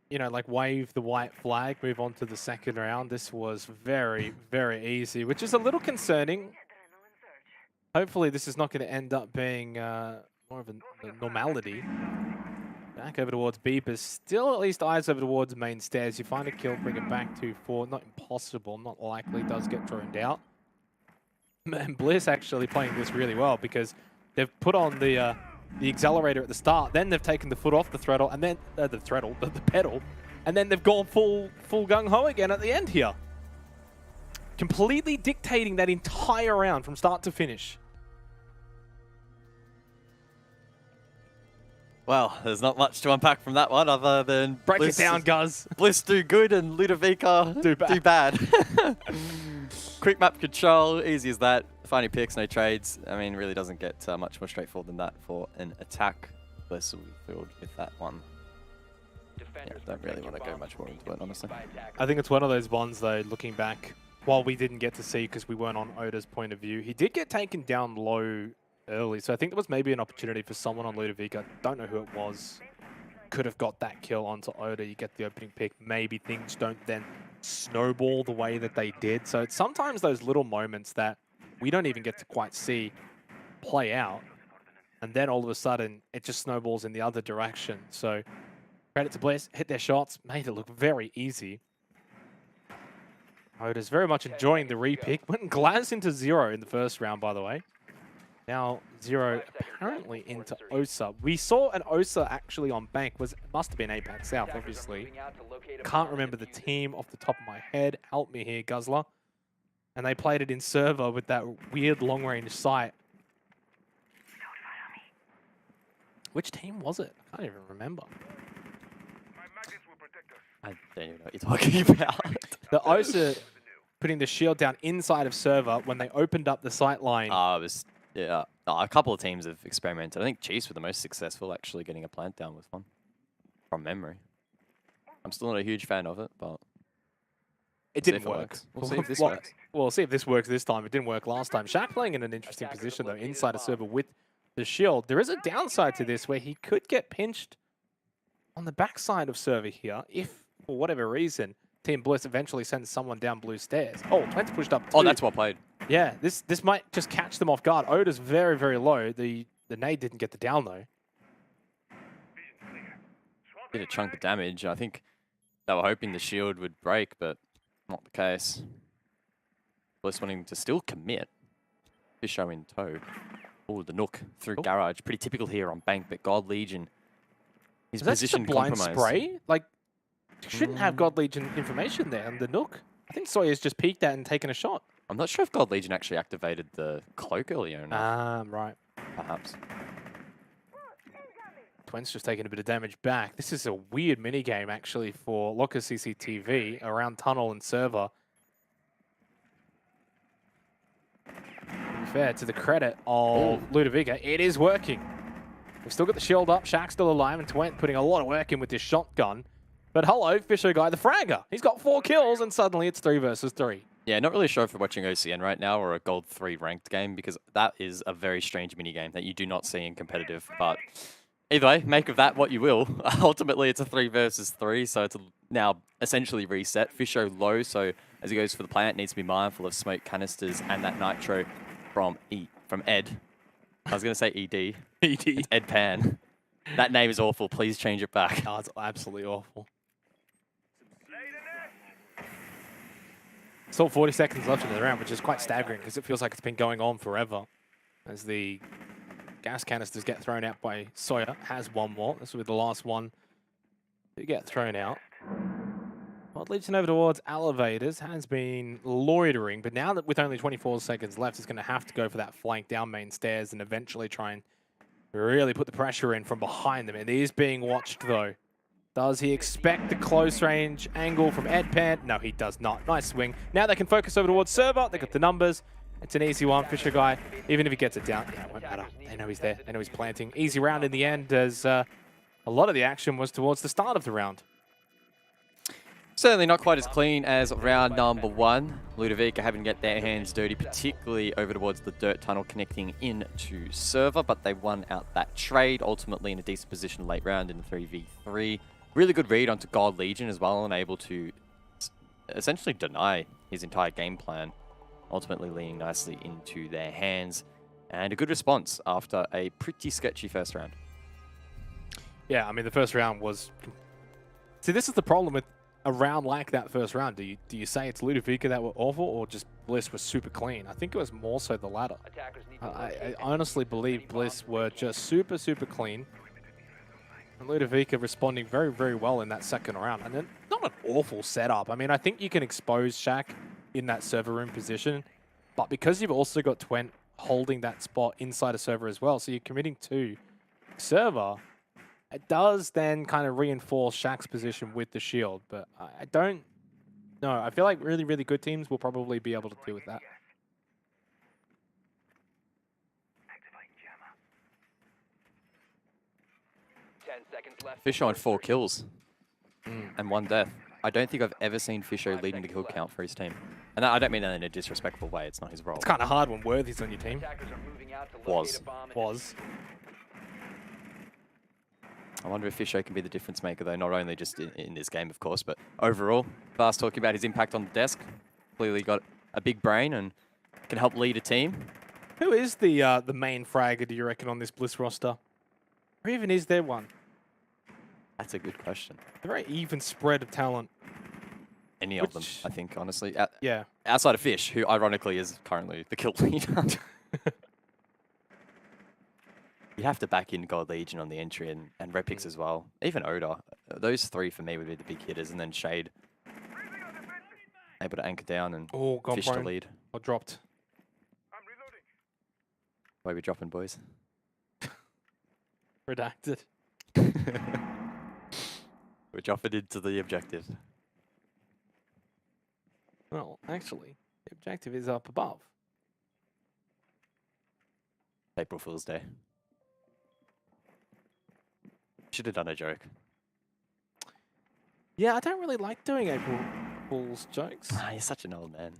you know, like wave the white flag, move on to the second round. This was very, very easy, which is a little concerning. Hopefully this is not going to end up being more of a normality. Back over towards Beepers. Still at least eyes over towards main stairs. You find a kill, bring it back to 4. Not impossible, not likely. Does get thrown out. And Bliss actually playing this really well because they've put on the accelerator at the start, then they've taken the foot off the throttle, and then the pedal, and then they've gone full gung-ho again at the end here. Completely dictating that entire round from start to finish. Well, there's not much to unpack from that one other than Break it down, Guz. Bliss do good and Ludovica do bad. Quick map control, easy as that. Finding picks, no trades. I mean, really doesn't get much more straightforward than that for an attack. Bliss will be filled with that one. Yeah, don't really want to go much more into it, honestly. I think it's one of those ones, though, looking back, while we didn't get to see because we weren't on Oda's point of view, he did get taken down low early, so I think there was maybe an opportunity for someone on Ludovica. Don't know who it was. Could have got that kill onto Oda. You get the opening pick. Maybe things don't then snowball the way that they did. So it's sometimes those little moments that we don't even get to quite see play out. And then all of a sudden, it just snowballs in the other direction. So credit to Bliss. Hit their shots. Made it look very easy. Oda's very much enjoying the repick. Went and glanced into 0 in the first round, by the way. Now 0 apparently into OSA. We saw an OSA actually on bank. Must have been APAC South, obviously. Can't remember the team off the top of my head. Help me here, Guzzler. And they played it in server with that weird long-range sight. Which team was it? I can't even remember. I don't even know what you're talking about. The OSA putting the shield down inside of server when they opened up the sight line. It was... Yeah, a couple of teams have experimented. I think Chiefs were the most successful, actually getting a plant down with one, from memory. I'm still not a huge fan of it, but it didn't work. We'll see if this works. We'll see if this works this time. It didn't work last time. Shaq playing in an interesting position, though, inside a server with the shield. There is a downside to this where he could get pinched on the backside of server here if, for whatever reason, Team Bliss eventually sends someone down blue stairs. Oh, Twente pushed up too. Oh, that's well played. Yeah, this might just catch them off guard. Oda's very, very low. The nade didn't get the down, though. Did a chunk of damage. I think they were hoping the shield would break, but not the case. Bliss wanting to still commit. Fisho in tow. Oh, the Nook through garage. Pretty typical here on bank, but God Legion. His position blind compromised. Spray? Like, you shouldn't have God Legion information there on the Nook. I think Sawyer's just peeked at and taken a shot. I'm not sure if God Legion actually activated the cloak earlier or not. Right. Perhaps. Twente's just taking a bit of damage back. This is a weird minigame, actually, for Locker CCTV around tunnel and server. To be fair, to the credit of Ludovica, it is working. We've still got the shield up. Shaq's still alive, and Twente putting a lot of work in with this shotgun. But hello, Fisher guy, the fragger. He's got 4 kills, and suddenly it's 3 versus 3. Yeah, not really sure if you're watching OCN right now or a Gold 3 ranked game, because that is a very strange minigame that you do not see in competitive. But either way, make of that what you will. Ultimately, it's a 3 versus 3, so it's now essentially reset. Fisho low, so as he goes for the plant, needs to be mindful of smoke canisters and that nitro from Ed. I was going to say ED. ED. It's Ed Pan. That name is awful. Please change it back. Oh, it's absolutely awful. Still 40 seconds left in the round, which is quite staggering because it feels like it's been going on forever. As the gas canisters get thrown out by Sawyer. Has one more. This will be the last one to get thrown out. What leads him over towards elevators has been loitering, but now that with only 24 seconds left, he's going to have to go for that flank down main stairs and eventually try and really put the pressure in from behind them. It is being watched, though. Does he expect the close range angle from Ed Pan? No, he does not. Nice swing. Now they can focus over towards server. They got the numbers. It's an easy one. Fisher guy, even if he gets it down, yeah, it won't matter. They know he's there. They know he's planting. Easy round in the end, as a lot of the action was towards the start of the round. Certainly not quite as clean as round number 1. Ludovica having to get their hands dirty, particularly over towards the dirt tunnel connecting into server, but they won out that trade, ultimately in a decent position late round in the 3v3. Really good read onto God Legion as well, and able to essentially deny his entire game plan, ultimately leaning nicely into their hands. And a good response after a pretty sketchy first round. Yeah, I mean, the first round was... See, this is the problem with a round like that first round. Do you say it's Ludovica that were awful, or just Bliss was super clean? I think it was more so the latter. I honestly believe Bliss were just super, super clean. And Ludovica responding very, very well in that second round. And then not an awful setup. I mean, I think you can expose Shaq in that server room position. But because you've also got Twent holding that spot inside a server as well, so you're committing to server, it does then kind of reinforce Shaq's position with the shield. But I don't know. I feel like really, really good teams will probably be able to deal with that. Fisher on 4 kills and 1 death. I don't think I've ever seen Fisher leading the kill count for his team. And I don't mean that in a disrespectful way. It's not his role. It's kind of hard when Worthy's on your team. Was. I wonder if Fisher can be the difference maker, though, not only just in this game, of course, but overall. Fast talking about his impact on the desk. Clearly got a big brain and can help lead a team. Who is the main fragger, do you reckon, on this Bliss roster? Or even is there one? That's a good question. A very even spread of talent. Any of them, I think, honestly. Yeah. Outside of Fish, who ironically is currently the kill leader. You have to back in God Legion on the entry and Repix as well. Even Oda. Those 3 for me would be the big hitters. And then Shade. Able to anchor down and Fish to lead. Or dropped. Where we dropping, boys? Redacted. We're dropping into the objective. Well, actually, the objective is up above. April Fool's Day. Should have done a joke. Yeah, I don't really like doing April Fool's jokes. Ah, you're such an old man.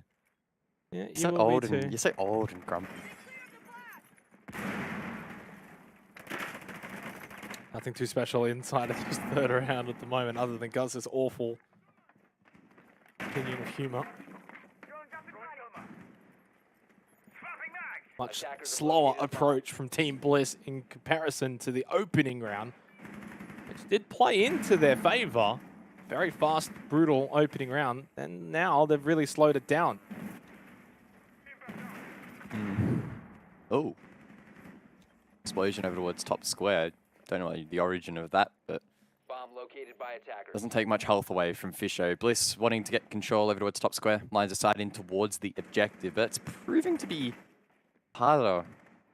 Yeah, You're so old and you're so old and grumpy. Nothing too special inside of this third round at the moment, other than Guz's awful opinion of humour. Much slower approach from Team Bliss in comparison to the opening round, which did play into their favour. Very fast, brutal opening round, and now they've really slowed it down. Oh. Explosion over towards top square. Don't know the origin of that, but Bomb located by attackers. Doesn't take much health away from Fisho. Bliss wanting to get control over towards top square. Lines aside in towards the objective, but it's proving to be harder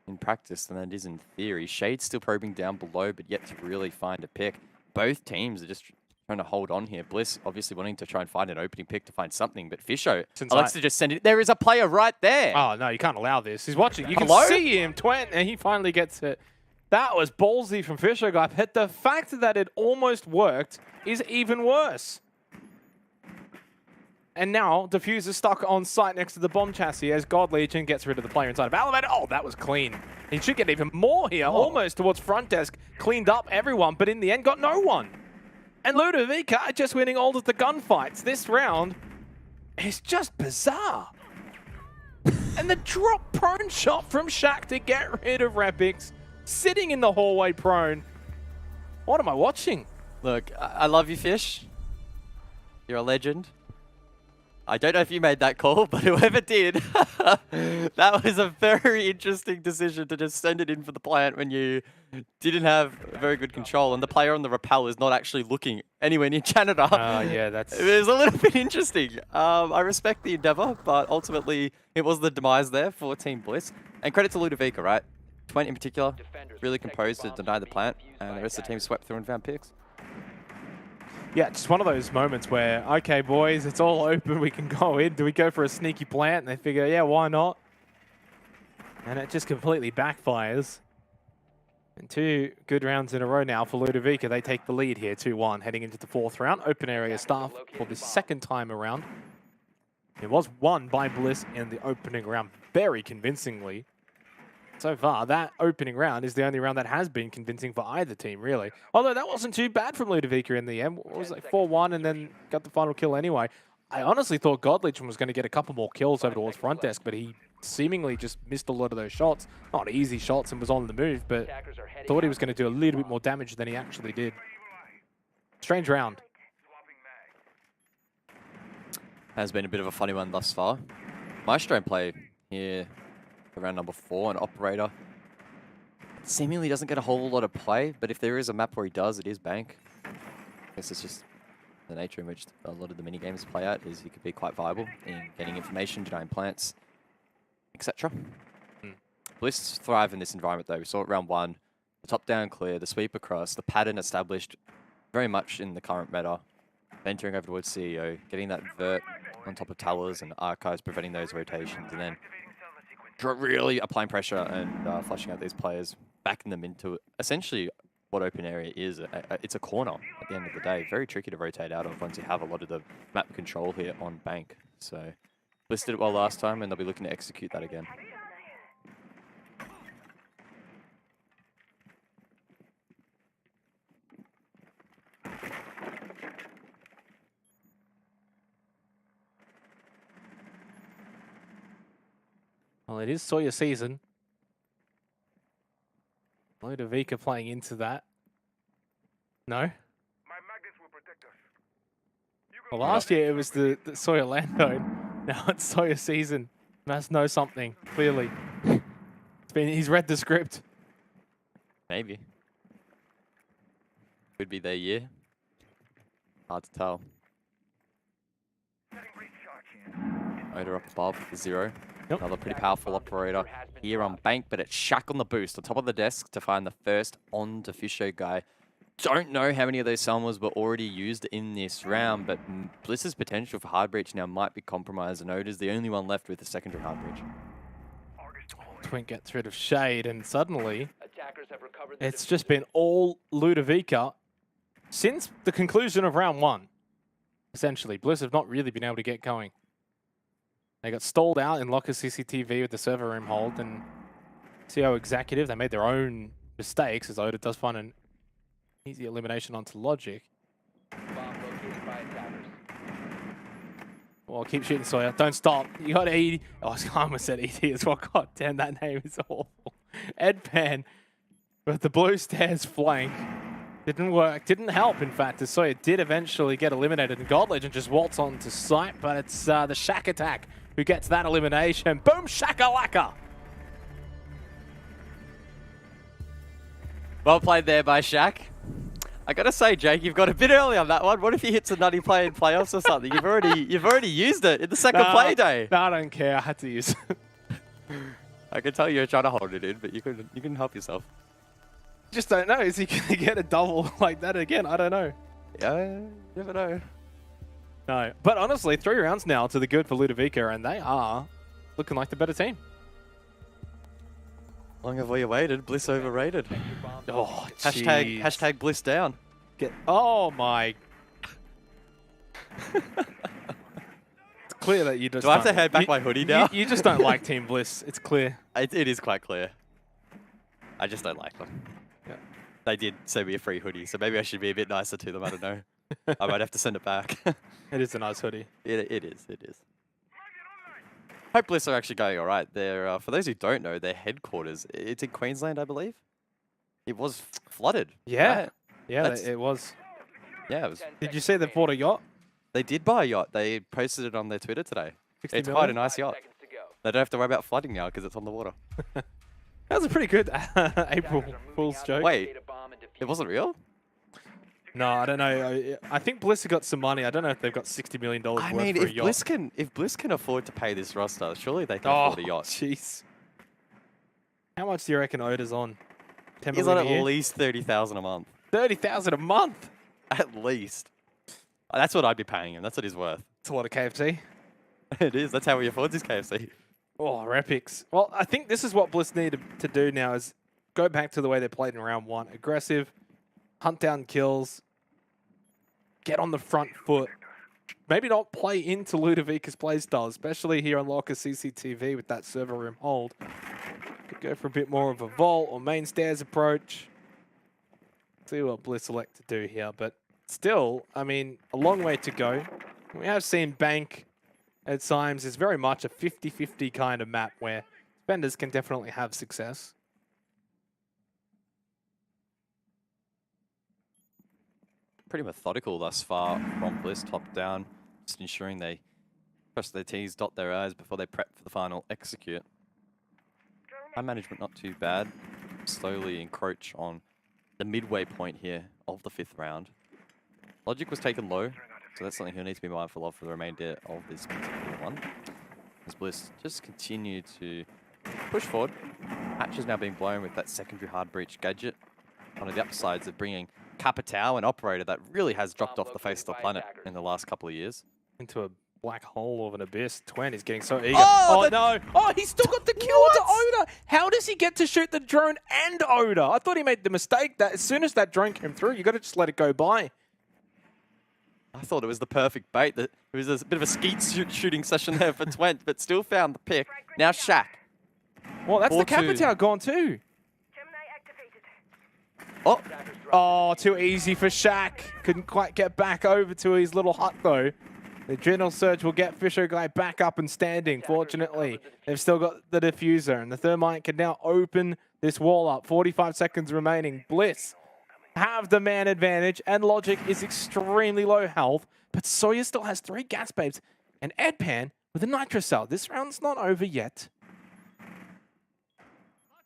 in practice than it is in theory. Shade's still probing down below, but yet to really find a pick. Both teams are just trying to hold on here. Bliss obviously wanting to try and find an opening pick to find something, but Fisho likes to just send it. There is a player right there. Oh, no, you can't allow this. He's watching. You can Hello? see him, Twent, and he finally gets it. That was ballsy from Fisher, guy. But the fact that it almost worked is even worse. And now, Diffuse is stuck on site next to the bomb chassis as God Legion gets rid of the player inside of Elevator. Oh, that was clean. He should get even more here, almost towards front desk. Cleaned up everyone, but in the end got no one. And Ludovica just winning all of the gunfights. This round is just bizarre. And the drop prone shot from Shaq to get rid of Repix. Sitting in the hallway prone. What am I watching? Look, I love you, Fish. You're a legend. I don't know if you made that call, but whoever did, that was a very interesting decision to just send it in for the plant when you didn't have very good control, and the player on the rappel is not actually looking anywhere near Canada. Yeah, that's... It was a little bit interesting. I respect the endeavor, but ultimately it was the demise there for Team Bliss. And credit to Ludovica, right? Twent in particular, really composed to deny the plant, and the rest of the team swept through and found picks. Yeah, just one of those moments where, okay, boys, it's all open. We can go in. Do we go for a sneaky plant? And they figure, yeah, why not? And it just completely backfires. And 2 good rounds in a row now for Ludovica. They take the lead here, 2-1, heading into the 4th round. Open area staff for the 2nd time around. It was won by Bliss in the opening round very convincingly. So far, that opening round is the only round that has been convincing for either team, really. Although that wasn't too bad from Ludovica in the end. It was like 4-1 and then got the final kill anyway. I honestly thought Godlich was going to get a couple more kills over towards front desk, but he seemingly just missed a lot of those shots. Not easy shots and was on the move, but thought he was going to do a little bit more damage than he actually did. Strange round. Has been a bit of a funny one thus far. Maestro play here for round number 4, an operator. Seemingly doesn't get a whole lot of play, but if there is a map where he does, it is Bank. I guess it's just the nature in which a lot of the mini games play out is he could be quite viable in getting information, denying plants, etc. Bliss thrive in this environment though. We saw it round 1, the top down clear, the sweep across, the pattern established very much in the current meta. Venturing over towards CEO, getting that vert on top of towers and archives, preventing those rotations, and then really applying pressure and flushing out these players, backing them into essentially what open area is. It's a corner at the end of the day. Very tricky to rotate out of once you have a lot of the map control here on Bank. So Bliss did it well last time, and they'll be looking to execute that again. Well, it is Sawyer season. Ludovica playing into that. No? Well, last year it was the Sawyer Landone. Now it's Sawyer season. Must know something, clearly. He's read the script. Maybe. Could be their year. Hard to tell. Oda up above for 0. Yep. Another pretty powerful operator here on Bank, but it's Shaq on the boost, on top of the desk to find the first on to Fisho guy. Don't know how many of those Selmas were already used in this round, but Bliss's potential for hard breach now might be compromised, and Oda's the only one left with a secondary hard breach. Twink gets rid of Shade, and suddenly it's just been all Ludovica since the conclusion of round 1. Essentially, Bliss have not really been able to get going. They got stalled out in Locker CCTV with the server room hold, and CO Executive, they made their own mistakes, as Oda does find an easy elimination onto Logic. Well, keep shooting, Sawyer. Don't stop. You got 80. Oh, I almost said ED as well. God damn, that name is awful. Ed Pan with the blue stairs flank. Didn't work. Didn't help, in fact, as Sawyer did eventually get eliminated, and God Legend just waltz onto site, but it's the Shaq attack who gets that elimination. Boom, shakalaka! Well played there by Shaq. I gotta say, Jake, you've got a bit early on that one. What if he hits a nutty play in playoffs or something? You've already used it in the second play day. No, I don't care. I had to use it. I can tell you're trying to hold it in, but you can help yourself. Just don't know. Is he going to get a double like that again? I don't know. Yeah, you never know. No, but honestly, 3 rounds now to the good for Ludovica, and they are looking like the better team. Long have we waited? Bliss overrated. Oh, Hashtag Bliss down. Oh my. It's clear that you just Do I have to hand back my hoodie now? You just don't like Team Bliss. It's clear. It is quite clear. I just don't like them. Yeah. They did send me a free hoodie, so maybe I should be a bit nicer to them. I don't know. I might have to send it back. It is a nice hoodie. It is. Hope Bliss are actually going all right. They're, for those who don't know, their headquarters, it's in Queensland, I believe. It was flooded. Yeah. Right? Yeah, it was. Yeah, it was. Did you see they bought a yacht? They did buy a yacht. They posted it on their Twitter today. 60 It's million? quite a nice yacht. They don't have to worry about flooding now because it's on the water. That was a pretty good April Fool's joke. Wait, it wasn't real? No, I don't know. I think Bliss have got some money. I don't know if they've got $60 million worth I mean, for a yacht. if Bliss can afford to pay this roster, surely they can Oh, afford a yacht. jeez. How much do you reckon Oda's on? 10 He's million on a at year? least 30,000 a month. 30,000 a month. At least. That's what I'd be paying him. That's what he's worth. It's a lot of KFC. It is. That's how he affords his KFC. Oh, Repics. Well, I think this is what Bliss need to do now is go back to the way they played in round 1. Aggressive, hunt down kills, get on the front foot. Maybe not play into Ludovica's playstyle, especially here on Locker CCTV with that server room hold. Could go for a bit more of a vault or main stairs approach. See what Bliss elect to do here, but still, I mean, a long way to go. We have seen Bank at times is very much a 50-50 kind of map where defenders can definitely have success. Pretty methodical thus far from Bliss, top down, just ensuring they cross their T's, dot their I's before they prep for the final execute. Time management not too bad. Slowly encroach on the midway point here of the 5th round. Logic was taken low, so that's something he'll need to be mindful of for the remainder of this particular one. As Bliss just continue to push forward. Hatch is now being blown with that secondary hard breach gadget. One of the upsides of bringing Capitao, an operator that really has dropped off the face of the planet in the last couple of years. Into a black hole of an abyss. Twen is getting so eager. Oh, No. Oh, he's still got the kill to Oda. How does he get to shoot the drone and Oda? I thought he made the mistake that as soon as that drone came through, you got to just let it go by. I thought it was the perfect bait. That it was a bit of a skeet shooting session there for Twent, but still found the pick. Now Shaq. Well, that's the 4-2. Capitao gone too. Oh, Oh, too easy for Shaq. Couldn't quite get back over to his little hut though. The Adrenal Surge will get Fisher Guy back up and standing. Fortunately, they've still got the diffuser, and the Thermite can now open this wall up. 45 seconds remaining. Bliss have the man advantage, and Logic is extremely low health, but Sawyer still has 3 gas babes, and Edpan with a Nitro Cell. This round's not over yet.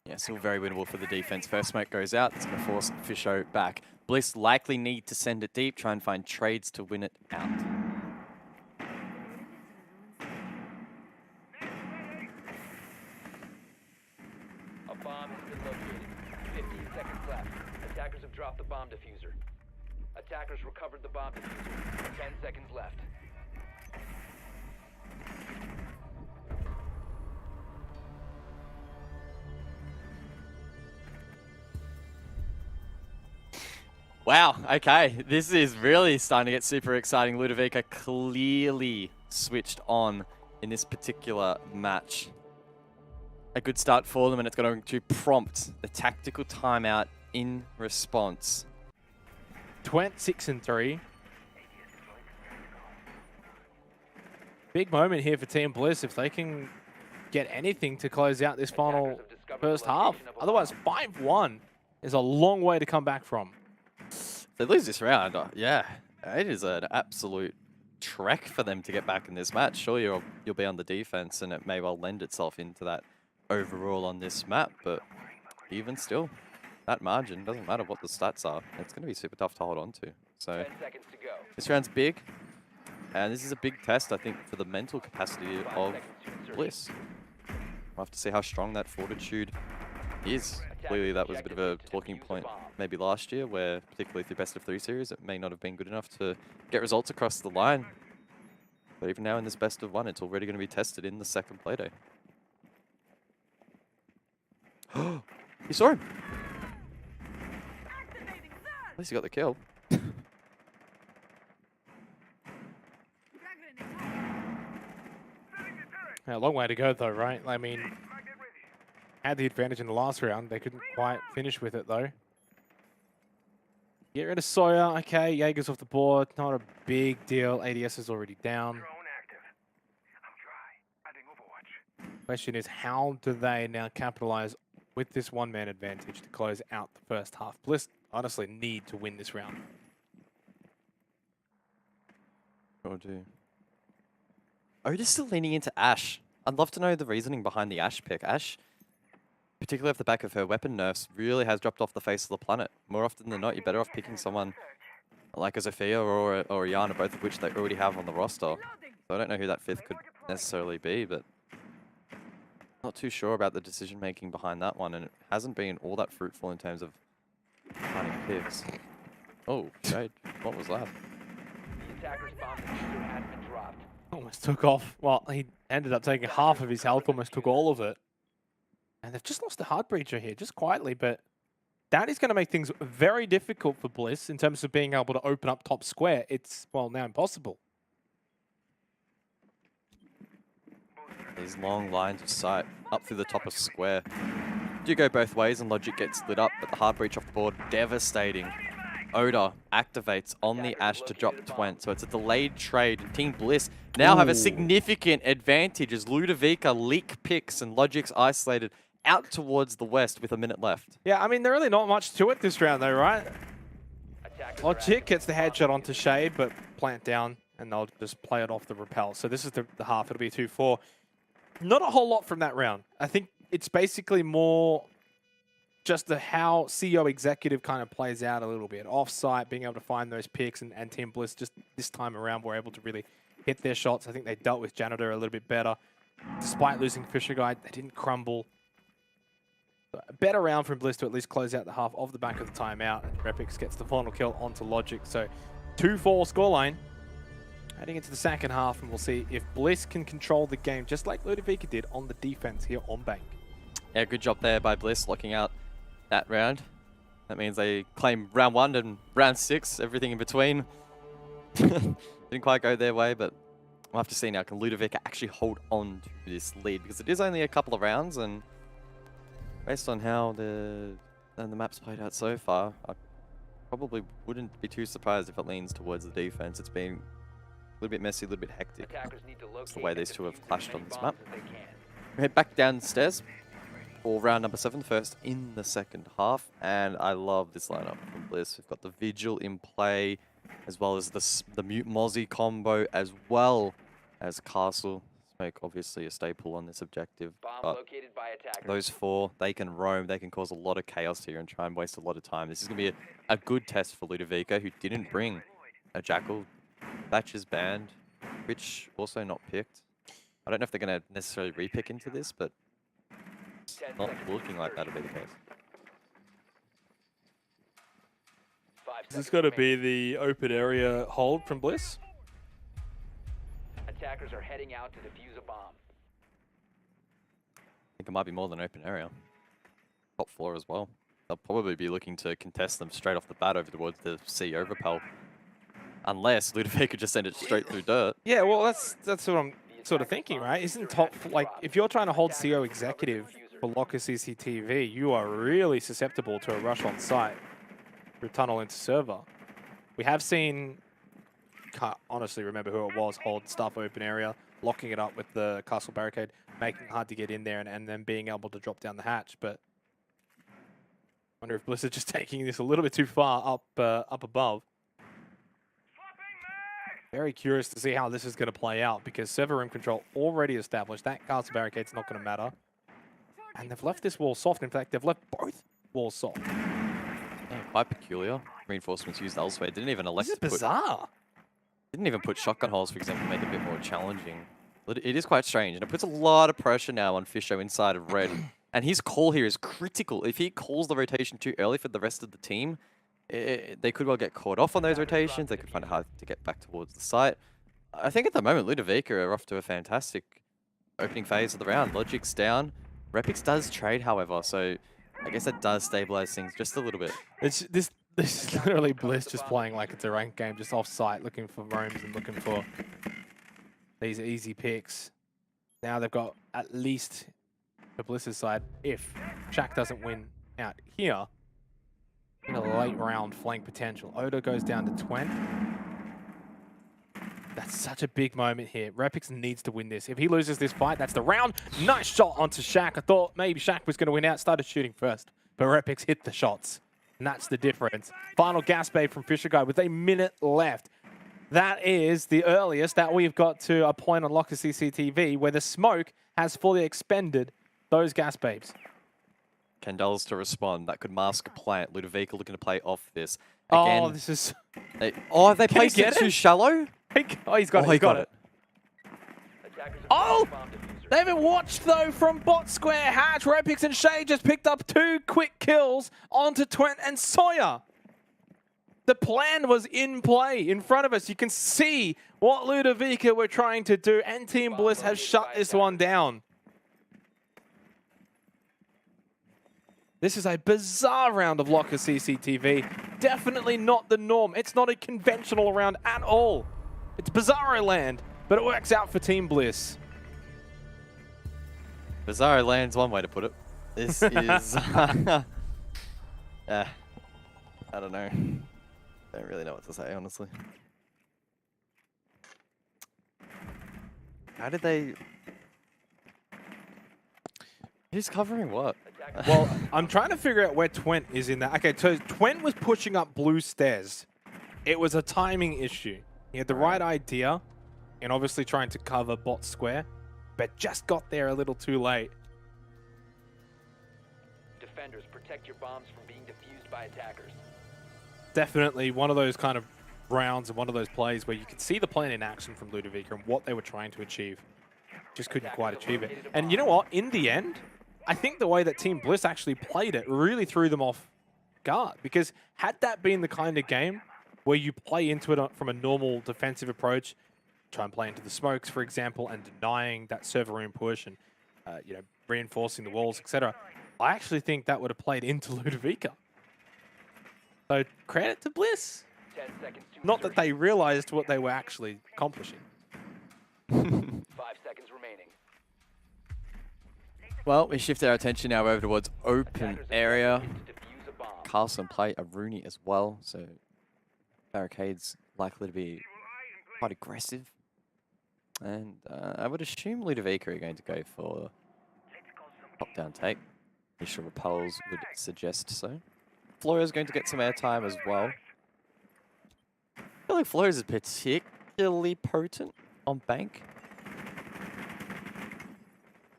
yeah, still very winnable for the defense. First smoke goes out. It's going to force Fisho back. Bliss likely need to send it deep, try and find trades to win it out. A bomb has been located. 15 seconds left. Attackers have dropped the bomb diffuser. Attackers recovered the bomb diffuser. 10 seconds left. Wow, okay. This is really starting to get super exciting. Ludovica clearly switched on in this particular match. A good start for them, and it's going to prompt the tactical timeout in response. Twent 6-3. Big moment here for Team Bliss if they can get anything to close out this final first half. Otherwise, 5-1 is a long way to come back from. If they lose this round, yeah, it is an absolute trek for them to get back in this match. Sure, you'll be on the defense, and it may well lend itself into that overall on this map, but even still, that margin, doesn't matter what the stats are, it's going to be super tough to hold on to. So 10 seconds to go. this round's big, and this is a big test, I think, for the mental capacity 5 of seconds to insertion. Bliss. We'll have to see how strong that fortitude is. Clearly, that was a bit of a talking point maybe last year, where particularly through best of 3 series, it may not have been good enough to get results across the line. But even now in this best of 1, it's already going to be tested in the second Playday. You saw him. At least he got the kill. Yeah, a long way to go though, right? I mean, had the advantage in the last round. They couldn't quite finish with it though. Get rid of Sawyer. Okay, Jaeger's off the board. Not a big deal. ADS is already down. Question is, how do they now capitalize with this one-man advantage to close out the first half? Bliss honestly need to win this round. Sure do. Oda's still leaning into Ashe. I'd love to know the reasoning behind the Ashe pick. Ashe, particularly off the back of her weapon nerfs, really has dropped off the face of the planet. More often than not, you're better off picking someone like a Zofia or a Yana, both of which they already have on the roster. So I don't know who that 5th could necessarily be, but not too sure about the decision-making behind that one, and it hasn't been all that fruitful in terms of finding picks. Oh, Jade, what was that? The attacker's bomb diffuser has been dropped. Almost took off. Well, he ended up taking half of his health, almost took all of it. And they've just lost the hard breacher here, just quietly, but that is going to make things very difficult for Bliss in terms of being able to open up top square. It's, well, now impossible. These long lines of sight up through the top of square. do go both ways, and Logic gets lit up, but the hard breach off the board, devastating. Oda activates on the Ash to drop Twent, so it's a delayed trade, and Team Bliss now have a significant advantage as Ludovica leak picks and Logic's isolated out towards the west with a minute left. Yeah, I mean, there's really not much to it this round, though, right? Logic gets the headshot onto Shade, but plant down, and they'll just play it off the rappel. So this is the half. It'll be 2-4. Not a whole lot from that round. I think it's basically more just how CEO Executive kind of plays out a little bit. Off-site, being able to find those picks, and Team Bliss just this time around were able to really hit their shots. I think they dealt with Janitor a little bit better. Despite losing Fisher Guy, they didn't crumble. A better round from Bliss to at least close out the half of the back of the timeout. And Repix gets the final kill onto Logic. So 2-4 scoreline. Heading into the second half, and we'll see if Bliss can control the game just like Ludovica did on the defense here on Bank. Yeah, good job there by Bliss locking out that round. That means they claim round 1 and round 6, everything in between. Didn't quite go their way, but we'll have to see now. Can Ludovica actually hold on to this lead? Because it is only a couple of rounds, and based on how the map's played out so far, I probably wouldn't be too surprised if it leans towards the defense. It's been a little bit messy, a little bit hectic. That's the way these two have clashed on this map. We head back downstairs for round number 7, first in the second half. And I love this lineup from Bliss. We've got the Vigil in play, as well as the Mute Mozzie combo, as well as Castle. Smoke, obviously a staple on this objective. But those four, they can roam, they can cause a lot of chaos here and try and waste a lot of time. This is going to be a good test for Ludovica, who didn't bring a Jackal. Thatcher's banned, Rich also not picked. I don't know if they're going to necessarily repick into this, but it's not looking like that'll be the case. Is this got to be the open area hold from Bliss? Attackers are heading out to defuse a bomb. I think it might be more than open area. Top floor as well. They'll probably be looking to contest them straight off the bat over towards the CEO rappel. Unless Ludovica just send it straight through dirt. Yeah, well, that's what I'm sort of thinking, right? Isn't top, like, if you're trying to hold CO Executive for Locker CCTV, you are really susceptible to a rush on site through tunnel into server. We have seen, can't honestly remember who it was, hold stuff open area, locking it up with the castle barricade, making it hard to get in there, and then being able to drop down the hatch. But I wonder if Bliss is just taking this a little bit too far up above. Very curious to see how this is going to play out, because server room control already established. That castle barricade's not going to matter. And they've left this wall soft. In fact, they've left both walls soft. Yeah, quite peculiar. Reinforcements used elsewhere. Didn't even elect This is to bizarre. Didn't even put shotgun holes, for example, make it a bit more challenging. It is quite strange, and it puts a lot of pressure now on Fisho inside of red. And his call here is critical. If he calls the rotation too early for the rest of the team, they could well get caught off on those rotations. They could find it hard to get back towards the site. I think at the moment, Ludovica are off to a fantastic opening phase of the round. Logic's down. Repix does trade, however, so I guess that does stabilize things just a little bit. It's this is literally Bliss just playing like it's a ranked game, just off site, looking for roams and looking for these easy picks. Now they've got at least the Bliss's side. If Shaq doesn't win out here, in a late round flank potential. Oda goes down to Twent. That's such a big moment here. Repix needs to win this. If he loses this fight, that's the round. Nice shot onto Shaq. I thought maybe Shaq was going to win out. Started shooting first, but Repix hit the shots. And that's the difference. Final gas bait from Fisher Guy with a minute left. That is the earliest that we've got to a point on Locker CCTV where the smoke has fully expended those gas babes. Kendall's to respond. That could mask a plant. Ludovica looking to play off this. Again, oh, this is... they placed it too shallow? Oh, he's got it. He's got it. Oh! They haven't watched, though, from bot square hatch. Repix and Shay just picked up 2 quick kills onto Twent and Sawyer. The plan was in play in front of us. You can see what Ludovica were trying to do, and Team Bliss has shut this one down. This is a bizarre round of Locker CCTV. Definitely not the norm. It's not a conventional round at all. It's Bizarro land, but it works out for Team Bliss. Bizarro land's one way to put it. This is... yeah. I don't know. Don't really know what to say, honestly. How did they... Who's covering what? Well, I'm trying to figure out where Twent is in that. Okay, so Twent was pushing up blue stairs. It was a timing issue. He had the right idea, and obviously trying to cover bot square, but just got there a little too late. Defenders, protect your bombs from being defused by attackers. Definitely one of those kind of rounds and one of those plays where you could see the plan in action from Ludovica and what they were trying to achieve. Just couldn't quite achieve it. And you know what? In the end, I think the way that Team Bliss actually played it really threw them off guard, because had that been the kind of game where you play into it from a normal defensive approach, try and play into the smokes, for example, and denying that server room push and you know, reinforcing the walls, etc., I actually think that would have played into Ludovica. So credit to Bliss. 10 seconds to Not that insertion. they realized what they were actually accomplishing. 5 seconds remaining. Well, we shift our attention now over towards open Attackers area. attempting to defuse a bomb. Carlson play a Rooney as well, so barricades likely to be quite aggressive. And I would assume Ludovica are going to go for top-down take. Initial repels would suggest so. Flores is going to get some airtime as well. I feel like Flores is particularly potent on bank.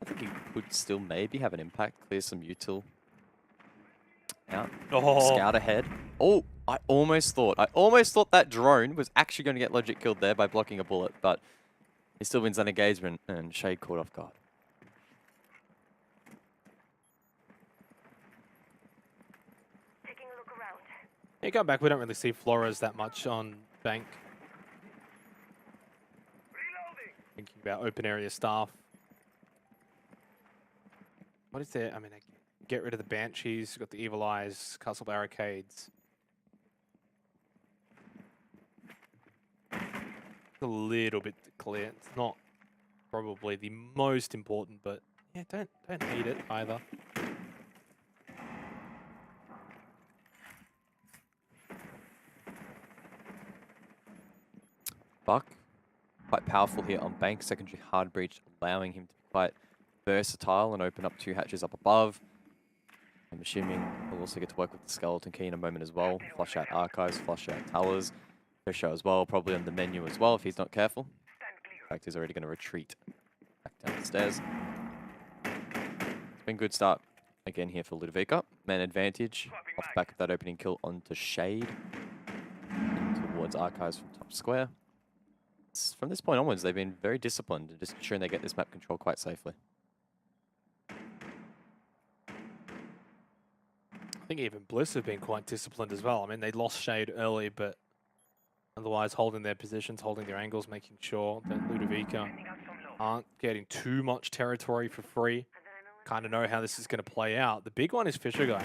I think he could still maybe have an impact, clear some util out. Oh, Scout ahead. Oh, I almost thought that drone was actually going to get Logic killed there by blocking a bullet, but he still wins that engagement and Shade caught off guard. you go back. We don't really see Flores that much on bank. Thinking about open area staff. What is there? I mean, get rid of the Banshees. Got the Evil Eyes, Castle Barricades. A little bit clear. It's not probably the most important, but yeah, don't hate it either. Buck, quite powerful here on bank. Secondary hard breach, allowing him to be quite versatile and open up 2 hatches up above. I'm assuming we'll also get to work with the skeleton key in a moment as well. Flush out archives, flush out towers. Fish out as well, probably on the menu as well if he's not careful. In fact, he's already going to retreat back down the stairs. It's been a good start again here for Ludovica. Man advantage off the back of that opening kill onto Shade. In towards archives from top square. From this point onwards, they've been very disciplined and just ensuring they get this map control quite safely. I think even Bliss have been quite disciplined as well. I mean, they lost Shade early, but otherwise holding their positions, holding their angles, making sure that Ludovica aren't getting too much territory for free. Kind of know how this is going to play out. The big one is Fisher Guy.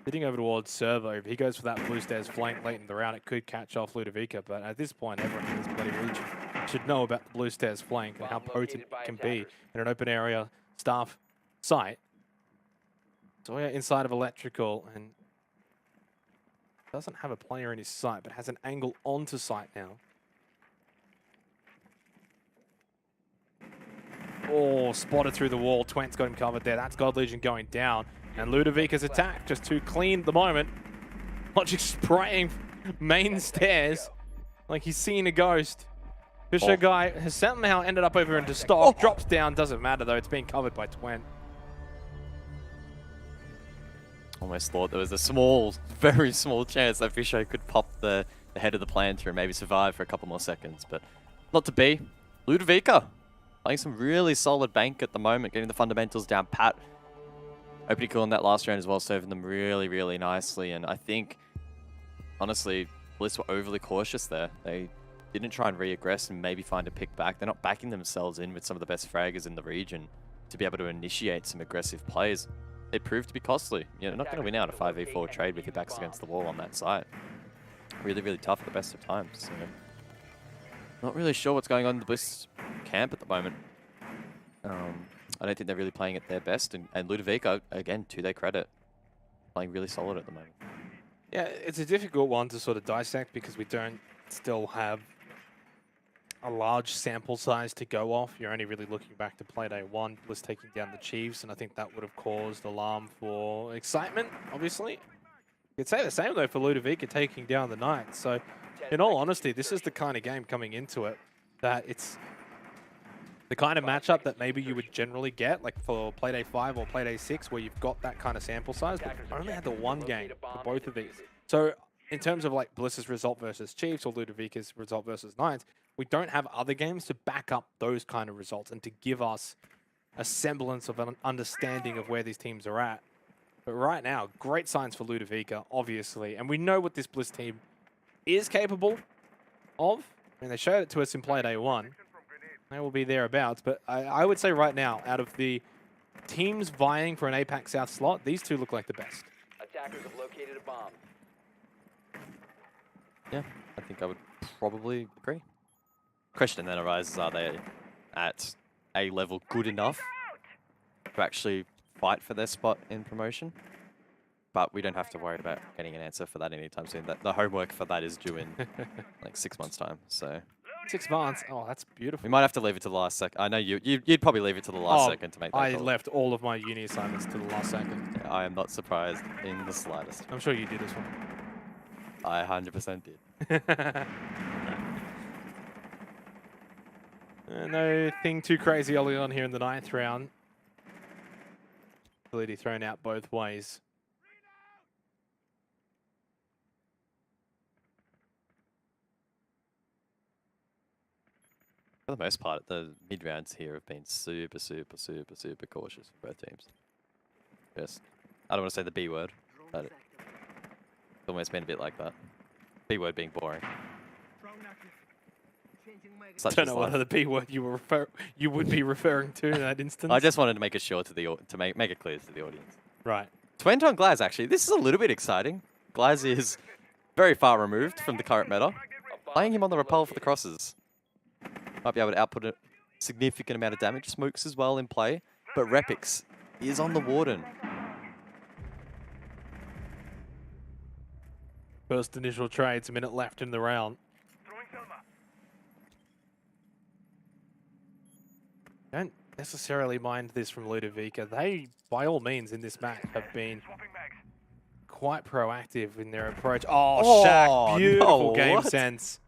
Sitting over towards Servo. If he goes for that blue stairs flank late in the round, it could catch off Ludovica. But at this point, everyone in this bloody region should know about the blue stairs flank and how potent it can be in an open area staff site. So we're inside of electrical and doesn't have a player in his sight, but has an angle onto site now. Oh, spotted through the wall. Twent's got him covered there. That's God Legion going down. And Ludovica's attack just too clean at the moment. Logic spraying main stairs like he's seen a ghost. Fisher Guy has somehow ended up over into stock. Drops down. Doesn't matter though. It's being covered by Twent. Almost thought there was a small, very small chance that Fisher could pop the head of the planter and maybe survive for a couple more seconds, but not to be. Ludovica playing some really solid bank at the moment, getting the fundamentals down pat. Opening kill in that last round as well, serving them really, really nicely. And I think, honestly, Bliss were overly cautious there. They didn't try and re-aggress and maybe find a pick back. They're not backing themselves in with some of the best fraggers in the region to be able to initiate some aggressive plays. It proved to be costly. You're not going to win out a 5v4 trade with your backs against the wall on that site. Really, really tough at the best of times. So not really sure what's going on in the Bliss camp at the moment. I don't think they're really playing at their best. And Ludovica, again, to their credit, playing really solid at the moment. Yeah, it's a difficult one to sort of dissect because we don't still have a large sample size to go off. You're only really looking back to Playday 1 was taking down the Chiefs, and I think that would have caused alarm for excitement, obviously. You could say the same, though, for Ludovica taking down the Knights. So, in all honesty, this is the kind of game coming into it that it's the kind of matchup that maybe you would generally get, like for Playday 5 or Playday 6, where you've got that kind of sample size, but I only had the one game for both of these. So, in terms of like Bliss's result versus Chiefs or Ludovica's result versus Knights, we don't have other games to back up those kind of results and to give us a semblance of an understanding of where these teams are at. But right now, great signs for Ludovica, obviously. And we know what this Bliss team is capable of. I mean, they showed it to us in Playday 1. They will be thereabouts. But I would say right now, out of the teams vying for an APAC South slot, these two look like the best. Attackers have located a bomb. Yeah, I think I would probably agree. Question then arises, are they at a level good enough to actually fight for their spot in promotion? But we don't have to worry about getting an answer for that anytime soon. The homework for that is due in like 6 months' time. So 6 months? Oh, that's beautiful. we might have to leave it to the last second. I know you'd probably leave it to the last second to make that I call. left all of my uni assignments to the last second. Yeah, I am not surprised in the slightest. I'm sure you did as well. I 100% did. Nothing too crazy early on here in the 9th round. Ability thrown out both ways. For the most part, the mid rounds here have been super cautious for both teams. Just, I don't want to say the B word, but it's almost been a bit like that. B word being boring. I don't know what other B word you would be referring to in that instance. I just wanted to make it sure to make it clear to the audience. Right. Twente on Glaz, actually. This is a little bit exciting. Glaz is very far removed from the current meta. Playing him on the repel for the crosses. Might be able to output a significant amount of damage. Smokes as well in play. But Repix is on the Warden. First initial trades, a minute left in the round. Don't necessarily mind this from Ludovica. They, by all means, in this match have been quite proactive in their approach. Oh, Shaq, beautiful game sense.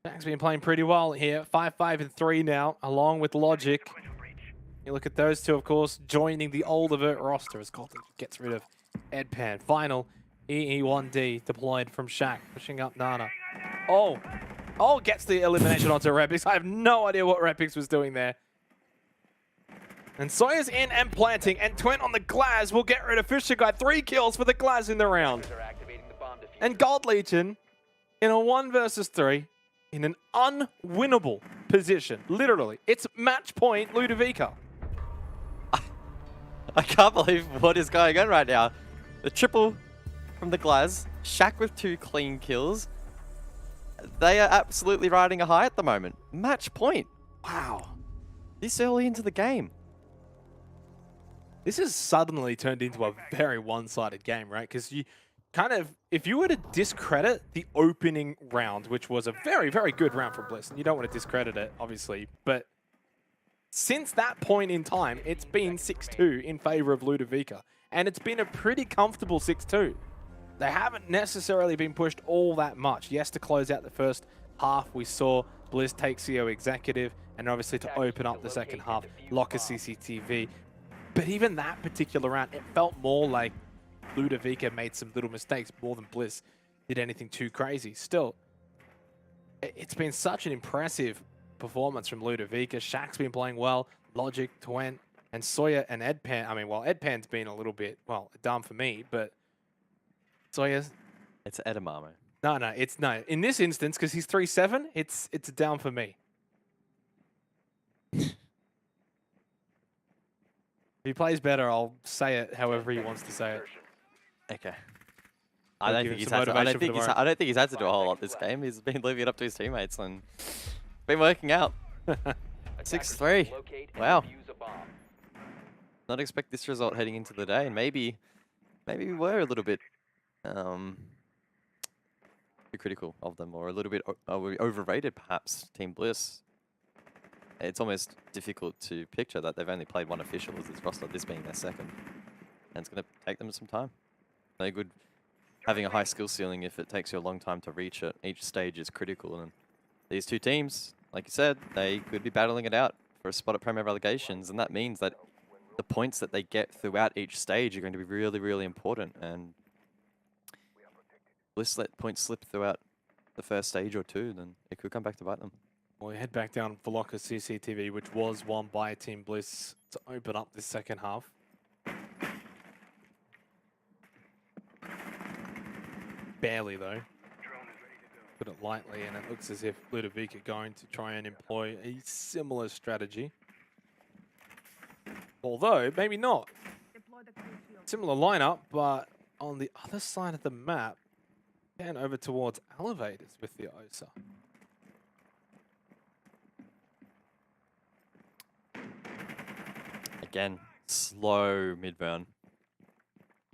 Shaq's been playing pretty well here. 5-5 and 3 now, along with Logic. You look at those two, of course, joining the old Avert roster as Golden gets rid of Edpan. Final EE1D deployed from Shaq, pushing up Nana. Oh, gets the elimination onto Repix. I have no idea what Repix was doing there. And Sawyer's in and planting, and Twent on the Glaz will get rid of Fisher Guy. 3 kills for the Glaz in the round. And Gold Legion in a 1 versus 3 in an unwinnable position. Literally. It's match point Ludovica. I can't believe what is going on right now. The triple from the Glaz. Shaq with 2 clean kills. They are absolutely riding a high at the moment. Match point. Wow. This early into the game. This has suddenly turned into a very one-sided game, right? Because you kind of, if you were to discredit the opening round, which was a very, very good round for Bliss, and you don't want to discredit it, obviously, but since that point in time, it's been 6-2 in favor of Ludovica, and it's been a pretty comfortable 6-2. They haven't necessarily been pushed all that much. Yes, to close out the first half, we saw Bliss take CO Executive, and obviously to open up the second half, lock a CCTV. But even that particular round, it felt more like Ludovica made some little mistakes more than Bliss did anything too crazy. Still, it's been such an impressive performance from Ludovica. Shaq's been playing well, Logic, Twent, and Sawyer and Edpan. I mean, well, Edpan's been a little bit, well, dumb for me, but Sawyer's... It's Edamame. No. In this instance, because he's 3-7, it's a down for me. If he plays better, I'll say it however he wants to say it. Okay. I don't think he's had to do a whole lot this game. He's been leaving it up to his teammates and been working out. Attackers 6-3. locate and Wow. defuse a bomb. Not expect this result heading into the day, and maybe we were a little bit too critical of them, or a little bit we overrated perhaps Team Bliss. It's almost difficult to picture that they've only played one official as this roster, this being their second, and it's going to take them some time. No good having a high skill ceiling if it takes you a long time to reach it. Each stage is critical, and these two teams, like you said, they could be battling it out for a spot at Premier Relegations, and that means that the points that they get throughout each stage are going to be really, really important. And Bliss let points slip throughout the first stage or two, then it could come back to bite them. Well, we head back down for Locker CCTV, which was won by Team Bliss to open up this second half. Barely, though. Put it lightly, and it looks as if Ludovic are going to try and employ a similar strategy. Although, maybe not. Similar lineup, but on the other side of the map, and over towards Elevators with the OSA. Again, slow mid-burn.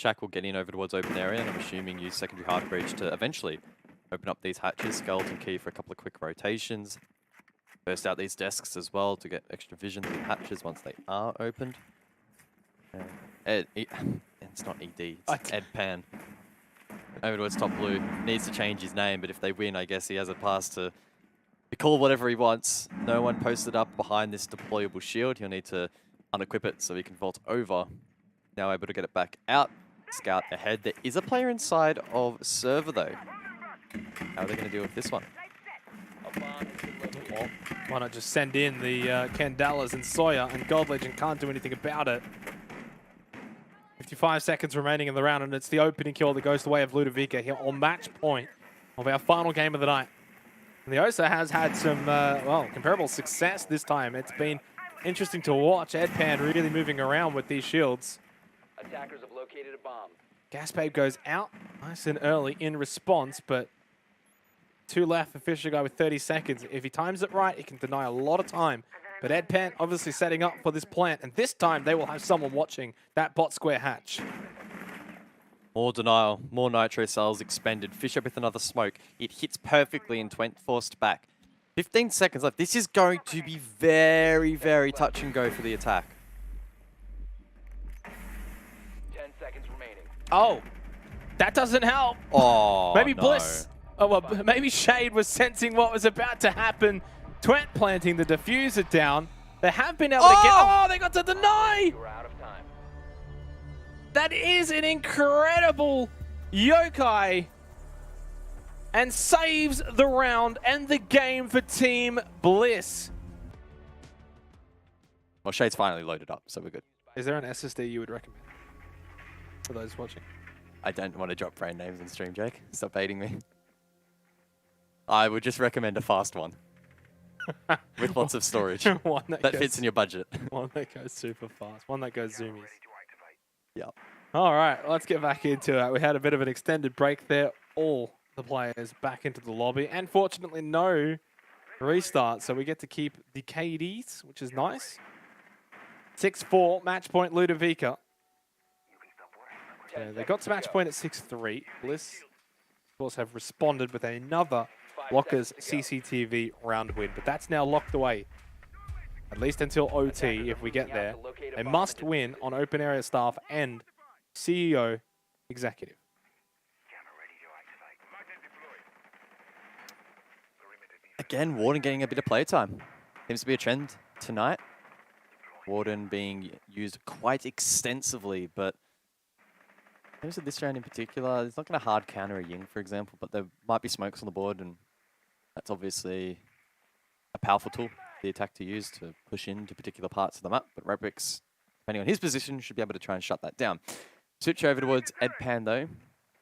Shaq will get in over towards open area, and I'm assuming use secondary hard breach to eventually open up these hatches. Skeleton key for a couple of quick rotations. Burst out these desks as well to get extra vision to the hatches once they are opened. It's not ED, it's Ed Pan. Over towards top blue. Needs to change his name, but if they win, I guess he has a pass to call whatever he wants. No one posted up behind this deployable shield. He'll need to unequip it so he can vault over. Now able to get it back out. Scout ahead. There is a player inside of server though. How are they going to deal with this one? A bomb has been located. Well, why not just send in the Candelas and Sawyer, and Gold Legend can't do anything about it. 55 seconds remaining in the round, and it's the opening kill that goes the way of Ludovica here on match point of our final game of the night. And the OSA has had some, well, comparable success this time. It's been interesting to watch Edpan really moving around with these shields. Attackers have located a bomb. Gaspabe goes out nice and early in response, but 2 left for Fisher Guy with 30 seconds. If he times it right, he can deny a lot of time. But Edpan obviously setting up for this plant, and this time they will have someone watching that bot square hatch. More denial, more nitro cells expended. Fisher with another smoke. It hits perfectly and Twent forced back. 15 seconds left. This is going to be very, very touch and go for the attack. 10 seconds remaining. Oh, that doesn't help. Oh, Maybe no. Bliss. Oh, well, maybe Shade was sensing what was about to happen. Twent planting the diffuser down. They have been able to get... Oh, they got to deny! You are out of time. That is an incredible yokai. And saves the round and the game for Team Bliss. Well, Shade's finally loaded up, so we're good. Is there an SSD you would recommend for those watching? I don't want to drop brand names on stream, Jake. Stop baiting me. I would just recommend a fast one. With lots of storage. One that fits in your budget. One that goes super fast. One that goes zoomies. Yep. All right, let's get back into it. We had a bit of an extended break there. All the players back into the lobby. And fortunately, no restart. So we get to keep the KDs, which is nice. 6-4, match point Ludovica. They got to match point at 6-3. Bliss, of course, have responded with another Lockers CCTV round win, but that's now locked away. At least until OT, if we get there. A must win on open area staff and CEO executive. Again, Warden getting a bit of playtime. Seems to be a trend tonight. Warden being used quite extensively, but in terms of this round in particular, it's not going to hard counter a Ying, for example, but there might be smokes on the board, and that's obviously a powerful tool for the attack to use to push into particular parts of the map. But Rebrix, depending on his position, should be able to try and shut that down. Switch over towards Edpan, though.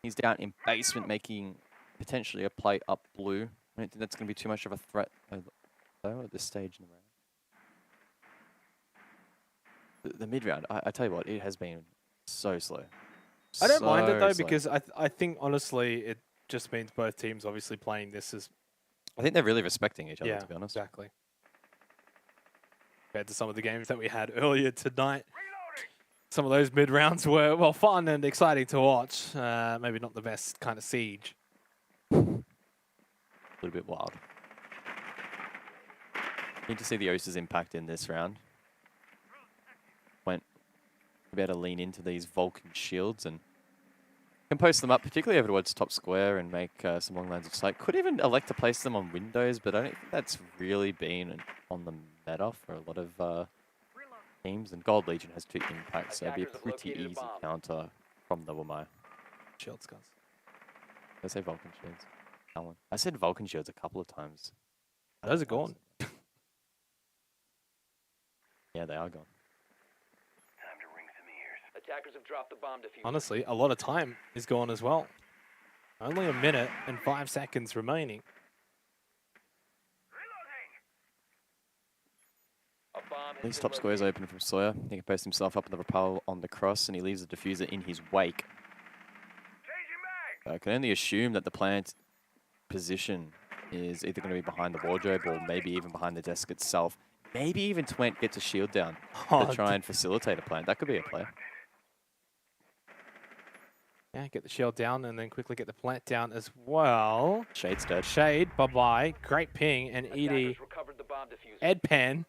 He's down in basement, making potentially a play up blue. I don't think that's going to be too much of a threat, though, at this stage in the round. The mid-round, I tell you what, it has been so slow. I don't mind it, though, slow. because I think, honestly, it just means both teams obviously playing this as... I think they're really respecting each other, to be honest. Exactly. compared to some of the games that we had earlier tonight. Some of those mid-rounds were, well, fun and exciting to watch. Maybe not the best kind of siege. A little bit wild. Need to see the Osa's impact in this round. Went about to lean into these Vulcan shields and can post them up, particularly over towards top square, and make some long lines of sight. Could even elect to place them on windows, but I don't think that's really been on the meta for a lot of teams. And Gold Legion has 2 impacts, so it'd be a pretty easy counter from the Wamai. Shields, guys. Did I say Vulcan shields? Alan. I said Vulcan shields a couple of times. Those are gone. Yeah, they are gone. Time to ring some ears. Attackers have dropped the bomb diffuser. Honestly, a lot of time is gone as well. Only a minute and 5 seconds remaining. These top squares open from Sawyer. He can post himself up in the rappel on the cross, and he leaves the diffuser in his wake. I can only assume that the plant position is either going to be behind the wardrobe or maybe even behind the desk itself. Maybe even Twent gets a shield down to try and facilitate a plant. That could be a play. Yeah, get the shield down and then quickly get the plant down as well. Shade's dead. Shade, bye-bye. Great ping, and Edie Edpan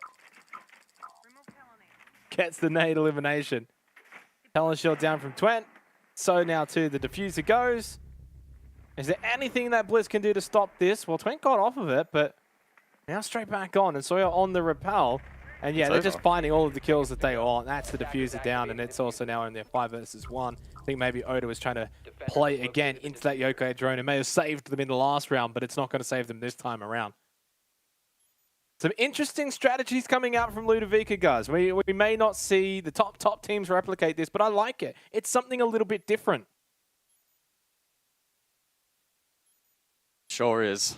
gets the nade elimination. Talon shield down from Twent. So now to the diffuser goes. Is there anything that Blitz can do to stop this? Well, Twent got off of it, but now straight back on, and Sawyer on the rappel. And yeah, they're just finding all of the kills that they want. That's the diffuser down, and it's also now in their 5 versus 1. I think maybe Oda was trying to play again into that Yokai drone. It may have saved them in the last round, but it's not going to save them this time around. Some interesting strategies coming out from Ludovica, guys. We may not see the top teams replicate this, but I like it. It's something a little bit different. Sure is.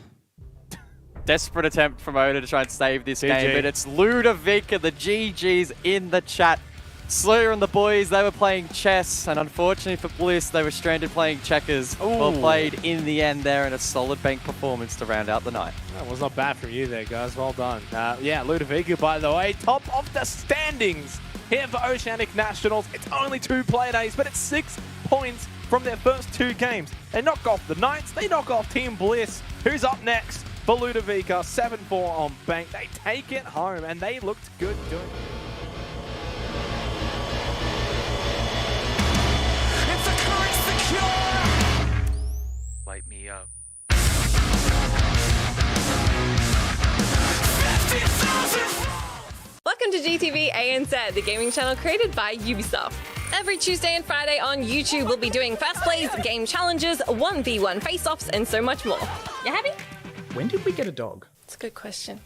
Desperate attempt from Oda to try and save this game, but it's Ludovica, the GG's in the chat. Slayer and the boys, they were playing chess, and unfortunately for Bliss, they were stranded playing checkers. Ooh. Well played in the end there, and a solid bank performance to round out the night. That was not bad from you there, guys. Well done. Yeah, Ludovica, by the way, top of the standings here for Oceanic Nationals. It's only 2 play days, but it's 6 points from their first 2 games. They knock off the Knights, they knock off Team Bliss. Who's up next? For Ludovica, 7-4 on bank. They take it home, and they looked good doing it. It's a current secure. Light me up. 50,000. Welcome to GTV ANZ, the gaming channel created by Ubisoft. Every Tuesday and Friday on YouTube, we'll be doing fast plays, game challenges, 1v1 face-offs, and so much more. You happy? When did we get a dog? It's a good question.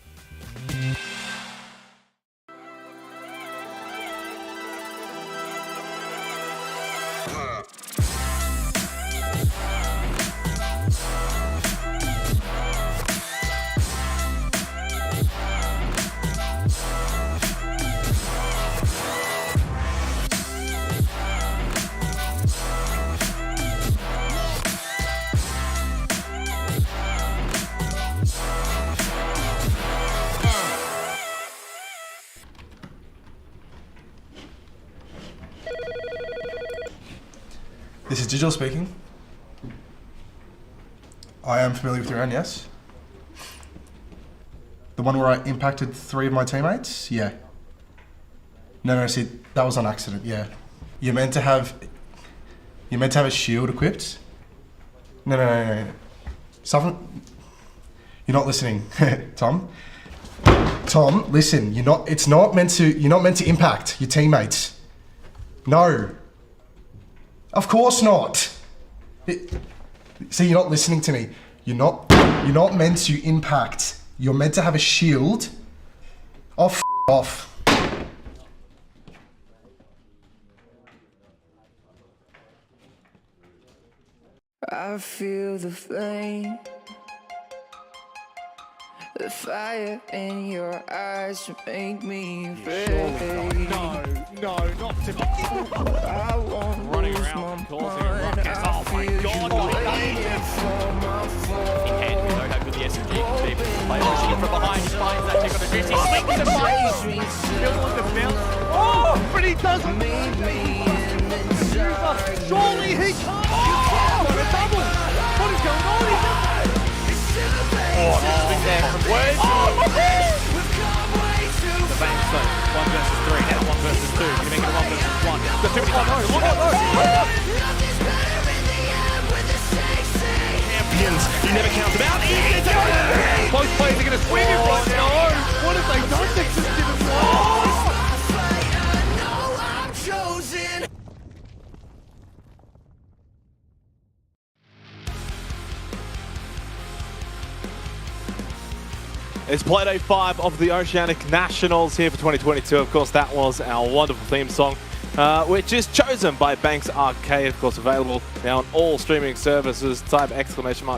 This is Digital speaking. I am familiar with your own, yes. The one where I impacted 3 of my teammates? Yeah. No, see, that was on accident, yeah. You're meant to have a shield equipped. No. Something, you're not listening, Tom. Tom, listen, you're not meant to impact your teammates. No. Of course not. See, you're not listening to me. You're not meant to impact. You're meant to have a shield. Oh, f off. I feel the flame, the fire in your eyes make me afraid. No, not to I won't running lose around, my causing a mind. ruckus. Oh my God, what he waiting for my fall. In hand, we know how good the SMG can be. Play rushing in from behind, finds that tick on the 50, swings and finds. he doesn't. Surely he can't. Oh, a double. What is going on here? The bank zone. 1 versus 3. Now 1 versus 2. Can you make it 1 versus 1? Got too many champions. You never count them out. Both players are going to swing it right now. What have they done? They just didn't It's Playday 5 of the Oceanic Nationals here for 2022. Of course, that was our wonderful theme song, which is chosen by Banks Arcade. Of course, available now on all streaming services. Type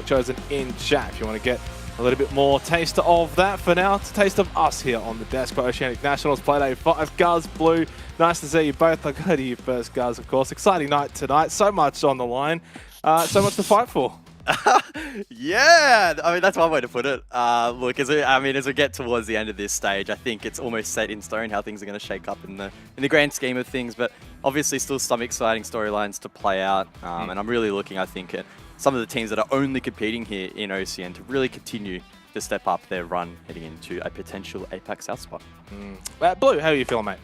!chosen in chat if you want to get a little bit more taste of that. For now, it's a taste of us here on the desk for Oceanic Nationals. Playday 5, Guz, Blue. Nice to see you both. I'll go to you first, Guz, of course. Exciting night tonight. So much on the line. So much to fight for. Yeah, I mean, that's one way to put it. Look, as we get towards the end of this stage, I think it's almost set in stone how things are going to shake up in the grand scheme of things. But obviously, still some exciting storylines to play out. And I'm really looking, I think, at some of the teams that are only competing here in OCN to really continue to step up their run heading into a potential APAC South spot. Blue, how are you feeling, mate?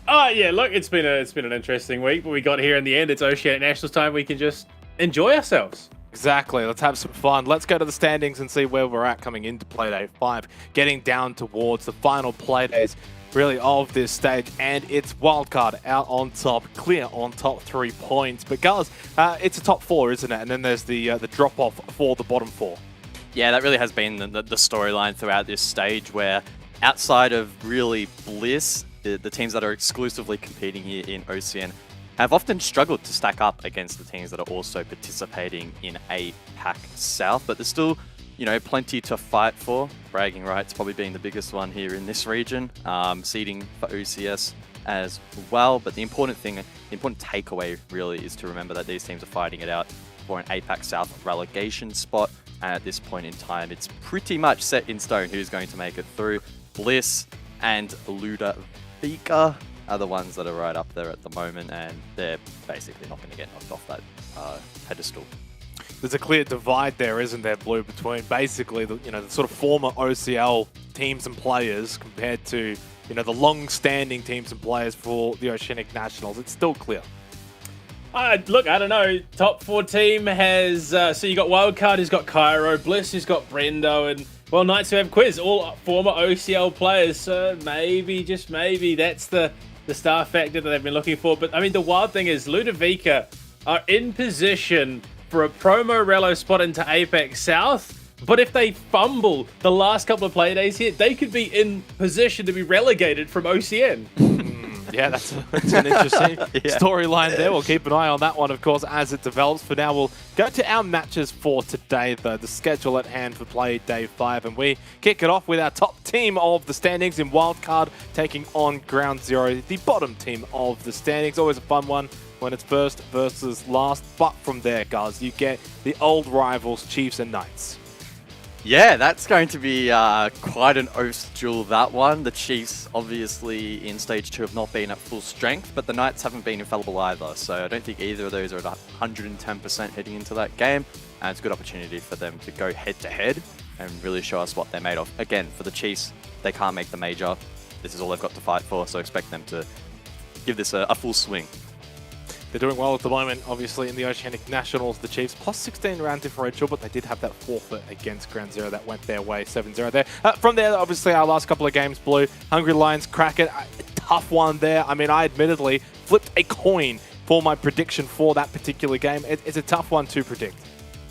Oh yeah, look, it's been an interesting week, but we got here in the end. It's Oceanic Nationals time. We can just enjoy ourselves. Exactly. Let's have some fun. Let's go to the standings and see where we're at coming into Playday 5, getting down towards the final Playdays really of this stage, and it's Wildcard out on top, clear on top 3 points. But guys, it's a top 4, isn't it? And then there's the drop-off for the bottom 4. Yeah, that really has been the storyline throughout this stage, where outside of really Bliss, the teams that are exclusively competing here in OCN have often struggled to stack up against the teams that are also participating in APAC South, but there's still, plenty to fight for. Bragging rights probably being the biggest one here in this region, seeding for OCS as well. But the important takeaway really is to remember that these teams are fighting it out for an APAC South relegation spot. And at this point in time, it's pretty much set in stone who's going to make it through. Bliss and Ludovica are the ones that are right up there at the moment, and they're basically not going to get knocked off that pedestal. There's a clear divide there, isn't there, Blue, between basically the sort of former OCL teams and players compared to the long-standing teams and players for the Oceanic Nationals. It's still clear. Look, I don't know. Top 4 team has so you got Wildcard, who's got Cairo, Bliss, who's got Brendo, and Knights who have Quiz, all former OCL players. So maybe, just maybe, that's the star factor that they've been looking for. But I mean, the wild thing is Ludovica are in position for a promo relo spot into APAC South. But if they fumble the last couple of Playdays here, they could be in position to be relegated from OCN. Yeah, that's an interesting storyline there. We'll keep an eye on that one, of course, as it develops. For now, we'll go to our matches for today, though. The schedule at hand for Playday 5, and we kick it off with our top team of the standings in Wildcard, taking on Ground Zero, the bottom team of the standings. Always a fun one when it's first versus last. But from there, guys, you get the old rivals, Chiefs and Knights. Yeah, that's going to be quite an oath duel, that one. The Chiefs, obviously, in Stage 2 have not been at full strength, but the Knights haven't been infallible either, so I don't think either of those are at 110% heading into that game, and it's a good opportunity for them to go head-to-head and really show us what they're made of. Again, for the Chiefs, they can't make the major. This is all they've got to fight for, so expect them to give this a full swing. They're doing well at the moment, obviously, in the Oceanic Nationals, the Chiefs, plus 16 round differential, but they did have that forfeit against Ground Zero that went their way, 7-0 there. From there, obviously, our last couple of games, Blue, Hungry Lions, Kraken, a tough one there. I mean, I admittedly flipped a coin for my prediction for that particular game. It's a tough one to predict.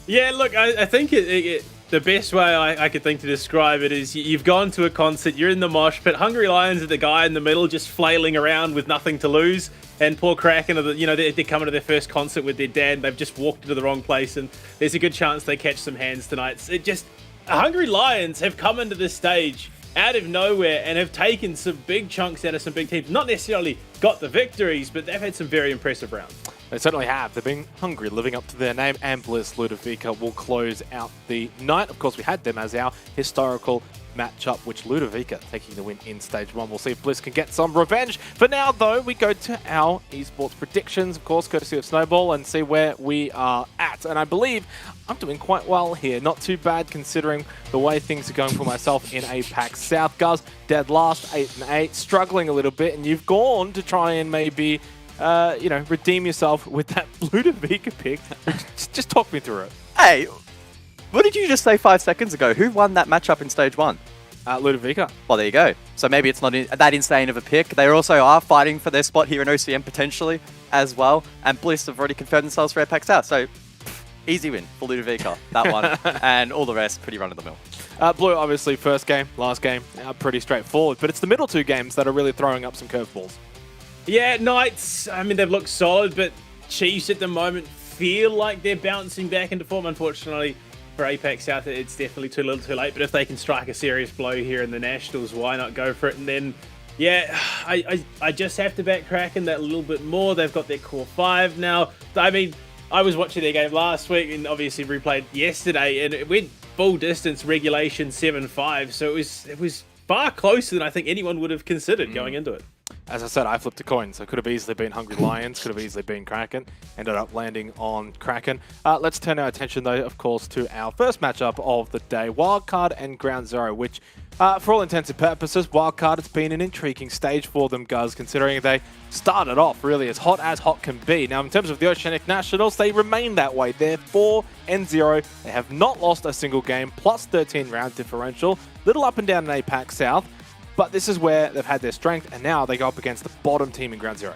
Yeah, look, I think the best way I could think to describe it is you've gone to a concert, you're in the mosh pit, Hungry Lions are the guy in the middle just flailing around with nothing to lose, and poor Kraken, they're coming to their first concert with their dad, and they've just walked into the wrong place, and there's a good chance they catch some hands tonight. Hungry Lions have come into this stage out of nowhere and have taken some big chunks out of some big teams. Not necessarily got the victories, but they've had some very impressive rounds. They certainly have. They've been hungry, living up to their name, and Bliss Ludovica will close out the night. Of course, we had them as our historical matchup, which Ludovica taking the win in Stage 1. We'll see if Bliss can get some revenge. For now, though, we go to our esports predictions, of course, courtesy of Snowball, and see where we are at. And I believe I'm doing quite well here. Not too bad considering the way things are going for myself in APAC South. Guz, dead last, 8-8, struggling a little bit, and you've gone to try and maybe redeem yourself with that Ludovica pick. Just talk me through it. Hey, what did you just say 5 seconds ago? Who won that matchup in Stage 1? Ludovica. Well, there you go. So maybe it's not that insane of a pick. They also are fighting for their spot here in OCN potentially as well. And Bliss have already confirmed themselves for APAC South. So easy win for Ludovica, that one. And all the rest, pretty run-of-the-mill. Blue, obviously, first game, last game, pretty straightforward. But it's the middle two games that are really throwing up some curveballs. Yeah, Knights, I mean, they've looked solid, but Chiefs at the moment feel like they're bouncing back into form. Unfortunately, for APAC South, it's definitely too little too late. But if they can strike a serious blow here in the Nationals, why not go for it? And then, yeah, I just have to back Kraken that a little bit more. They've got their core 5 now. I mean, I was watching their game last week and obviously replayed yesterday, and it went full distance regulation 7-5. So it was far closer than I think anyone would have considered going into it. As I said, I flipped a coin, so it could have easily been Hungry Lions, could have easily been Kraken. Ended up landing on Kraken. Let's turn our attention, though, of course, to our first matchup of the day, Wildcard and Ground Zero, which, for all intents and purposes, Wildcard has been an intriguing stage for them, Guz, considering they started off really as hot can be. Now, in terms of the Oceanic Nationals, they remain that way. They're 4-0. They have not lost a single game, plus 13 round differential. Little up and down in APAC South. But this is where they've had their strength, and now they go up against the bottom team in Ground Zero.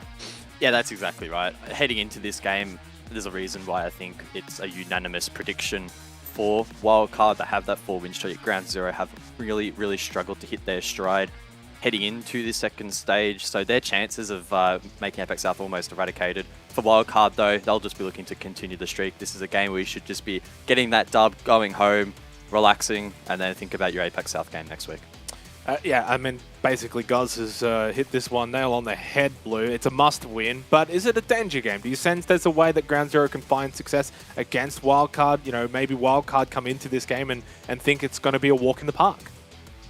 Yeah, that's exactly right. Heading into this game, there's a reason why I think it's a unanimous prediction for Wildcard that have that 4-win streak. Ground Zero have really, really struggled to hit their stride heading into this second stage, so their chances of making APAC South almost eradicated. For Wildcard, though, they'll just be looking to continue the streak. This is a game where you should just be getting that dub, going home, relaxing, and then think about your APAC South game next week. Yeah, I mean, basically, Guz has hit this one nail on the head, Blue. It's a must-win, but is it a danger game? Do you sense there's a way that Ground Zero can find success against Wildcard? You know, maybe Wildcard come into this game and think it's going to be a walk in the park?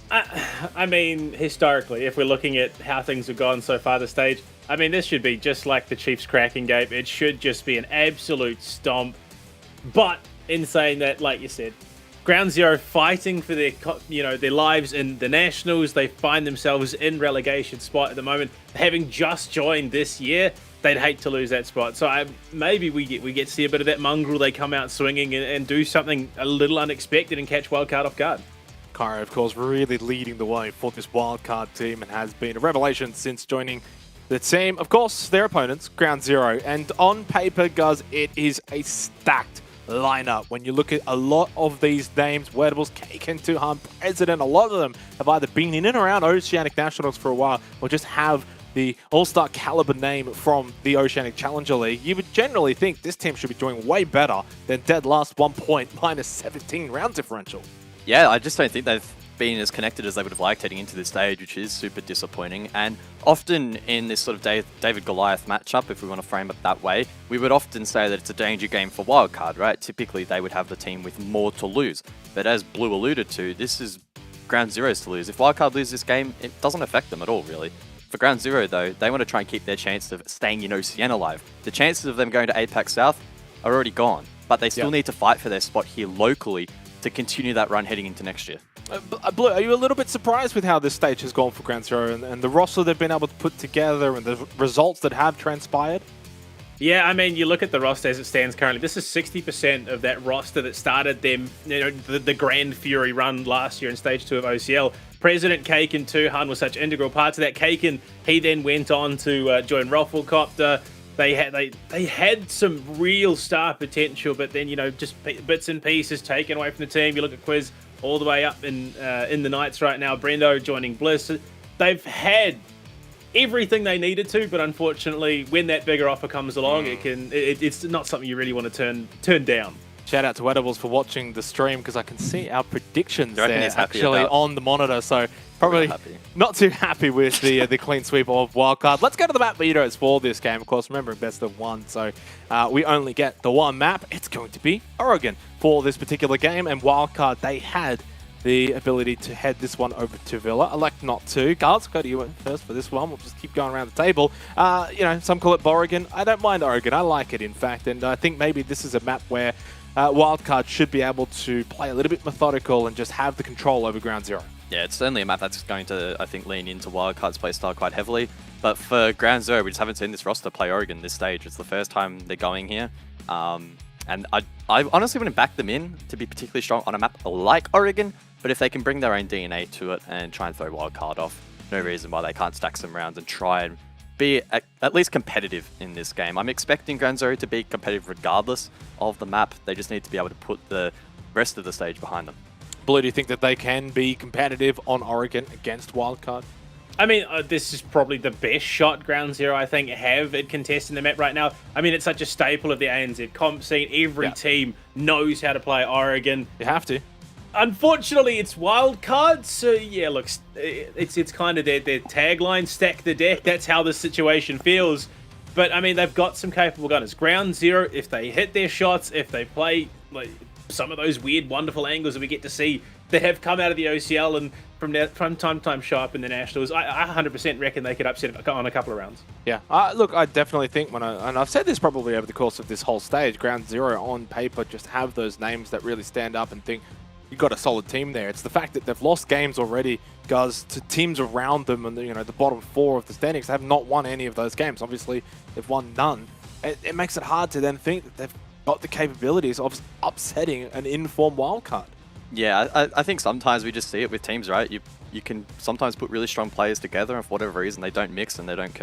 I mean, historically, if we're looking at how things have gone so far this stage, I mean, this should be just like the Chiefs Kraken game. It should just be an absolute stomp. But in saying that, like you said, Ground Zero fighting for their, their lives in the Nationals. They find themselves in relegation spot at the moment. Having just joined this year, they'd hate to lose that spot. So maybe we get to see a bit of that mongrel. They come out swinging and do something a little unexpected and catch Wildcard off guard. Cairo, of course, really leading the way for this Wildcard team and has been a revelation since joining the team. Of course, their opponents, Ground Zero. And on paper, Guz, it is a stacked lineup. When you look at a lot of these names, Werdables, Kaken, Tuhan, President, a lot of them have either been in and around Oceanic Nationals for a while or just have the all-star caliber name from the Oceanic Challenger League. You would generally think this team should be doing way better than dead last 1 point minus 17 round differential. Yeah, I just don't think they've been as connected as they would have liked heading into this stage, which is super disappointing. And often in this sort of David-Goliath matchup, if we want to frame it that way, we would often say that it's a danger game for Wildcard, right? Typically, they would have the team with more to lose. But as Blue alluded to, this is Ground Zero's to lose. If Wildcard lose this game, it doesn't affect them at all, really. For Ground Zero, though, they want to try and keep their chance of staying in OCN alive. The chances of them going to APAC South are already gone, but they still need to fight for their spot here locally to continue that run heading into next year. Blue, are you a little bit surprised with how this stage has gone for Ground Zero and the roster they've been able to put together and the results that have transpired? Yeah, I mean, you look at the roster as it stands currently. This is 60% of that roster that started them, the Grand Fury run last year in Stage 2 of OCL. President Kaken Tuhan was such integral parts of that. Kaken, he then went on to join Rafflecopter. They had some real star potential, but then, just bits and pieces taken away from the team. You look at Quiz all the way up in the Knights right now. Brendo joining Bliss. They've had everything they needed to, but unfortunately, when that bigger offer comes along, it's not something you really want to turn down. Shout out to Edibles for watching the stream because I can see our predictions there actually on the monitor. So probably not too happy with the clean sweep of Wildcard. Let's go to the map leaders for this game. Of course, remember, best of one. So we only get the one map. It's going to be Oregon for this particular game. And Wildcard, they had the ability to head this one over to Villa. Elect not to. Guards, go to you first for this one. We'll just keep going around the table. You know, some call it Borrigan. I don't mind Oregon. I like it, in fact. And I think maybe this is a map where Wildcard should be able to play a little bit methodical and just have the control over Ground Zero. Yeah, it's certainly a map that's going to, I think, lean into Wildcard's playstyle quite heavily. But for Ground Zero, we just haven't seen this roster play Oregon this stage. It's the first time they're going here. And I honestly wouldn't back them in to be particularly strong on a map like Oregon. But if they can bring their own DNA to it and try and throw Wildcard off, no reason why they can't stack some rounds and try and be at least competitive in this game. I'm expecting Ground Zero to be competitive regardless of the map. They just need to be able to put the rest of the stage behind them. Blue, do you think that they can be competitive on Oregon against Wildcard? I mean, this is probably the best shot Ground Zero, I think, have at contesting the map right now. I mean, it's such a staple of the ANZ comp scene. Every team knows how to play Oregon. You have to. Unfortunately, it's Wildcard, so yeah, look, it's kind of their tagline, stack the deck. That's how this situation feels. But, I mean, they've got some capable gunners. Ground Zero, if they hit their shots, if they play like some of those weird, wonderful angles that we get to see that have come out of the OCL and from time to time show up in the Nationals, I 100% reckon they could upset it on a couple of rounds. Yeah, look, I definitely think and I've said this probably over the course of this whole stage, Ground Zero on paper just have those names that really stand up and think you've got a solid team there. It's the fact that they've lost games already, guys, to teams around them and the bottom four of the standings. They have not won any of those games. Obviously, they've won none. It makes it hard to then think that they've got the capabilities of upsetting an informed wildcard. Yeah, I think sometimes we just see it with teams, right? You can sometimes put really strong players together, and for whatever reason they don't mix and they don't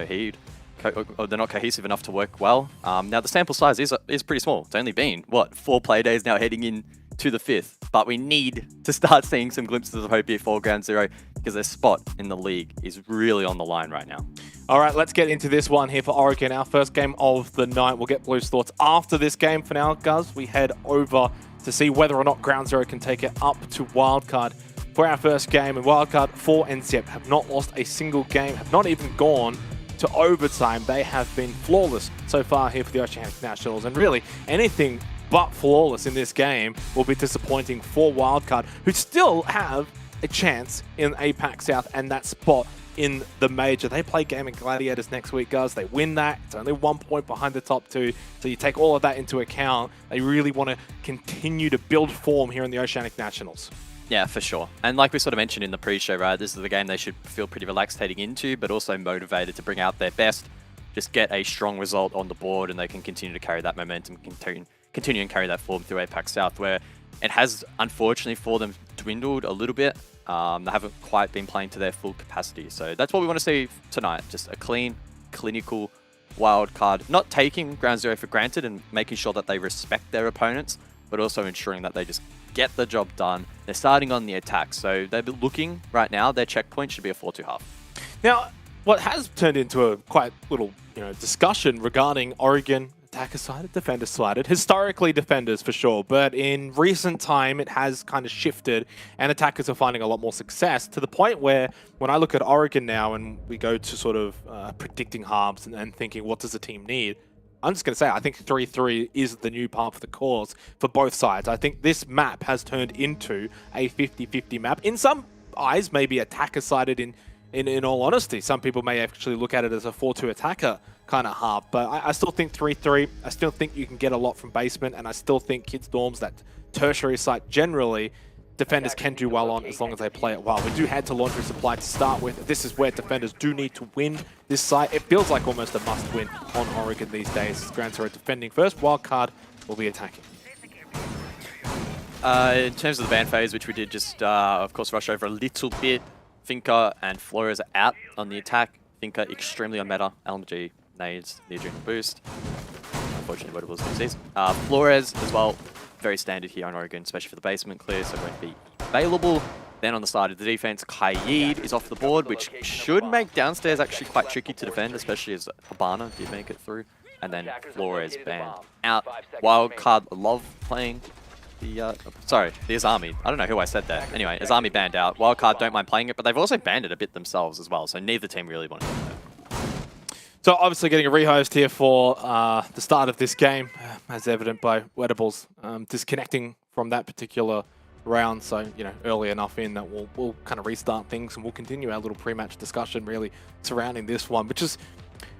or they're not cohesive enough to work well. Now the sample size is pretty small. It's only been, what, 4 play days now heading in to the 5th, but we need to start seeing some glimpses of hope here for Ground Zero because their spot in the league is really on the line right now. All right, let's get into this one here for Oregon, our first game of the night. We'll get Blue's thoughts after this game. For now, guys, we head over to see whether or not Ground Zero can take it up to Wildcard for our first game. And Wildcard 4 and Zep have not lost a single game, have not even gone to overtime. They have been flawless so far here for the Oceanic Nationals. And really, anything but flawless in this game will be disappointing for Wildcard, who still have a chance in APAC South and that spot in the major. They play Gaming Gladiators next week, guys. They win that. It's only 1 point behind the top 2. So you take all of that into account. They really want to continue to build form here in the Oceanic Nationals. Yeah, for sure. And like we sort of mentioned in the pre-show, right, this is the game they should feel pretty relaxed heading into, but also motivated to bring out their best, just get a strong result on the board, and they can continue to carry that momentum, continue and carry that form through APAC South, where it has, unfortunately for them, dwindled a little bit. They haven't quite been playing to their full capacity. So that's what we want to see tonight. Just a clean, clinical Wildcard. Not taking Ground Zero for granted and making sure that they respect their opponents, but also ensuring that they just get the job done. They're starting on the attack. So they're looking right now, their checkpoint should be a 4-2 half. Now, what has turned into a quite little discussion regarding Oregon, attacker-sided, defender-sided. Historically, defenders for sure, but in recent time, it has kind of shifted, and attackers are finding a lot more success to the point where when I look at Oregon now and we go to sort of predicting halves and thinking, what does the team need? I'm just going to say, I think 3-3 is the new par for the course for both sides. I think this map has turned into a 50-50 map. In some eyes, maybe attacker-sided in all honesty. Some people may actually look at it as a 4-2 attacker kind of half, but I still think 3-3. I still think you can get a lot from basement, and I still think Kids Dorms, that tertiary site generally, defenders can do well on as long as they play it well. We do head to Laundry Supply to start with. This is where defenders do need to win this site. It feels like almost a must-win on Oregon these days. Ground Zero defending first. Wildcard will be attacking. In terms of the ban phase, which we did just, of course, rush over a little bit, Finka and Flores are out on the attack. Finka extremely on meta. LMG nades the adrenal boost. Unfortunately, what it was this season. Flores as well, very standard here on Oregon, especially for the basement clear, so won't be available. Then on the side of the defense, Kaid is off the board, which should make downstairs actually quite tricky to defend, especially as Habana did make it through. And then Flores banned out. Wildcard love playing the Azami. I don't know who I said that. Anyway, Azami banned out. Wildcard don't mind playing it, but they've also banned it a bit themselves as well, so neither team really wanted to do that. So obviously getting a rehost here for the start of this game, as evident by Wettables disconnecting from that particular round, so early enough in that we'll kind of restart things and we'll continue our little pre-match discussion really surrounding this one, which is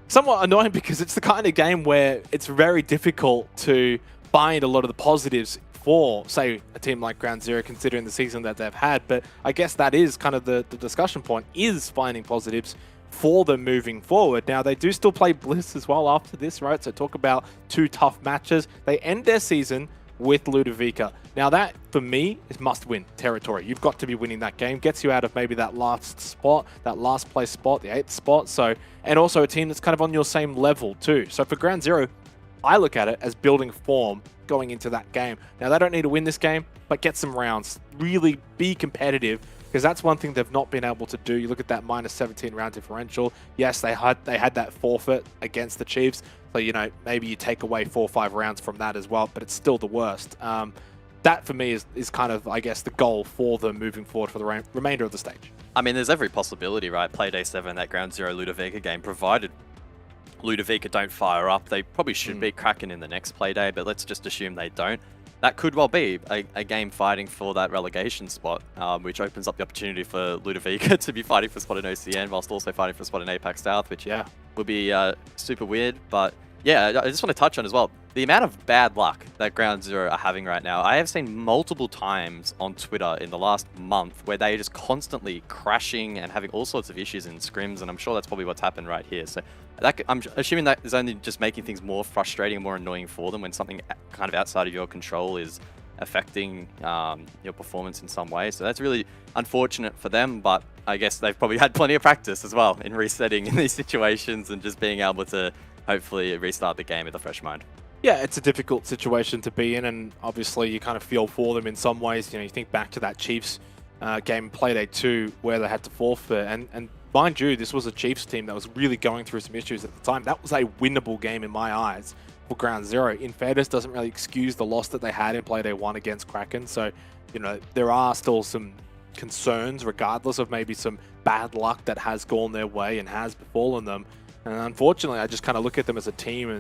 somewhat annoying because it's the kind of game where it's very difficult to find a lot of the positives for, say, a team like Ground Zero, considering the season that they've had. But I guess that is kind of the discussion point, is finding positives for them moving forward. Now, they do still play Bliss as well after this, right? So talk about 2 tough matches. They end their season with Ludovica. Now, that, for me, is must-win territory. You've got to be winning that game. Gets you out of maybe that last spot, that last place spot, the 8th spot. So, and also a team that's kind of on your same level too. So for Ground Zero, I look at it as building form going into that game. Now, they don't need to win this game, but get some rounds. Really be competitive, because that's one thing they've not been able to do. You look at that -17 round differential. Yes, they had that forfeit against the Chiefs. So, maybe you take away 4 or 5 rounds from that as well, but it's still the worst. That, for me, is kind of, I guess, the goal for them moving forward for the remainder of the stage. I mean, there's every possibility, right? Playday 7, that Ground Zero Ludovica game, provided Ludovica don't fire up. They probably should be cracking in the next Playday, but let's just assume they don't. That could well be a game fighting for that relegation spot, which opens up the opportunity for Ludovica to be fighting for a spot in OCN whilst also fighting for a spot in APAC South, which would be super weird. But yeah, I just want to touch on as well the amount of bad luck that Ground Zero are having right now. I have seen multiple times on Twitter in the last month where they are just constantly crashing and having all sorts of issues in scrims, and I'm sure that's probably what's happened right here. So I'm assuming that is only just making things more frustrating and more annoying for them when something kind of outside of your control is affecting your performance in some way. So that's really unfortunate for them, but I guess they've probably had plenty of practice as well in resetting in these situations and just being able to hopefully restart the game with a fresh mind. Yeah, it's a difficult situation to be in, and obviously you kind of feel for them in some ways. You think back to that Chiefs game, Playday 2, where they had to forfeit, and mind you, this was a Chiefs team that was really going through some issues at the time. That was a winnable game in my eyes for Ground Zero. In fairness, doesn't really excuse the loss that they had in Playday 1 against Kraken. So, there are still some concerns, regardless of maybe some bad luck that has gone their way and has befallen them. And unfortunately, I just kind of look at them as a team,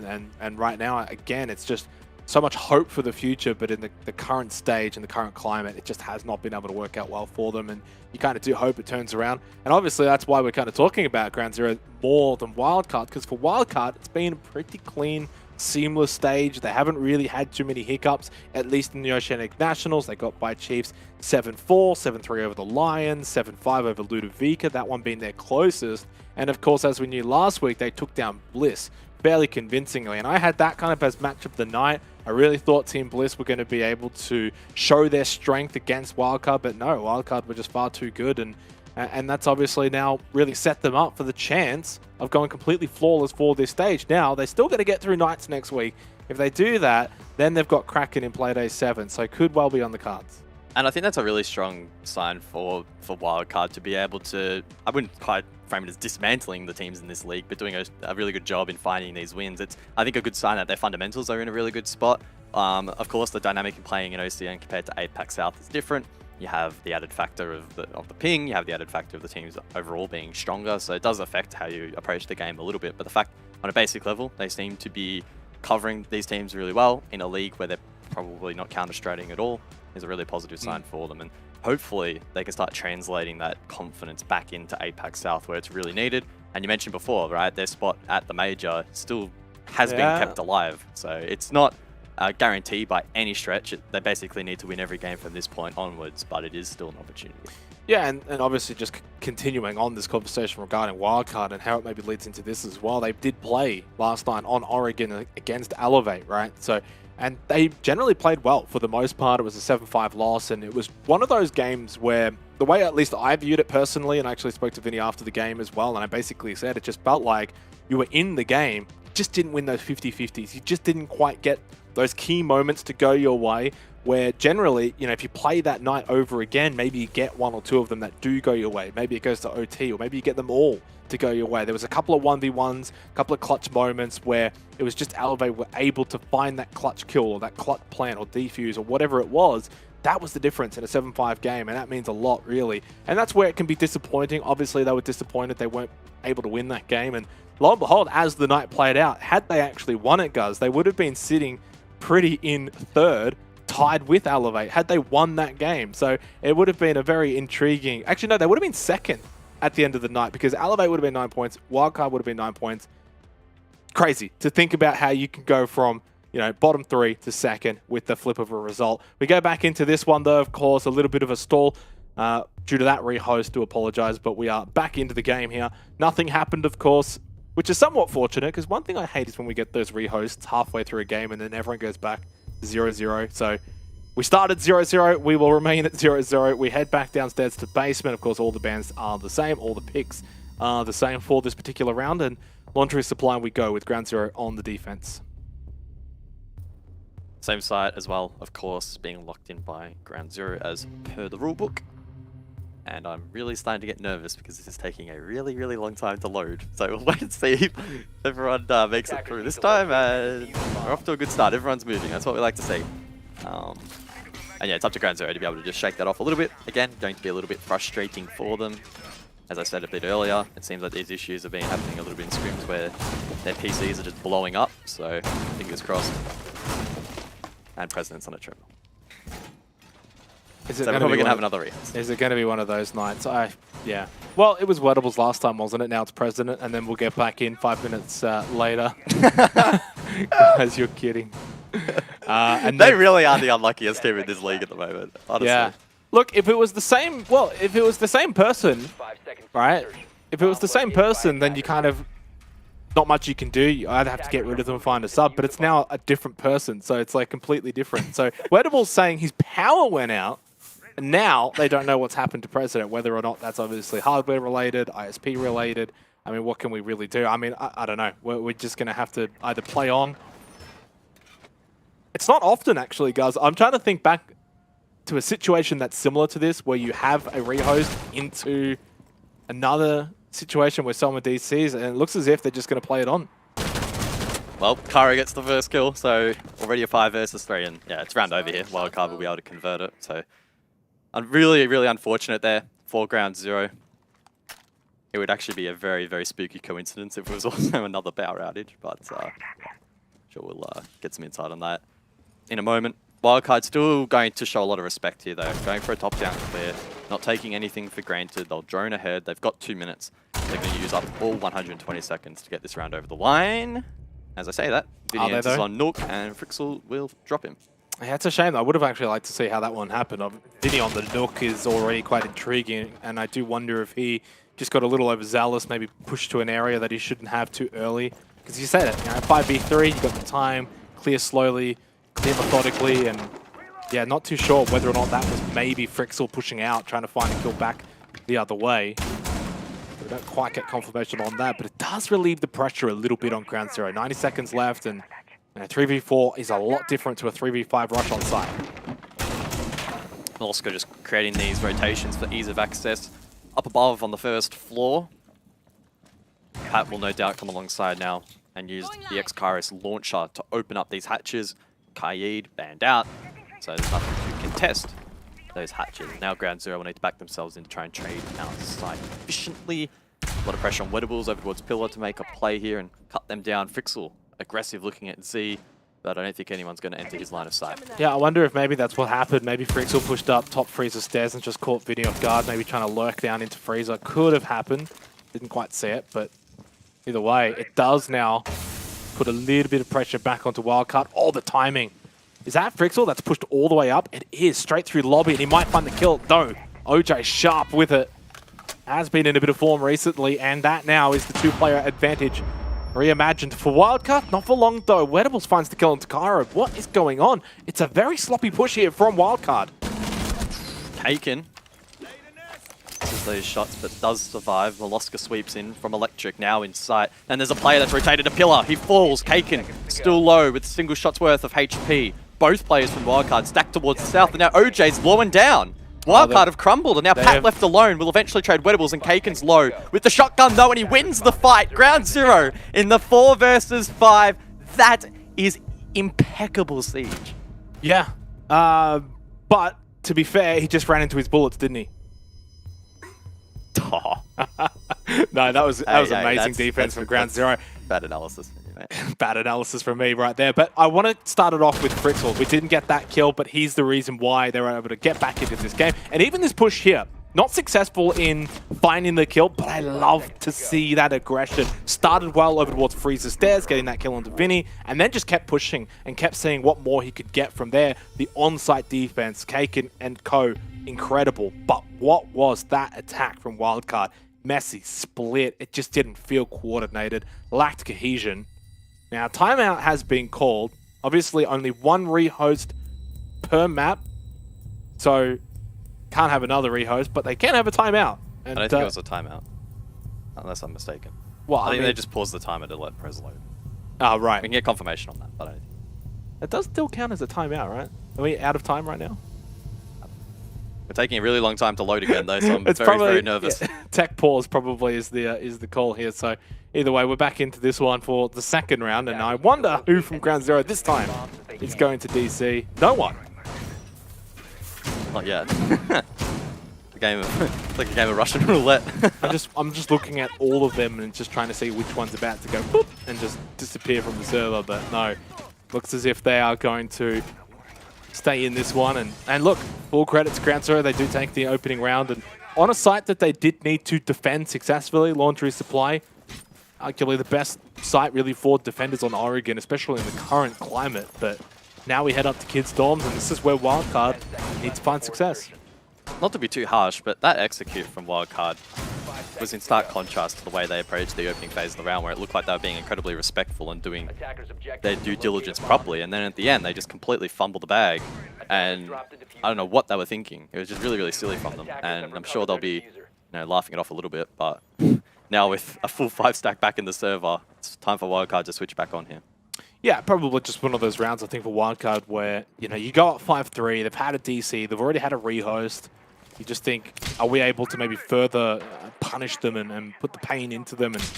and right now, again, it's just so much hope for the future, but in the current stage and the current climate, it just has not been able to work out well for them, and you kind of do hope it turns around. And obviously, that's why we're kind of talking about Ground Zero more than Wildcard, because for Wildcard, it's been a pretty clean, seamless stage. They haven't really had too many hiccups, at least in the Oceanic Nationals. They got by Chiefs 7-4, 7-3 over the Lions, 7-5 over Ludovica, that one being their closest. And of course, as we knew last week, they took down Bliss fairly convincingly. And I had that kind of as match of the night. I really thought Team Bliss were going to be able to show their strength against Wildcard, but no, Wildcard were just far too good. And that's obviously now really set them up for the chance of going completely flawless for this stage. Now, they're still going to get through Knights next week. If they do that, then they've got Kraken in Playday 7, so could well be on the cards. And I think that's a really strong sign for Wildcard to be able to, I wouldn't quite frame it as dismantling the teams in this league, but doing a really good job in finding these wins. It's, I think, a good sign that their fundamentals are in a really good spot. Of course, the dynamic of playing in OCN compared to APAC South is different. You have the added factor of the ping, you have the added factor of the teams overall being stronger, so it does affect how you approach the game a little bit. But the fact, on a basic level, they seem to be covering these teams really well in a league where they're probably not counter-strating at all is a really positive sign for them. And hopefully they can start translating that confidence back into APAC South where it's really needed. And you mentioned before, right, their spot at the major still has been kept alive. So it's not a guarantee by any stretch. They basically need to win every game from this point onwards, but it is still an opportunity. Yeah, and obviously just continuing on this conversation regarding Wildcard and how it maybe leads into this as well. They did play last night on Oregon against Elevate, right? So, and they generally played well for the most part. It was a 7-5 loss, and it was one of those games where the way at least I viewed it personally, and I actually spoke to Vinny after the game as well, and I basically said it just felt like you were in the game, just didn't win those 50-50s. You just didn't quite get those key moments to go your way, where generally, if you play that night over again, maybe you get 1 or 2 of them that do go your way. Maybe it goes to OT, or maybe you get them all to go your way. There was a couple of 1v1s, a couple of clutch moments where it was just Elevate were able to find that clutch kill or that clutch plant or defuse or whatever it was. That was the difference in a 7-5 game, and that means a lot, really. And that's where it can be disappointing. Obviously, they were disappointed they weren't able to win that game, and lo and behold, as the night played out, had they actually won it, guys, they would have been sitting pretty in third tied with Elevate had they won that game. So it would have been a very intriguing... Actually, no, they would have been second at the end of the night because Elevate would have been 9 points, Wildcard would have been 9 points. Crazy to think about how you can go from, you know, bottom 3 to second with the flip of a result. We go back into this one, though, of course, a little bit of a stall due to that rehost. Do apologize, but we are back into the game here. Nothing happened, of course, which is somewhat fortunate because one thing I hate is when we get those rehosts halfway through a game and then everyone goes back to 0-0. So we started 0-0. We will remain at 0-0. We head back downstairs to basement. Of course, all the bands are the same. All the picks are the same for this particular round. And Laundry Supply, we go with Ground Zero on the defense. Same site as well, of course, being locked in by Ground Zero as per the rulebook. And I'm really starting to get nervous because this is taking a really, really long time to load. So we'll wait and see if everyone makes it through this time. And we're off to a good start. Everyone's moving. That's what we like to see. And yeah, it's up to Ground Zero to be able to just shake that off a little bit. Again, going to be a little bit frustrating for them. As I said a bit earlier, it seems like these issues have been happening a little bit in scrims where their PCs are just blowing up. So fingers crossed. And President's on a trip. Is it so we're probably going to have another race. Is it going to be one of those nights? Yeah. Well, it was Wettables last time, wasn't it? Now it's President, and then we'll get back in 5 minutes later. Guys, you're kidding. And they really are the unluckiest team in this league at the moment, honestly. Yeah. Look, if it was the same, well, if it was the same person, right? If it was the same person, then you kind of, not much you can do. You either have to get rid of them and find a sub, but it's now a different person, so it's like completely different. So Wettables saying his power went out, and now they don't know what's happened to President, whether or not that's obviously hardware related, ISP related. I mean, what can we really do? I mean, I don't know. We're just going to have to either play on. It's not often, actually, guys. I'm trying to think back to a situation that's similar to this, where you have a rehost into another situation where someone DCs, and it looks as if they're just going to play it on. Well, Kara gets the first kill, so already a 5 versus 3, and yeah, it's round over here. Wildcard will be able to convert it, so really, really unfortunate there for Ground Zero. It would actually be a very, very spooky coincidence if it was also another power outage, but sure we'll get some insight on that in a moment. Wildcard still going to show a lot of respect here, though. Going for a top-down clear, not taking anything for granted. They'll drone ahead. They've got 2 minutes. They're going to use up all 120 seconds to get this round over the line. As I say that, Vinny enters on Nook, and Frixel will drop him. Yeah, it's a shame. I would have actually liked to see how that one happened. Vinny on the Nook is already quite intriguing, and I do wonder if he just got a little overzealous, maybe pushed to an area that he shouldn't have too early. Because you said it, you know, 5v3, you got the time, clear slowly, clear methodically, and yeah, not too sure whether or not that was maybe Frixel pushing out, trying to find a kill back the other way. We don't quite get confirmation on that, but it does relieve the pressure a little bit on Ground Zero. 90 seconds left, and 3v4 is a lot different to a 3v5 rush on site. Norsko just creating these rotations for ease of access. Up above on the first floor, Pat will no doubt come alongside now and use the X-Kairos launcher to open up these hatches. Kaid banned out, so there's nothing to contest those hatches. Now Ground Zero will need to back themselves in to try and trade outside efficiently. A lot of pressure on Wettables over towards Pillar to make a play here and cut them down. Frixel aggressive looking at Z, but I don't think anyone's going to enter his line of sight. Yeah, I wonder if maybe that's what happened. Maybe Frixel pushed up top Freezer stairs and just caught Vinny off guard, maybe trying to lurk down into Freezer. Could have happened. Didn't quite see it, but either way, it does now put a little bit of pressure back onto Wildcard. Oh, the timing. Is that Frixel that's pushed all the way up? It is, straight through lobby, and he might find the kill. No, OJ sharp with it. Has been in a bit of form recently, and that now is the 2-player advantage reimagined for Wildcard. Not for long, though. Wettables finds the kill on Takaro. What is going on? It's a very sloppy push here from Wildcard. Taken. Misses those shots, but does survive. Molosca sweeps in from Electric, now in sight. And there's a player that's rotated a pillar. He falls. Kaken still low with single shots worth of HP. Both players from Wildcard stacked towards the south, and now OJ's low and down. Wildcard have crumbled, and now Pat left alone will eventually trade Wettables, and Kaken's low with the shotgun though, and he wins the fight. Ground Zero in the 4 versus 5. That is impeccable siege. Yeah, but to be fair, he just ran into his bullets, didn't he? Oh. No, that was amazing defense from Ground Zero. Bad analysis. Bad analysis from me right there. But I want to start it off with Frixel. We didn't get that kill, but he's the reason why they were able to get back into this game. And even this push here, not successful in finding the kill, but I love to see that aggression. Started well over towards Freezer Stairs, getting that kill onto Vinny, and then just kept pushing and kept seeing what more he could get from there. The on-site defense, Cake and Co, incredible. But what was that attack from Wildcard? Messy, split, it just didn't feel coordinated, lacked cohesion. Now, timeout has been called. Obviously, only one rehost per map, so can't have another rehost, but they can have a timeout. And, I don't think it was a timeout, unless I'm mistaken. Well, I think mean, they just paused the timer to let Prez load. Oh, right. We can get confirmation on that, but I don't think. It does still count as a timeout, right? Are we out of time right now? We're taking a really long time to load again, though, so I'm It's very nervous. Yeah, tech pause probably is the call here. So either way, we're back into this one for the second round, and I wonder who from Ground Zero this time is going to DC. No one. Not yet. It's like a game of Russian roulette. I'm just looking at all of them and just trying to see which one's about to go boop and just disappear from the server. But no, looks as if they are going to stay in this one. And look, full credit to Ground Zero. They do take the opening round, and on a site that they did need to defend successfully, Laundry Supply, arguably the best site really for defenders on Oregon, especially in the current climate. But now we head up to Kids Dorms, and this is where Wildcard needs to find success. Not to be too harsh, but that execute from Wildcard was in stark contrast to the way they approached the opening phase of the round, where it looked like they were being incredibly respectful and doing their due diligence properly, and then at the end they just completely fumbled the bag, and I don't know what they were thinking. It was just really silly from them, and I'm sure they'll be laughing it off a little bit, but now with a full 5-stack back in the server, it's time for Wildcard to switch back on here. Yeah, probably just one of those rounds, I think, for Wildcard where, you go up 5-3, they've had a DC, they've already had a rehost. You just think, are we able to maybe further punish them and put the pain into them? And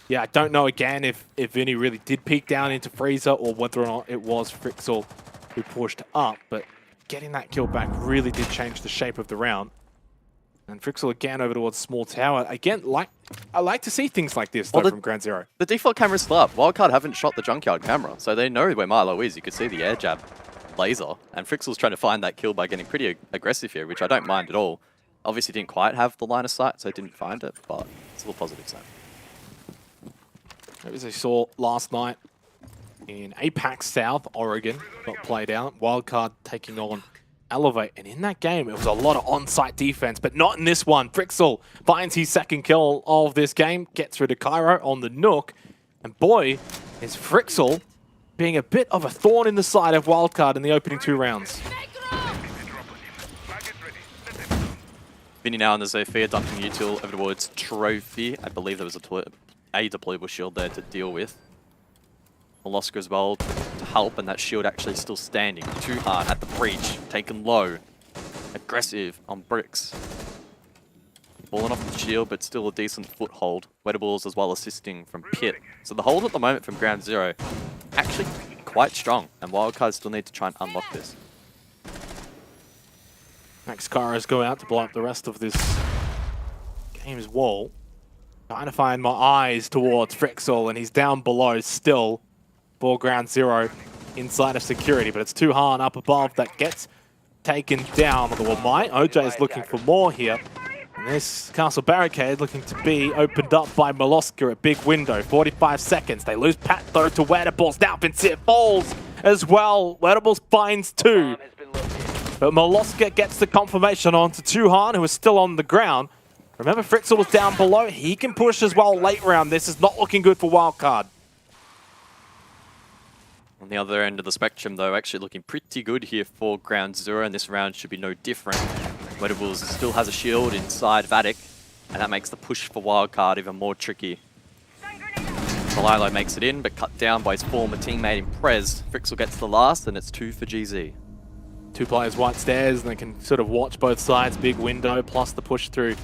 yeah, I don't know again if Vinny really did peek down into Freezer or whether or not it was Frixel who pushed up. But getting that kill back really did change the shape of the round. And Frixel again over towards Small Tower. Again, I like to see things like this though, from Ground Zero. The default camera's still up. Wildcard haven't shot the Junkyard camera, so they know where Milo is. You could see the air jab laser, and Frixel's trying to find that kill by getting pretty aggressive here, which I don't mind at all. Obviously didn't quite have the line of sight, so didn't find it, but it's still a positive sign. As I saw last night in APAC South, Oregon, got played out. Wildcard taking on Elevate, and in that game it was a lot of on-site defense, but not in this one. Frixel finds his second kill of this game, gets rid of Cairo on the Nook, and boy, is Frixel being a bit of a thorn in the side of Wildcard in the opening 2 rounds. Vinny now on the Zofia, dumping util over towards Trophy. I believe there was a deployable shield there to deal with. Molosca as well to help, and that shield actually still standing. Too hard at the breach, taken low. Aggressive on bricks. Falling off the shield, but still a decent foothold. Wettables as well assisting from Pit. So the hold at the moment from Ground Zero, actually quite strong, and Wildcard still need to try and unlock this. Max Kairos go out to blow up the rest of this game's wall. Trying to find my eyes towards Frixel, and he's down below still for Ground Zero inside of security, but it's too hard up above that gets taken down. Well, my OJ is looking for more here. And this castle barricade looking to be opened up by Molosca at big window. 45 seconds. They lose Pat though to Wettables. Now Vincent falls as well. Wettables finds 2. But Molosca gets the confirmation onto Tuhan, who is still on the ground. Remember, Frixel was down below. He can push as well late round. This is not looking good for Wildcard. On the other end of the spectrum, though, actually looking pretty good here for Ground Zero, and this round should be no different. Wettables still has a shield inside Vatic, and that makes the push for Wildcard even more tricky. Malilo makes it in, but cut down by his former teammate in Prez. Frixel gets the last, and it's 2 for GZ. 2 players white stairs, and they can sort of watch both sides. Big window, plus the push through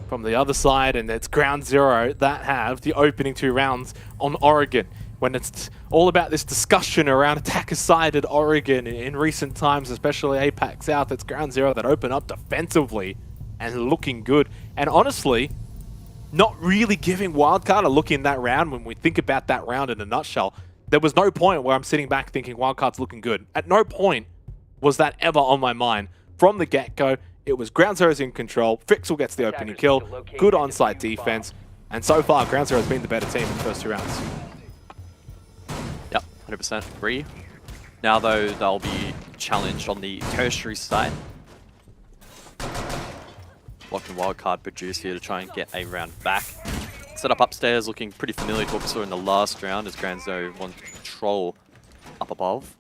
from the other side, and it's Ground Zero that have the opening 2 rounds on Oregon. When it's all about this discussion around attacker-sided Oregon in recent times, especially APAC South, it's Ground Zero that open up defensively and looking good. And honestly, not really giving Wildcard a look in that round. When we think about that round in a nutshell, there was no point where I'm sitting back thinking Wildcard's looking good. At no point was that ever on my mind. From the get-go, it was Ground Zero's in control, Frixel gets the opening kill, good on-site defense, and so far Ground Zero has been the better team in the first 2 rounds. Yep, 100% agree. Now though, they'll be challenged on the tertiary side. What can Wildcard produce here to try and get a round back? Set up upstairs, looking pretty familiar to what we saw in the last round as Ground Zero want to control up above.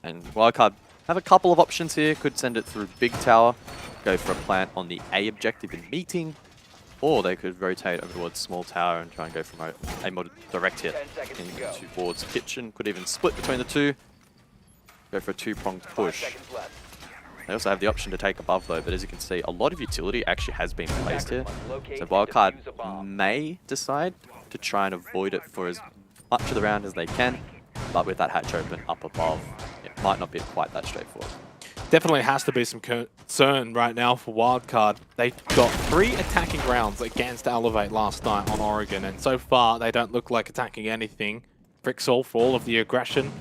And Wildcard have a couple of options here. Could send it through Big Tower, go for a plant on the A objective in meeting, or they could rotate over towards Small Tower and try and go from a more direct hit towards Kitchen. Could even split between the two. Go for a 2-pronged push. They also have the option to take above though, but as you can see, a lot of utility actually has been placed here. So Wildcard may decide to try and avoid it for as much of the round as they can, but with that hatch open up above, it might not be quite that straightforward. Definitely has to be some concern right now for Wildcard. They got 3 attacking rounds against Elevate last night on Oregon, and so far they don't look like attacking anything. Frixel, for all of the aggression,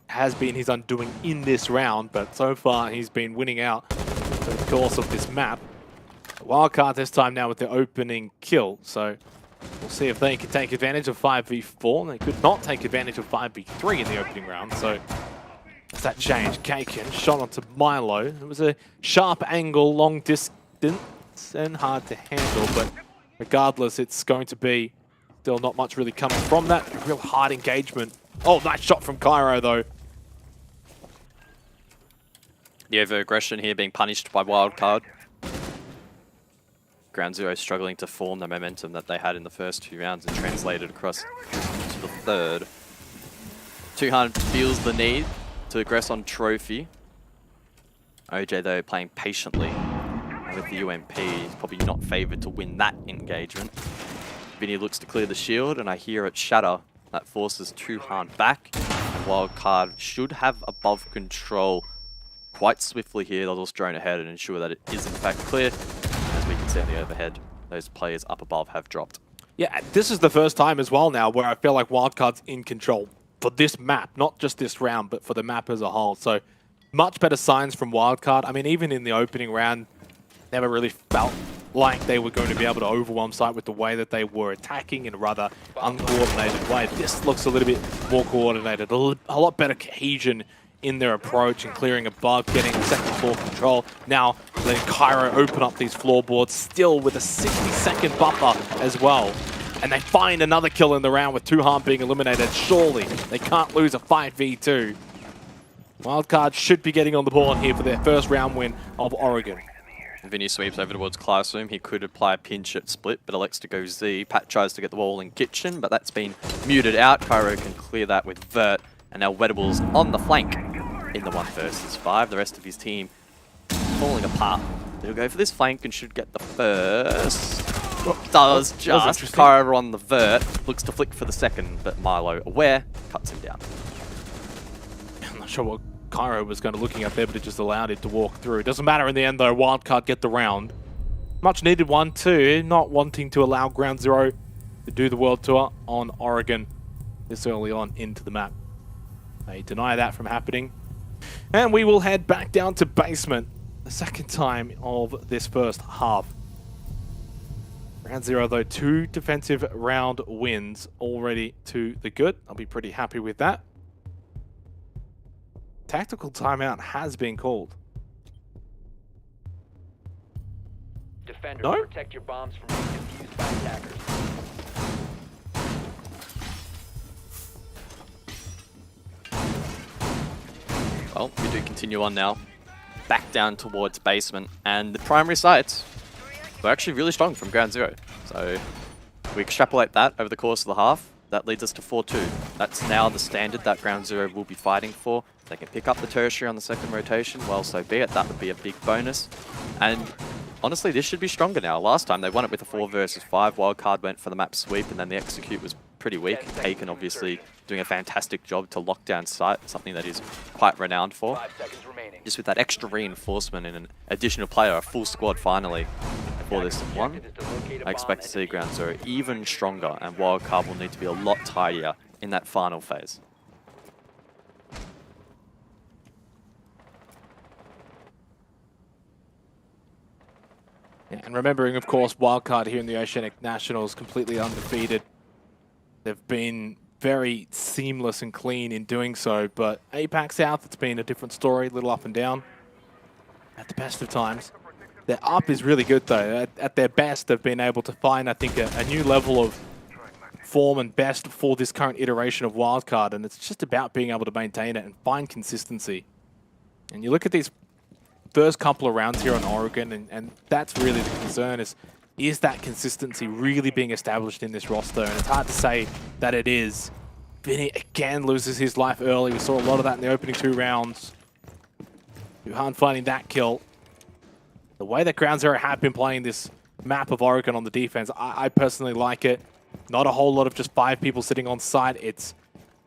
has been his undoing in this round, but so far he's been winning out over the course of this map. Wildcard this time now with the opening kill, so we'll see if they can take advantage of 5v4. They could not take advantage of 5v3 in the opening round, so as that change, Kaken shot onto Milo. It was a sharp angle, long distance, and hard to handle, but regardless, it's going to be still not much really coming from that. A real hard engagement. Oh, nice shot from Cairo, though. The over-aggression here being punished by Wildcard. Ground Zero struggling to form the momentum that they had in the first 2 rounds and translate it across to the third. Tuhan feels the need to aggress on Trophy. OJ, though, playing patiently with the UMP. He's probably not favoured to win that engagement. Vinny looks to clear the shield, and I hear it shatter. That forces Tuhan back. And Wildcard should have above control quite swiftly here. They'll just drone ahead and ensure that it is in fact clear. As we can see on the overhead, those players up above have dropped. Yeah, this is the first time as well now where I feel like Wildcard's in control for this map, not just this round, but for the map as a whole. So much better signs from Wildcard. I mean, even in the opening round, never really felt like they were going to be able to overwhelm site with the way that they were attacking in a rather uncoordinated way. This looks a little bit more coordinated, a lot better cohesion in their approach and clearing above, getting second floor control. Now letting Cairo open up these floorboards, still with a 60-second buffer as well. And they find another kill in the round with Tuhan being eliminated. Surely they can't lose a 5v2. Wildcard should be getting on the board here for their first round win of Oregon. Vinny sweeps over towards Classroom. He could apply a pinch at split, but elects to go Z. Pat tries to get the wall in Kitchen, but that's been muted out. Cairo can clear that with Vert. And now Wedables on the flank in the 1 versus 5. The rest of his team falling apart. He'll go for this flank and should get the first. Does just. Cairo on the Vert. Looks to flick for the second, but Milo, aware, cuts him down. I'm not sure what Cairo was going to looking at there, but it just allowed it to walk through. It doesn't matter in the end, though. Wildcard get the round. Much needed one, too. Not wanting to allow Ground Zero to do the World Tour on Oregon this early on into the map. They deny that from happening. And we will head back down to basement. The second time of this first half. Ground Zero, though, 2 defensive round wins already to the good. I'll be pretty happy with that. Tactical timeout has been called. Defenders, No? protect your bombs from being defused by attackers. Well, we do continue on now. Back down towards basement. And the primary sites were actually really strong from Ground Zero. So we extrapolate that over the course of the half. That leads us to 4-2. That's now the standard that Ground Zero will be fighting for. If they can pick up the tertiary on the second rotation, well, so be it. That would be a big bonus. And honestly, this should be stronger now. Last time they won it with a 4 versus 5. Wildcard went for the map sweep, and then the execute was pretty weak. Kaken obviously doing a fantastic job to lock down site, something that he's quite renowned for. 5 seconds remaining. Just with that extra reinforcement and an additional player, a full squad finally. before this one. I expect to see Ground Zero even stronger, and Wildcard will need to be a lot tidier in that final phase. Yeah, and remembering, of course, Wildcard here in the Oceanic Nationals, completely undefeated. They've been very seamless and clean in doing so, but APAC South, it's been a different story, a little up and down at the best of times. Their up is really good, though. At their best, they've been able to find, I think, a new level of form and best for this current iteration of Wildcard, and it's just about being able to maintain it and find consistency. And you look at these first couple of rounds here on Oregon, and that's really the concern, is that consistency really being established in this roster? And it's hard to say that it is. Vinny again loses his life early. We saw a lot of that in the opening 2 rounds. Duhan finding that kill. The way that Ground Zero have been playing this map of Oregon on the defense, I personally like it. Not a whole lot of just 5 people sitting on site. It's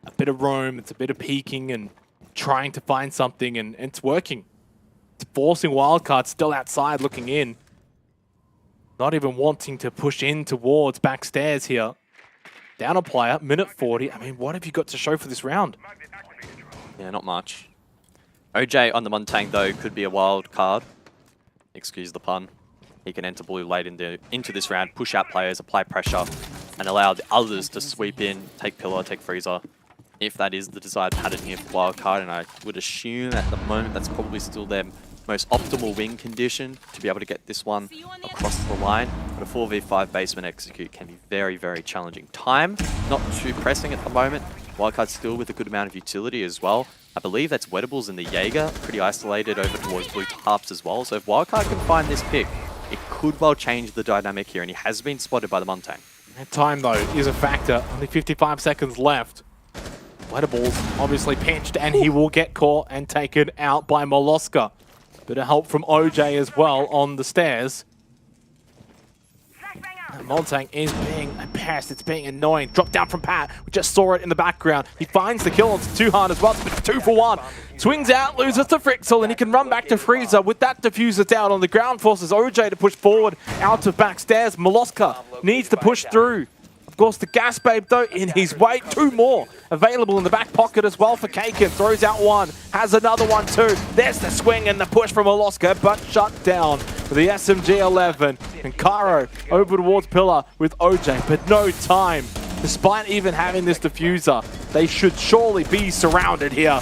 a bit of roam, it's a bit of peeking and trying to find something, and it's working. It's forcing Wildcard still outside looking in. Not even wanting to push in towards backstairs here. Down a player, minute 40. I mean, what have you got to show for this round? Yeah, not much. OJ on the Montang, though, could be a wild card. Excuse the pun. He can enter blue late into this round, push out players, apply pressure, and allow the others to sweep in, take Pillar, take Freezer, if that is the desired pattern here for Wildcard. And I would assume at the moment that's probably still their most optimal win condition to be able to get this one across the line. But a 4v5 basement execute can be very, very challenging. Time, not too pressing at the moment. Wildcard still with a good amount of utility as well. I believe that's Wettables and the Jaeger, pretty isolated over towards blue tarps as well. So if Wildcard can find this pick, it could well change the dynamic here, and he has been spotted by the Montang. And time, though, is a factor. Only 55 seconds left. Wettables obviously pinched, and he will get caught and taken out by Molosca. Bit of help from OJ as well on the stairs. Montang is being a pest. It's being annoying. Drop down from Pat. We just saw it in the background. He finds the kill on Duhan as well. It's 2 for 1. Swings out, loses to Frixel, and he can run back to Freezer. With that diffuser down on the ground, forces OJ to push forward out of backstairs. Molosca needs to push through. Of course, the Gas Babe, though, in his way. 2 more available in the back pocket as well for Kaken. Throws out 1, has another one too. There's the swing and the push from Molosca, but shut down for the SMG-11. And Cairo over towards Pillar with OJ, but no time. Despite even having this diffuser, they should surely be surrounded here.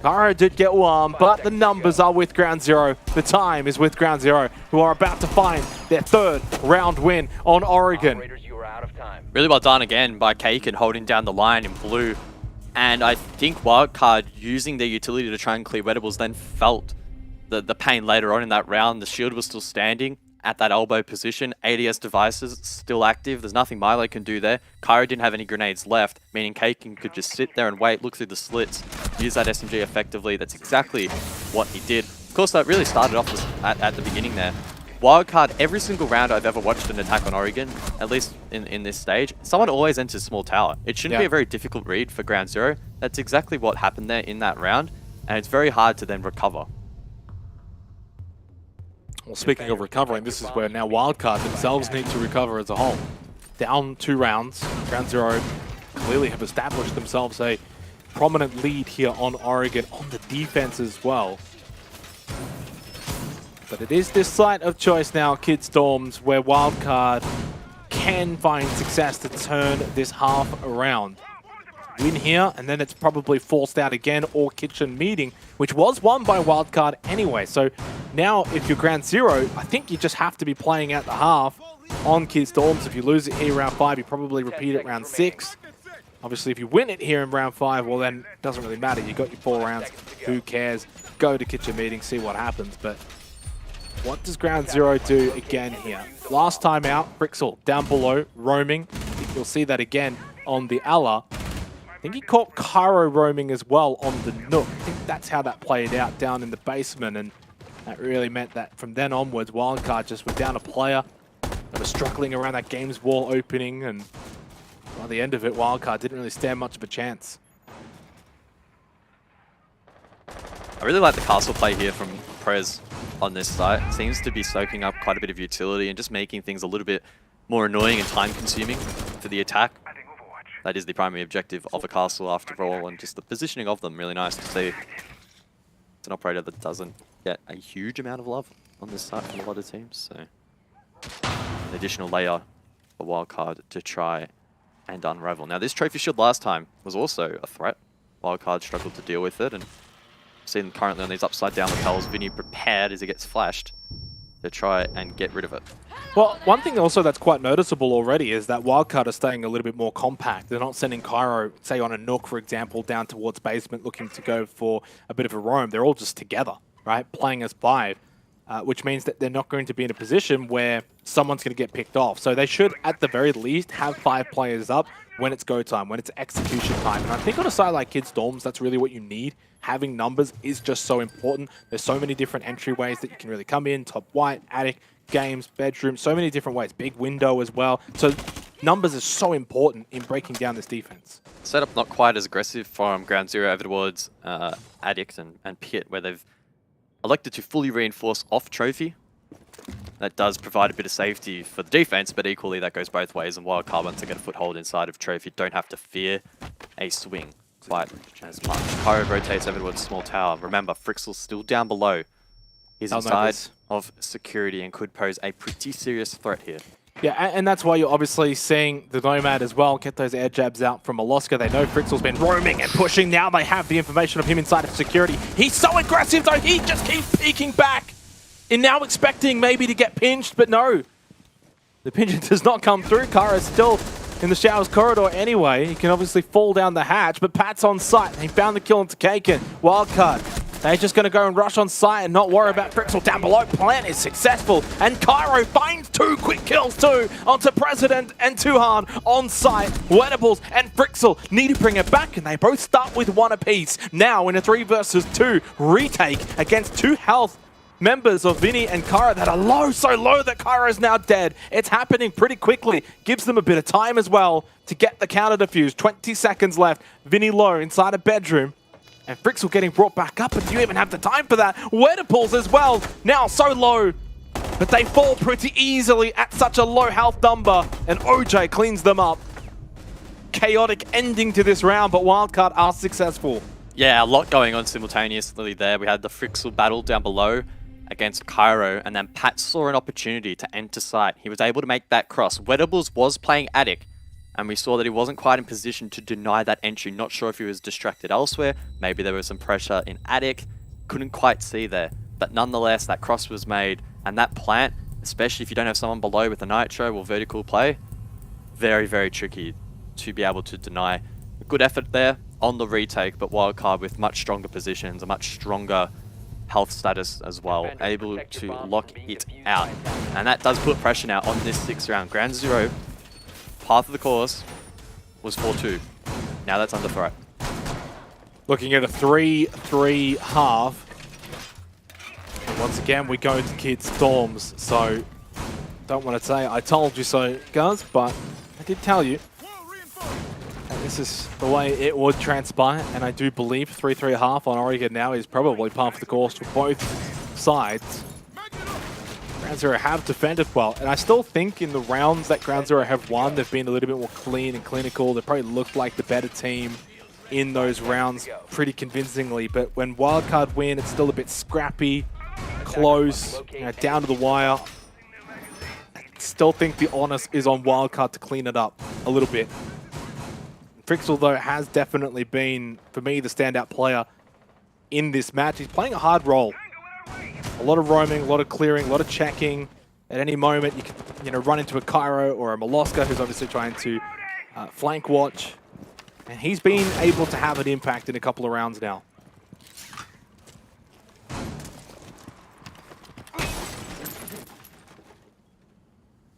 Cairo did get 1, but the numbers are with Ground Zero. The time is with Ground Zero, who are about to find their 3rd round win on Oregon. Really well done again by Kaken holding down the line in blue. And I think Wildcard using their utility to try and clear Wettables then felt the pain later on in that round. The shield was still standing at that elbow position. ADS devices still active. There's nothing Milo can do there. Cairo didn't have any grenades left, meaning Kaken could just sit there and wait, look through the slits, use that SMG effectively. That's exactly what he did. Of course, that really started off at the beginning there. Wildcard, every single round I've ever watched an attack on Oregon, at least in this stage, someone always enters small tower. It shouldn't be a very difficult read for Ground Zero. That's exactly what happened there in that round, and it's very hard to then recover. Well, speaking of recovering, this is where now Wildcard themselves need to recover as a whole. Down 2 rounds, Ground Zero clearly have established themselves a prominent lead here on Oregon, on the defense as well. But it is this site of choice now, Kid Storms, where Wildcard can find success to turn this half around. Win here, and then it's probably forced out again, or kitchen meeting, which was won by Wildcard anyway. So now, if you're Ground Zero, I think you just have to be playing out the half on Kid Storms. If you lose it here round 5, you probably repeat it round 6. Obviously, if you win it here in round 5, well then, it doesn't really matter. You got your 4 rounds. Who cares? Go to kitchen meeting, see what happens. But what does Ground Zero do again here? Last time out, Frixel down below, roaming. You'll see that again on the Alla. I think he caught Cairo roaming as well on the Nook. I think that's how that played out down in the basement, and that really meant that from then onwards, Wildcard just were down a player. They were struggling around that game's wall opening, and by the end of it, Wildcard didn't really stand much of a chance. I really like the castle play here from Prez. on this site seems to be soaking up quite a bit of utility and just making things a little bit more annoying and time-consuming for the attack. That is the primary objective of a castle after all, and just the positioning of them, really nice to see. It's an operator that doesn't get a huge amount of love on this site from a lot of teams, so an additional layer for Wildcard to try and unravel. Now, this trophy shield last time was also a threat. Wildcard struggled to deal with it, and seen currently on these upside down lapels, Vinny prepared as he gets flashed to try and get rid of it. Well, one thing also that's quite noticeable already is that Wildcard are staying a little bit more compact. They're not sending Cairo, say on a Nook, for example, down towards basement looking to go for a bit of a roam. They're all just together, right? Playing as 5, which means that they're not going to be in a position where someone's going to get picked off. So they should, at the very least, have 5 players up when it's go time, when it's execution time. And I think on a side like Kids Dorms, that's really what you need. Having numbers is just so important. There's so many different entryways that you can really come in, top white, attic, games, bedroom, so many different ways. Big window as well. So numbers is so important in breaking down this defense. Setup not quite as aggressive from Ground Zero over towards Addict and Pit, where they've elected to fully reinforce off Trophy. That does provide a bit of safety for the defense, but equally that goes both ways, and Wildcard, once they get a foothold inside of Trophy, don't have to fear a swing quite as much. Cairo rotates over towards Small Tower. Remember, Frixel's still down below. He's inside of security and could pose a pretty serious threat here. Yeah, and that's why you're obviously seeing the Nomad as well get those air jabs out from Moloska. They know Frixel's been roaming and pushing. Now they have the information of him inside of security. He's so aggressive, though. He just keeps peeking back. And now expecting maybe to get pinched, but no. The pinch does not come through. Kara's still in the Showers corridor anyway. He can obviously fall down the hatch, but Pat's on site. He found the kill into Kaken. Wildcard. They're just going to go and rush on site and not worry about Frixel down below. Plan is successful, and Cairo finds 2 quick kills too onto President and Tuhan on site. Wettables and Frixel need to bring it back, and they both start with 1 apiece. Now in a 3 versus 2 retake against 2 health members of Vinny and Cairo that are low, so low that Cairo is now dead. It's happening pretty quickly. Gives them a bit of time as well to get the counter defuse. 20 seconds left. Vinny low inside a bedroom. And Frixel getting brought back up, and do you even have the time for that? Wettables as well, now so low. But they fall pretty easily at such a low health number, and OJ cleans them up. Chaotic ending to this round, but Wildcard are successful. Yeah, a lot going on simultaneously there. We had the Frixel battle down below against Cairo, and then Pat saw an opportunity to enter site. He was able to make that cross. Wettables was playing Attic, and we saw that he wasn't quite in position to deny that entry. Not sure if he was distracted elsewhere. Maybe there was some pressure in Attic. Couldn't quite see there. But nonetheless, that cross was made, and that plant, especially if you don't have someone below with a nitro or vertical play, very, very tricky to be able to deny. A good effort there on the retake, but Wildcard with much stronger positions, a much stronger health status as well, able to lock it out. And that does put pressure now on this 6th round. Ground Zero, path of the course was 4-2. Now that's under threat. Looking at a 3-3 half. And once again, we go to Kids Dorms. So, don't want to say I told you so, guys, but I did tell you. And this is the way it would transpire, and I do believe 3-3 half on Oregon now is probably par for the course for both sides. Ground Zero have defended well, and I still think in the rounds that Ground Zero have won, they've been a little bit more clean and clinical. They probably looked like the better team in those rounds pretty convincingly, but when Wildcard win, it's still a bit scrappy, close, down to the wire. I still think the onus is on Wildcard to clean it up a little bit. Frixel, though, has definitely been, for me, the standout player in this match. He's playing a hard role. A lot of roaming, a lot of clearing, a lot of checking. At any moment, you can run into a Cairo or a Moloska, who's obviously trying to flank watch. And he's been able to have an impact in a couple of rounds now.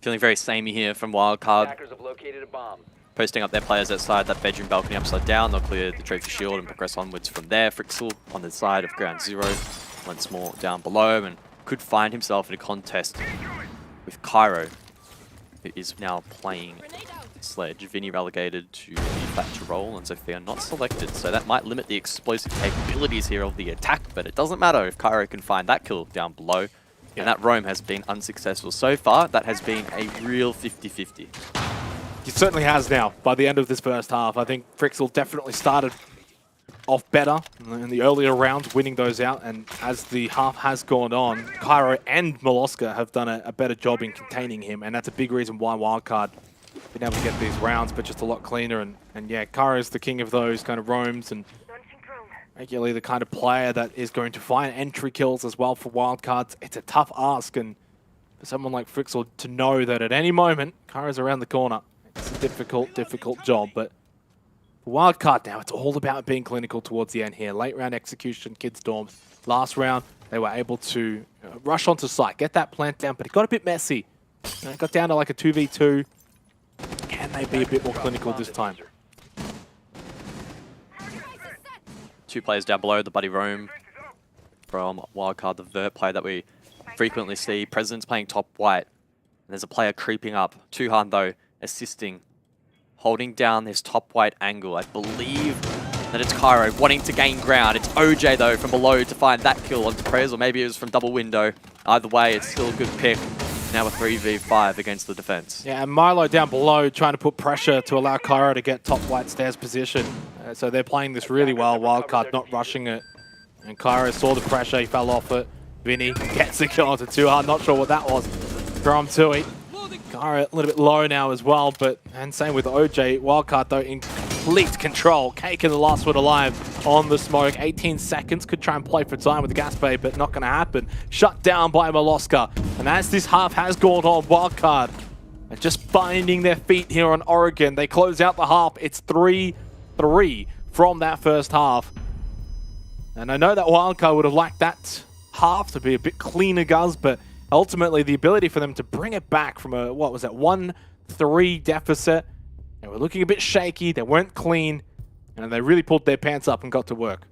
Feeling very samey here from Wildcard. Attackers have located a bomb. Posting up their players outside that bedroom balcony upside down. They'll clear the trophy shield and progress onwards from there. Frixel on the side of Ground Zero, once more down below, and could find himself in a contest with Cairo, who is now playing Sledge. Vinny relegated to the Thatcher role, and Sophia not selected, so that might limit the explosive capabilities here of the attack, but it doesn't matter if Cairo can find that kill down below. And that roam has been unsuccessful. So far, that has been a real 50-50. He certainly has now, by the end of this first half. I think Frixel definitely started off better in the earlier rounds, winning those out. And as the half has gone on, Cairo and Moloska have done a better job in containing him. And that's a big reason why Wildcard been able to get these rounds, but just a lot cleaner. And yeah, Cairo's the king of those kind of roams and regularly the kind of player that is going to find entry kills as well for Wildcards. It's a tough ask, and for someone like Frixel to know that at any moment, Cairo's around the corner. It's a difficult job, but for Wildcard now, it's all about being clinical towards the end here. Late round execution, Kids Dorm. Last round, they were able to rush onto site, get that plant down, but it got a bit messy. It got down to like a 2v2. Can they be a bit more clinical this time? 2 players down below, the Buddy Roam from Wildcard, the vert player that we frequently see. President's playing top white. And there's a player creeping up. Tuhan, though, assisting, holding down this top white angle. I believe that it's Cairo wanting to gain ground. It's OJ, though, from below to find that kill onto Prez, or maybe it was from double window. Either way, it's still a good pick. Now a 3v5 against the defense. Yeah, and Milo down below trying to put pressure to allow Cairo to get top white stairs position. So they're playing this really well. Wildcard not rushing it. And Cairo saw the pressure, he fell off it. Vinny gets the kill onto Tuhan. Not sure what that was from Tui. Cairo a little bit low now as well, and same with OJ. Wildcard, though, in complete control. Cake in the last one alive on the smoke. 18 seconds. Could try and play for time with the gas bay, but not going to happen. Shut down by Moloska. And as this half has gone on, Wildcard are just finding their feet here on Oregon. They close out the half. It's 3-3 from that first half. And I know that Wildcard would have liked that half to be a bit cleaner, Guz, but ultimately the ability for them to bring it back from a, 1-3 deficit. They were looking a bit shaky, they weren't clean, and they really pulled their pants up and got to work.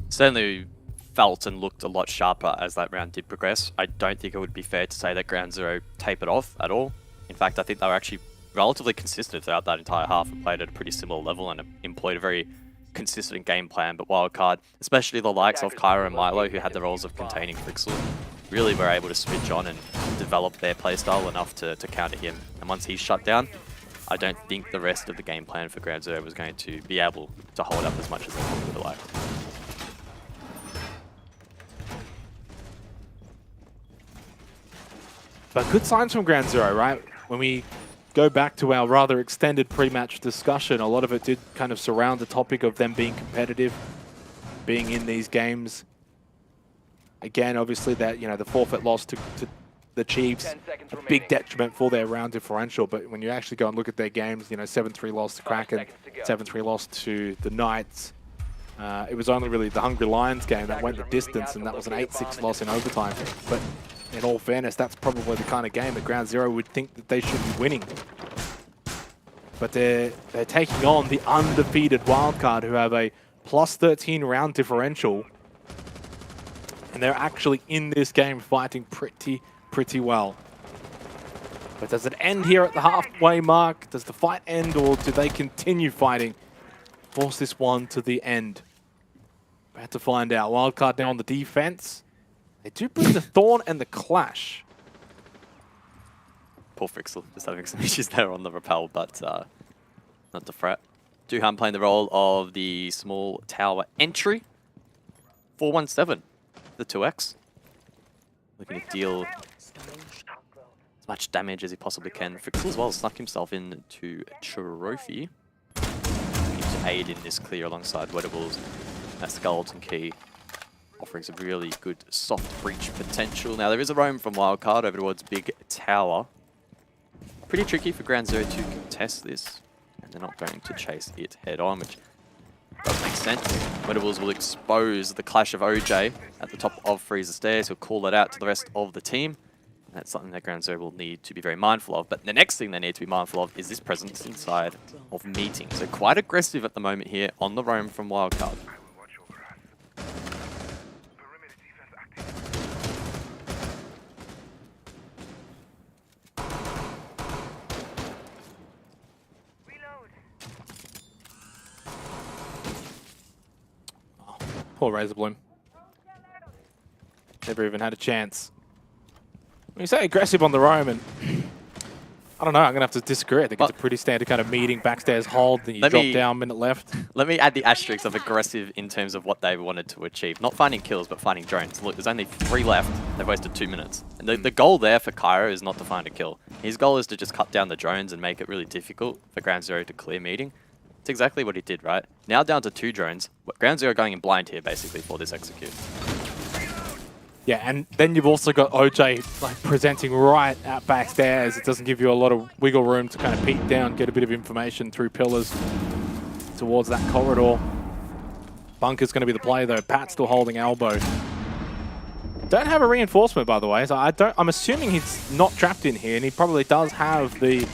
Certainly felt and looked a lot sharper as that round did progress. I don't think it would be fair to say that Ground Zero tapered off at all. In fact, I think they were actually relatively consistent throughout that entire half and played at a pretty similar level and employed a very consistent game plan. But Wildcard, especially the likes of Cairo and Milo, who had the roles of containing Frixel, really were able to switch on and develop their playstyle enough to counter him. And once he's shut down, I don't think the rest of the game plan for Ground Zero was going to be able to hold up as much as they would have liked. But good signs from Ground Zero, right? When we go back to our rather extended pre-match discussion, a lot of it did kind of surround the topic of them being competitive, being in these games. Again, obviously that, the forfeit loss to the Chiefs, a big detriment for their round differential. But when you actually go and look at their games, 7-3 loss to Kraken, 7-3 loss to the Knights. It was only really the Hungry Lions game that went the distance, and that was an 8-6 loss in overtime. But in all fairness, that's probably the kind of game that Ground Zero would think that they should be winning. But they're taking on the undefeated Wildcard, who have a +13 round differential. And they're actually in this game fighting pretty well. But does it end here at the halfway mark? Does the fight end, or do they continue fighting? Force this one to the end. We have to find out. Wildcard now on the defense. They do bring the Thorn and the Clash. Poor Frixel, just having some issues there on the rappel, but not to fret. Duhan playing the role of the small tower entry. 417, the 2x. Looking to deal as much damage as he possibly can. Frixel as well snuck himself into Trophy. Looking to aid in this clear alongside Wedables. That Skeleton Key offering some really good soft breach potential. Now there is a roam from Wildcard over towards Big Tower. Pretty tricky for Ground Zero to contest this, and they're not going to chase it head on, which does make sense. Wedables will expose the clash of OJ at the top of Freezer Stairs. He'll call that out to the rest of the team. And that's something that Ground Zero will need to be very mindful of. But the next thing they need to be mindful of is this presence inside of Meeting. So quite aggressive at the moment here on the roam from Wildcard. Poor Razorbloom. Never even had a chance. When you say aggressive on the roam, and I don't know, I'm going to have to disagree. I think it's a pretty standard kind of meeting, backstairs hold, then you drop down, minute left. Let me add the asterisk of aggressive in terms of what they wanted to achieve. Not finding kills, but finding drones. Look, there's only 3 left. They've wasted 2 minutes. And the goal there for Cairo is not to find a kill. His goal is to just cut down the drones and make it really difficult for Ground Zero to clear meeting. It's exactly what he did, right? Now down to 2 drones. Ground Zero going in blind here, basically, for this execute. Yeah, and then you've also got OJ like presenting right at backstairs. It doesn't give you a lot of wiggle room to kind of peek down, get a bit of information through pillars towards that corridor. Bunker's going to be the play though. Pat still holding elbow. Don't have a reinforcement, by the way. So I'm assuming he's not trapped in here, and he probably does have the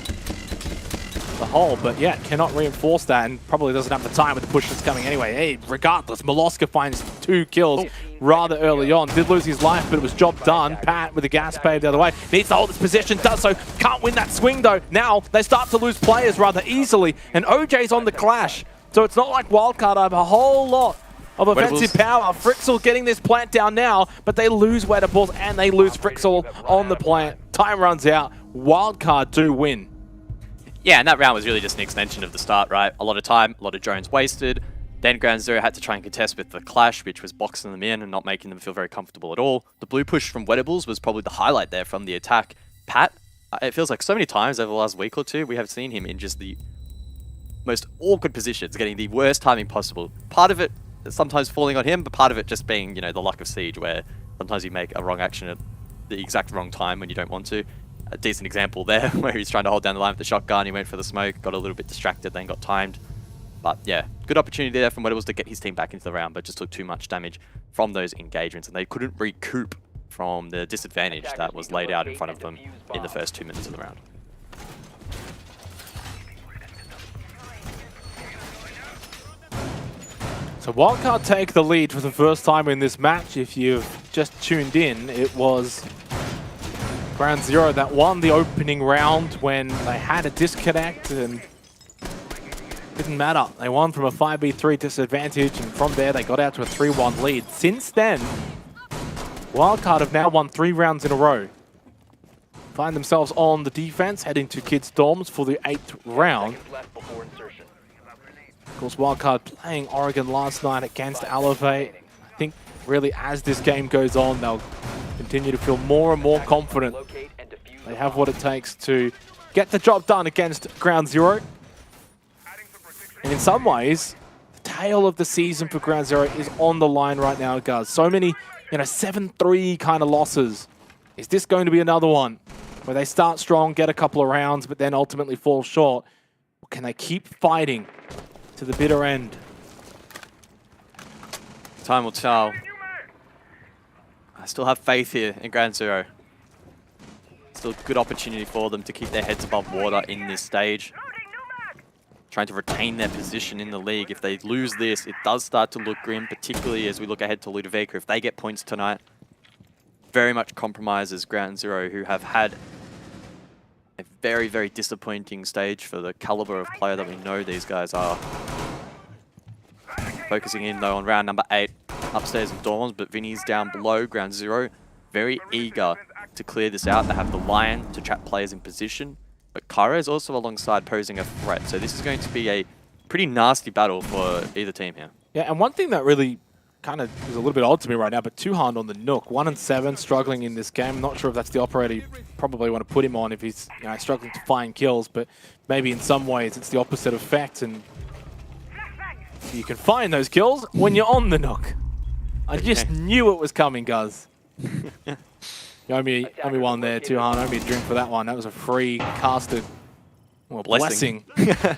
hole, but yeah, cannot reinforce that, and probably doesn't have the time with the push that's coming anyway. Hey, regardless, Maloska finds 2 kills rather early on. Did lose his life, but it was job done. Pat with the gas pave the other way. Needs to hold his position, does so. Can't win that swing though. Now they start to lose players rather easily, and OJ's on the clash. So it's not like Wildcard have a whole lot of offensive power. Frixel getting this plant down now, but they lose Wedables and they lose Frixel on the plant. Time runs out. Wildcard do win. Yeah, and that round was really just an extension of the start, right? A lot of time, a lot of drones wasted. Then Ground Zero had to try and contest with the clash, which was boxing them in and not making them feel very comfortable at all. The blue push from Wedables was probably the highlight there from the attack. Pat, it feels like so many times over the last week or two, we have seen him in just the most awkward positions, getting the worst timing possible. Part of it sometimes falling on him, but part of it just being, you know, the luck of Siege, where sometimes you make a wrong action at the exact wrong time when you don't want to. A decent example there, where he's trying to hold down the line with the shotgun, he went for the smoke, got a little bit distracted, then got timed. But yeah, good opportunity there from Wedables to get his team back into the round, but just took too much damage from those engagements, and they couldn't recoup from the disadvantage that was laid out in front of them in the first 2 minutes of the round. So Wildcard take the lead for the first time in this match. If you've just tuned in, it was Ground Zero that won the opening round when they had a disconnect and didn't matter. They won from a 5v3 disadvantage, and from there they got out to a 3-1 lead. Since then, Wildcard have now won 3 rounds in a row. Find themselves on the defense, heading to Kids Dorms for the 8th round. Of course, Wildcard playing Oregon last night against Elevate. I think really as this game goes on, they'll continue to feel more and more confident. They have what it takes to get the job done against Ground Zero. And in some ways, the tale of the season for Ground Zero is on the line right now, guys. So many, 7-3 kind of losses. Is this going to be another one where they start strong, get a couple of rounds, but then ultimately fall short? Or can they keep fighting to the bitter end? Time will tell. I still have faith here in Ground Zero. Still a good opportunity for them to keep their heads above water in this stage. Trying to retain their position in the league. If they lose this, it does start to look grim, particularly as we look ahead to Ludovica. If they get points tonight, very much compromises Ground Zero, who have had a very, very disappointing stage for the caliber of player that we know these guys are. Focusing in, though, on round number 8, upstairs in Dorms, but Vinny's down below. Ground Zero, very eager to clear this out. They have the Lion to trap players in position, but Cairo is also alongside posing a threat. So this is going to be a pretty nasty battle for either team here. Yeah, and one thing that really kind of is a little bit odd to me right now, but Tuhand on the Nook, 1-7, struggling in this game. Not sure if that's the operator you probably want to put him on if he's struggling to find kills, but maybe in some ways it's the opposite effect, and you can find those kills when you're on the Nook. I just knew it was coming, guys. You owe me one there, Tuhand. Owe me a drink for that one. That was a free casted blessing. Yeah.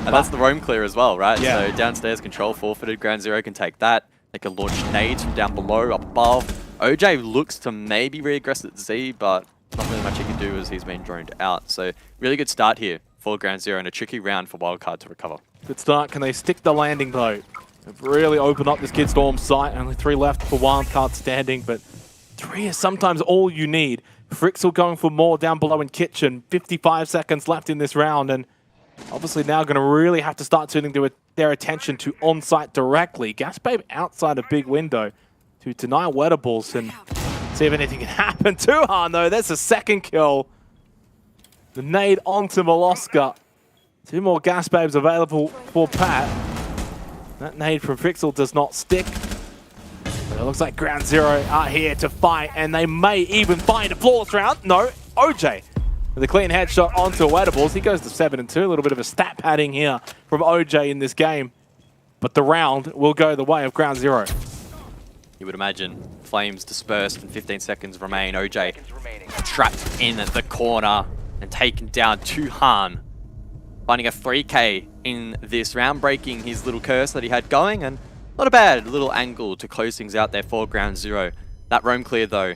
And that's the roam clear as well, right? Yeah. So downstairs, control forfeited. Ground Zero can take that. They can launch nades from down below, up above. OJ looks to maybe re-aggress at Z, but not really much he can do as he's been droned out. So really good start here for Ground Zero and a tricky round for Wildcard to recover. Good start. Can they stick the landing, though? They've really opened up this Kid Storm site. Only 3 left for Wildcard standing, but 3 is sometimes all you need. Frixel going for more down below in Kitchen. 55 seconds left in this round, and obviously now going to really have to start turning to their attention to on-site directly. Gasbabe outside a big window to deny Wettables and see if anything can happen to Han, though. There's a second kill. The nade onto Molosca. 2 more Gasbabes available for Pat. That nade from Fixel does not stick. But it looks like Ground Zero are here to fight, and they may even find a flawless round. No, OJ with a clean headshot onto Wettables. He goes to 7-2. A little bit of a stat padding here from OJ in this game. But the round will go the way of Ground Zero. You would imagine flames dispersed and 15 seconds remain. OJ trapped in at the corner and taken down to Han. Finding a 3K in this round, breaking his little curse that he had going, and not a bad little angle to close things out there for Ground Zero. That roam clear though,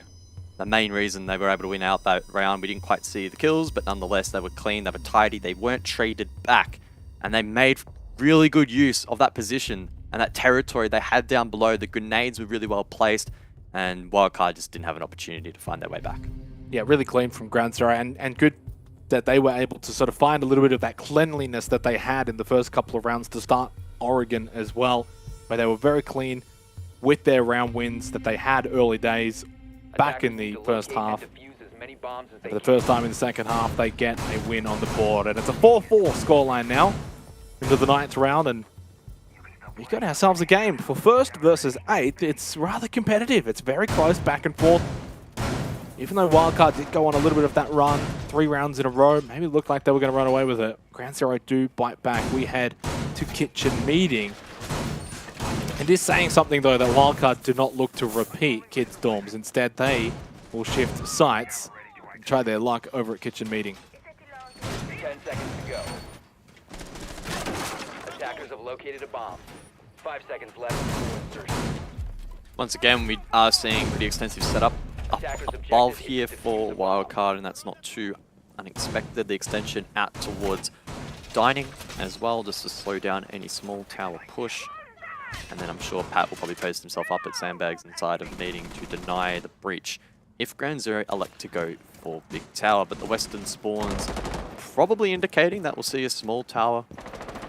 the main reason they were able to win out that round. We didn't quite see the kills, but nonetheless they were clean, they were tidy, they weren't traded back, and they made really good use of that position and that territory they had down below. The grenades were really well placed, and Wildcard just didn't have an opportunity to find their way back. Yeah, really clean from Ground Zero, and good that they were able to sort of find a little bit of that cleanliness that they had in the first couple of rounds to start Oregon as well, where they were very clean with their round wins that they had early days back in the first half. For the first time in the second half, they get a win on the board, and it's a 4-4 scoreline now into the 9th round, and we've got ourselves a game. For 1st versus 8th, it's rather competitive. It's very close, back and forth. Even though Wildcard did go on a little bit of that run, 3 rounds in a row, maybe it looked like they were going to run away with it. Ground Zero do bite back. We head to kitchen meeting. It is saying something, though, that Wildcard do not look to repeat kids' dorms. Instead, they will shift sites and try their luck over at kitchen meeting. 10 seconds to go. Attackers have located a bomb. 5 seconds left before insertion. Once again, we are seeing pretty extensive setup up above here for Wildcard, and that's not too unexpected. The extension out towards dining as well, just to slow down any small tower push. And then I'm sure Pat will probably post himself up at sandbags inside of meeting to deny the breach if Ground Zero elect to go for big tower. But the western spawns probably indicating that we'll see a small tower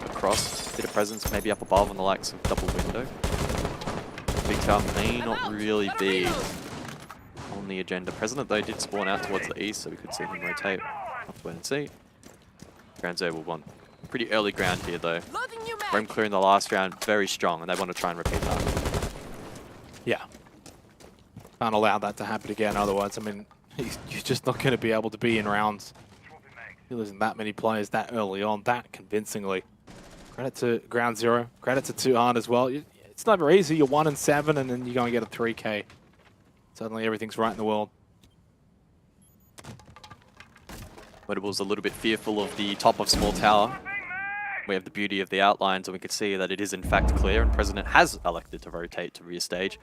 across, a bit of presence maybe up above on the likes of double window. Big tower may not really be on the agenda. President though did spawn out towards the east, so we could see him rotate. Have to wait and see. Ground Zero will won. Pretty early ground here though. Roam clear in the last round, very strong, and they want to try and repeat that. Yeah. Can't allow that to happen again, otherwise, I mean, you're just not going to be able to be in rounds. You're losing that many players that early on, that convincingly. Credit to Ground Zero, credit to 2hard as well. It's never easy, you're 1-7 and then you're going to get a 3K. Suddenly everything's right in the world. Wettables a little bit fearful of the top of small tower. We have the beauty of the outlines, and we could see that it is in fact clear, and President has elected to rotate to rear stage.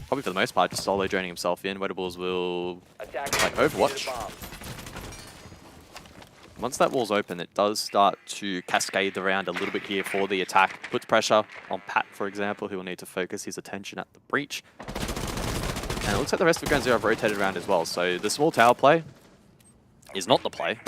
Probably for the most part, just solo draining himself in. Wettables will, like Overwatch. Once that wall's open, it does start to cascade the round a little bit here for the attack. Puts pressure on Pat, for example, who will need to focus his attention at the breach. And it looks like the rest of Ground Zero have rotated around as well, so the small tower play is not the play.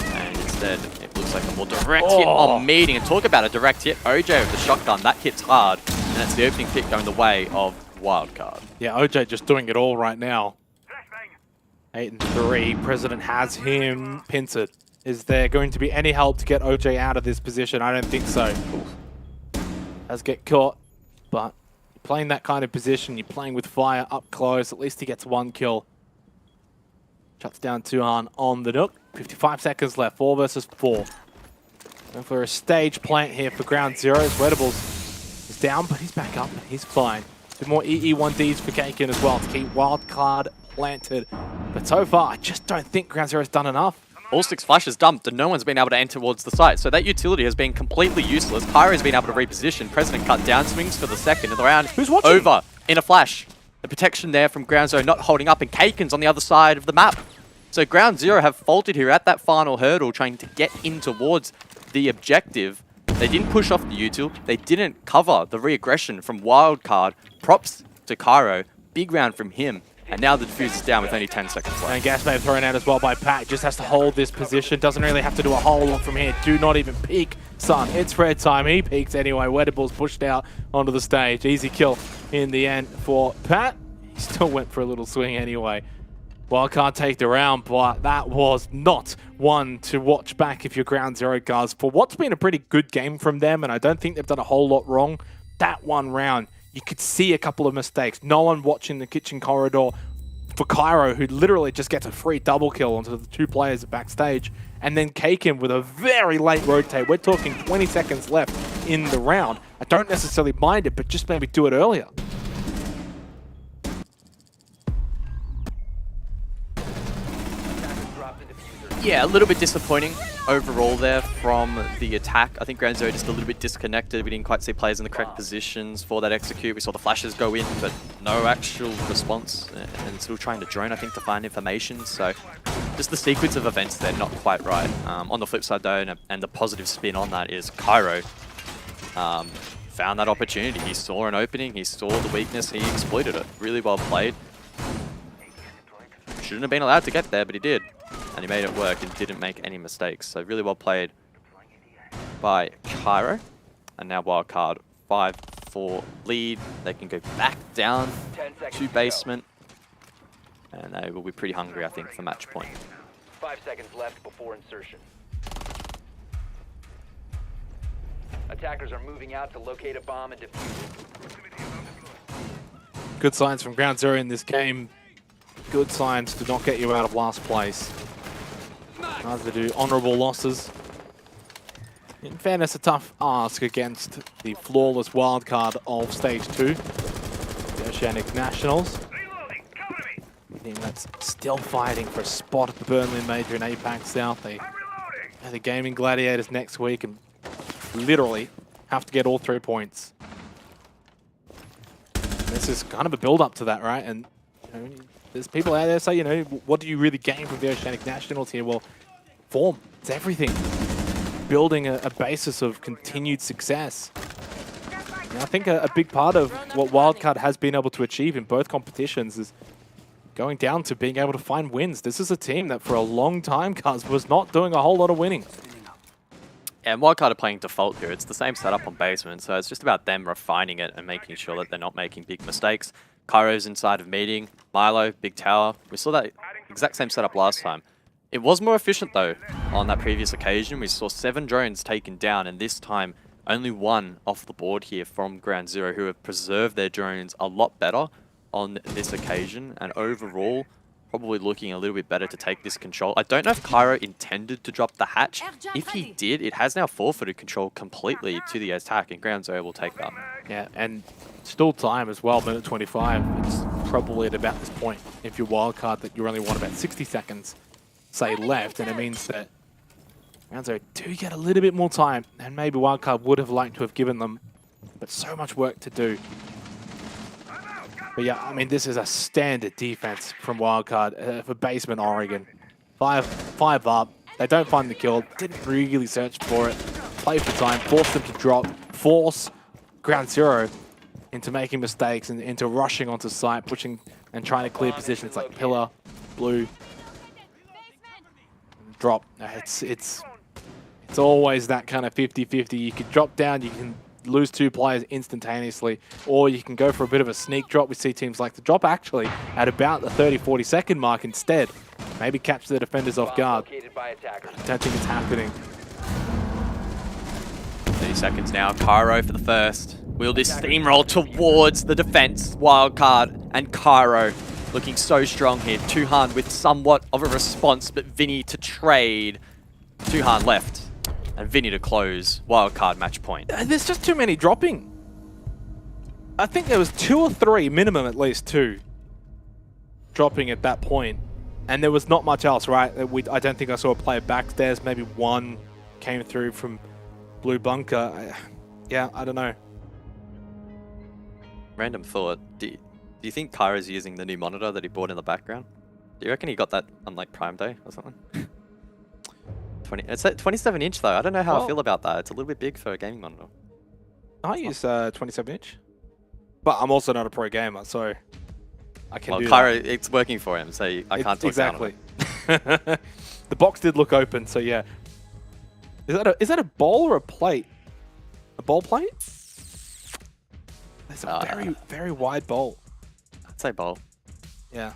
And instead, it looks like a more direct hit on meeting. And talk about a direct hit. OJ with the shotgun, that hits hard. And that's the opening pick going the way of Wildcard. Yeah, OJ just doing it all right now. 8-3, President has him pincered. Is there going to be any help to get OJ out of this position? I don't think so. Does get caught, but playing that kind of position, you're playing with fire up close, at least he gets 1 kill. Shuts down 2hard on the nook. 55 seconds left, 4 versus 4. Going for a stage plant here for Ground Zero. Wettables is down, but he's back up and he's fine. 2 more EE1Ds for Kaken as well to keep Wildcard planted. But so far, I just don't think Ground Zero's done enough. All 6 flashes dumped and no one's been able to enter towards the site. So that utility has been completely useless. Pyro's been able to reposition. President cut down swings for the second of the round. Who's watching? Over in a flash. The protection there from Ground Zero not holding up, and Kaken's on the other side of the map. So Ground Zero have faltered here at that final hurdle, trying to get in towards the objective. They didn't push off the util. They didn't cover the re-aggression from Wildcard. Props to Cairo. Big round from him. And now the defuse is down with only 10 seconds left. And Gasbabe thrown out as well by Pat. Just has to hold this position. Doesn't really have to do a whole lot from here. Do not even peek Sun. It's red time. He peeks anyway. Wedible's pushed out onto the stage. Easy kill in the end for Pat. He still went for a little swing anyway. Wildcard take the round, but that was not one to watch back if you're Ground Zero guys. For what's been a pretty good game from them, and I don't think they've done a whole lot wrong, that one round, you could see a couple of mistakes. No one watching the kitchen corridor for Cairo, who literally just gets a free double kill onto the two players backstage, and then cake him with a very late rotate. We're talking 20 seconds left in the round. I don't necessarily mind it, but just maybe do it earlier. Yeah, a little bit disappointing overall there from the attack. I think Ground Zero just a little bit disconnected. We didn't quite see players in the correct positions for that execute. We saw the flashes go in, but no actual response. And still trying to drone, I think, to find information. So just the sequence of events there, not quite right. On the flip side, though, and the positive spin on that is Cairo found that opportunity. He saw an opening, he saw the weakness, he exploited it. Really well played. Shouldn't have been allowed to get there, but he did. And he made it work and didn't make any mistakes. So really well played by Cairo. And now Wildcard 5-4 lead. They can go back down to basement. And they will be pretty hungry, I think, for match point. 5 seconds left before insertion. Attackers are moving out to locate a bomb and defuse it. Good signs from Ground Zero in this game. Good signs to not get you out of last place. Rather do honourable losses. In fairness, a tough ask against the flawless wildcard of Stage 2. The Oceanic Nationals. A team that's still fighting for a spot at the Burnley Major in APAC South. They have the Gaming Gladiators next week and literally have to get all 3 points. This is kind of a build-up to that, right? And you know, there's people out there say, you know, what do you really gain from the Oceanic Nationals here? Well, form. It's everything. Building a basis of continued success. And I think a big part of what Wildcard has been able to achieve in both competitions is going down to being able to find wins. This is a team that for a long time, Cuz, was not doing a whole lot of winning. And Wildcard are playing default here. It's the same setup on basement, so it's just about them refining it and making sure that they're not making big mistakes. Cairo's inside of meeting. Milo, big tower. We saw that exact same setup last time. It was more efficient, though, on that previous occasion. We saw 7 drones taken down, and this time only 1 off the board here from Ground Zero, who have preserved their drones a lot better on this occasion, and overall, probably looking a little bit better to take this control. I don't know if Cairo intended to drop the hatch. If he did, it has now forfeited control completely to the attack, and Ground Zero will take that. Yeah, and still time as well, minute 25. It's probably at about this point, if you're Wildcard, that you only want about 60 seconds, say, left, and it means that Ground Zero do get a little bit more time, and maybe Wildcard would have liked to have given them, but so much work to do. But yeah, I mean, this is a standard defense from Wildcard for Basement Oregon. 5 up. They don't find the kill. Didn't really search for it. Play for time. Force them to drop. Force Ground Zero into making mistakes and into rushing onto site, pushing and trying to clear positions like Pillar, Blue. Drop. It's always that kind of 50-50. You can drop down. You can lose 2 players instantaneously, or you can go for a bit of a sneak drop. We see teams like to drop actually at about the 30-40 second mark instead. Maybe catch the defenders off guard. I don't think it's happening. 30 seconds now. Cairo for the first. Will this steamroll towards the defense? Wildcard and Cairo looking so strong here. Tuhan with somewhat of a response, but Vinny to trade. Tuhan left. And Vinny to close. Wildcard match point. There's just too many dropping. I think there was 2 or 3, minimum at least 2, dropping at that point. And there was not much else, right? I don't think I saw a player backstairs. Maybe 1 came through from Blue Bunker. Yeah, I don't know. Random thought. Do you think Cairo's using the new monitor that he bought in the background? Do you reckon he got that on like Prime Day or something? It's at 27-inch though. I don't know how I feel about that. It's a little bit big for a gaming monitor. I use 27-inch, but I'm also not a pro gamer, so I can do Cairo, that. it's working for him, so I can't talk exactly. down on it. The box did look open, so yeah. Is that a bowl or a plate? A bowl plate? It's a very, very wide bowl. I'd say bowl. Yeah.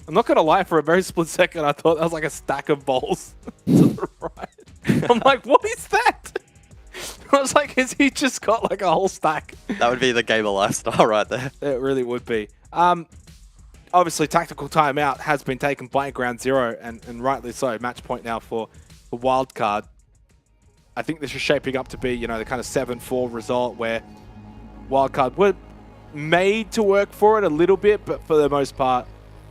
I'm not gonna lie, for a very split second, I thought that was like a stack of bowls to the right. I'm like, what is that? I was like, has he just got like a whole stack? That would be the gamer lifestyle right there. It really would be. Obviously, tactical timeout has been taken by Ground Zero, and rightly so. Match point now for the wildcard. I think this is shaping up to be, you know, the kind of 7-4 result where wildcard were made to work for it a little bit, but for the most part,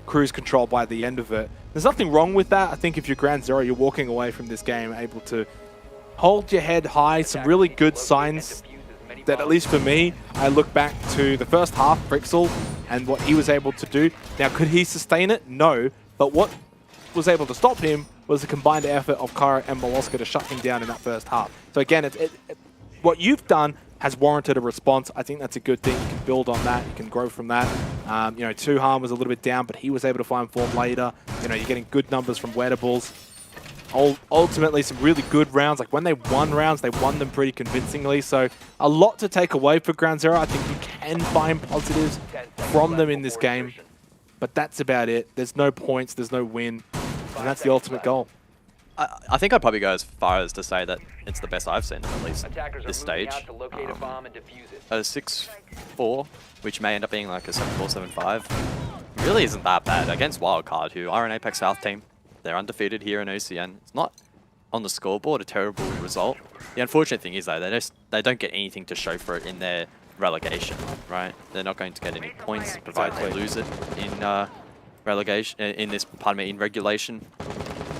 cruise control by the end of it. There's nothing wrong with that. I think if you're Ground Zero, you're walking away from this game able to hold your head high. Some really good signs that, at least for me, I look back to the first half, Frixel, and what he was able to do. Now, could he sustain it? No. But what was able to stop him was the combined effort of Kara and Moloska to shut him down in that first half. So again, what you've done has warranted a response. I think that's a good thing. You can build on that. You can grow from that. You know, Tuhan was a little bit down, but he was able to find form later. You know, you're getting good numbers from Wettables. Ultimately, some really good rounds. Like when they won rounds, they won them pretty convincingly. So a lot to take away for Ground Zero. I think you can find positives from them in this game, but that's about it. There's no points, there's no win, and that's the ultimate goal. I think I'd probably go as far as to say that it's the best I've seen, at least Attackers this are moving stage. out to locate a bomb and defuse it. A 6-4, which may end up being like a 7-4, 7-5, really isn't that bad against Wildcard, who are an Apex South team. They're undefeated here in OCN. It's not on the scoreboard a terrible result. The unfortunate thing is though, they don't get anything to show for it in their relegation, right? They're not going to get any points provided they lose it in relegation, in regulation.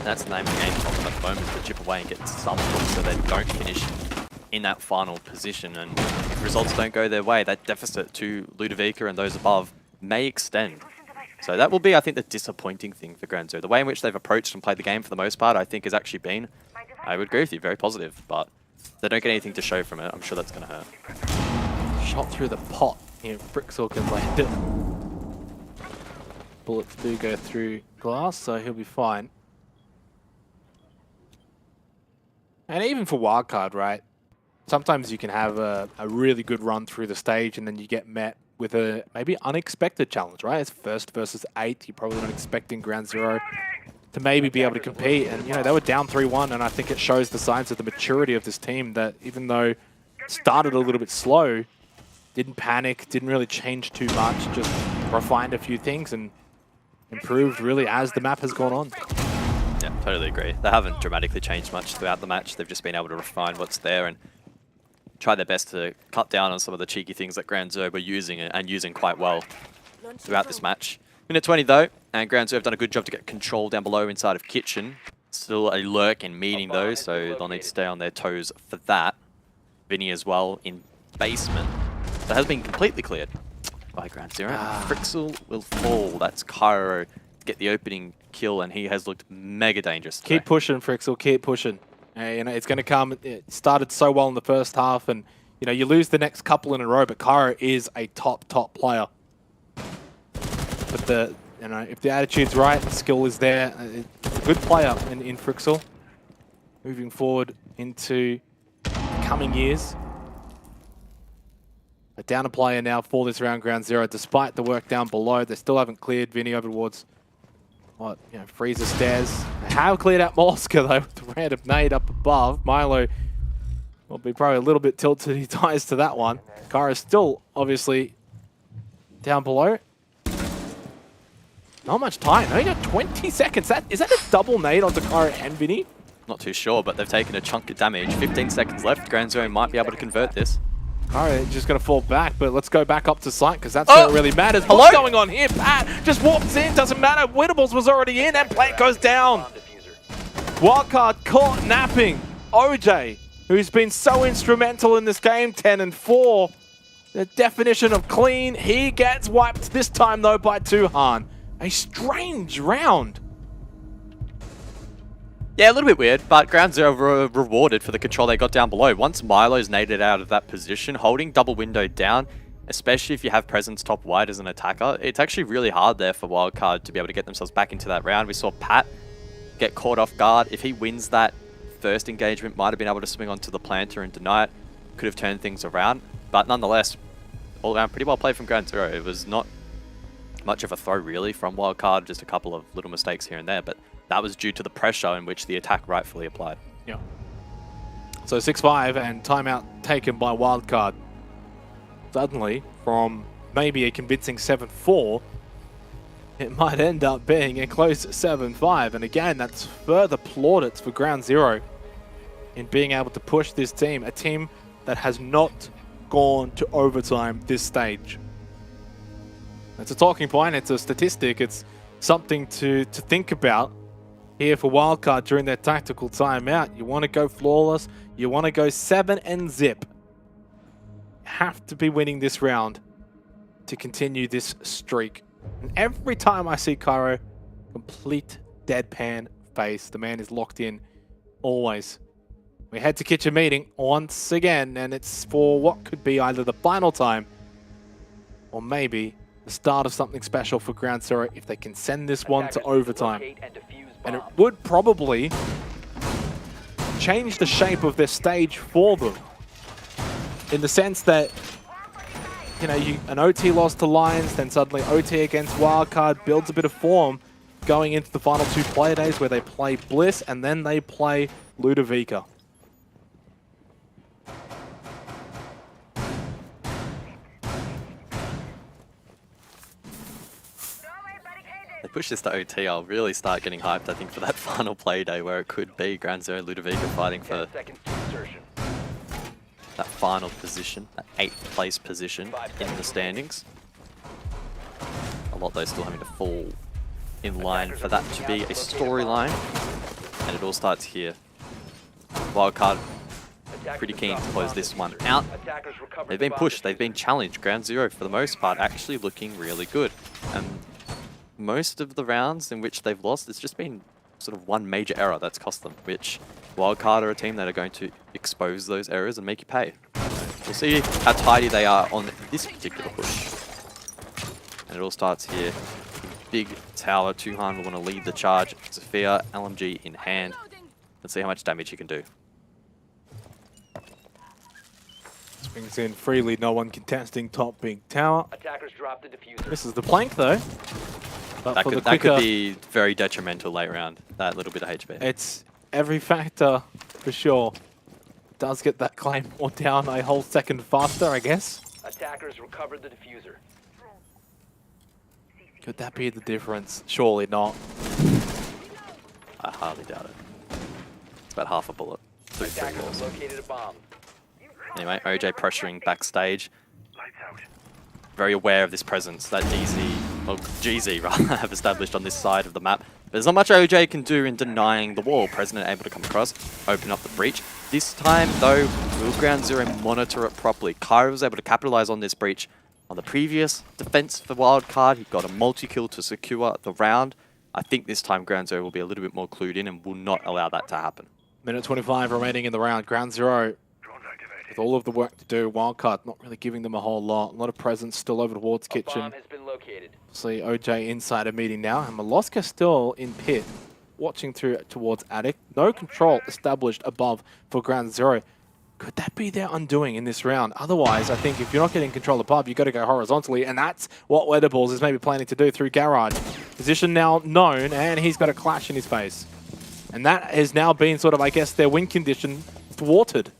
That's the name of the game for them at the moment, to chip away and get some points so they don't finish in that final position. And if results don't go their way, that deficit to Ludovica and those above may extend. So that will be, I think, the disappointing thing for Ground Zero. The way in which they've approached and played the game for the most part, I think, has actually been, I would agree with you, very positive. But if they don't get anything to show from it, I'm sure that's going to hurt. Shot through the pot. Here, Frixel can land it. Bullets do go through glass, so he'll be fine. And even for wildcard, right? Sometimes you can have a really good run through the stage and then you get met with a maybe unexpected challenge, right? It's first versus 8. You're probably not expecting Ground Zero to maybe be able to compete. And, you know, they were down 3-1, and I think it shows the signs of the maturity of this team that even though it started a little bit slow, didn't panic, didn't really change too much, just refined a few things and improved really as the map has gone on. Yeah, totally agree. They haven't dramatically changed much throughout the match. They've just been able to refine what's there and try their best to cut down on some of the cheeky things that Ground Zero were using and using quite well throughout this match. Minute 20 though, and Ground Zero have done a good job to get control down below inside of Kitchen. Still a lurk in meeting though, so they'll need to stay on their toes for that. Vinny as well in basement. That has been completely cleared by Ground Zero. Frixel will fall. That's Cairo to get the opening kill, and he has looked mega dangerous today. Keep pushing, Frixel. Keep pushing. You know, it's going to come. It started so well in the first half, and you know you lose the next couple in a row. But Cairo is a top player. But if the attitude's right, the skill is there. It's a good player in Frixel. Moving forward into the coming years. A down a player now for this round, Ground Zero. Despite the work down below, they still haven't cleared Vinny over towards Freezer stairs. They have cleared out Moloska though with the random nade up above. Milo will be probably a little bit tilted. He ties to that one. Kara's still obviously down below. Not much time. Only got 20 seconds. Is that a double nade onto Kara and Vinny? Not too sure, but they've taken a chunk of damage. 15 seconds left. Ground Zero might be able to convert this. Alright, just going to fall back, but let's go back up to site because that's where it really matters. What's going on here? Pat just walks in, doesn't matter. Wittables was already in and plate goes down. Wildcard caught napping. OJ, who's been so instrumental in this game, 10-4. The definition of clean. He gets wiped this time though by Tuhan. A strange round. Yeah, a little bit weird, but Ground Zero were rewarded for the control they got down below. Once Milo's naded out of that position, holding double window down, especially if you have presence top wide as an attacker, it's actually really hard there for Wildcard to be able to get themselves back into that round. We saw Pat get caught off guard. If he wins that first engagement, might have been able to swing onto the planter and deny it. Could have turned things around. But nonetheless, all around pretty well played from Ground Zero. It was not much of a throw really from Wildcard, just a couple of little mistakes here and there, but that was due to the pressure in which the attack rightfully applied. Yeah. So 6-5 and timeout taken by Wildcard. Suddenly, from maybe a convincing 7-4, it might end up being a close 7-5. And again, that's further plaudits for Ground Zero in being able to push this team, a team that has not gone to overtime this stage. It's a talking point, it's a statistic, it's something to think about here for Wildcard during their tactical timeout. You want to go flawless, you want to go 7-0. Have to be winning this round to continue this streak. And every time I see Cairo, complete deadpan face. The man is locked in, always. We head to kitchen meeting once again, and it's for what could be either the final time or maybe the start of something special for Ground Zero if they can send this one to overtime. And it would probably change the shape of their stage for them, in the sense that, you know, an OT loss to Lions, then suddenly OT against Wildcard builds a bit of form going into the final two Playdays where they play Bliss and then they play Ludovica. They push this to OT, I'll really start getting hyped, I think, for that final Playday where it could be Ground Zero and Ludovica fighting for that final position, that 8th place position in the standings. A lot though still having to fall in line for that to be a storyline. And it all starts here. Wildcard pretty keen to close this one out. They've been pushed, they've been challenged. Ground Zero for the most part actually looking really good. Most of the rounds in which they've lost, it's just been sort of one major error that's cost them, which Wildcard are a team that are going to expose those errors and make you pay. We'll see how tidy they are on this particular push. And it all starts here. Big tower, Tuhan will want to lead the charge. Sophia, LMG in hand. Let's see how much damage he can do. Swings in freely, no one contesting top big tower. Attackers drop the diffuser. Misses the plank though. That could be very detrimental late round, that little bit of HP. It's every factor for sure. Does get that Claymore down a whole second faster, I guess. Attackers recovered the diffuser. Could that be the difference? Surely not. I hardly doubt it. It's about half a bullet. Attackers located a bomb. Anyway, OJ pressuring backstage. Very aware of this presence that DZ, well, GZ rather, have established on this side of the map. But there's not much OJ can do in denying the wall. President able to come across, open up the breach. This time, though, will Ground Zero monitor it properly? Cairo was able to capitalize on this breach. On the previous defense for Wildcard, he got a multi-kill to secure the round. I think this time Ground Zero will be a little bit more clued in and will not allow that to happen. Minute 25 remaining in the round. Ground Zero, with all of the work to do, Wildcard not really giving them a whole lot. A lot of presence still over towards kitchen. Bomb has been located. See OJ inside a meeting now, and Maloska still in pit, watching through towards attic. No control established above for Ground Zero. Could that be their undoing in this round? Otherwise, I think if you're not getting control of pub, you've got to go horizontally, and that's what Weatherballs is maybe planning to do through Garage. Position now known, and he's got a clash in his face. And that has now been sort of, I guess, their win condition thwarted.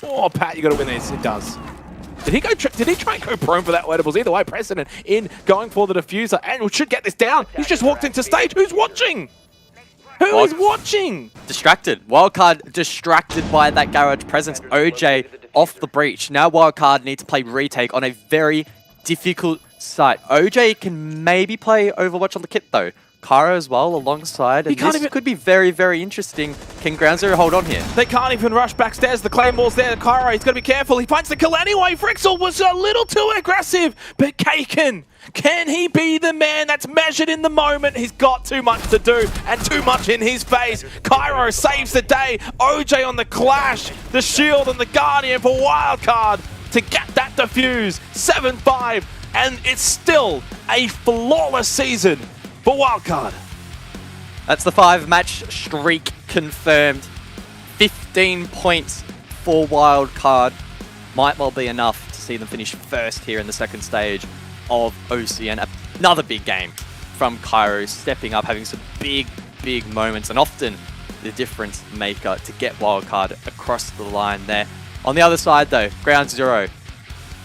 Oh, Pat, you got to win this. It does. Did he try and go prone for that Weatherballs? Either way, President in going for the diffuser, and we should get this down. He's just walked into stage. Who's watching? Who is watching? Distracted. Wildcard distracted by that garage presence. OJ off the breach. Now Wildcard need to play retake on a very difficult site. OJ can maybe play Overwatch on the kit though. Cairo as well alongside. And this could be very, very interesting. Can Ground Zero hold on here? They can't even rush backstairs. The Claymore's there. Cairo, he's got to be careful. He finds the kill anyway. Frixel was a little too aggressive. But Kaken, can he be the man that's measured in the moment? He's got too much to do and too much in his face. Cairo saves the day. OJ on the clash. The shield and the Guardian for Wildcard to get that defuse. 7-5. And it's still a flawless season for Wildcard. That's the 5-match streak confirmed. 15 points for wildcard might well be enough to see them finish first here in the second stage of OCN. Another big game from Cairo, stepping up, having some big moments, and often the difference maker to get wildcard across the line there. On the other side though, Ground Zero.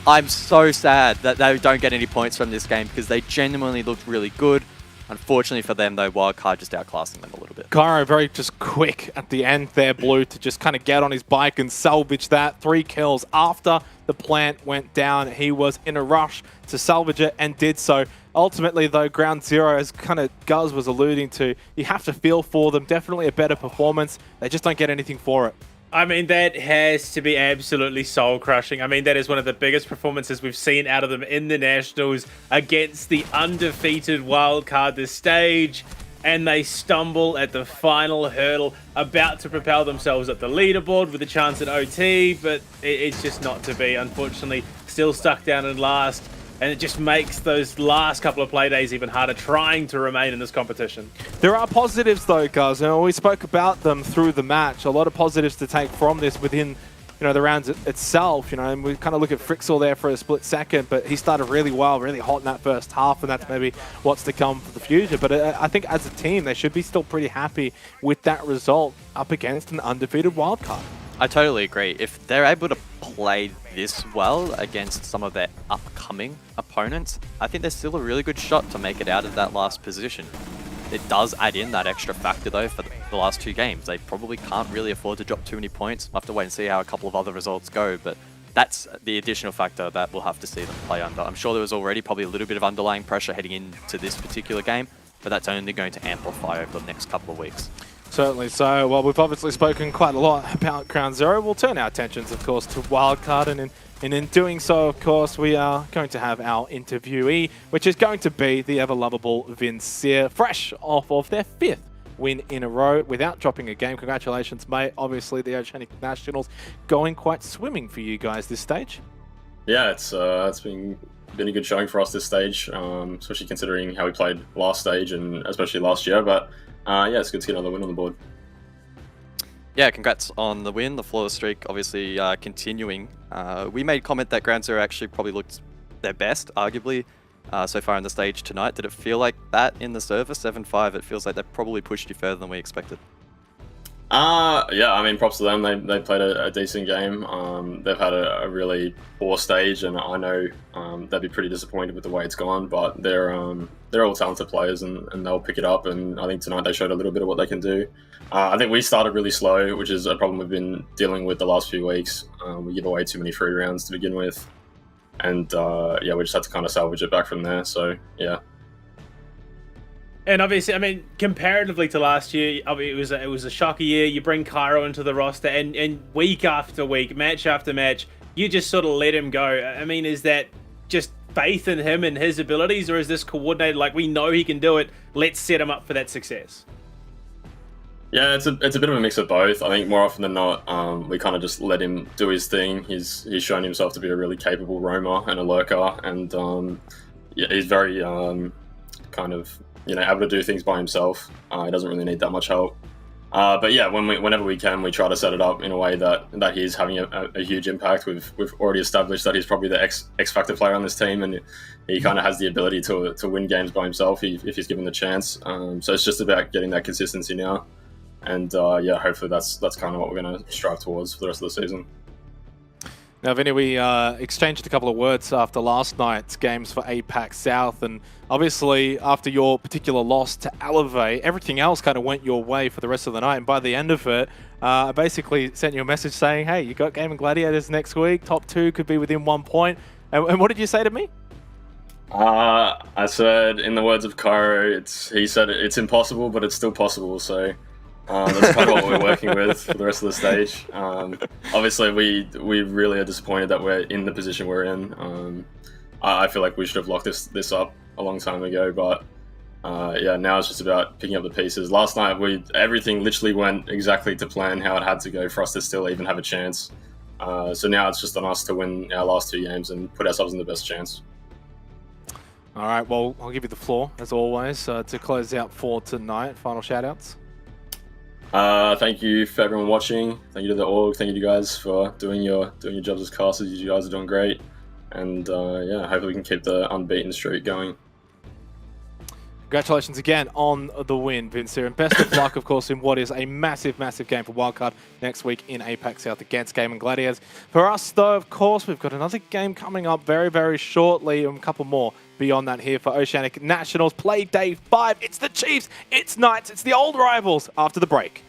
I'm so sad that they don't get any points from this game because they genuinely looked really good. Unfortunately for them though, wildcard just outclassing them a little bit. Cairo very just quick at the end there, Blue, to just kind of get on his bike and salvage that. 3 kills after the plant went down. He was in a rush to salvage it and did so. Ultimately though, Ground Zero, as kind of Guz was alluding to, you have to feel for them. Definitely a better performance. They just don't get anything for it. I mean, that has to be absolutely soul-crushing. I mean, that is one of the biggest performances we've seen out of them in the Nationals against the undefeated wildcard this stage. And they stumble at the final hurdle, about to propel themselves up the leaderboard with a chance at OT, but it's just not to be. Unfortunately, still stuck down in last. And it just makes those last couple of Playdays even harder, trying to remain in this competition. There are positives though, guys. We spoke about them through the match. A lot of positives to take from this within, the rounds itself. And we kind of look at Frixel there for a split second, but he started really well, really hot in that first half, and that's maybe what's to come for the future. But I think as a team, they should be still pretty happy with that result up against an undefeated wildcard. I totally agree. If they're able to play this well against some of their upcoming opponents, I think there's still a really good shot to make it out of that last position. It does add in that extra factor though for the last 2 games. They probably can't really afford to drop too many points. We'll have to wait and see how a couple of other results go, but that's the additional factor that we'll have to see them play under. I'm sure there was already probably a little bit of underlying pressure heading into this particular game, but that's only going to amplify over the next couple of weeks. Certainly so. Well, we've obviously spoken quite a lot about Ground Zero. We'll turn our attentions, of course, to Wildcard, and in doing so, of course, we are going to have our interviewee, which is going to be the ever-lovable Vincere, fresh off of their 5th win in a row without dropping a game. Congratulations, mate. Obviously, the Oceanic Nationals going quite swimming for you guys this stage. Yeah, it's been a good showing for us this stage, especially considering how we played last stage and especially last year, but yeah, it's good to get another win on the board. Yeah, congrats on the win. The flawless streak obviously continuing. We made comment that Ground Zero actually probably looked their best, arguably, so far on the stage tonight. Did it feel like that in the server? 7-5, it feels like they probably pushed you further than we expected. Yeah, I mean, props to them. They played a decent game. They've had a really poor stage, and I know they'd be pretty disappointed with the way it's gone, but they're all talented players, and they'll pick it up, and I think tonight they showed a little bit of what they can do. I think we started really slow, which is a problem we've been dealing with the last few weeks. We give away too many free rounds to begin with, and yeah, we just had to kind of salvage it back from there, so yeah. And obviously, I mean, comparatively to last year, I mean, it was a shocker year. You bring Cairo into the roster, and week after week, match after match, you just sort of let him go. I mean, is that just faith in him and his abilities, or is this coordinated? Like, we know he can do it. Let's set him up for that success. Yeah, it's a bit of a mix of both. I think more often than not, we kind of just let him do his thing. He's shown himself to be a really capable roamer and a lurker, and yeah, he's very kind of, able to do things by himself. He doesn't really need that much help. But yeah, whenever we can, we try to set it up in a way that he's having a huge impact. We've already established that he's probably the X factor player on this team, and he kind of has the ability to win games by himself if he's given the chance. So it's just about getting that consistency now, and yeah, hopefully that's kind of what we're going to strive towards for the rest of the season. Now, Vinny, we exchanged a couple of words after last night's games for APAC South, and obviously after your particular loss to Elevate, everything else kind of went your way for the rest of the night, and by the end of it, I basically sent you a message saying, hey, you got Gaming Gladiators next week, top 2 could be within 1 point, and what did you say to me? I said, in the words of Cairo, he said it's impossible, but it's still possible, so... that's kind of what we're working with for the rest of the stage. Obviously, we really are disappointed that we're in the position we're in. I feel like we should have locked this up a long time ago, but yeah, now it's just about picking up the pieces. Last night, everything literally went exactly to plan how it had to go for us to still even have a chance. So now it's just on us to win our last 2 games and put ourselves in the best chance. All right, well, I'll give you the floor, as always, to close out for tonight. Final shout-outs. Thank you for everyone watching. Thank you to the org. Thank you to you guys for doing your jobs as casters. You guys are doing great. And yeah, hopefully we can keep the unbeaten streak going. Congratulations again on the win, Vince here, and best of luck, of course, in what is a massive, massive game for Wildcard next week in APAC South against Game and Gladiators. For us, though, of course, we've got another game coming up very, very shortly, and a couple more beyond that here for Oceanic Nationals. Play Day 5. It's the Chiefs, it's Knights, it's the old rivals after the break.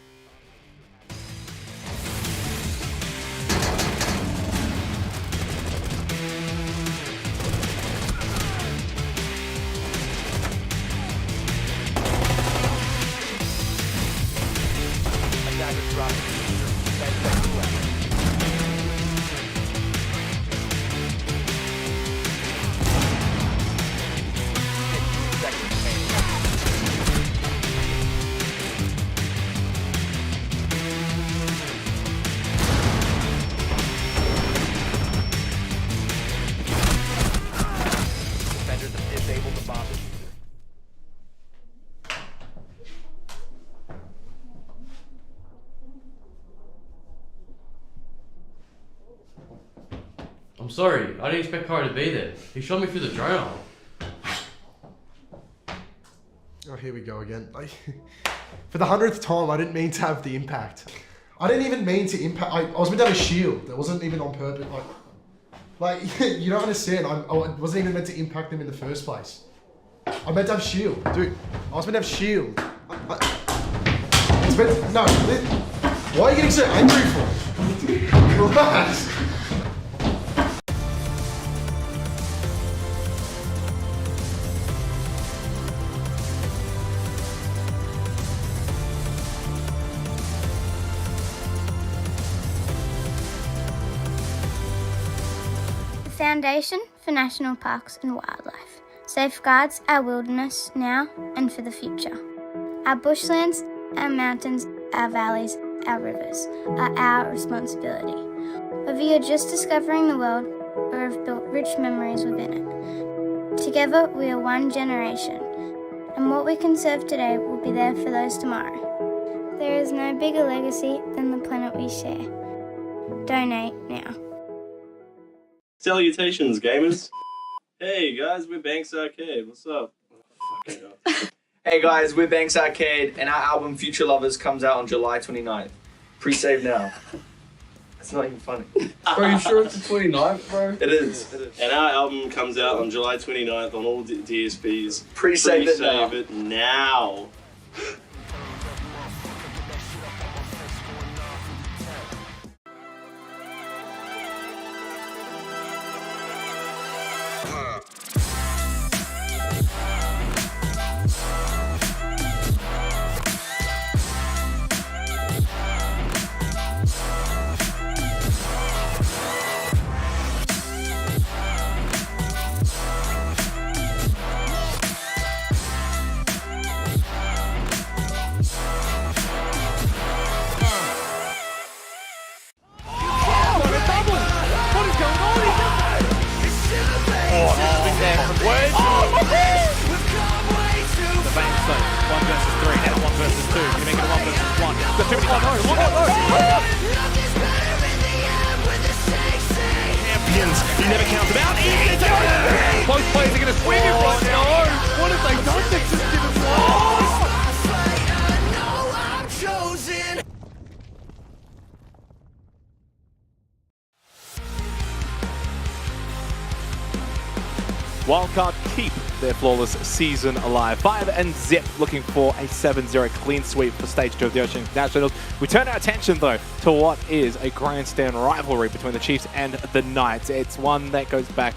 Defenders have disabled the bomb diffuser. I'm sorry, I didn't expect Kyrie to be there. He shot me through the drone hole. Oh, here we go again. For the 100th time, I didn't mean to have the impact. I didn't even mean to impact. I was meant to have a shield. It wasn't even on purpose. Like you don't understand. I wasn't even meant to impact them in the first place. I meant to have shield, dude. I was meant to have shield. It's meant no. Why are you getting so angry for? Relax. Foundation for National Parks and Wildlife safeguards our wilderness now and for the future. Our bushlands, our mountains, our valleys, our rivers are our responsibility. Whether you're just discovering the world or have built rich memories within it. Together we are one generation, and what we conserve today will be there for those tomorrow. There is no bigger legacy than the planet we share. Donate now. Salutations, gamers. Hey guys, we're Banks Arcade. What's up? Hey guys, we're Banks Arcade, and our album Future Lovers comes out on July 29th. Pre-save now. It's not even funny. Bro, you sure it's the 29th, bro? It is. And our album comes out on July 29th on all DSPs. Pre-save it now. Pre-save it now. He never counts him out. Both players are going to swing it right now. What have they done? They've just given Wildcard keep their flawless season alive. 5 and Zip looking for a 7-0 clean sweep for Stage 2 of the Oceanic Nationals. We turn our attention, though, to what is a grandstand rivalry between the Chiefs and the Knights. It's one that goes back,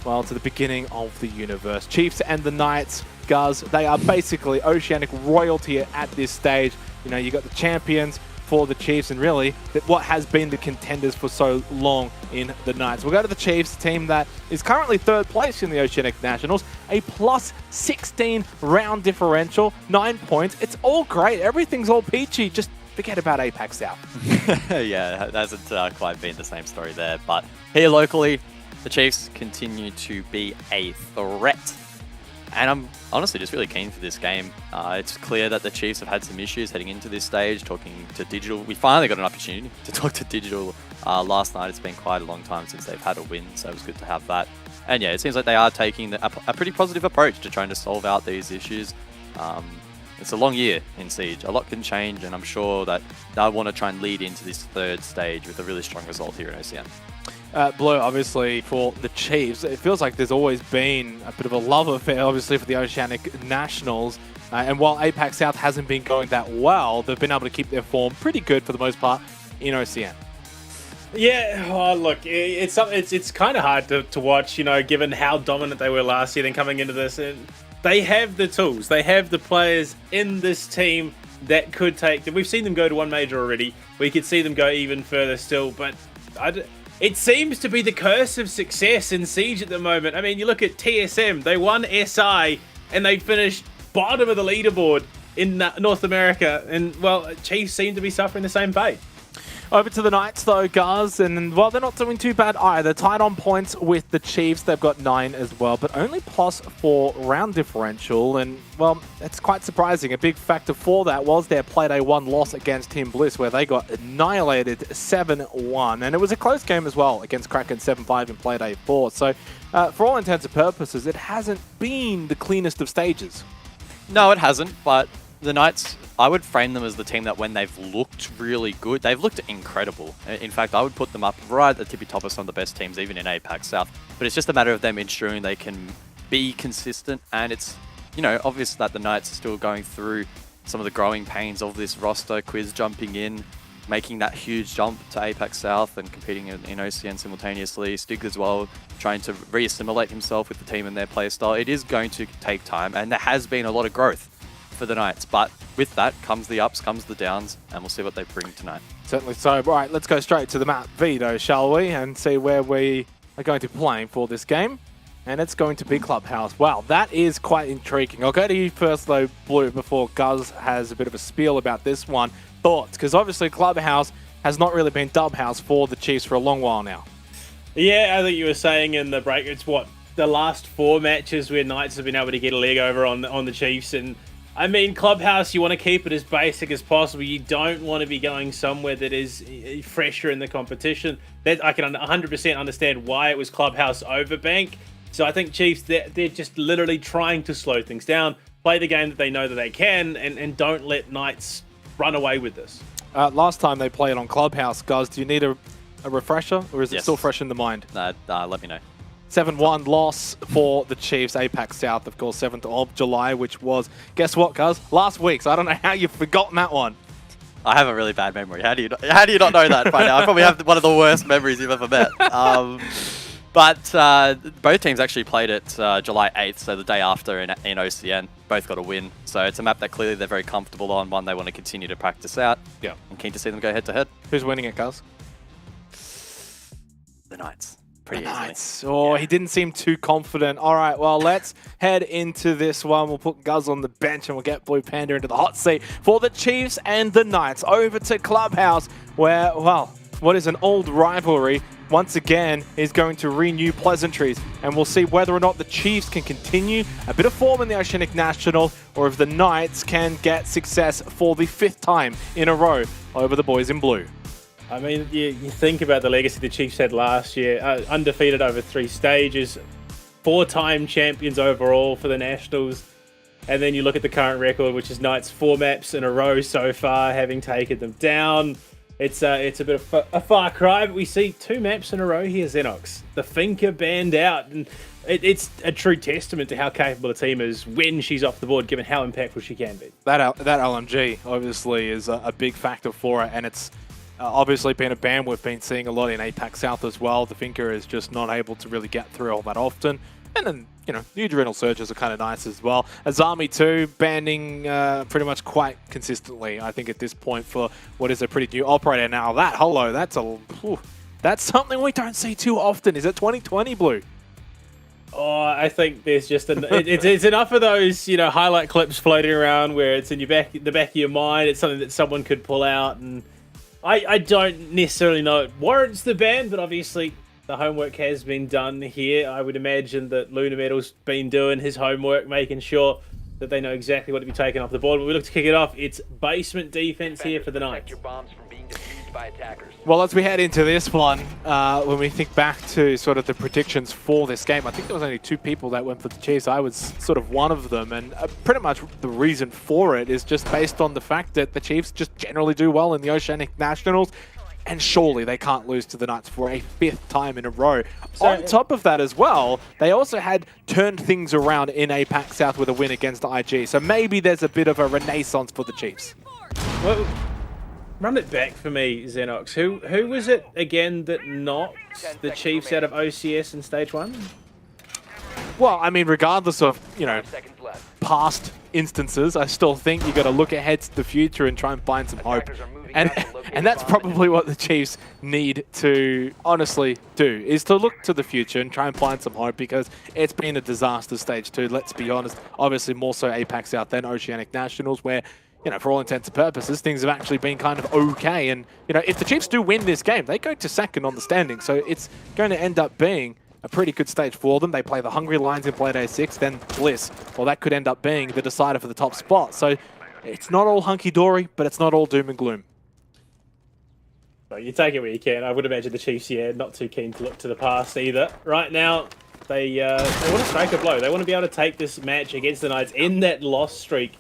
well, to the beginning of the universe. Chiefs and the Knights, Guz, they are basically Oceanic royalty at this stage. You know, you got the champions for the Chiefs, and really what has been the contenders for so long in the Knights. We'll go to the Chiefs, team that is currently 3rd place in the Oceanic Nationals, a plus 16 round differential, 9 points. It's all great. Everything's all peachy. Just forget about APAC South. Yeah, it hasn't quite been the same story there. But here locally, the Chiefs continue to be a threat And I'm honestly just really keen for this game. It's clear that the Chiefs have had some issues heading into this stage, talking to Digital. We finally got an opportunity to talk to Digital last night. It's been quite a long time since they've had a win, so it was good to have that. And yeah, it seems like they are taking a pretty positive approach to trying to solve out these issues. It's a long year in Siege. A lot can change, and I'm sure that they'll want to try and lead into this third stage with a really strong result here in OCN. Blue, obviously, for the Chiefs, it feels like there's always been a bit of a love affair, obviously, for the Oceanic Nationals. And while APAC South hasn't been going that well, they've been able to keep their form pretty good for the most part in OCN. Yeah, oh, look, it's kind of hard to watch, you know, given how dominant they were last year. Then coming into this, and they have the tools, they have the players in this team that could take them. We've seen them go to one major already. We could see them go even further still, but it seems to be the curse of success in Siege at the moment. I mean, you look at TSM, they won SI and they finished bottom of the leaderboard in North America, and well, Chiefs seem to be suffering the same fate. Over to the Knights though, Guz, and well, they're not doing too bad either. Tied on points with the Chiefs, they've got 9 as well, but only +4 round differential, and well, it's quite surprising. A big factor for that was their Playday 1 loss against Team Bliss, where they got annihilated 7-1, and it was a close game as well against Kraken 7-5 in Playday 4, so for all intents and purposes, it hasn't been the cleanest of stages. No, it hasn't, but the Knights, I would frame them as the team that when they've looked really good, they've looked incredible. In fact, I would put them up right at the tippy top of some of the best teams, even in APAC South. But it's just a matter of them ensuring they can be consistent. And it's, you know, obvious that the Knights are still going through some of the growing pains of this roster. Quiz jumping in, making that huge jump to APAC South and competing in OCN simultaneously. Stig as well, trying to re-assimilate himself with the team and their play style. It is going to take time, and there has been a lot of growth for the Knights, but with that comes the ups, comes the downs, and we'll see what they bring tonight. Certainly so. Right, let's go straight to the map Vito, shall we, and see where we are going to be playing for this game. And it's going to be Clubhouse. Wow, that is quite intriguing. I'll go to you first though, Blue, before Guz has a bit of a spiel about this one. Thoughts? Because obviously Clubhouse has not really been Dubhouse for the Chiefs for a long while now. Yeah, I think you were saying in the break, it's what, the last 4 matches where Knights have been able to get a leg over on the Chiefs, and I mean, Clubhouse, you want to keep it as basic as possible. You don't want to be going somewhere that is fresher in the competition. That I can 100% understand why it was Clubhouse over Bank. So I think Chiefs, they're just literally trying to slow things down, play the game that they know that they can, and don't let Knights run away with this. Last time they played on Clubhouse, guys, do you need a refresher, or is it still fresh in the mind? Let me know. 7-1 loss for the Chiefs, APAC South, of course, 7th of July, which was, guess what, guys? Last week, so I don't know how you've forgotten that one. I have a really bad memory. How do you not know that by now? I probably have one of the worst memories you've ever met. But both teams actually played it July 8th, so the day after in OCN. Both got a win. So it's a map that clearly they're very comfortable on, one they want to continue to practice out. Yeah. I'm keen to see them go head-to-head. Who's winning it, guys? The Knights. Pretty easily. Oh, he didn't seem too confident. All right, well, let's head into this one. We'll put Guz on the bench and we'll get Blue Panda into the hot seat for the Chiefs and the Knights. Over to Clubhouse, where, well, what is an old rivalry once again is going to renew pleasantries, and we'll see whether or not the Chiefs can continue a bit of form in the Oceanic National, or if the Knights can get success for the 5th time in a row over the boys in blue. I mean, you think about the legacy the Chiefs had last year, undefeated over 3 stages, 4-time champions overall for the Nationals, and then you look at the current record, which is Knights 4 maps in a row so far, having taken them down. It's a bit of a far cry, but we see 2 maps in a row here, Xenox. The Finker banned out, and it's a true testament to how capable a team is when she's off the board, given how impactful she can be. That LMG obviously is a big factor for it, and it's obviously been a ban we've been seeing a lot in APAC South as well. The Finker is just not able to really get through all that often. And then, you know, the adrenal surges are kind of nice as well. Azami too, banning pretty much quite consistently, I think, at this point for what is a pretty new operator. Now that, hello, that's something we don't see too often. Is it 2020, Blue? Oh, I think there's just it's enough of those, you know, highlight clips floating around where it's in the back of your mind. It's something that someone could pull out, and I don't necessarily know it warrants the ban, but obviously the homework has been done here. I would imagine that Luna Metal's been doing his homework, making sure that they know exactly what to be taken off the board. But we look to kick it off. It's basement defense here for the Knights. Well, as we head into this one, when we think back to sort of the predictions for this game, I think there was only 2 people that went for the Chiefs. I was sort of one of them, and pretty much the reason for it is just based on the fact that the Chiefs just generally do well in the Oceanic Nationals, and surely they can't lose to the Knights for a 5th time in a row. So, on top of that as well, they also had turned things around in APAC South with a win against IG, so maybe there's a bit of a renaissance for the Chiefs. Well, run it back for me, Xenox. Who was it again that knocked the Chiefs out of OCS in Stage 1? Well, I mean, regardless of, you know, past instances, I still think you got to look ahead to the future and try and find some hope. And that's probably what the Chiefs need to honestly do, is to look to the future and try and find some hope, because it's been a disaster Stage 2, let's be honest. Obviously more so APAC South than Oceanic Nationals, where, you know, for all intents and purposes, things have actually been kind of okay. And, you know, if the Chiefs do win this game, they go to 2nd on the standing. So it's going to end up being a pretty good stage for them. They play the Hungry Lions in Playday 6, then Bliss. Well, that could end up being the decider for the top spot. So it's not all hunky-dory, but it's not all doom and gloom. Well, you take it where you can. I would imagine the Chiefs, yeah, not too keen to look to the past either. Right now, they want to strike a blow. They want to be able to take this match against the Knights in that loss streak,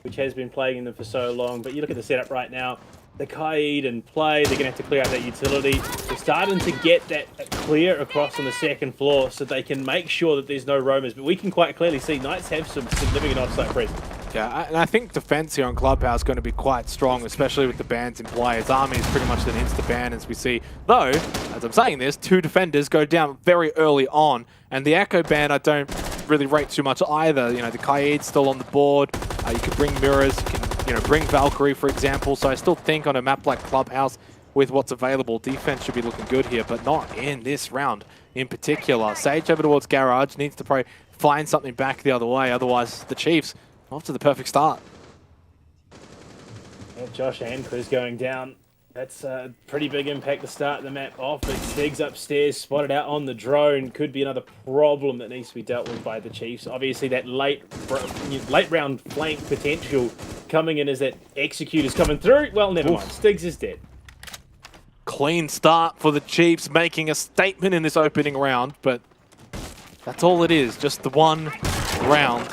which has been plaguing them for so long. But you look at the setup right now, the Kaid and play, they're going to have to clear out that utility. They're starting to get that clear across on the 2nd floor so they can make sure that there's no roamers. But we can quite clearly see Knights have some significant offside presence. Yeah, and I think defense here on Clubhouse is going to be quite strong, especially with the bans in play. His army is pretty much an insta-ban, as we see. Though, as I'm saying this, 2 defenders go down very early on, and the Echo ban I don't really rate too much either. You know, the Kaid's still on the board. You can bring mirrors, you can, you know, bring Valkyrie, for example. So I still think on a map like Clubhouse, with what's available, defense should be looking good here, but not in this round in particular. Sage over towards Garage, needs to probably find something back the other way, otherwise the Chiefs off to the perfect start. Yeah, Josh and Chris going down. That's a pretty big impact to start the map off, but Stig's upstairs, spotted out on the drone. Could be another problem that needs to be dealt with by the Chiefs. Obviously, that late round flank potential coming in as that Executor's coming through. Well, never mind. Stigs is dead. Clean start for the Chiefs, making a statement in this opening round, but that's all it is, just the one round.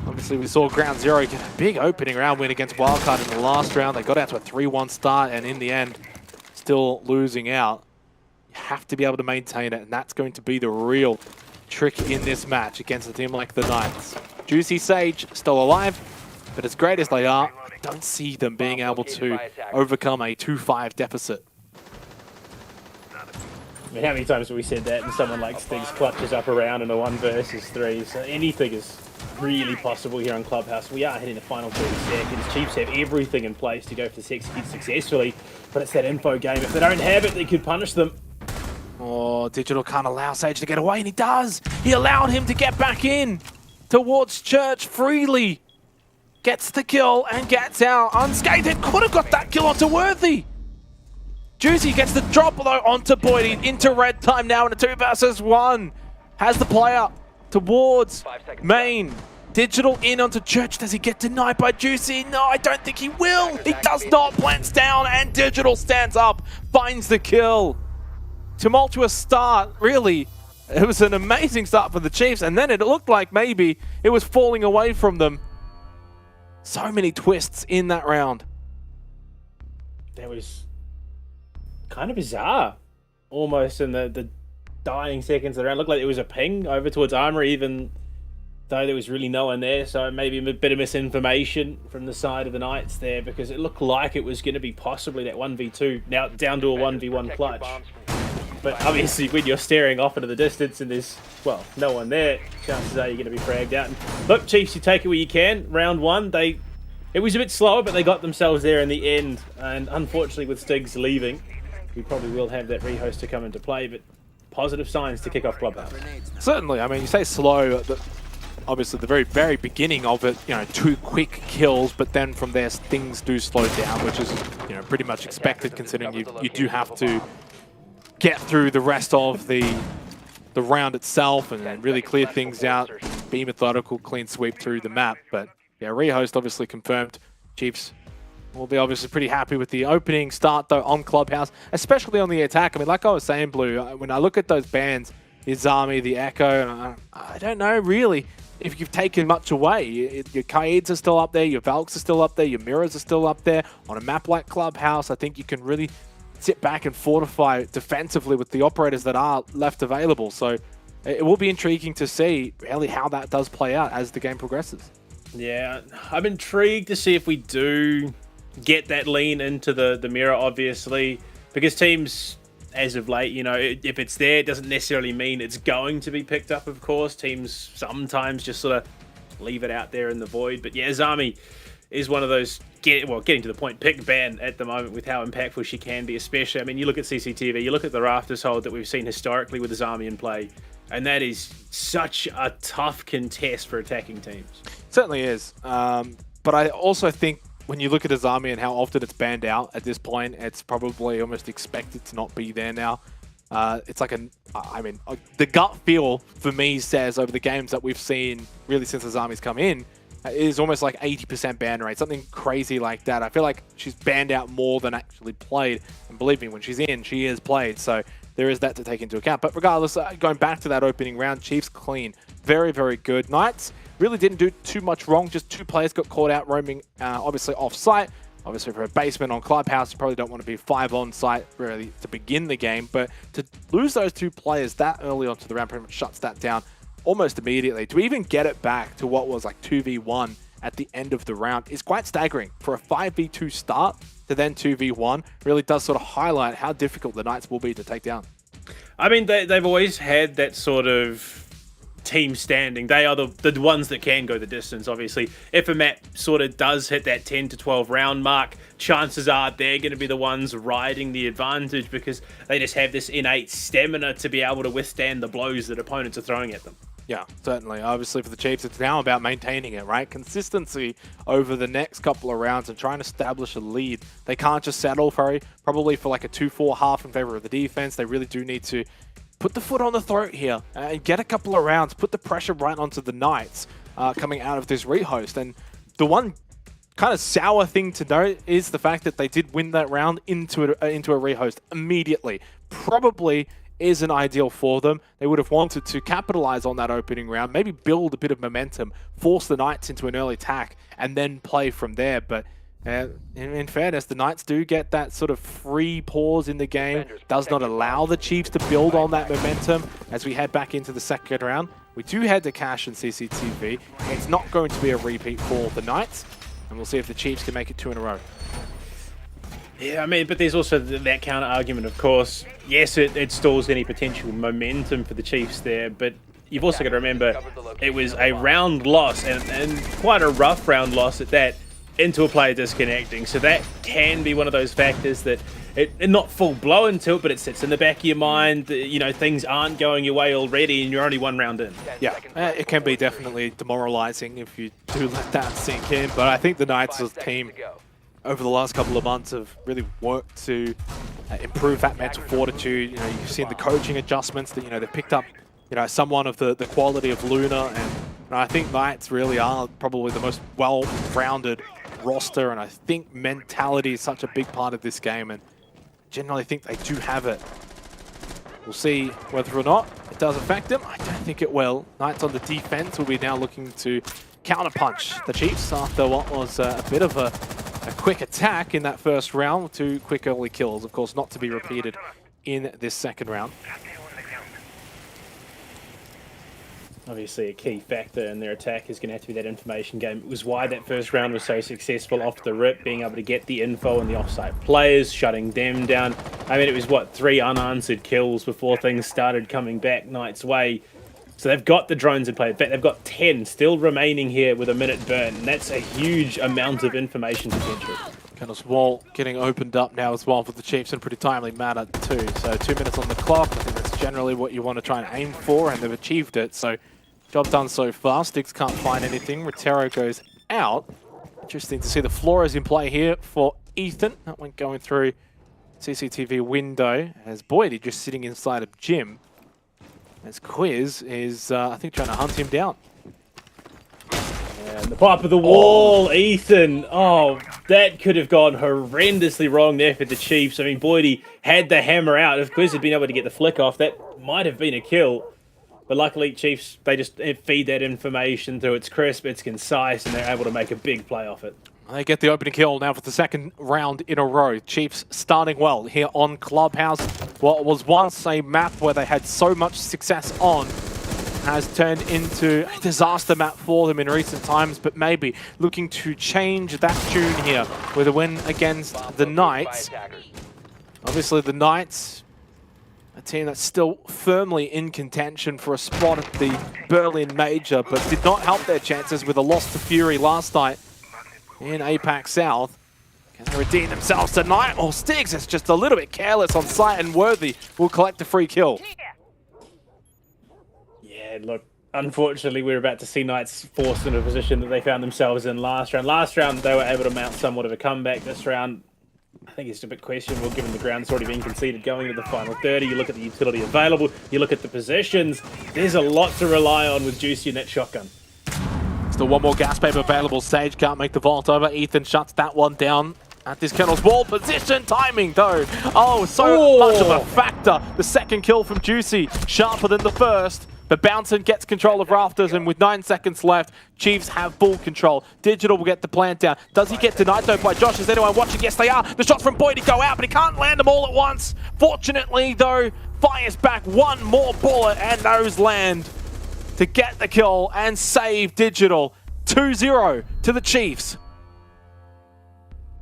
Obviously, we saw Ground Zero get a big opening round win against Wildcard in the last round. They got out to a 3-1 start, and in the end, still losing out. You have to be able to maintain it, and that's going to be the real trick in this match against a team like the Knights. Juicy Sage still alive, but as great as they are, I don't see them being able to overcome a 2-5 deficit. I mean, how many times have we said that, and someone like Stiggs clutches up around in a 1 versus 3, so anything is really possible here on Clubhouse. We are hitting the final 30 seconds. Chiefs have everything in place to go for the execute successfully, but it's that info game. If they don't have it, they could punish them. Oh, Digital can't allow Sage to get away, and he does! He allowed him to get back in towards Church freely. Gets the kill and gets out unscathed. Could have got that kill onto Worthy. Juicy gets the drop though onto Boydie into red time now in a 2 versus 1. Has the player towards main. Digital in onto Church. Does he get denied by Juicy? No, I don't think he will. He does not. Plants down and Digital stands up. Finds the kill. Tumultuous start, really. It was an amazing start for the Chiefs, and then it looked like maybe it was falling away from them. So many twists in that round. That was kind of bizarre. Almost in the dying seconds of the round. Looked like it was a ping over towards Armory, even though there was really no one there. So maybe a bit of misinformation from the side of the Knights there, because it looked like it was going to be possibly that 1v2, now down to a 1v1 clutch. But obviously when you're staring off into the distance and there's, well, no one there, chances are you're going to be fragged out. And look, Chiefs, you take it where you can. Round 1, it was a bit slower, but they got themselves there in the end. And unfortunately with Stiggs leaving, we probably will have that rehost to come into play, but positive signs to kick off Clubhouse. Certainly. I mean, you say slow, obviously the very, very beginning of it, 2 quick kills, but then from there things do slow down, which is, pretty much expected considering you do have to get through the rest of the round itself and really clear things out, be methodical, clean sweep through the map. But yeah, rehost obviously confirmed. Chiefs will be obviously pretty happy with the opening start though on Clubhouse, especially on the attack. I mean, like I was saying, Blue, when I look at those bans, the Azami, the Echo, I don't know really if you've taken much away. Your Kaids are still up there, your Valks are still up there, your Mirrors are still up there. On a map like Clubhouse, I think you can really sit back and fortify defensively with the operators that are left available. So it will be intriguing to see really how that does play out as the game progresses. Yeah, I'm intrigued to see if we do get that lean into the mirror, obviously, because teams, as of late, you know, if it's there, it doesn't necessarily mean it's going to be picked up, of course. Teams sometimes just sort of leave it out there in the void. But yeah, Azami is one of those, getting to the point, pick ban at the moment with how impactful she can be, especially, I mean, you look at CCTV, you look at the Rafters hold that we've seen historically with Azami in play, and that is such a tough contest for attacking teams. Certainly is. But I also think when you look at Azami and how often it's banned out at this point, it's probably almost expected to not be there now. It's like the gut feel for me says over the games that we've seen really since Azami's come in, is almost like 80% ban rate, something crazy like that. I feel like she's banned out more than actually played. And believe me, when she's in, she is played. So there is that to take into account. But regardless, going back to that opening round, Chiefs clean. Very, very good. Knights really didn't do too much wrong. Just 2 players got caught out roaming, obviously off-site. Obviously for a basement on Clubhouse, you probably don't want to be 5 on-site really to begin the game. But to lose those 2 players that early onto the round pretty much shuts that down almost immediately. To even get it back to what was like 2v1 at the end of the round is quite staggering. For a 5v2 start to then 2v1 really does sort of highlight how difficult the Knights will be to take down. I mean, they've always had that sort of team standing. They are the ones that can go the distance, obviously. If a map sort of does hit that 10 to 12 round mark, chances are they're going to be the ones riding the advantage because they just have this innate stamina to be able to withstand the blows that opponents are throwing at them. Yeah, certainly. Obviously for the Chiefs, it's now about maintaining it, right? Consistency over the next couple of rounds and trying to establish a lead. They can't just settle probably for like a 2-4 half in favor of the defense. They really do need to put the foot on the throat here and get a couple of rounds, put the pressure right onto the Knights coming out of this rehost. And the one kind of sour thing to note is the fact that they did win that round into a rehost immediately. Probably isn't ideal for them. They would have wanted to capitalize on that opening round, maybe build a bit of momentum, force the Knights into an early attack, and then play from there. But in fairness, the Knights do get that sort of free pause in the game, does not allow the Chiefs to build on that momentum as we head back into the second round. We do head to Cash and CCTV. It's not going to be a repeat for the Knights, and we'll see if the Chiefs can make it 2 in a row. Yeah, I mean, but there's also that counter argument, of course. Yes, it stalls any potential momentum for the Chiefs there, but you've also got to remember it was a round loss, and quite a rough round loss at that, into a player disconnecting. So that can be one of those factors that it not full blown tilt, but it sits in the back of your mind. You know, things aren't going your way already, and you're only 1 round in. Yeah, it can be definitely demoralizing if you do let that sink in. But I think the Knights as a team over the last couple of months have really worked to improve that mental fortitude. You know, you've seen the coaching adjustments that, you know, they've picked up, you know, someone of the quality of Luna, and I think Knights really are probably the most well-rounded roster, and I think mentality is such a big part of this game, and generally think they do have it. We'll see whether or not it does affect them. I don't think it will. Knights on the defense will be now looking to counterpunch the Chiefs after what was a bit of a quick attack in that first round with 2 quick early kills. Of course, not to be repeated in this second round. Obviously, a key factor in their attack is going to have to be that information game. It was why that first round was so successful off the rip, being able to get the info on the offside players, shutting them down. I mean, it was, what, 3 unanswered kills before things started coming back Knights' way. So they've got the drones in play. In fact, they've got 10 still remaining here with a minute burn, and that's a huge amount of information potential. Candle's wall getting opened up now as well for the Chiefs in a pretty timely manner too. So 2 minutes on the clock. I think that's generally what you want to try and aim for, and they've achieved it. So job done so far. Sticks can't find anything. Rotero goes out. Interesting to see the floor is in play here for Ethan. That one going through CCTV window as Boydie just sitting inside of Jim. As Quiz is, I think, trying to hunt him down. And the pipe of the wall, Ethan. Oh, that could have gone horrendously wrong there for the Chiefs. I mean, Boydie had the hammer out. If Quiz had been able to get the flick off, that might have been a kill. But luckily, Chiefs, they just feed that information through. It's crisp, it's concise, and they're able to make a big play off it. They get the opening kill now for the second round in a row. Chiefs starting well here on Clubhouse. What was once a map where they had so much success on has turned into a disaster map for them in recent times, but maybe looking to change that tune here with a win against the Knights. Obviously the Knights, a team that's still firmly in contention for a spot at the Berlin Major, but did not help their chances with a loss to Fury last night in APAC South. Can they redeem themselves tonight? Or Stiggs is just a little bit careless on site, and Worthy will collect a free kill. Yeah, look, unfortunately, we're about to see Knights forced into a position that they found themselves in last round. Last round, they were able to mount somewhat of a comeback. This round, I think it's a bit questionable given the ground's already been conceded going into the final 30. You look at the utility available, you look at the positions. There's a lot to rely on with Juicy in that shotgun. Still one more gas paper available. Sage can't make the vault over. Ethan shuts that one down at this Kennel's wall. Position timing though. Oh, so much of a factor. The second kill from Juicy, sharper than the first. But Bouncin gets control of Rafters, and with 9 seconds left, Chiefs have full control. Digital will get the plant down. Does he get denied though by Josh? Is anyone watching? Yes, they are. The shots from Boydie go out, but he can't land them all at once. Fortunately though, fires back one more bullet, and those land to get the kill and save Digital. 2-0 to the Chiefs.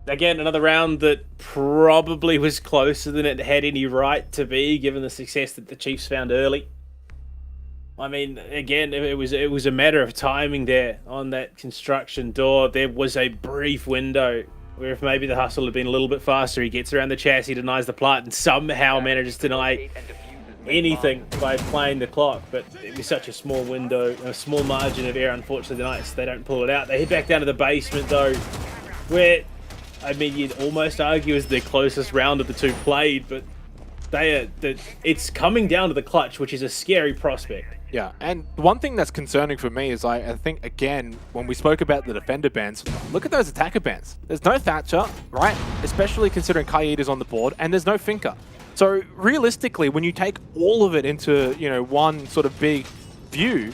Again, another round that probably was closer than it had any right to be, given the success that the Chiefs found early. I mean, again, it was a matter of timing there on that construction door. There was a brief window where if maybe the hustle had been a little bit faster, he gets around the chassis, denies the plant, and somehow manages to deny anything by playing the clock. But it was such a small window, a small margin of error. Unfortunately, the Knights, they don't pull it out. They head back down to the basement, though, where, I mean, you'd almost argue is the closest round of the two played, but it's coming down to the clutch, which is a scary prospect. Yeah, and one thing that's concerning for me is I think, again, when we spoke about the defender bans, look at those attacker bans. There's no Thatcher, right? Especially considering Kaid is on the board, and there's no Finker. So realistically, when you take all of it into, you know, one sort of big view,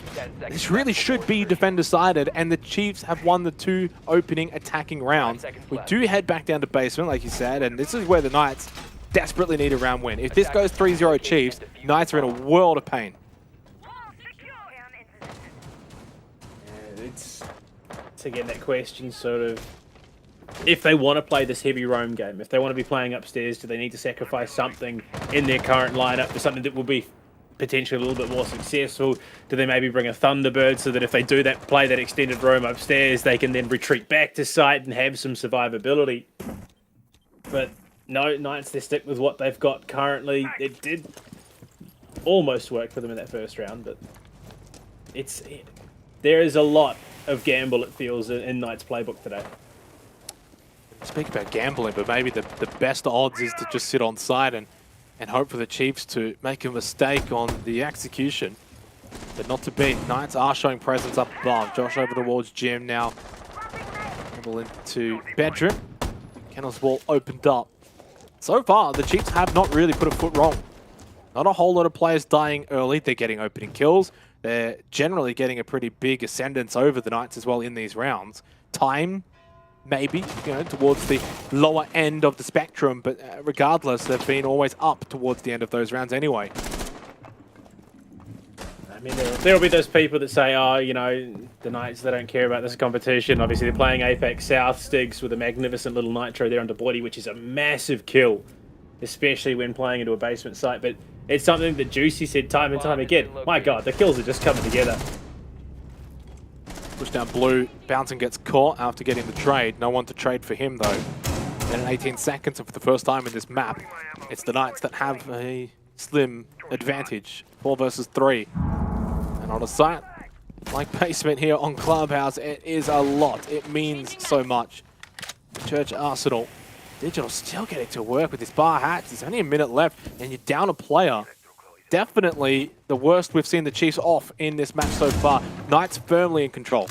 this really should be defender-sided, and the Chiefs have won the 2 opening attacking rounds. We do head back down to basement, like you said, and this is where the Knights desperately need a round win. If this goes 3-0 Chiefs, Knights are in a world of pain. It's again that question, sort of, if they want to play this heavy roam game, if they want to be playing upstairs, do they need to sacrifice something in their current lineup for something that will be potentially a little bit more successful? Do they maybe bring a Thunderbird so that if they do that, play that extended roam upstairs, they can then retreat back to site and have some survivability? But no, Knights, they stick with what they've got currently. It did almost work for them in that first round, but there is a lot of gamble, it feels, in Knights' playbook today. Speak about gambling, but maybe the best odds is to just sit on side and hope for the Chiefs to make a mistake on the execution. But not to be. Knights are showing presence up above. Josh over towards Jim now. Dribble into bedroom. Kennel's wall opened up. So far, the Chiefs have not really put a foot wrong. Not a whole lot of players dying early. They're getting opening kills. They're generally getting a pretty big ascendance over the Knights as well in these rounds. Time, maybe, you know, towards the lower end of the spectrum, but regardless, they've been always up towards the end of those rounds anyway. I mean, there'll be those people that say, oh, you know, the Knights, they don't care about this competition. Obviously, they're playing Apex South. Stiggs with a magnificent little Nitro there under Boydie, which is a massive kill, especially when playing into a basement site. But it's something that Juicy said time and time again. My God, the kills are just coming together. Push down blue. Bouncing gets caught after getting the trade. No one to trade for him, though. And in 18 seconds, and for the first time in this map, it's the Knights that have a slim advantage. 4 versus 3. And on a site like basement here on Clubhouse, it is a lot. It means so much. Church Arsenal Digital still getting to work with his bar hats. There's only a minute left, and you're down a player. Definitely the worst we've seen the Chiefs off in this match so far. Knights firmly in control.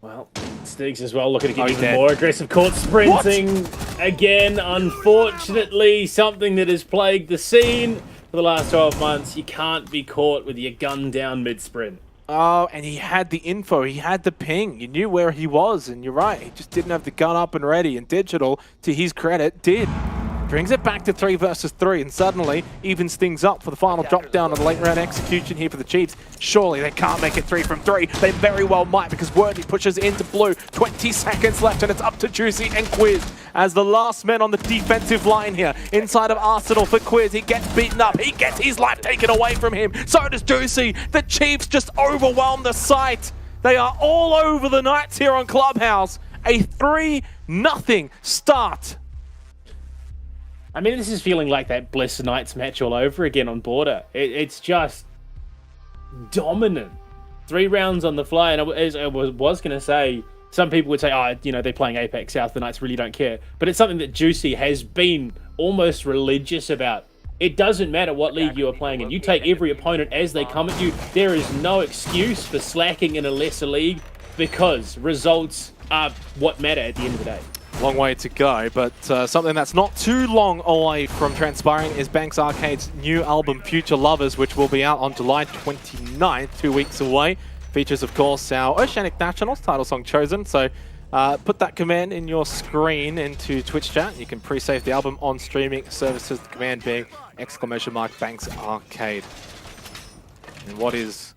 Well, Stiggs as well looking to get even more aggressive. Caught sprinting again, unfortunately. Something that has plagued the scene for the last 12 months. You can't be caught with your gun down mid-sprint. Oh, and he had the info. He had the ping. You knew where he was, and you're right. He just didn't have the gun up and ready, and Digital, to his credit, did. Brings it back to 3 versus 3, and suddenly evens things up for the final drop down of the late round execution here for the Chiefs. Surely they can't make it 3 from 3. They very well might, because Worthy pushes into blue. 20 seconds left, and it's up to Juicy and Quiz as the last men on the defensive line here. Inside of Arsenal for Quiz, he gets beaten up. He gets his life taken away from him. So does Juicy. The Chiefs just overwhelm the site. They are all over the Knights here on Clubhouse. A 3-0 start. I mean, this is feeling like that Bliss Knights match all over again on Border. It's just dominant. 3 rounds on the fly, and as I was going to say, some people would say, oh, you know, they're playing Apex South, the Knights really don't care. But it's something that Juicy has been almost religious about. It doesn't matter what league you are playing in. You take every opponent as they come at you. There is no excuse for slacking in a lesser league because results are what matter at the end of the day. Long way to go, but something that's not too long away from transpiring is Banks Arcade's new album, Future Lovers, which will be out on July 29th, 2 weeks away. Features, of course, our Oceanic Nationals title song chosen, so put that command in your screen into Twitch chat. You can pre-save the album on streaming services, the command being ! Banks Arcade. And what is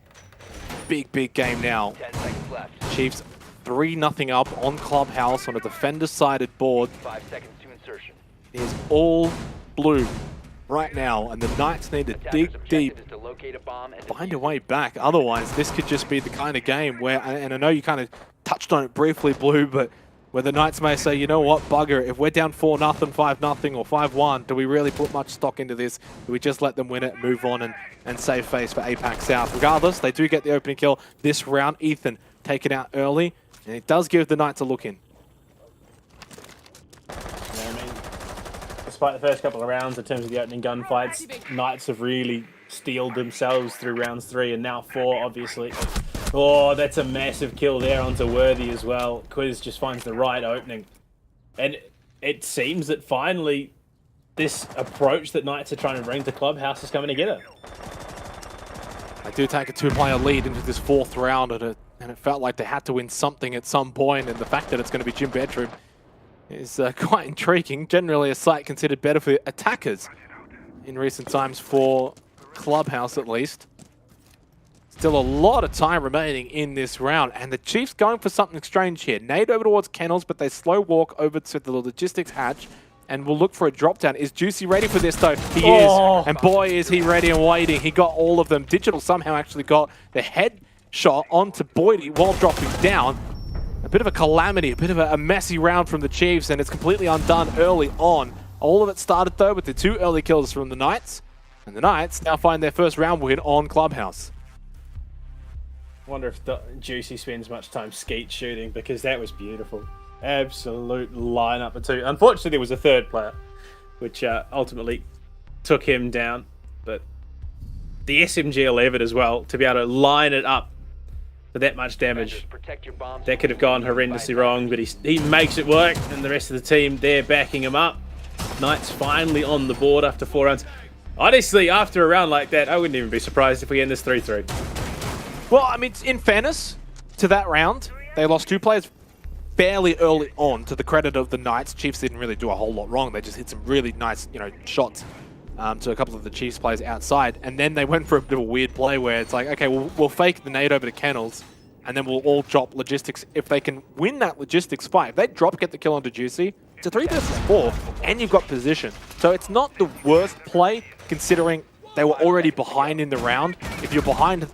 big game now? 10 seconds left. Chiefs 3-0 up on Clubhouse on a defender-sided board. 5 seconds to insertion. It is all blue right now, and the Knights need to dig deep, find a way back. Otherwise, this could just be the kind of game where, and I know you kind of touched on it briefly, Blue, but where the Knights may say, you know what, bugger it. If we're down 4-0, 5-0, or 5-1, do we really put much stock into this? Do we just let them win it, move on, and save face for APAC South? Regardless, they do get the opening kill this round. Ethan taken out early. And it does give the Knights a look in. Yeah, I mean, despite the first couple of rounds in terms of the opening gunfights, Knights have really steeled themselves through rounds 3 and now 4, obviously. Oh, that's a massive kill there onto Worthy as well. Quiz just finds the right opening. And it seems that finally this approach that Knights are trying to bring to Clubhouse is coming together. They do take a 2-player lead into this 4th round, and it felt like they had to win something at some point, and the fact that it's going to be Jim Bedroom is quite intriguing. Generally a site considered better for attackers in recent times for Clubhouse at least. Still a lot of time remaining in this round, and the Chiefs going for something strange here. Nade over towards Kennels, but they slow walk over to the logistics hatch and will look for a drop down. Is Juicy ready for this though? He is, and boy is he ready and waiting. He got all of them. Digital somehow actually got the head shot onto Boydie while dropping down. A bit of a calamity, a bit of a messy round from the Chiefs, and it's completely undone early on. All of it started though with the 2 early kills from the Knights, and the Knights now find their first round win on Clubhouse. I wonder if Juicy spends much time skeet shooting, because that was beautiful. Absolute lineup of 2. Unfortunately, there was a 3rd player, which ultimately took him down, but the SMG 11 as well, to be able to line it up for that much damage. That could have gone horrendously wrong, but he makes it work, and the rest of the team, they're backing him up. Knights finally on the board after 4 rounds. Honestly, after a round like that, I wouldn't even be surprised if we end this 3-3. Well, I mean, in fairness to that round, they lost 2 players fairly early on, to the credit of the Knights. Chiefs didn't really do a whole lot wrong. They just hit some really nice, shots to a couple of the Chiefs players outside, and then they went for a bit of a weird play where it's like, okay, we'll fake the nade over to Kennels, and then we'll all drop logistics. If they can win that logistics fight, if they get the kill onto Juicy, it's a 3 versus 4, and you've got position. So it's not the worst play, considering they were already behind in the round. If you're behind,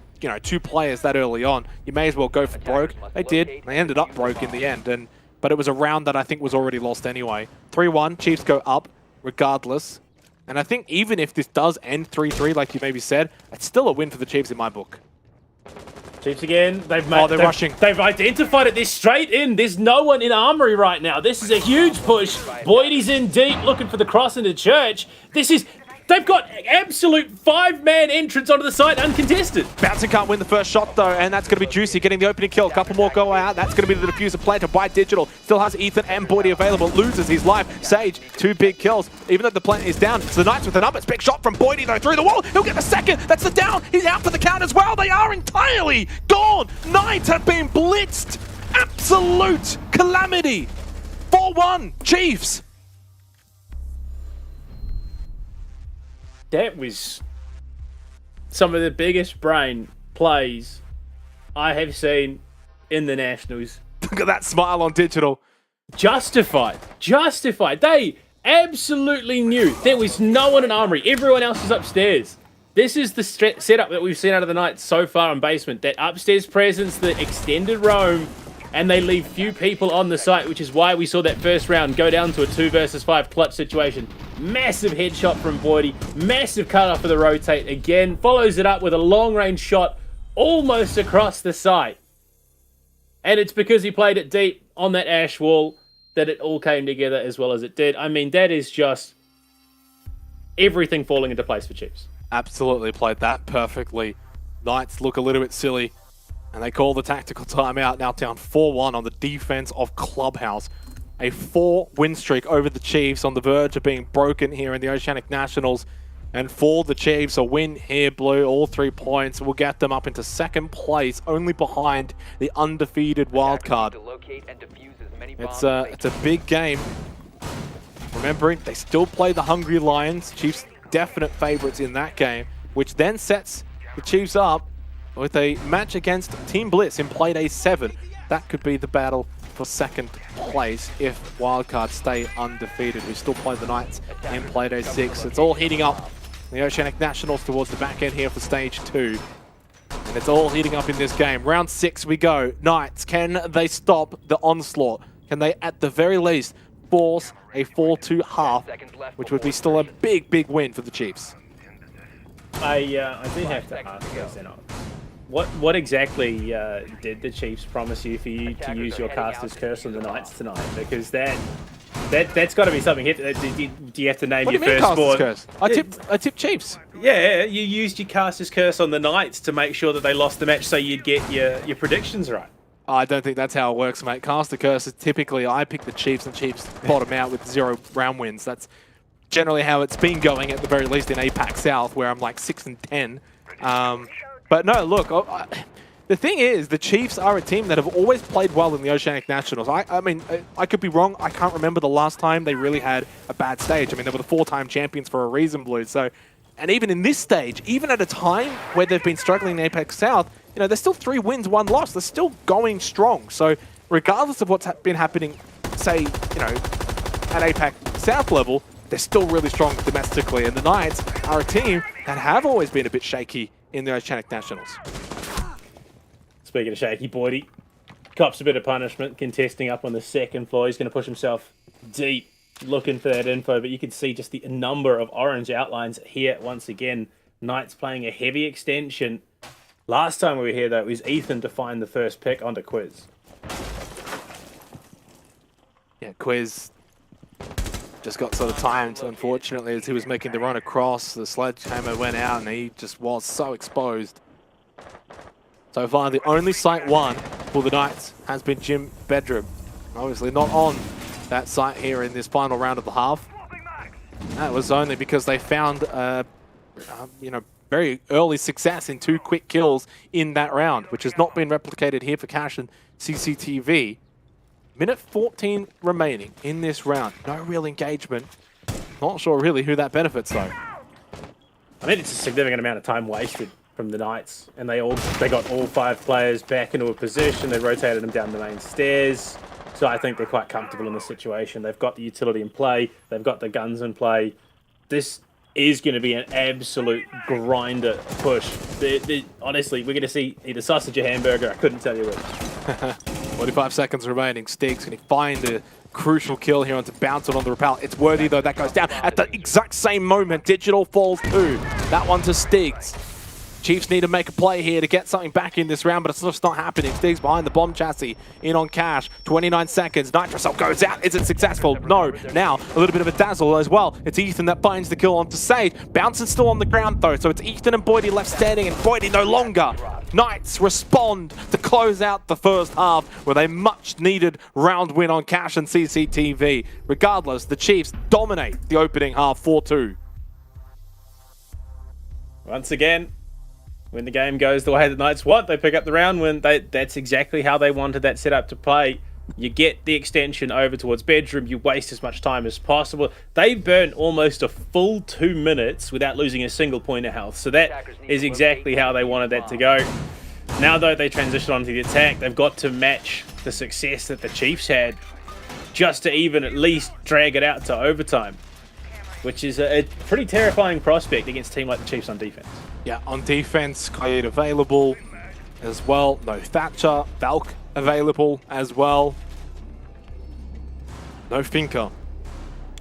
2 players that early on, you may as well go for broke. They did. They ended up broke in the end, but it was a round that I think was already lost anyway. 3-1, Chiefs go up regardless. And I think even if this does end 3-3, like you maybe said, it's still a win for the Chiefs in my book. Chiefs again. They've made, they're rushing. They've identified it. They're straight in. There's no one in Armory right now. This is a huge push. Boydie's in deep, looking for the cross into church. They've got absolute 5-man entrance onto the site uncontested. Bouncing can't win the first shot though, and that's going to be Juicy getting the opening kill. A couple more go out. That's going to be the diffuser planted by Digital. Still has Ethan and Boydie available. Loses his life. Sage, 2 big kills. Even though the plant is down, it's the Knights with the numbers. Big shot from Boydie though through the wall. He'll get the second. That's the down. He's out for the count as well. They are entirely gone. Knights have been blitzed. Absolute calamity. 4-1 Chiefs. That was some of the biggest brain plays I have seen in the Nationals. Look at that smile on Digital. Justified. They absolutely knew there was no one in Armory. Everyone else is upstairs. This is the setup that we've seen out of the Knights so far in basement. That upstairs presence, the extended roam, and they leave few people on the site, which is why we saw that first round go down to a 2 versus 5 clutch situation. Massive headshot from Boydie, massive cutoff for the rotate again, follows it up with a long-range shot almost across the site. And it's because he played it deep on that ash wall that it all came together as well as it did. I mean, that is just everything falling into place for Chiefs. Absolutely played that perfectly. Knights look a little bit silly, and they call the tactical timeout. Now down 4-1 on the defense of Clubhouse. A 4-win streak over the Chiefs on the verge of being broken here in the Oceanic Nationals. And for the Chiefs, a win here, Blue, all 3 points will get them up into second place, only behind the undefeated wildcard. It's a big game. Remembering, they still play the Hungry Lions. Chiefs definite favorites in that game, which then sets the Chiefs up with a match against Team Blitz in Playday 7. That could be the battle for second place if wildcards stay undefeated. We still play the Knights in Playday 6. It's all heating up the Oceanic Nationals towards the back end here for Stage 2. And it's all heating up in this game. Round 6 we go. Knights, can they stop the onslaught? Can they, at the very least, force a 4-2 half, which would be still a big win for the Chiefs? I do have to ask this, what exactly did the Chiefs promise you for you to use your caster's curse on the Knights tonight? Because that's got to be something. Do you have to name your firstborn? Curse? I tipped Chiefs. Yeah, you used your caster's curse on the Knights to make sure that they lost the match, so you'd get your predictions right. I don't think that's how it works, mate. Caster curse is typically I pick the Chiefs and Chiefs bottom out with 0 round wins. That's generally how it's been going, at the very least in APAC South, where I'm like 6-10. But no, look, the thing is, the Chiefs are a team that have always played well in the Oceanic Nationals. I mean, I could be wrong. I can't remember the last time they really had a bad stage. I mean, they were the 4-time champions for a reason, Blue. So, and even in this stage, even at a time where they've been struggling in Apex South, you know, they're still 3 wins, 1 loss. They're still going strong. So, regardless of what's been happening, say, you know, at APAC South level, they're still really strong domestically. And the Knights are a team that have always been a bit shaky in the Oceanic Nationals. Speaking of shaky, Boydie cops a bit of punishment, contesting up on the second floor. He's going to push himself deep, looking for that info, but you can see just the number of orange outlines here once again. Knights playing a heavy extension. Last time we were here, though, it was Ethan to find the first pick onto Quiz. Yeah, Quiz just got sort of timed, unfortunately, as he was making the run across. The sledgehammer went out, and he just was so exposed. So far, the only site won for the Knights has been Gym Bedroom. Obviously not on that site here in this final round of the half. That was only because they found, you know, very early success in 2 quick kills in that round, which has not been replicated here for Cash and CCTV. Minute 14 remaining in this round. No real engagement. Not sure really who that benefits though. I mean, it's a significant amount of time wasted from the Knights, and they got all 5 players back into a position. They rotated them down the main stairs. So I think they're quite comfortable in the situation. They've got the utility in play. They've got the guns in play. This is going to be an absolute grinder push. Honestly, we're going to see either sausage or hamburger. I couldn't tell you which. 45 seconds remaining. Stiggs, can he find a crucial kill here on to bounce it on the rappel? It's worthy though. That goes down at the exact same moment. Digital falls too. That one to Stiggs. Chiefs need to make a play here to get something back in this round, but it's just not happening. Stig's behind the bomb chassis, in on Cash. 29 seconds. Nitrocell goes out. Is it successful? No. Now, a little bit of a dazzle as well. It's Ethan that finds the kill onto Sage. Bouncing still on the ground, though, so it's Ethan and Boydie left standing, and Boydie no longer. Knights respond to close out the first half with a much-needed round win on Cash and CCTV. Regardless, the Chiefs dominate the opening half 4-2. Once again, when the game goes the way the Knights want, they pick up the round win. That's exactly how they wanted that setup to play. You get the extension over towards bedroom, you waste as much time as possible. They burnt almost a full 2 minutes without losing a single point of health. So that is exactly how they wanted that to go. Now, though, they transition onto the attack. They've got to match the success that the Chiefs had just to even at least drag it out to overtime, which is a pretty terrifying prospect against a team like the Chiefs on defense. Yeah, on defense, Khalid available as well. No Thatcher, Valk available as well. No Finker.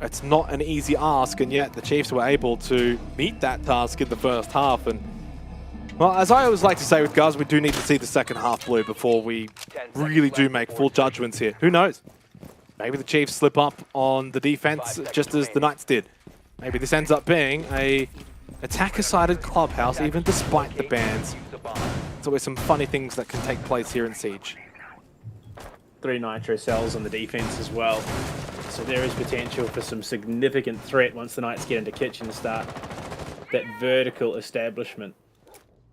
It's not an easy ask, and yet the Chiefs were able to meet that task in the first half. And well, as I always like to say with Guz, we do need to see the second half blue before we really do make full judgments here. Who knows? Maybe the Chiefs slip up on the defense just as the Knights did. Maybe this ends up being a attacker-sided clubhouse, even despite the bans. There's always some funny things that can take place here in Siege. 3 nitro cells on the defense as well. So there is potential for some significant threat once the Knights get into kitchen and start that vertical establishment.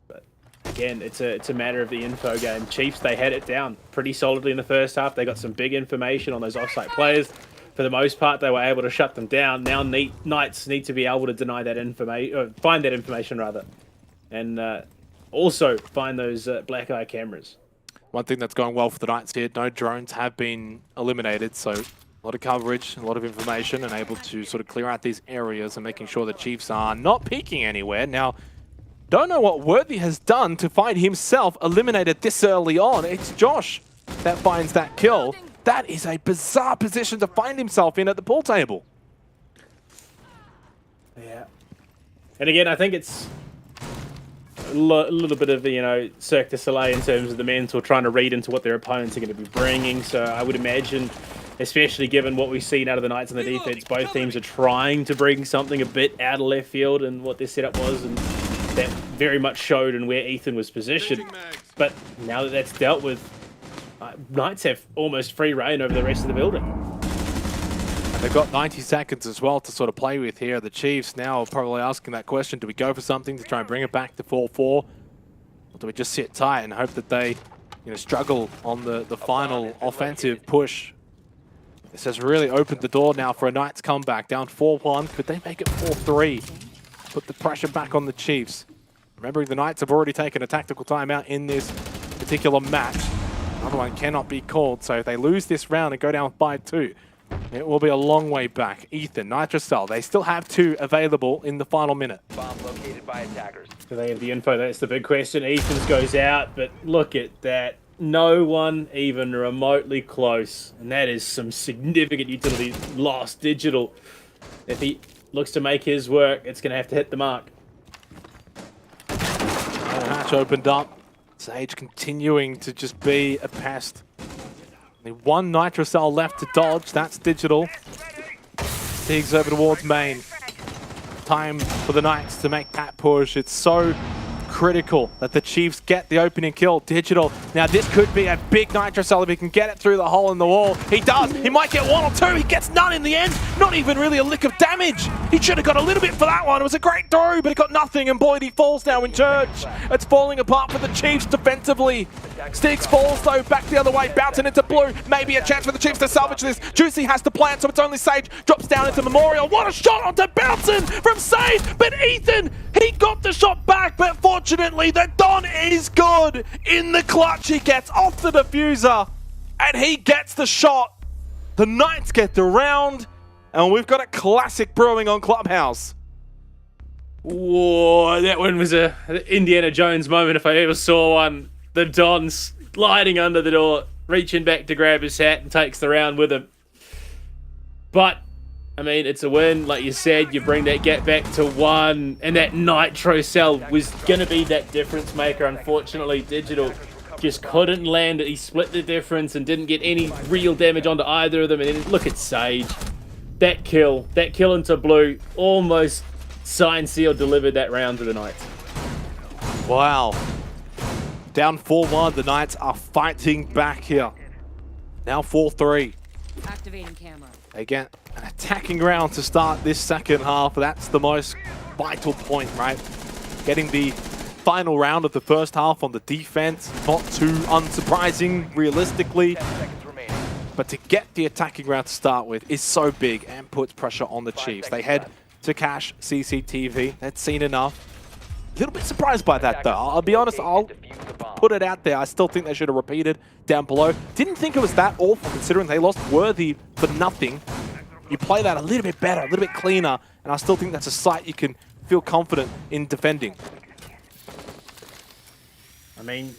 But again, it's a matter of the info game. Chiefs, they had it down pretty solidly in the first half. They got some big information on those offsite players. For the most part, they were able to shut them down. Now Knights need to be able to deny that information, find that information rather, and also find those black eye cameras. One thing that's going well for the Knights here, no drones have been eliminated, so a lot of coverage, a lot of information, and able to sort of clear out these areas and making sure the Chiefs are not peeking anywhere. Now, don't know what Worthy has done to find himself eliminated this early on. It's Josh that finds that kill. That is a bizarre position to find himself in at the pool table. Yeah. And again, I think it's a little bit of, Cirque du Soleil in terms of the mental, trying to read into what their opponents are going to be bringing. So I would imagine, especially given what we've seen out of the Knights on the defense, both teams are trying to bring something a bit out of left field and what their setup was, and that very much showed in where Ethan was positioned. But now that that's dealt with, Knights have almost free reign over the rest of the building. And they've got 90 seconds as well to sort of play with here. The Chiefs now are probably asking that question, do we go for something to try and bring it back to 4-4? Or do we just sit tight and hope that they struggle on the final offensive push? This has really opened the door now for a Knights comeback. Down 4-1. Could they make it 4-3? Put the pressure back on the Chiefs. Remembering the Knights have already taken a tactical timeout in this particular match. Another one cannot be called, so if they lose this round and go down 5-2, it will be a long way back. Ethan, Nitrocell, they still have 2 available in the final minute. Bomb located by attackers. Do they have the info? That's the big question. Ethan's goes out, but look at that. No one even remotely close. And that is some significant utility lost. Digital, if he looks to make his work, it's going to have to hit the mark. Hatch opened up. Sage continuing to just be a pest. Only 1 Nitrocell left to dodge. That's Digital. Digs over towards main. Time for the Knights to make that push. It's so critical that the Chiefs get the opening kill. Digital. Now this could be a big Nitrocell if he can get it through the hole in the wall. He does. He might get 1 or 2. He gets none in the end. Not even really a lick of damage. He should have got a little bit for that one. It was a great throw, but he got nothing, and Boyd, he falls now in church. It's falling apart for the Chiefs defensively. Sticks falls though back the other way, bouncing into blue. Maybe a chance for the Chiefs to salvage this. Juicy has to plant, so it's only Sage. Drops down into Memorial. What a shot onto bouncing from Sage, but Ethan, he got the shot back, but fortunately the Don is good. In the clutch, he gets off the diffuser, and he gets the shot. The Knights get the round, and we've got a classic brewing on Clubhouse. Whoa, that one was a Indiana Jones moment if I ever saw one. The Don sliding under the door, reaching back to grab his hat, and takes the round with him. But I mean, it's a win. Like you said, you bring that gap back to 1, and that Nitro cell was going to be that difference maker. Unfortunately, Digital just couldn't land it. He split the difference and didn't get any real damage onto either of them. And then look at Sage. That kill into blue, almost signed, sealed, delivered that round to the Knights. Wow. Down 4-1, the Knights are fighting back here. Now 4-3. Activating camera. They get an attacking round to start this second half. That's the most vital point, right? Getting the final round of the first half on the defense. Not too unsurprising, realistically. But to get the attacking round to start with is so big and puts pressure on the Chiefs. They head to cache CCTV. They'd seen enough. A little bit surprised by that, though. I'll be honest, I'll put it out there. I still think they should have repeated down below. Didn't think it was that awful, considering they lost Worthy for nothing. You play that a little bit better, a little bit cleaner, and I still think that's a site you can feel confident in defending. I mean,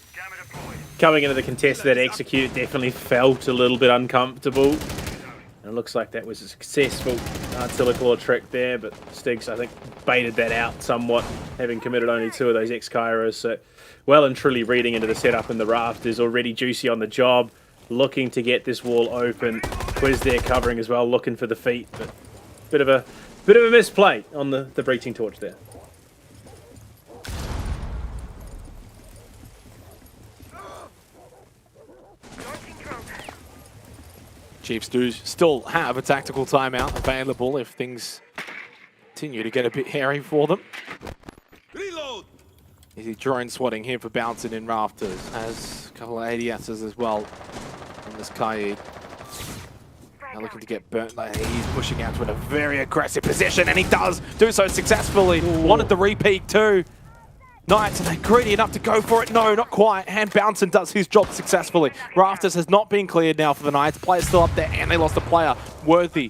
coming into the contest, that execute definitely felt a little bit uncomfortable. And it looks like that was a successful Artillery trick there, but Stigs, I think, baited that out somewhat, having committed only 2 of those X-Kairos. So well and truly reading into the setup in the rafters, already Juicy on the job, looking to get this wall open. Quiz there covering as well, looking for the feet, but bit of a misplay on the breaching torch there. Chiefs do still have a tactical timeout available if things continue to get a bit hairy for them. Reload. Easy drone swatting here for Bouncing in rafters. Has a couple of ADSs as well on this Kaid. Now looking to get burnt. He's pushing out to a very aggressive position, and he does do so successfully. Ooh. Wanted the repeat too. Knights, are they greedy enough to go for it? No, not quite. And Bouncin does his job successfully. Rafters has not been cleared now for the Knights. Player's still up there, and they lost a player. Worthy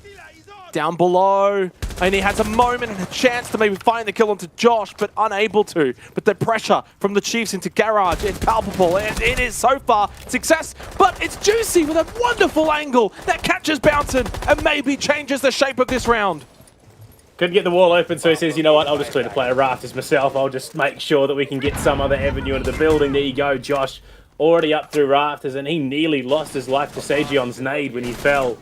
down below. And he has a moment and a chance to maybe find the kill onto Josh, but unable to. But the pressure from the Chiefs into Garage is palpable, and it is so far success. But it's Juicy with a wonderful angle that catches Bouncin and maybe changes the shape of this round. Couldn't get the wall open, so he says, you know what, I'll just clear the player rafters myself. I'll just make sure that we can get some other avenue into the building. There you go, Josh, already up through rafters, and he nearly lost his life to Sagion's nade when he fell.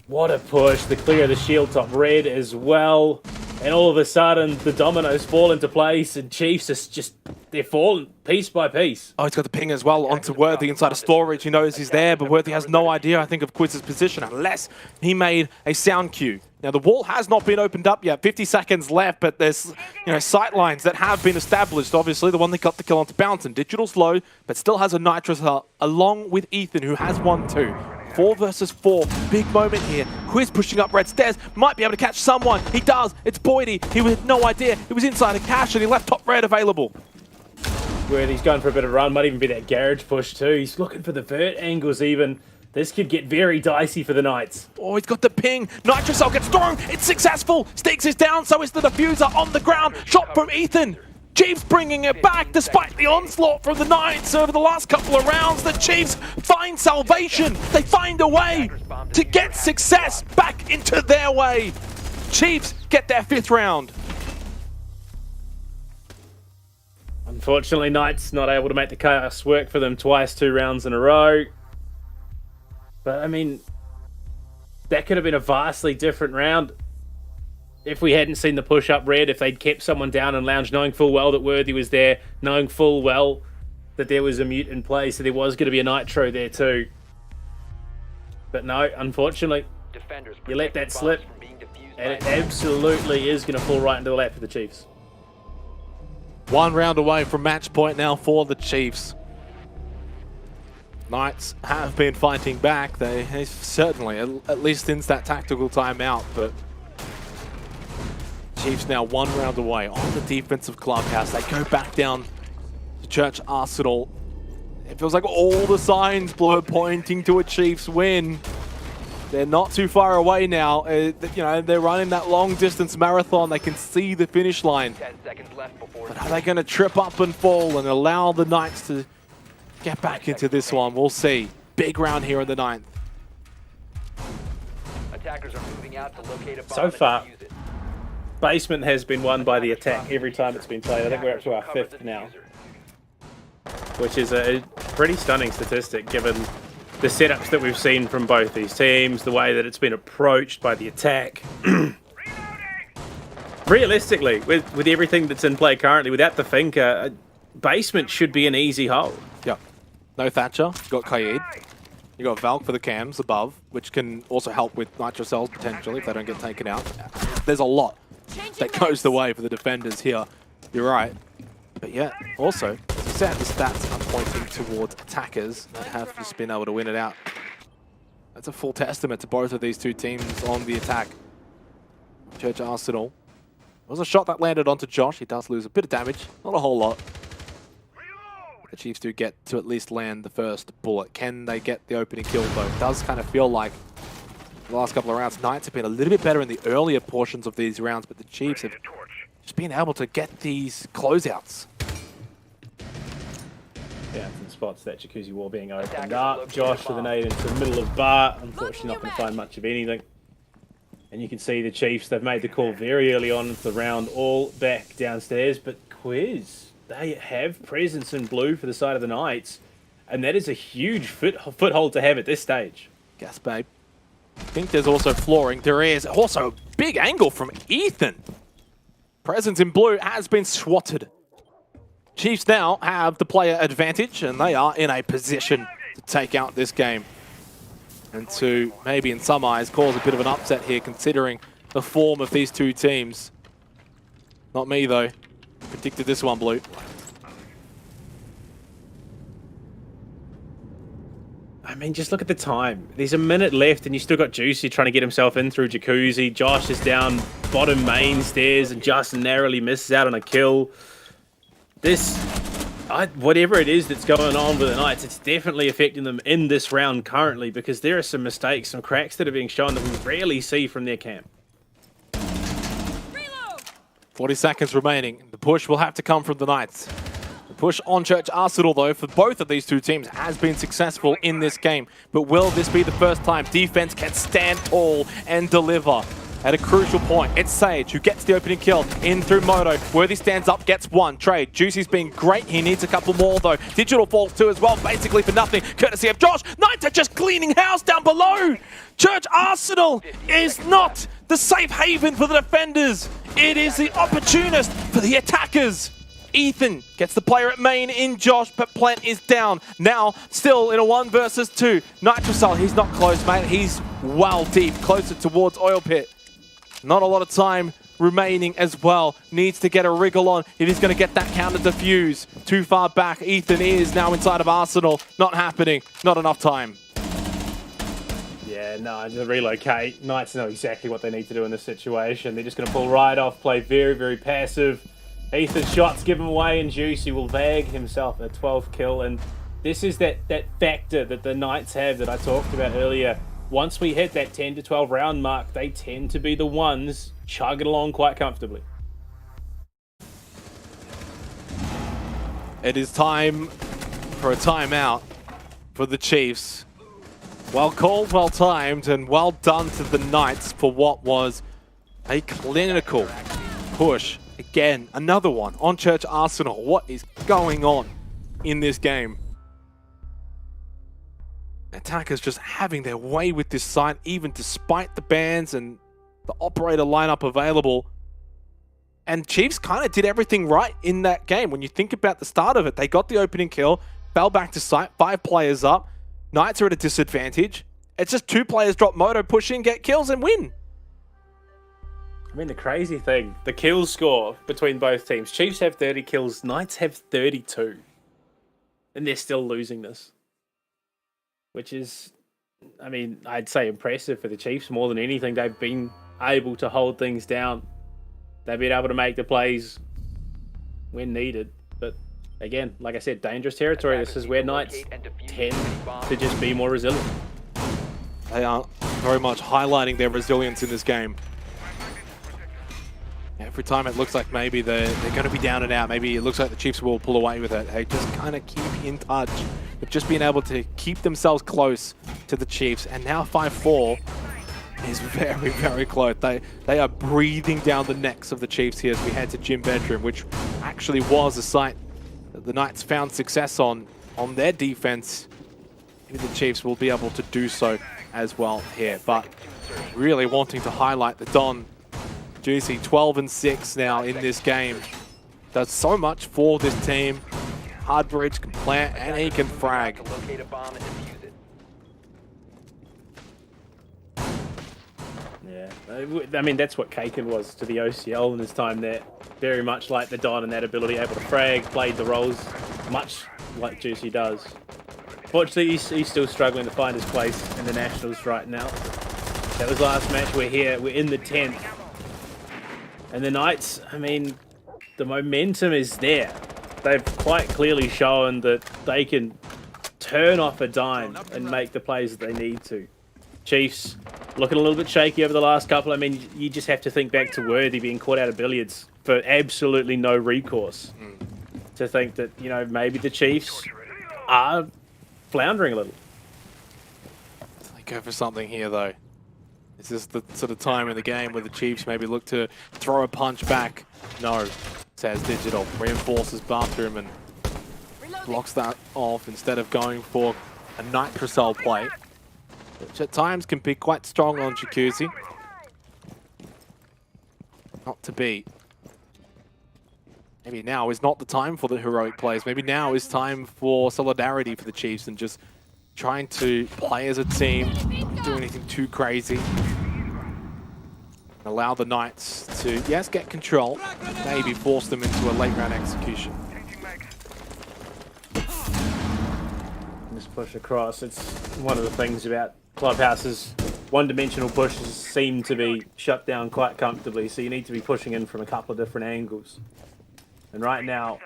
What a push, the clear of the shield top red as well. And all of a sudden, the dominoes fall into place, and Chiefs is just, they're falling piece by piece. Oh, he's got the ping as well onto Worthy inside of storage. He knows he's there, but Worthy has no idea, I think, of Quiz's position, unless he made a sound cue. Now, the wall has not been opened up yet. 50 seconds left, but there's, sight lines that have been established. Obviously, the one that got the kill onto Bouncin. Digital's low, but still has a Nitrous along with Ethan, who has one too. 4 versus 4. Big moment here. Quiz pushing up red stairs. Might be able to catch someone. He does. It's Boydie. He had no idea. He was inside a cache, and he left top red available. Worthy's going for a bit of a run. Might even be that garage push too. He's looking for the vert angles even. This could get very dicey for the Knights. Oh, he's got the ping. Nitrocell gets thrown. It's successful. Sticks is down. So is the diffuser on the ground. Shot from Ethan. Chiefs bringing it back despite the onslaught from the Knights over the last couple of rounds. The Chiefs find salvation. They find a way to get success back into their way. Chiefs get their 5th round. Unfortunately, Knights not able to make the chaos work for them twice, 2 rounds in a row. But, I mean, that could have been a vastly different round if we hadn't seen the push-up red, if they'd kept someone down and lounged, knowing full well that Worthy was there, knowing full well that there was a mute in play, so there was going to be a Nitro there too. But no, unfortunately, you let that slip, and it absolutely is going to fall right into the lap of the Chiefs. 1 round away from match point now for the Chiefs. Knights have been fighting back. They certainly, at least since that tactical timeout, but Chiefs now 1 round away on the defensive clubhouse. They go back down to Church Arsenal. It feels like all the signs are pointing to a Chiefs win. They're not too far away now. They're running that long distance marathon. They can see the finish line. 10 seconds left before. But are they going to trip up and fall and allow the Knights to get back into this one? We'll see. Big round here in the 9th. Attackers are moving out to locate a bomb So and far, defuse it. basement has been won by the attack every time it's been played. I think we're up to our 5th now, which is a pretty stunning statistic given the setups that we've seen from both these teams, the way that it's been approached by the attack. Realistically, with everything that's in play currently, without the thinker, basement should be an easy hole. Yeah. No Thatcher. You got Kaid. You got Valk for the cams above, which can also help with Nitro Cells potentially if they don't get taken out. There's a lot that goes the way for the defenders here. You're right. But yeah, also, as you said, the stats are pointing towards attackers that have just been able to win it out. That's a full testament to both of these two teams on the attack. Church Arsenal. There was a shot that landed onto Josh. He does lose a bit of damage, not a whole lot. The Chiefs do get to at least land the first bullet. Can they get the opening kill though? It does kind of feel like the last couple of rounds, Knights have been a little bit better in the earlier portions of these rounds, but the Chiefs have just been able to get these closeouts. Yeah, some spots that Jacuzzi wall being opened up. Josh with an nade into the middle of bar. Unfortunately not going to find much of anything. And you can see the Chiefs, they've made the call very early on into the round, all back downstairs. But Quiz, they have presence in blue for the side of the Knights. And that is a huge foothold to have at this stage. Gas babe. I think there's also flooring. There is also a big angle from Ethan. Presence in blue has been swatted. Chiefs now have the player advantage, and they are in a position to take out this game. And to, maybe in some eyes, cause a bit of an upset here, considering the form of these two teams. Not me, though. Predicted this one, Blue. I mean, just look at the time. There's a minute left, and you still got Juicy trying to get himself in through Jacuzzi. Josh is down bottom main stairs and just narrowly misses out on a kill. Whatever it is that's going on with the Knights, it's definitely affecting them in this round currently, because there are some mistakes, some cracks that are being shown that we rarely see from their camp. 40 seconds remaining. The push will have to come from the Knights. The push on Church Arsenal, though, for both of these two teams has been successful in this game. But will this be the first time defense can stand tall and deliver? At a crucial point, it's Sage who gets the opening kill in through Moto. Worthy stands up, gets one. Trade. Juicy's been great. He needs a couple more, though. Digital falls too as well, basically for nothing. Courtesy of Josh. Knights are just cleaning house down below. Church Arsenal is not the safe haven for the defenders. It is the opportunist for the attackers. Ethan gets the player at main in Josh, but Plant is down. Now, still in a 1 versus 2. Nitrocell, he's not close, mate. He's well deep, closer towards Oil Pit. Not a lot of time remaining as well. Needs to get a wriggle on if he's going to get that counter defuse. Too far back. Ethan is now inside of Arsenal. Not happening. Not enough time. Yeah, no, to relocate. Knights know exactly what they need to do in this situation. They're just going to pull right off, play very, very passive. Ethan's shots give him away, and Juicy will bag himself a 12th kill. And this is that factor that the Knights have that I talked about earlier. Once we hit that 10 to 12 round mark, they tend to be the ones chugging along quite comfortably. It is time for a timeout for the Chiefs. Well called, well timed, and well done to the Knights for what was a clinical push. Again, another one on Church Arsenal. What is going on in this game? Attackers just having their way with this site, even despite the bans and the operator lineup available. And Chiefs kind of did everything right in that game. When you think about the start of it, they got the opening kill, fell back to site, 5 players up. Knights are at a disadvantage. It's just 2 players drop Moto, push in, get kills, and win. I mean, the crazy thing, the kill score between both teams. Chiefs have 30 kills, Knights have 32. And they're still losing this. Which is, I mean, I'd say impressive for the Chiefs more than anything. They've been able to hold things down. They've been able to make the plays when needed. But again, like I said, dangerous territory. This is where Knights tend to just be more resilient. They are very much highlighting their resilience in this game. Every time it looks like maybe they're going to be down and out, maybe it looks like the Chiefs will pull away with it. They just kind of keep in touch with just being able to keep themselves close to the Chiefs. And now 5-4. is very, very close. They are breathing down the necks of the Chiefs here as we head to Gym Bedroom, which actually was a site that the Knights found success on their defense. Maybe the Chiefs will be able to do so as well here, but really wanting to highlight the Don. Juicy 12-6 now in this game. Does so much for this team. Hardbridge can plant and he can frag. Yeah, I mean, that's what Kaken was to the OCL in his time there. Very much like the Don and that ability, able to frag, played the roles much like Juicy does. Fortunately, he's still struggling to find his place in the Nationals right now. That was last match. We're here. We're in the 10th. And the Knights, I mean, the momentum is there. They've quite clearly shown that they can turn off a dime and make the plays that they need to. Chiefs looking a little bit shaky over the last couple. I mean, you just have to think back to Worthy being caught out of billiards for absolutely no recourse. To think that, you know, maybe the Chiefs are floundering a little. They go for something here, though. Is this the sort of time in the game where the Chiefs maybe look to throw a punch back? No, says Digital. Reinforces Bathroom and blocks that off instead of going for a Nitrocell play, which at times can be quite strong on Jacuzzi. Not to be. Maybe now is not the time for the heroic plays. Maybe now is time for solidarity for the Chiefs and just trying to play as a team, not do anything too crazy. Allow the Knights to, yes, get control, maybe force them into a late round execution. Just push across. It's one of the things about Clubhouse's one-dimensional pushes seem to be shut down quite comfortably, so you need to be pushing in from a couple of different angles. And right now,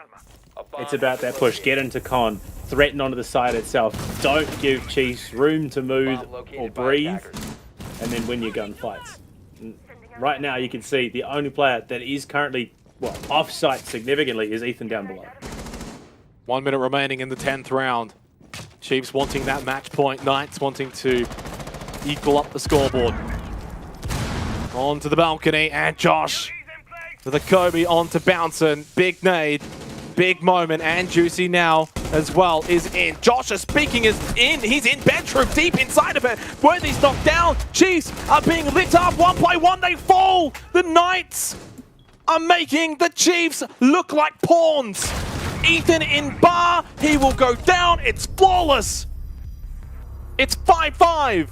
it's about that push. Get into con, threaten onto the side itself. Don't give Chiefs room to move or breathe, and then win your gunfights. And right now, you can see the only player that is currently, well, off-site significantly is Ethan down below. 1 minute remaining in the 10th round. Chiefs wanting that match point. Knights wanting to equal up the scoreboard. Onto the balcony, and Josh with a Kobe onto Bouncin. Big nade, big moment, and Juicy now as well is in. Josh is speaking is in. He's in bedroom, deep inside of it. Worthy's knocked down. Chiefs are being lit up. One by one, they fall. The Knights are making the Chiefs look like pawns. Ethan in bar. He will go down. It's flawless. It's 5-5.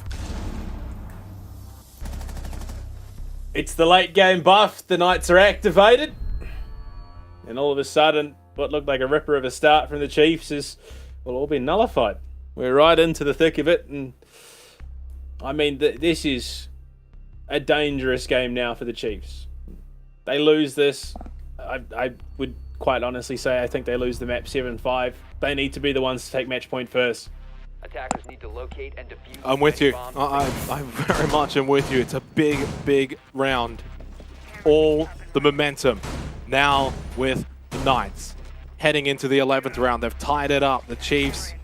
It's the late game buff. The Knights are activated. And all of a sudden, what looked like a ripper of a start from the Chiefs is, well, all been nullified. We're right into the thick of it. And I mean, this is a dangerous game now for the Chiefs. They lose this. I would quite honestly say I think they lose the map 7-5. They need to be the ones to take match point first. Attackers need to locate and defuse. I'm with you. I very much am with you. It's a big, big round. All the momentum now with the Knights. Heading into the 11th round, they've tied it up. The Chiefs,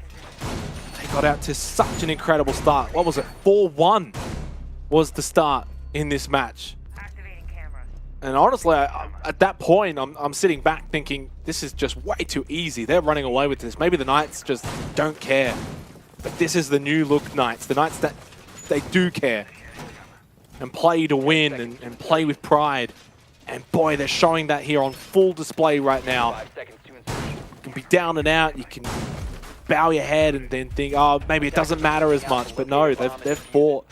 they got out to such an incredible start. What was it? 4-1 was the start in this match. And honestly, at that point, I'm sitting back thinking, this is just way too easy. They're running away with this. Maybe the Knights just don't care. But this is the new look Knights. The Knights that they do care. And play to win and play with pride. And boy, they're showing that here on full display right now. You can be down and out. You can bow your head and then think, oh, maybe it doesn't matter as much. But no, they've fought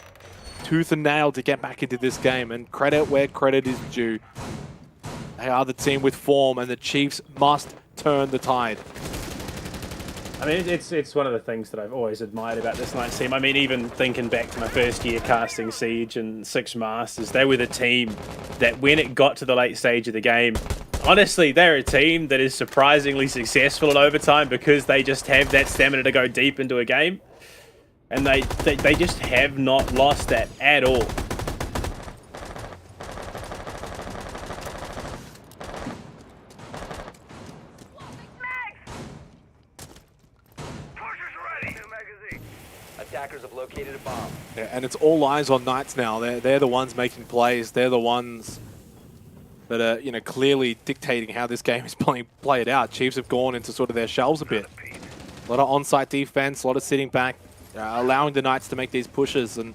tooth and nail to get back into this game. And credit where credit is due. They are the team with form, and the Chiefs must turn the tide. I mean, it's one of the things that I've always admired about this Knights team. I mean, even thinking back to my first year casting Siege and Six Masters, they were the team that when it got to the late stage of the game, honestly, they're a team that is surprisingly successful in overtime because they just have that stamina to go deep into a game. And they just have not lost that at all. Attackers have located a bomb. Yeah, and it's all eyes on Knights now. They're the ones making plays. They're the ones that are, you know, clearly dictating how this game is played out. Chiefs have gone into sort of their shells a bit. A lot of on-site defense, a lot of sitting back, allowing the Knights to make these pushes. And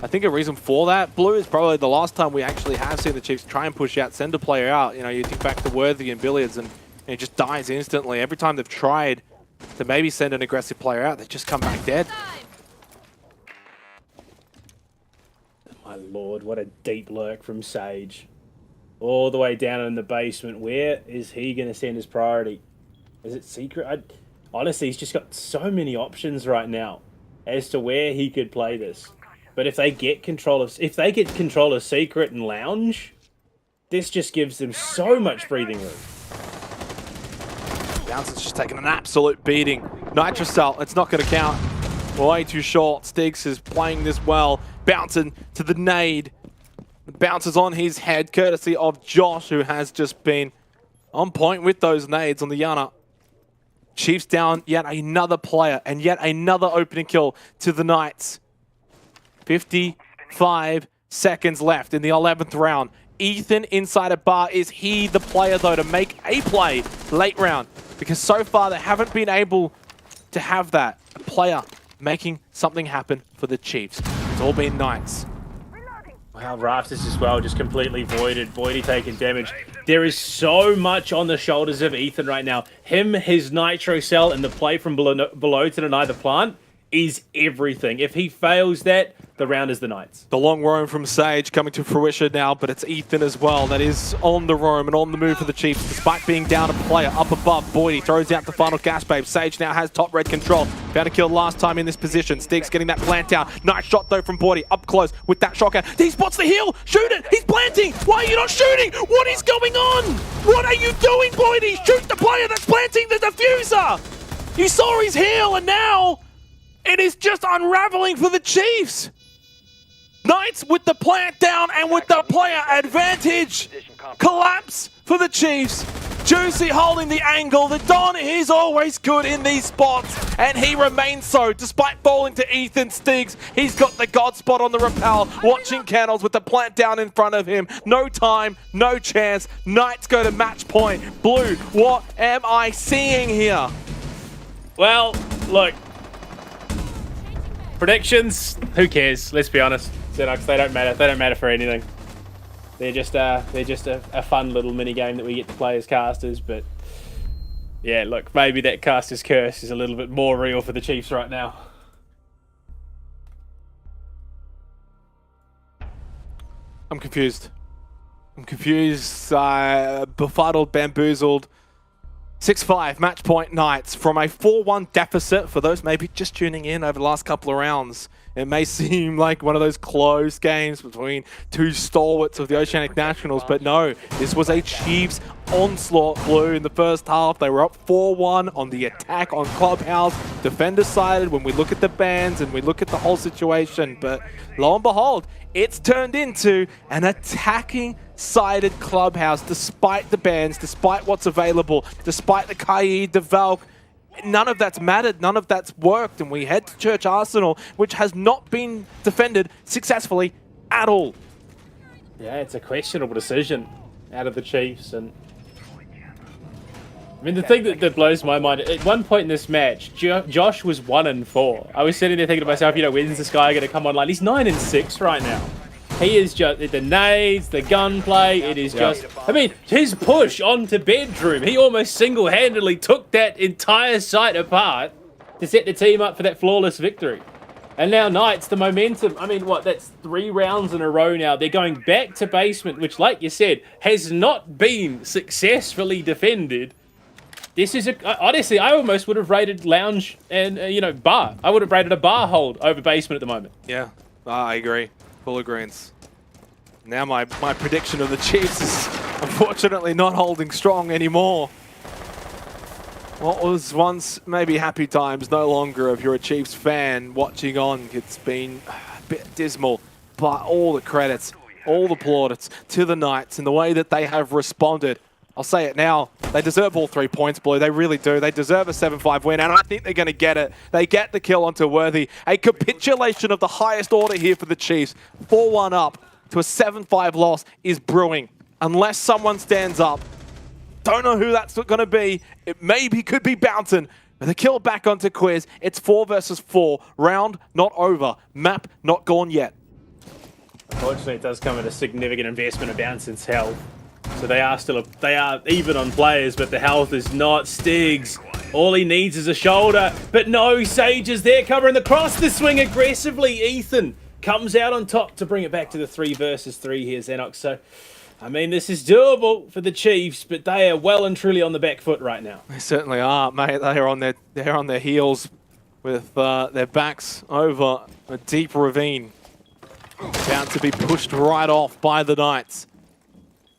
I think a reason for that, Blue, is probably the last time we actually have seen the Chiefs try and push out, send a player out. You know, you think back to Worthy and Billiards, and it just dies instantly. Every time they've tried to maybe send an aggressive player out, they just come back dead. My lord, what a deep lurk from Sage. All the way down in the basement. Where is he going to send his priority? Is it secret? Honestly, he's just got so many options right now as to where he could play this. But if they get control of secret and lounge, this just gives them so much breathing room. Bouncing's just taking an absolute beating. Nitrocell, it's not going to count. Way too short. Stiggs is playing this well. Bouncing to the nade. Bounces on his head, courtesy of Josh, who has just been on point with those nades on the Yana. Chiefs down yet another player and yet another opening kill to the Knights. 55 seconds left in the 11th round. Ethan inside a bar. Is he the player, though, to make a play late round? Because so far they haven't been able to have that. A player making something happen for the Chiefs. It's all been Knights. Wow, Rafters as well, just completely voided. Voidy taking damage. There is so much on the shoulders of Ethan right now. Him, his Nitro Cell, and the play from below to deny the plant is everything. If he fails that, the round is the Knights. The long roam from Sage coming to fruition now, but it's Ethan as well that is on the roam and on the move for the Chiefs, despite being down a player up above. Boydie throws out the final gas babe. Sage now has top red control. Found a kill last time in this position. Stiggs getting that plant down. Nice shot though from Boydie, up close with that shotgun. He spots the heal. Shoot it. He's planting. Why are you not shooting? What is going on? What are you doing, Boydie? Shoot the player that's planting the diffuser. You saw his heal, and now it is just unraveling for the Chiefs. Knights with the plant down and with the player advantage. Collapse for the Chiefs. Juicy holding the angle. The Don is always good in these spots, and he remains so despite falling to Ethan Stiggs. He's got the God spot on the rappel, watching Kennels with the plant down in front of him. No time, no chance. Knights go to match point. Blue, what am I seeing here? Well, look. Predictions, who cares? Let's be honest. Xenox, they don't matter. They don't matter for anything. They're just a fun little mini game that we get to play as casters. But yeah, look, maybe that caster's curse is a little bit more real for the Chiefs right now. I'm confused. Befuddled, bamboozled. 6-5 match point Knights from a 4-1 deficit. For those maybe just tuning in over the last couple of rounds, it may seem like one of those close games between two stalwarts of the Oceanic Nationals, but no, this was a Chiefs onslaught. Blue in the first half. They were up 4-1 on the attack on Clubhouse. Defenders sided when we look at the bans and we look at the whole situation, but lo and behold, it's turned into an attacking sided Clubhouse despite the bans, despite what's available, despite the Kaid, the Valk. None of that's mattered, none of that's worked, and we head to Church Arsenal, which has not been defended successfully at all. Yeah, it's a questionable decision out of the Chiefs, and I mean, the thing that blows my mind, at one point in this match, Josh was 1-4. I was sitting there thinking to myself, you know, when's this guy going to come online? He's 9-6 right now. He is just, the nades, the gunplay, it is just, I mean, his push onto Bedroom, he almost single-handedly took that entire site apart to set the team up for that flawless victory. And now Knights, the momentum, I mean, what, that's 3 rounds in a row now. They're going back to basement, which, like you said, has not been successfully defended. This is, honestly, I almost would have rated lounge and, you know, bar. I would have rated a bar hold over basement at the moment. Yeah, I agree. Full agreement. Now my prediction of the Chiefs is unfortunately not holding strong anymore. What was once maybe happy times, no longer. If you're a Chiefs fan watching on, it's been a bit dismal. But all the credits, all the plaudits to the Knights and the way that they have responded. I'll say it now, They deserve all 3 points, Blue. They really do. They deserve a 7-5 win, and I think they're going to get it. They get the kill onto Worthy. A capitulation of the highest order here for the Chiefs. 4-1 up to a 7-5 loss is brewing. Unless someone stands up. Don't know who that's going to be. It maybe could be Bounton. But the kill back onto Quiz. It's 4 versus 4. Round not over. Map not gone yet. Unfortunately, it does come at a significant investment of Bounton's health. So they are even on players, but the health is not. Stiggs, all he needs is a shoulder. But no, Sage is there covering the cross. The swing aggressively. Ethan comes out on top to bring it back to the 3 versus 3 here, Xenox. So, I mean, this is doable for the Chiefs, but they are well and truly on the back foot right now. They certainly are, mate. They're on their heels with their backs over a deep ravine. Bound to be pushed right off by the Knights.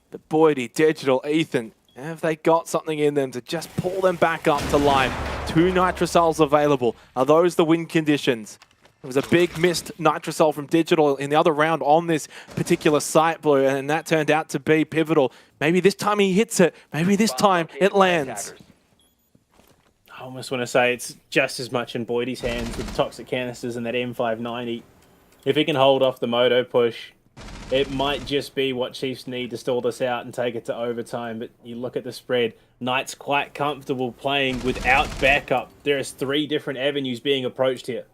But Boydie, Digital, Ethan, have they got something in them to just pull them back up to life? 2 Nitrocells available. Are those the win conditions? It was a big missed Nitrocell from Digital in the other round on this particular site, Blue, and that turned out to be pivotal. Maybe this time he hits it. Maybe this time it lands. I almost want to say it's just as much in Boydie's hands with the toxic canisters and that M590. If he can hold off the moto push, it might just be what Chiefs need to stall this out and take it to overtime. But you look at the spread, Knights quite comfortable playing without backup. There is 3 different avenues being approached here.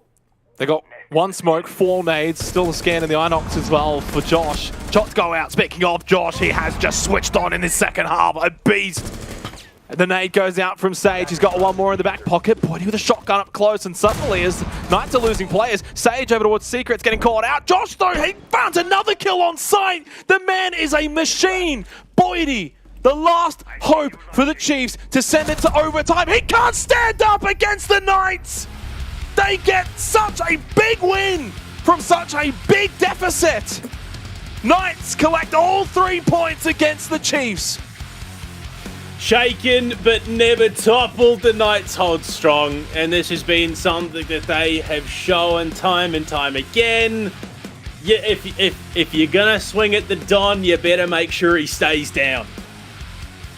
They got 1 smoke, 4 nades, still a scan in the Inox as well for Josh. Shots go out. Speaking of Josh, he has just switched on in his second half. A beast. And the nade goes out from Sage. He's got 1 more in the back pocket. Boydie with a shotgun up close, and suddenly as Knights are losing players, Sage over towards Secret's getting caught out. Josh, though, he found another kill on sight. The man is a machine. Boydie, the last hope for the Chiefs to send it to overtime. He can't stand up against the Knights. They get such a big win from such a big deficit. Knights collect all 3 points against the Chiefs. Shaken but never toppled, the Knights hold strong, and this has been something that they have shown time and time again. Yeah, if you're gonna swing at the Don, you better make sure he stays down.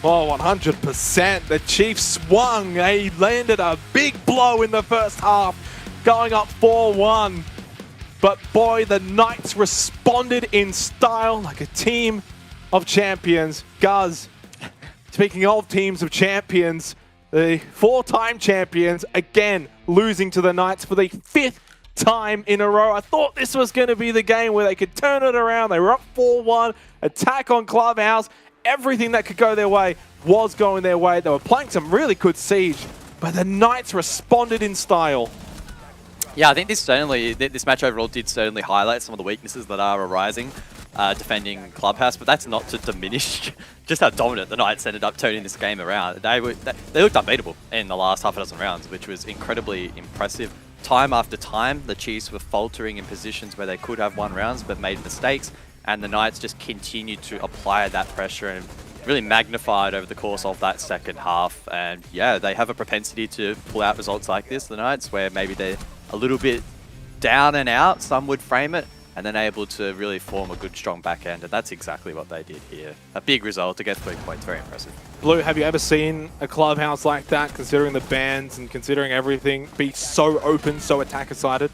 Oh, 100%. The Chiefs swung. They landed a big blow in the first half, going up 4-1. But boy, the Knights responded in style like a team of champions. Guz, speaking of teams of champions, the 4-time champions again losing to the Knights for the 5th time in a row. I thought this was going to be the game where they could turn it around. They were up 4-1, attack on Clubhouse. Everything that could go their way was going their way. They were playing some really good siege, but the Knights responded in style. Yeah, I think this match overall did certainly highlight some of the weaknesses that are arising defending Clubhouse, but that's not to diminish just how dominant the Knights ended up turning this game around. They looked unbeatable in the last half a dozen rounds, which was incredibly impressive. Time after time, the Chiefs were faltering in positions where they could have won rounds but made mistakes, and the Knights just continued to apply that pressure and really magnified over the course of that second half. And yeah, they have a propensity to pull out results like this, the Knights, where maybe they're a little bit down and out, some would frame it, and then able to really form a good, strong backhand, and that's exactly what they did here. A big result to get 3 points, very impressive. Blue, have you ever seen a Clubhouse like that, considering the bans and considering everything, be so open, so attacker-sided?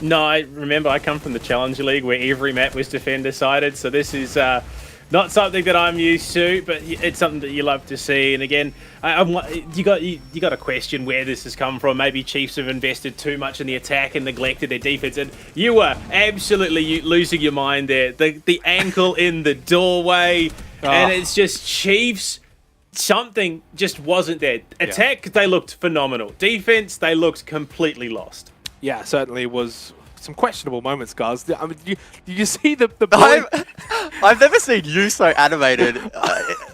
No, I come from the Challenger League where every map was defender-sided, so this is not something that I'm used to, but it's something that you love to see. And again, you got to question where this has come from. Maybe Chiefs have invested too much in the attack and neglected their defense, and you were absolutely losing your mind there. The ankle in the doorway, and it's just Chiefs. Something just wasn't there. Attack, they looked phenomenal. Defense, they looked completely lost. Yeah, certainly was some questionable moments, guys. I mean, you see the I've never seen you so animated.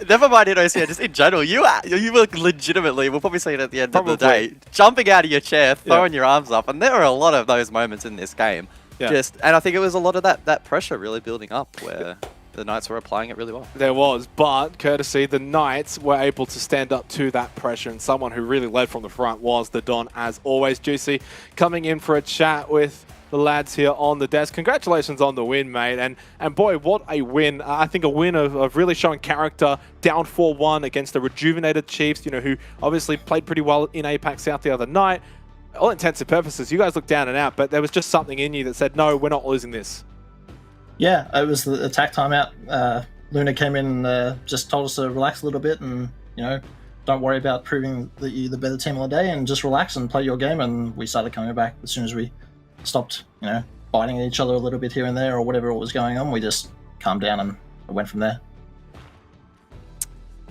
Never mind in OCN, just in general. You were legitimately, we'll probably see it at the end of the day, jumping out of your chair, throwing your arms up, and there were a lot of those moments in this game. And I think it was a lot of that pressure really building up where the Knights were applying it really well. There was, but courtesy, the Knights were able to stand up to that pressure, and someone who really led from the front was the Don, as always. Juicy coming in for a chat with the lads here on the desk. Congratulations on the win, mate. And boy, what a win. I think a win of really showing character, down 4-1 against the rejuvenated Chiefs, you know, who obviously played pretty well in APAC South the other night. All intents and purposes, you guys looked down and out, but there was just something in you that said, no, we're not losing this. Yeah, it was the attack timeout. Luna came in and just told us to relax a little bit and, you know, don't worry about proving that you're the better team of the day and just relax and play your game. And we started coming back as soon as we stopped, you know, biting at each other a little bit here and there or whatever was going on. We just calmed down and went from there.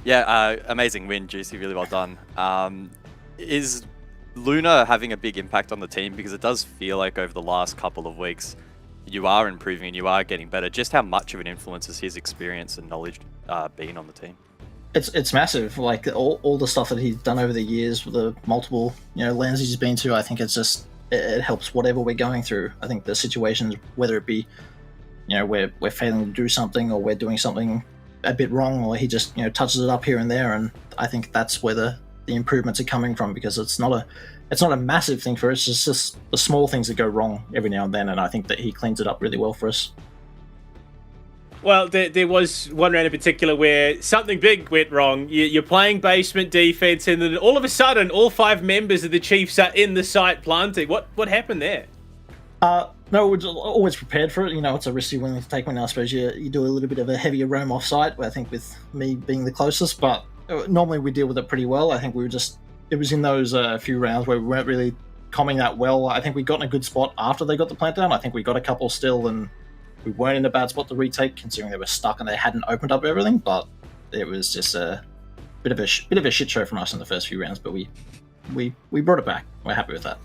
Yeah, amazing win, Juicy. Really well done. Is Luna having a big impact on the team? Because it does feel like over the last couple of weeks, you are improving and you are getting better. Just how much of an influence has his experience and knowledge been on the team? It's massive. Like all the stuff that he's done over the years with the multiple, you know, lands he's been to, I think it's just, it helps whatever we're going through. I think the situations, whether it be, you know, we're failing to do something or we're doing something a bit wrong, or he just, you know, touches it up here and there. And I think that's where the improvements are coming from, because it's not a massive thing for us. It's just the small things that go wrong every now and then. And I think that he cleans it up really well for us. Well, there was one round in particular where something big went wrong. You're playing basement defense, and then all of a sudden, all 5 members of the Chiefs are in the site planting. What happened there? No, we're always prepared for it. You know, it's a risk you're willing to take when I suppose you do a little bit of a heavier roam off site, I think with me being the closest, but normally we deal with it pretty well. I think it was in those few rounds where we weren't really combing that well. I think we got in a good spot after they got the plant down. I think we got a couple still, and we weren't in a bad spot to retake, considering they were stuck and they hadn't opened up everything. But it was just a bit of a shit show from us in the first few rounds. But we brought it back. We're happy with that.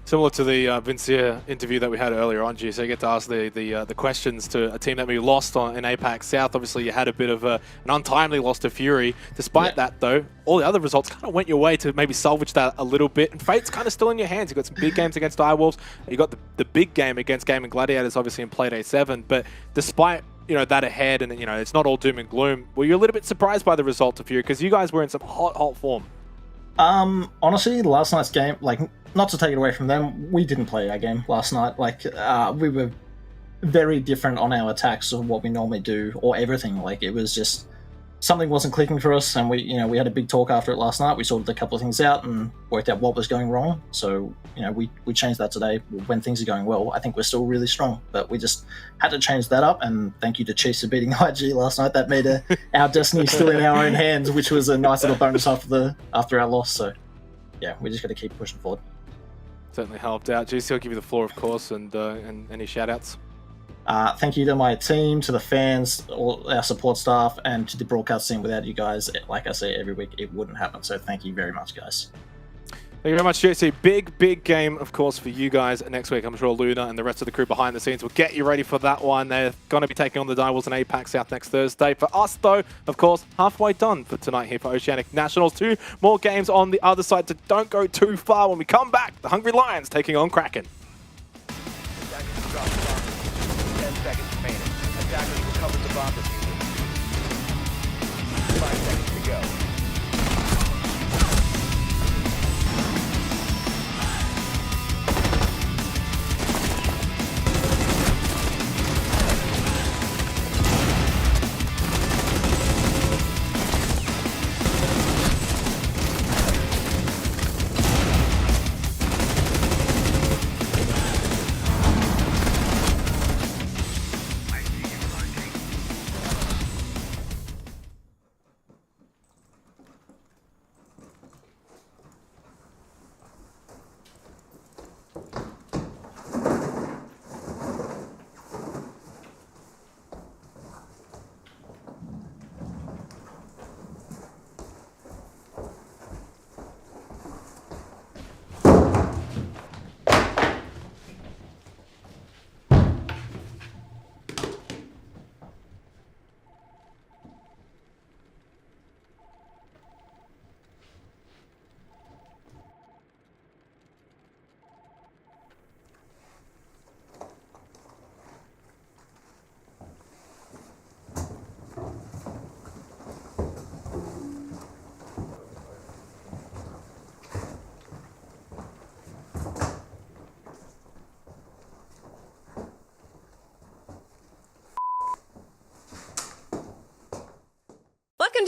Similar to the Vincia interview that we had earlier on, G, so you get to ask the questions to a team that we lost in APAC South. Obviously, you had a bit of an untimely loss to Fury. Despite that, though, all the other results kind of went your way to maybe salvage that a little bit. And fate's kind of still in your hands. You've got some big games against Direwolves. You got the big game against Gaming Gladiators, obviously in Playday 7. But despite that ahead, and it's not all doom and gloom, were you a little bit surprised by the result of Fury? Because you guys were in some hot form. Honestly, last night's game, like, not to take it away from them, we didn't play our game last night. Like, we were very different on our attacks of what we normally do, or everything. Like, it was just, something wasn't clicking for us, and we had a big talk after it last night. We sorted a couple of things out and worked out what was going wrong. So, we changed that today when things are going well. I think we're still really strong, but we just had to change that up, and thank you to Chiefs for beating IG last night. That made our destiny still in our own hands, which was a nice little bonus after our loss. So, yeah, we just got to keep pushing forward. Certainly helped out. GC, I'll give you the floor, of course, and any shout-outs. Thank you to my team, to the fans, all our support staff, and to the broadcast team. Without you guys, like I say every week, it wouldn't happen. So thank you very much, guys. Thank you very much, GC. Big game, of course, for you guys next week. I'm sure Luna and the rest of the crew behind the scenes will get you ready for that one. They're going to be taking on the Direwolves in APAC South next Thursday. For us, though, of course, halfway done for tonight here for Oceanic Nationals. 2 more games on the other side, so don't go too far. When we come back, the Hungry Lions taking on Kraken. 10 seconds remaining. Attackers recovered the bomb diffuser. 5 seconds to go.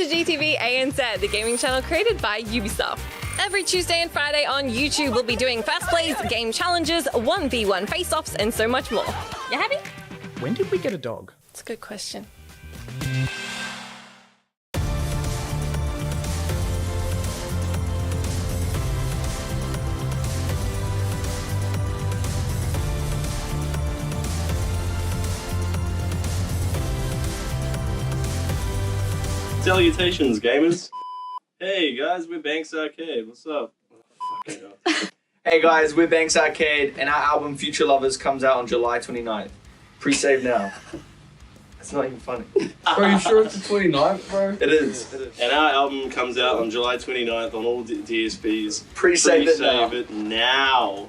to GTV ANZ, the gaming channel created by Ubisoft. Every Tuesday and Friday on YouTube, we'll be doing fast plays, game challenges, 1v1 face-offs, and so much more. You happy? When did we get a dog? It's a good question. Salutations, gamers. Hey guys, we're Banks Arcade. What's up? Hey guys, we're Banks Arcade, and our album Future Lovers comes out on July 29th. Pre-save now. It's not even funny. Bro, you sure it's the 29th, bro? It is. And our album comes out on July 29th on all DSPs. Pre-save it now. Pre-save it now.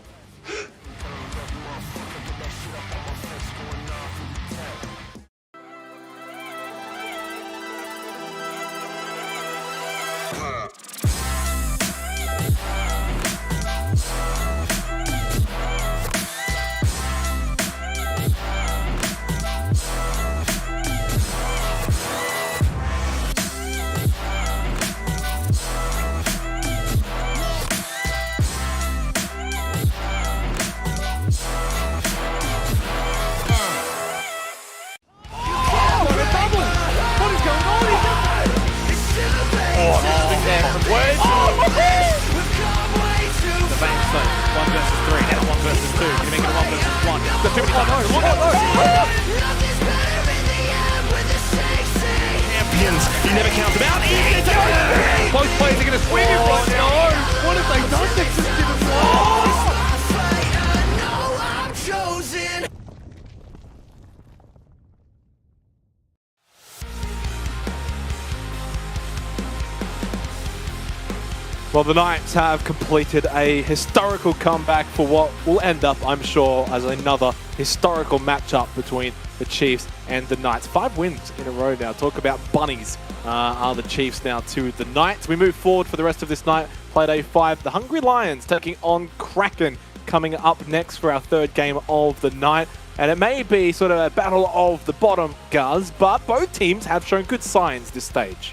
You never count them out. Both players are going to swing it right now. What have they done? They just didn't Well, the Knights have completed a historical comeback for what will end up, I'm sure, as another historical matchup between the Chiefs and the Knights. 5 wins in a row now. Talk about bunnies are the Chiefs now to the Knights. We move forward for the rest of this night. Playday 5, the Hungry Lions taking on Kraken coming up next for our third game of the night. And it may be sort of a battle of the bottom, Guz, but both teams have shown good signs this stage.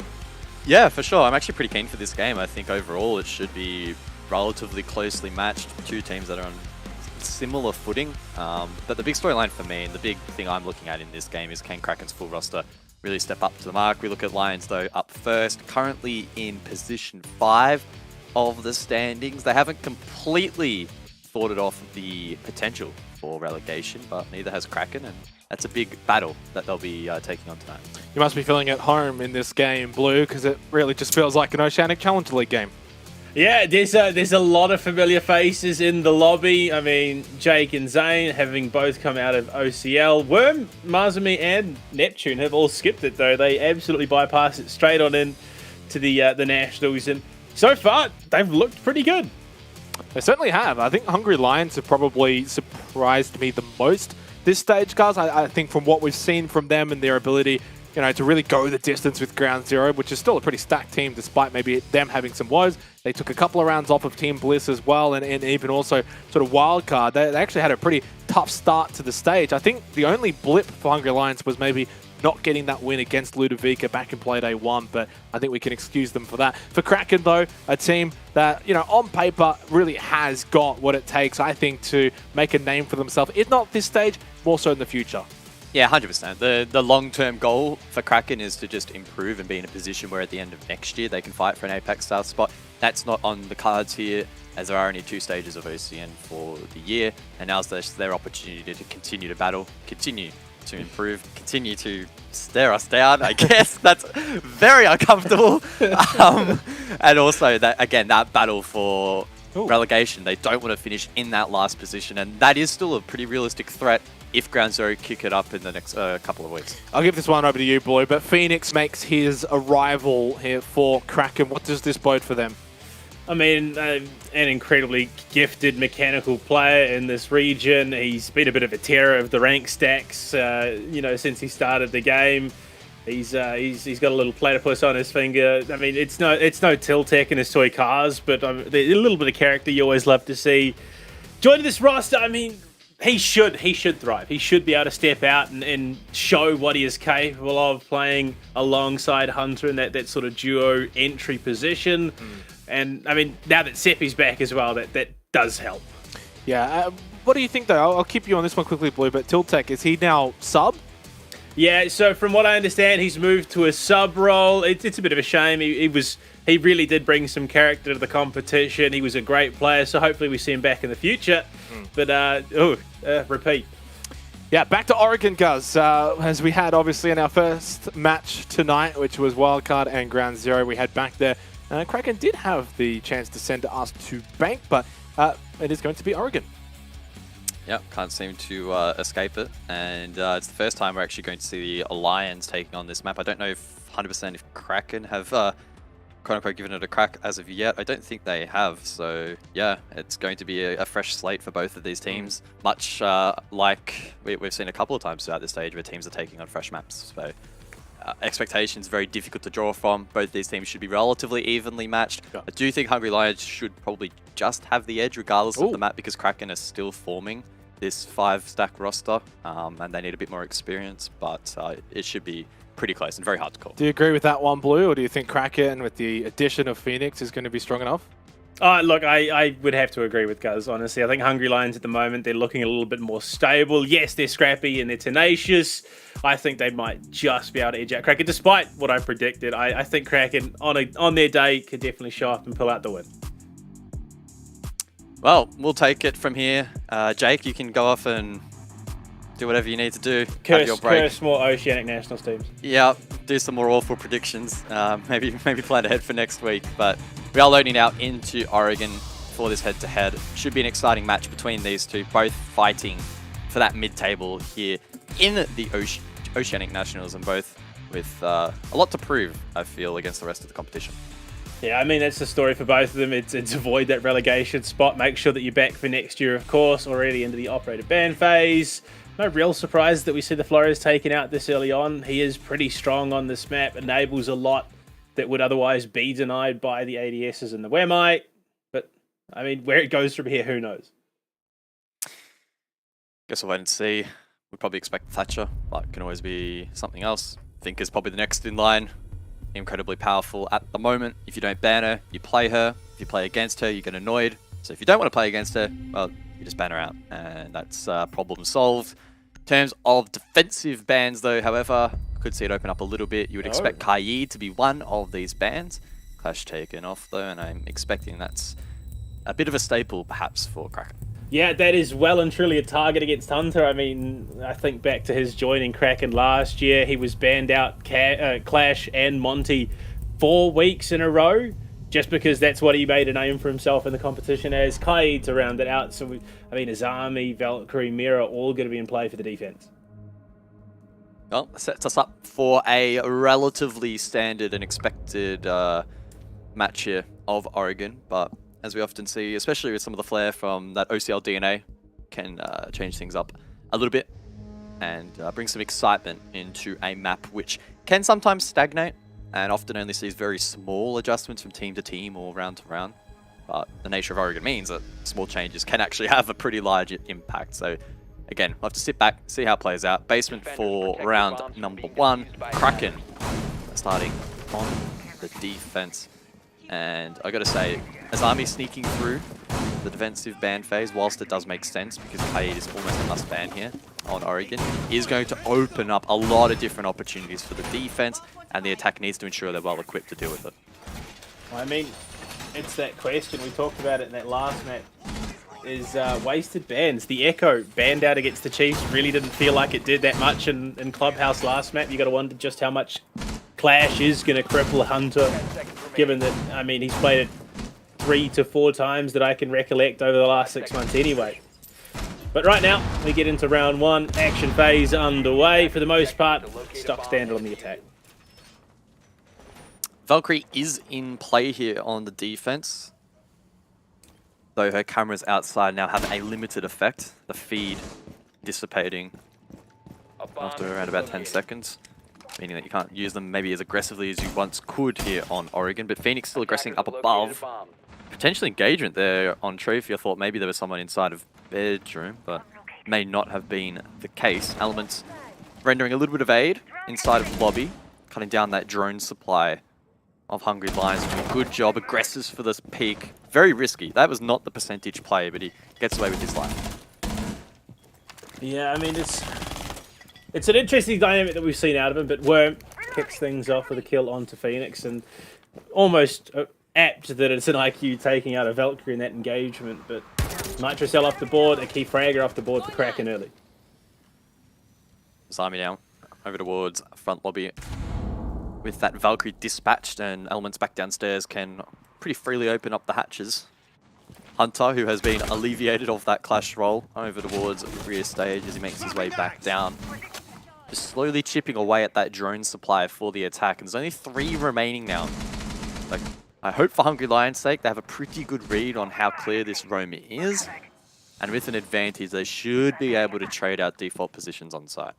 Yeah, for sure. I'm actually pretty keen for this game. I think overall it should be relatively closely matched. Two teams that are on similar footing. But the big storyline for me and the big thing I'm looking at in this game is can Kraken's full roster really step up to the mark. We look at Lions, though, up first, currently in position 5 of the standings. They haven't completely thwarted off the potential for relegation, but neither has Kraken, and that's a big battle that they'll be taking on tonight. You must be feeling at home in this game, Blue, because it really just feels like an Oceanic Challenger League game. Yeah, there's a lot of familiar faces in the lobby. I mean, Jake and Zane, having both come out of OCL. Worm, Mazumi, and Neptune have all skipped it, though. They absolutely bypassed it straight on in to the Nationals, and so far, they've looked pretty good. They certainly have. I think Hungry Lions have probably surprised me the most this stage, guys. I think from what we've seen from them and their ability, you know, to really go the distance with Ground Zero, which is still a pretty stacked team despite maybe them having some woes. They took a couple of rounds off of Team Bliss as well, and even also sort of wildcard. They actually had a pretty tough start to the stage. I think the only blip for Hungry Lions was maybe not getting that win against Ludovica back in Playday 1, but I think we can excuse them for that. For Kraken, though, a team that, you know, on paper really has got what it takes, I think, to make a name for themselves. If not this stage, more so in the future. Yeah, 100%. The long-term goal for Kraken is to just improve and be in a position where at the end of next year they can fight for an Apex South spot. That's not on the cards here, as there are only 2 stages of OCN for the year, and now's their opportunity to continue to battle, continue to improve, continue to stare us down, I guess. That's very uncomfortable. And also, that again, that battle for relegation, they don't want to finish in that last position, and that is still a pretty realistic threat if Ground Zero kick it up in the next couple of weeks. I'll give this one over to you, Blue, but Phoenix makes his arrival here for Kraken. What does this bode for them? I mean, an incredibly gifted mechanical player in this region. He's been a bit of a terror of the rank stacks, you know, since he started the game. He's got a little platypus on his finger. I mean, it's no Tiltec in his toy cars, but a little bit of character you always love to see. Joining this roster, I mean, he should thrive. He should be able to step out and show what he is capable of playing alongside Hunter in that sort of duo entry position. And I mean, now that Seppi's back as well, that does help. Yeah. What do you think, though? I'll keep you on this one quickly, Blue, but Tiltech, is he now sub? Yeah, so from what I understand, he's moved to a sub role. It's a bit of a shame. He really did bring some character to the competition. He was a great player, so hopefully we see him back in the future. But, repeat. Yeah, back to Oregon, Guz. As we had, obviously, in our first match tonight, which was Wildcard and Ground Zero, we had back there. Kraken did have the chance to send us to Bank, but it is going to be Oregon. Yep, can't seem to escape it. And it's the first time we're actually going to see the Alliance taking on this map. I don't know if 100% if Kraken have quote-unquote given it a crack as of yet. I don't think they have. So, yeah, it's going to be a fresh slate for both of these teams. Much like we've seen a couple of times throughout this stage where teams are taking on fresh maps. So, expectations very difficult to draw from. Both these teams should be relatively evenly matched. I do think Hungry Lions should probably just have the edge regardless of the map because Kraken is still forming this 5-stack roster, and they need a bit more experience, but it should be pretty close and very hard to call. Do you agree with that one, Blue, or do you think Kraken, with the addition of Phoenix, is going to be strong enough? Look, I would have to agree with Guz, honestly. I think Hungry Lions at the moment, they're looking a little bit more stable. Yes, they're scrappy and they're tenacious. I think they might just be able to edge out Kraken, despite what I predicted. I think Kraken, on their day, could definitely show up and pull out the win. Well, we'll take it from here. Jake, you can go off and do whatever you need to do. Have your break. Curse more Oceanic Nationals teams. Yeah, do some more awful predictions. Maybe plan ahead for next week. But we are loading out into Oregon for this head-to-head. Should be an exciting match between these two, both fighting for that mid-table here in the Oceanic Nationals, and both with a lot to prove, I feel, against the rest of the competition. Yeah, I mean, that's the story for both of them. It's avoid that relegation spot. Make sure that you're back for next year, of course, already into the operator ban phase. No real surprise that we see the Flores taken out this early on. He is pretty strong on this map, enables a lot that would otherwise be denied by the ADSs and the Wemite. But, I mean, where it goes from here, who knows? Guess we'll wait and see. We'd probably expect Thatcher, but it can always be something else. Think is probably the next in line. Incredibly powerful at the moment. If you don't ban her, you play her. If you play against her, you get annoyed. So if you don't want to play against her, well, you just ban her out. And that's problem solved. In terms of defensive bans, though, however, could see it open up a little bit. You would expect Kaid to be one of these bans. Clash taken off, though, and I'm expecting that's a bit of a staple, perhaps, for Kraken. Yeah, that is well and truly a target against Hunter. I mean, I think back to his joining Kraken last year. He was banned out Clash and Monty 4 weeks in a row, just because that's what he made a name for himself in the competition as. Kaid to round it out. So, Azami, Valkyrie, Mira, all going to be in play for the defense. Well, sets us up for a relatively standard and expected match here of Oregon, but as we often see, especially with some of the flair from that OCL DNA, can change things up a little bit and bring some excitement into a map which can sometimes stagnate and often only sees very small adjustments from team to team or round to round. But the nature of Oregon means that small changes can actually have a pretty large impact. So again, we'll have to sit back, see how it plays out. Basement for round number 1. Kraken starting on the defense. And I gotta say, Azami sneaking through the defensive ban phase, whilst it does make sense because Kaid is almost a must ban here on Oregon, is going to open up a lot of different opportunities for the defense, and the attack needs to ensure they're well equipped to deal with it. I mean, it's that question, we talked about it in that last match, is wasted bans. The Echo banned out against the Chiefs really didn't feel like it did that much in Clubhouse last map. You gotta wonder just how much Clash is gonna cripple Hunter, given that, I mean, he's played it 3 to 4 times that I can recollect over the last 6 months anyway. But right now, we get into round 1, action phase underway. For the most part, stock standard on the attack. Valkyrie is in play here on the defense, though her cameras outside now have a limited effect. The feed dissipating after around about 10 seconds. Meaning that you can't use them maybe as aggressively as you once could here on Oregon, but Phoenix still aggressing up above. Potential engagement there on Trophy. I thought maybe there was someone inside of bedroom, but may not have been the case. Elements rendering a little bit of aid inside of the lobby, cutting down that drone supply of Hungry Lions. Doing a good job. Aggressors for this peak. Very risky. That was not the percentage play, but he gets away with his life. Yeah, I mean, it's an interesting dynamic that we've seen out of him, but Worm kicks things off with a kill onto Phoenix, and almost apt that it's an IQ taking out a Valkyrie in that engagement, but Nitrocell off the board, a key fragger off the board for Kraken early. Zami now over towards front lobby. With that Valkyrie dispatched and Elements back downstairs can pretty freely open up the hatches. Hunter, who has been alleviated of that clash roll, over towards rear stage as he makes his way back down. Just slowly chipping away at that drone supply for the attack. And there's only 3 remaining now. Like, I hope for Hungry Lion's sake they have a pretty good read on how clear this roam is. And with an advantage, they should be able to trade out default positions on site.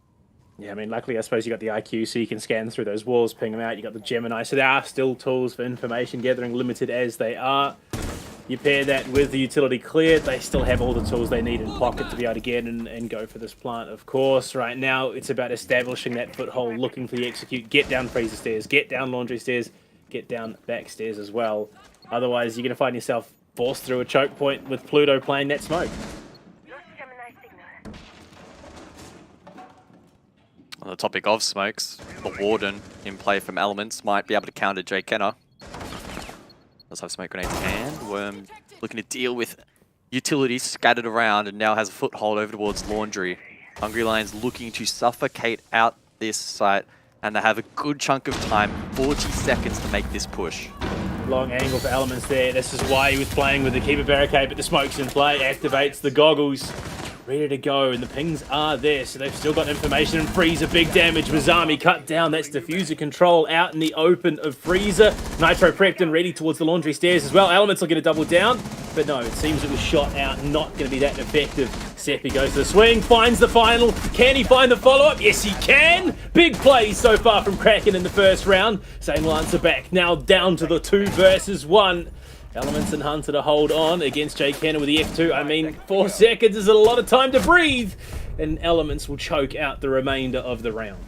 Yeah, I mean, luckily, I suppose you got the IQ, so you can scan through those walls, ping them out. You got the Gemini, so there are still tools for information gathering, limited as they are. You pair that with the utility cleared, they still have all the tools they need in pocket to be able to get and go for this plant. Of course, right now, it's about establishing that foothold, looking for the execute, get down freezer stairs, get down laundry stairs, get down back stairs as well. Otherwise, you're going to find yourself forced through a choke point with Pluto playing that smoke. On the topic of smokes, the Warden in play from Elements might be able to counter Jay Kenner. Does have smoke grenades in hand. Worm looking to deal with utilities scattered around and now has a foothold over towards Laundry. Hungry Lions looking to suffocate out this site, and they have a good chunk of time, 40 seconds to make this push. Long angle for Elements there. This is why he was playing with the Keeper Barricade, but the smoke's in play, activates the goggles. Ready to go, and the pings are there, so they've still got information, and Freezer, big damage. Mazami cut down, that's diffuser control out in the open of Freezer. Nitro prepped and ready towards the laundry stairs as well. Elements looking to double down, but no, it seems it was shot out, not going to be that effective. Seppi goes to the swing, finds the final. Can he find the follow-up? Yes, he can! Big plays so far from Kraken in the first round. Same Lancer back, now down to the 2 versus 1. Elements and Hunter to hold on against Jay Kenner with the F2. I mean, 4 seconds is a lot of time to breathe. And Elements will choke out the remainder of the round.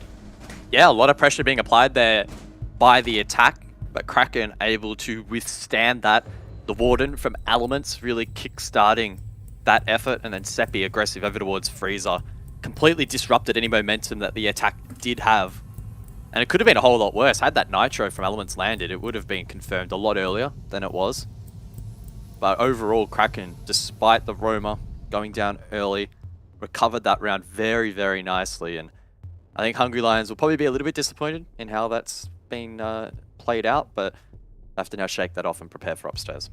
Yeah, a lot of pressure being applied there by the attack, but Kraken able to withstand that. The Warden from Elements really kick-starting that effort, and then Seppi aggressive over towards Freezer. Completely disrupted any momentum that the attack did have. And it could have been a whole lot worse. Had that Nitro from Elements landed, it would have been confirmed a lot earlier than it was. But overall, Kraken, despite the Roma going down early, recovered that round very, very nicely. And I think Hungry Lions will probably be a little bit disappointed in how that's been played out, but have to now shake that off and prepare for upstairs.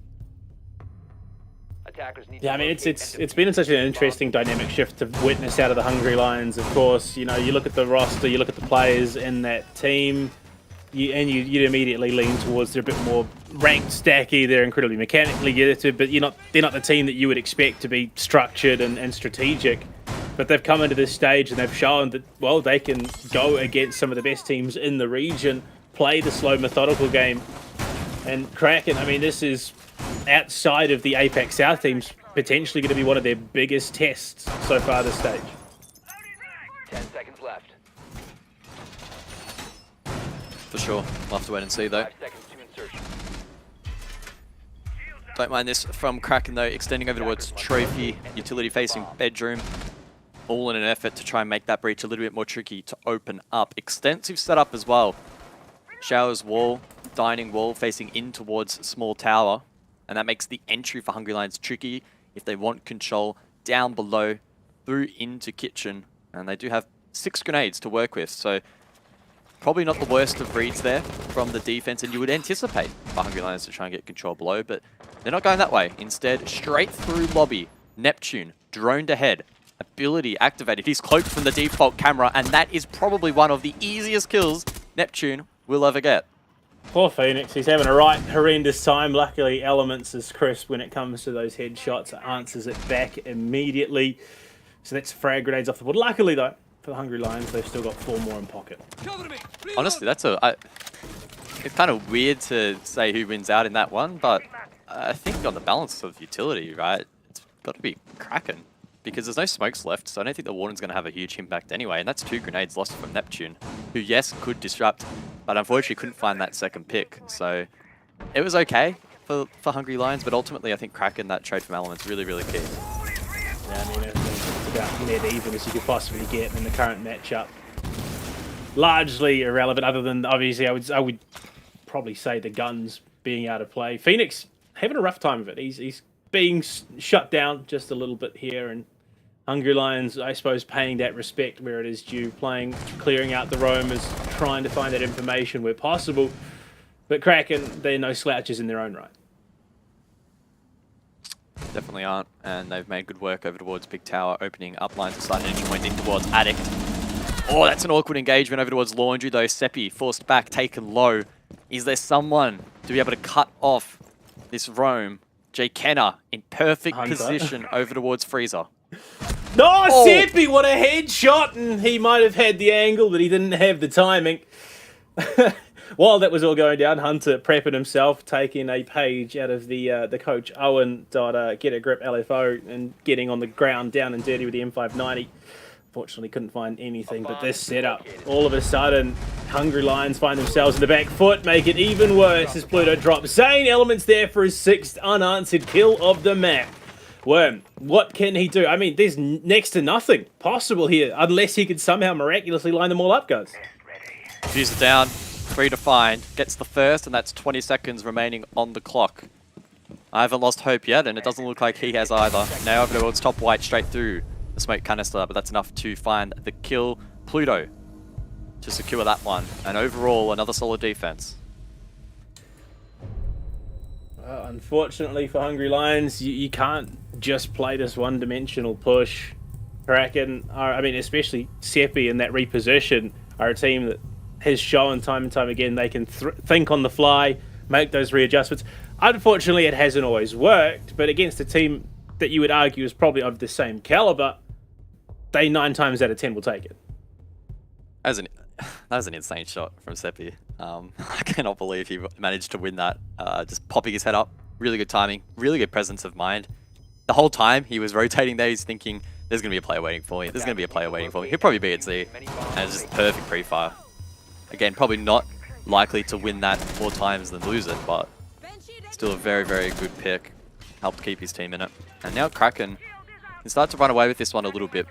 Yeah, I mean, it's been such an interesting dynamic shift to witness out of the Hungry Lions. Of course, you know, you look at the roster, you look at the players in that team, you'd immediately lean towards they're a bit more ranked, stacky, they're incredibly mechanically gifted, but they're not the team that you would expect to be structured and strategic. But they've come into this stage and they've shown that, well, they can go against some of the best teams in the region, play the slow, methodical game. And Kraken, I mean, this is outside of the Apex South teams, potentially going to be one of their biggest tests so far this stage. 10 seconds left. For sure. We'll have to wait and see, though. 5 seconds to insertion. Don't mind this from Kraken, though, extending over towards Trophy, utility facing bedroom. All in an effort to try and make that breach a little bit more tricky to open up. Extensive setup as well. Showers wall, dining wall facing in towards small tower. And that makes the entry for Hungry Lions tricky if they want control down below through into kitchen. And they do have 6 grenades to work with, so probably not the worst of reads there from the defense. And you would anticipate for Hungry Lions to try and get control below, but they're not going that way. Instead, straight through lobby. Neptune, droned ahead. Ability activated. He's cloaked from the default camera, and that is probably one of the easiest kills Neptune will ever get. Poor Phoenix, he's having a right horrendous time. Luckily, Elements is crisp when it comes to those headshots. Answers it back immediately. So that's frag grenades off the board. Luckily, though, for the Hungry Lions, they've still got 4 more in pocket. Honestly, that's it's kind of weird to say who wins out in that one, but I think on the balance of utility, right, it's got to be Kraken. because there's no smokes left, so I don't think the Warden's going to have a huge impact anyway, and that's 2 grenades lost from Neptune, who, yes, could disrupt, but unfortunately couldn't find that second pick. So it was okay for Hungry Lions, but ultimately I think Kraken, that trade from Element's really, really key. Yeah, I mean, it's about net even as you could possibly get in the current matchup. Largely irrelevant, other than obviously I would probably say the guns being out of play. Phoenix having a rough time of it. He's being shut down just a little bit here, and Hungry Lions, I suppose, paying that respect where it is due, clearing out the roamers, trying to find that information where possible. But Kraken, they're no slouches in their own right. Definitely aren't, and they've made good work over towards Big Tower, opening up lines of sight and entry point in towards Addict. Oh, that's an awkward engagement over towards Laundry, though. Seppi forced back, taken low. Is there someone to be able to cut off this roam? Jay Kenner in perfect position over towards Freezer. No, oh. Seppi, what a headshot! And he might have had the angle, but he didn't have the timing. While that was all going down, Hunter prepping himself, taking a page out of the coach Owen Get a Grip LFO and getting on the ground down and dirty with the M590. Fortunately, couldn't find anything, but this setup, all of a sudden, Hungry Lions find themselves in the back foot, make it even worse as Pluto drops. Zane Element's there for his 6th unanswered kill of the map. Worm, what can he do? I mean, there's next to nothing possible here, unless he could somehow miraculously line them all up, guys. Fuse it down, 3 to find, gets the first, and that's 20 seconds remaining on the clock. I haven't lost hope yet, and it doesn't look like he has either. Now over towards top white, straight through the smoke canister, but that's enough to find the kill. Pluto to secure that one, and overall another solid defense. Unfortunately for Hungry Lions, you can't just play this one-dimensional push. Kraken, I mean, especially Seppi in that reposition, are a team that has shown time and time again they can think on the fly, make those readjustments. Unfortunately, it hasn't always worked, but against a team that you would argue is probably of the same caliber, they 9 times out of 10 will take it. That was an insane shot from Seppi. I cannot believe he managed to win that. Just popping his head up. Really good timing. Really good presence of mind. The whole time he was rotating there, he's thinking, there's going to be a player waiting for me. There's going to be a player waiting for me. He'll probably be at Z. And it's just perfect pre-fire. Again, probably not likely to win that 4 times than lose it, but still a very, very good pick. Helped keep his team in it. And now Kraken can start to run away with this one a little bit,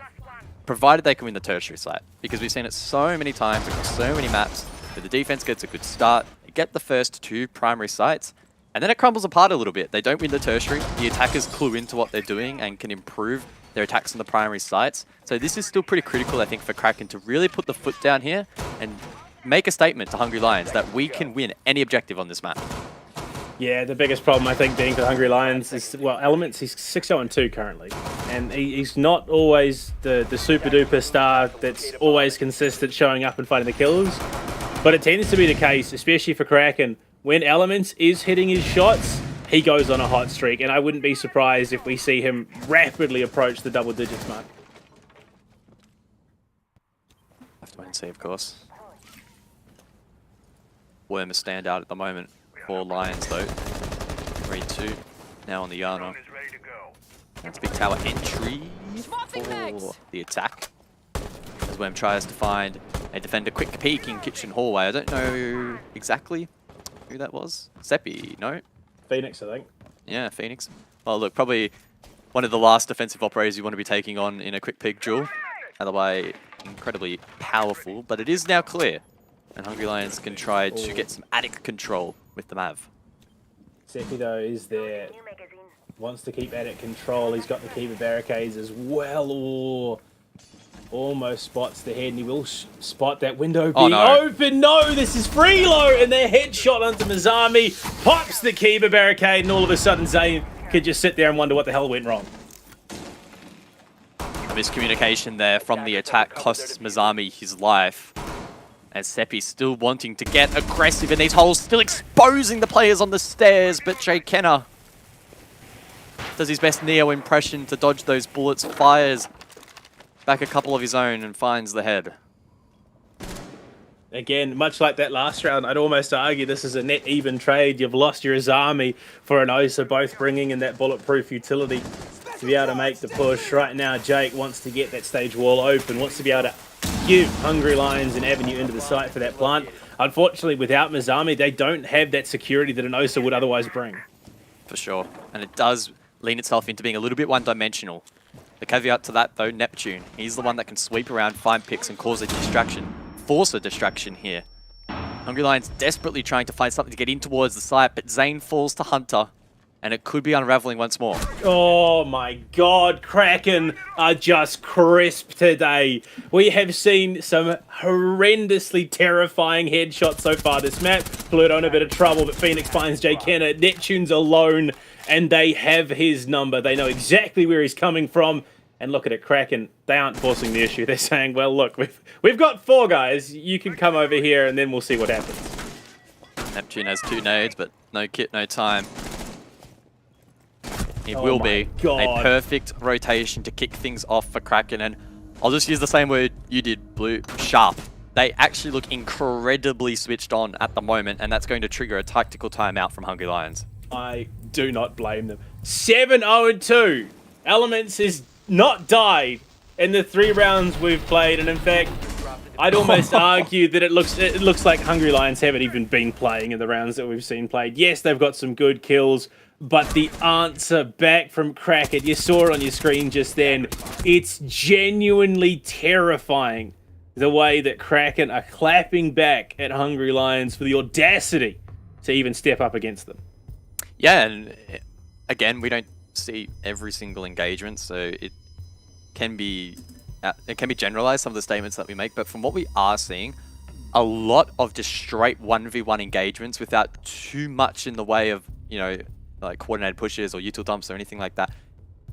provided they can win the tertiary site. Because we've seen it so many times across so many maps that the defense gets a good start, get the first 2 primary sites, and then it crumbles apart a little bit. They don't win the tertiary, the attackers clue into what they're doing and can improve their attacks on the primary sites. So this is still pretty critical, I think, for Kraken to really put the foot down here and make a statement to Hungry Lions that we can win any objective on this map. Yeah, the biggest problem, I think, being for Hungry Lions is, well, Elements, he's 6-0-2 currently. And he's not always the super-duper star that's always consistent showing up and fighting the kills. But it tends to be the case, especially for Kraken, when Elements is hitting his shots, he goes on a hot streak. And I wouldn't be surprised if we see him rapidly approach the double digits mark. Have to wait and see, of course. Worm is standout at the moment. 4 Lions though. 3-2. Now on the Yana. That's Big Tower entry for the attack. As Worm tries to find a defender quick peek in kitchen hallway. I don't know exactly who that was. Seppi, no? Phoenix, I think. Yeah, Phoenix. Well, look, probably one of the last defensive operators you want to be taking on in a quick peek duel. Otherwise, incredibly powerful, but it is now clear. And Hungry Lions can try to get some attic control with the Mav. Seppi, though, is there. Wants to keep attic control. He's got the Kiva barricades as well. Or almost spots the head, and he will spot that window being open. No, this is Freelo, and their headshot onto Mizami pops the Kiva barricade, and all of a sudden Zane could just sit there and wonder what the hell went wrong. A miscommunication there from the attack costs Mizami his life. As Seppi's still wanting to get aggressive in these holes, still exposing the players on the stairs, but Jay Kenner does his best Neo impression to dodge those bullets, fires back a couple of his own and finds the head. Again, much like that last round, I'd almost argue this is a net even trade. You've lost your Azami for an Osa, both bringing in that bulletproof utility. to be able to make the push. Right now, Jake wants to get that stage wall open, wants to be able to give Hungry Lions an avenue into the site for that plant. Unfortunately, without Mizami, they don't have that security that an Osa would otherwise bring. For sure. And it does lean itself into being a little bit one-dimensional. The caveat to that, though, Neptune. He's the one that can sweep around, find picks, and cause a distraction. Force a distraction here. Hungry Lions desperately trying to find something to get in towards the site, but Zane falls to Hunter, and it could be unraveling once more. Oh my god, Kraken are just crisp today. We have seen some horrendously terrifying headshots so far this map. Pluto in a bit of trouble, but Phoenix finds Jay Kenner. Neptune's alone, and they have his number. They know exactly where he's coming from. And look at it, Kraken, they aren't forcing the issue. They're saying, well, look, we've got 4 guys. You can come over here, and then we'll see what happens. Neptune has 2 nades, but no kit, no time. It Oh will my be God. a perfect rotation to kick things off for Kraken. And I'll just use the same word you did, Blue. Sharp. They actually look incredibly switched on at the moment, and that's going to trigger a tactical timeout from Hungry Lions. I do not blame them. 7-0-2. Elements has not died in the 3 rounds we've played, and in fact, I'd almost argue that it looks like Hungry Lions haven't even been playing in the rounds that we've seen played. Yes, they've got some good kills, but the answer back from Kraken, you saw it on your screen just then, it's genuinely terrifying the way that Kraken are clapping back at Hungry Lions for the audacity to even step up against them. Yeah, and again, we don't see every single engagement, so it can be generalized, some of the statements that we make, but from what we are seeing, a lot of just straight 1v1 engagements without too much in the way of, you know, like coordinated pushes or util dumps or anything like that.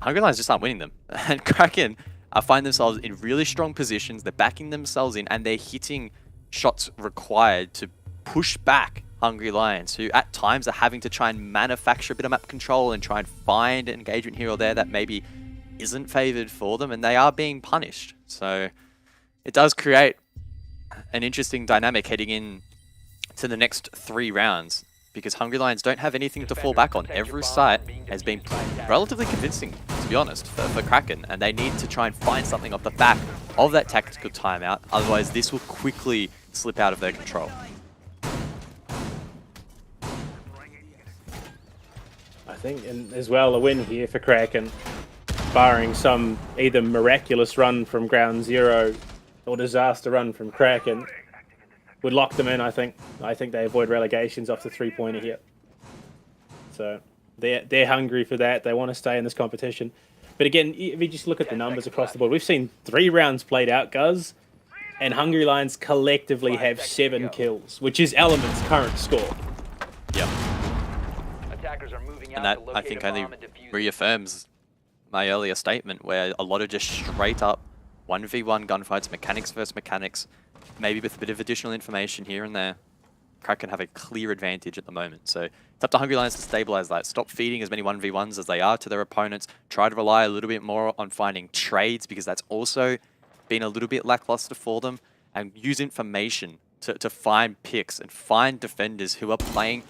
Hungry Lions just aren't winning them. And Kraken find themselves in really strong positions, they're backing themselves in, and they're hitting shots required to push back Hungry Lions, who at times are having to try and manufacture a bit of map control and try and find an engagement here or there that maybe isn't favored for them, and they are being punished. So it does create an interesting dynamic heading in to the next 3 rounds, because Hungry Lions don't have anything to fall back on. Every site has been relatively convincing, to be honest, for Kraken, and they need to try and find something off the back of that tactical timeout, otherwise this will quickly slip out of their control. I think, and as well, a win here for Kraken, barring some either miraculous run from Ground Zero or disaster run from Kraken, would lock them in, I think. I think they avoid relegations off the 3-pointer here. So they're hungry for that. They want to stay in this competition. But again, if you just look at the numbers across the board, we've seen 3 rounds played out, Guz, and Hungry Lions collectively have 7 kills, which is Element's current score. Yep. And that, I think, only reaffirms my earlier statement, where a lot of just straight up 1v1 gunfights, mechanics versus mechanics, maybe with a bit of additional information here and there. Kraken have a clear advantage at the moment. So it's up to Hungry Lions to stabilize that. Stop feeding as many 1v1s as they are to their opponents. Try to rely a little bit more on finding trades, because that's also been a little bit lackluster for them. And use information to find picks and find defenders who are playing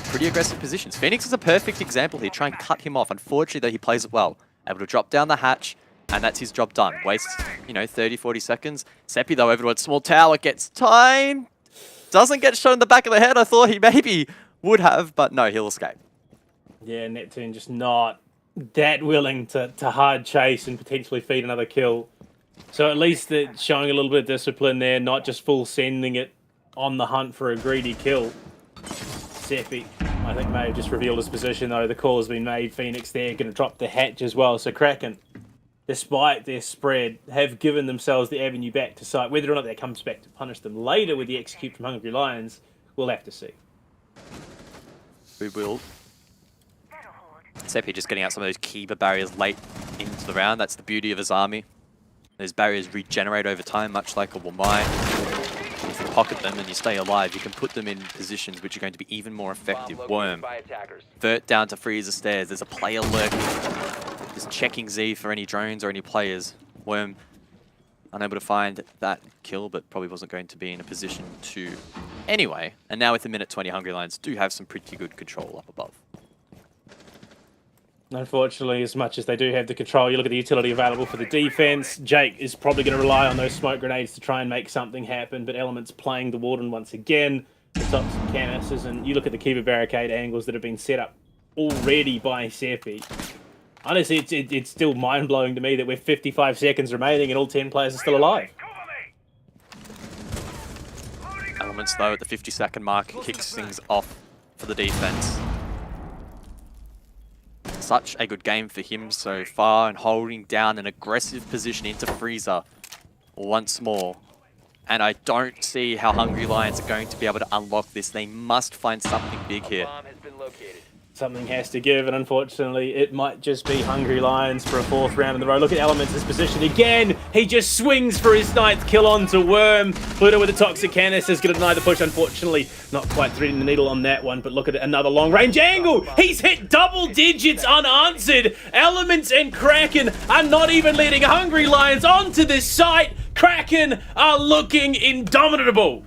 pretty aggressive positions. Phoenix is a perfect example here. Try and cut him off. Unfortunately, though, he plays it well. Able to drop down the hatch, and that's his job done. Wastes, 30, 40 seconds. Seppi, though, over towards small tower, gets time. Doesn't get shot in the back of the head. I thought he maybe would have, but no, he'll escape. Yeah, Neptune just not that willing to hard chase and potentially feed another kill. So at least they're showing a little bit of discipline there, not just full sending it on the hunt for a greedy kill. Seppi, I think, may have just revealed his position, though. The call has been made. Phoenix there, going to drop the hatch as well. So Kraken, despite their spread, have given themselves the avenue back to site. Whether or not that comes back to punish them later with the execute from Hungry Lions, we'll have to see. We will. Seppi just getting out some of those Kiba barriers late into the round. That's the beauty of his army. Those barriers regenerate over time, much like a Wamai. If you pocket them and you stay alive, you can put them in positions which are going to be even more effective. Worm. Vert down to freeze the stairs. There's a player lurking. Just checking Z for any drones or any players. Worm unable to find that kill, but probably wasn't going to be in a position to anyway. And now with a minute 20, Hungry Lions do have some pretty good control up above. Unfortunately, as much as they do have the control, you look at the utility available for the defense. Jake is probably going to rely on those smoke grenades to try and make something happen, but Element's playing the Warden once again. The toxic canisters, and you look at the Kiva barricade angles that have been set up already by Seppi. Honestly, it's still mind-blowing to me that we're 55 seconds remaining and all 10 players are still alive. Elements, though, at the 50-second mark, kicks things off for the defense. Such a good game for him so far, and holding down an aggressive position into Freezer once more. And I don't see how Hungry Lions are going to be able to unlock this. They must find something big here. Something has to give, and unfortunately, it might just be Hungry Lions for a 4th round in the row. Look at Elements' position again. He just swings for his 9th kill onto Worm. Pluto with the toxic canister is going to deny the push. Unfortunately, not quite threading the needle on that one, but look at another long-range angle. He's hit double digits unanswered. Elements and Kraken are not even leading Hungry Lions onto this site. Kraken are looking indomitable.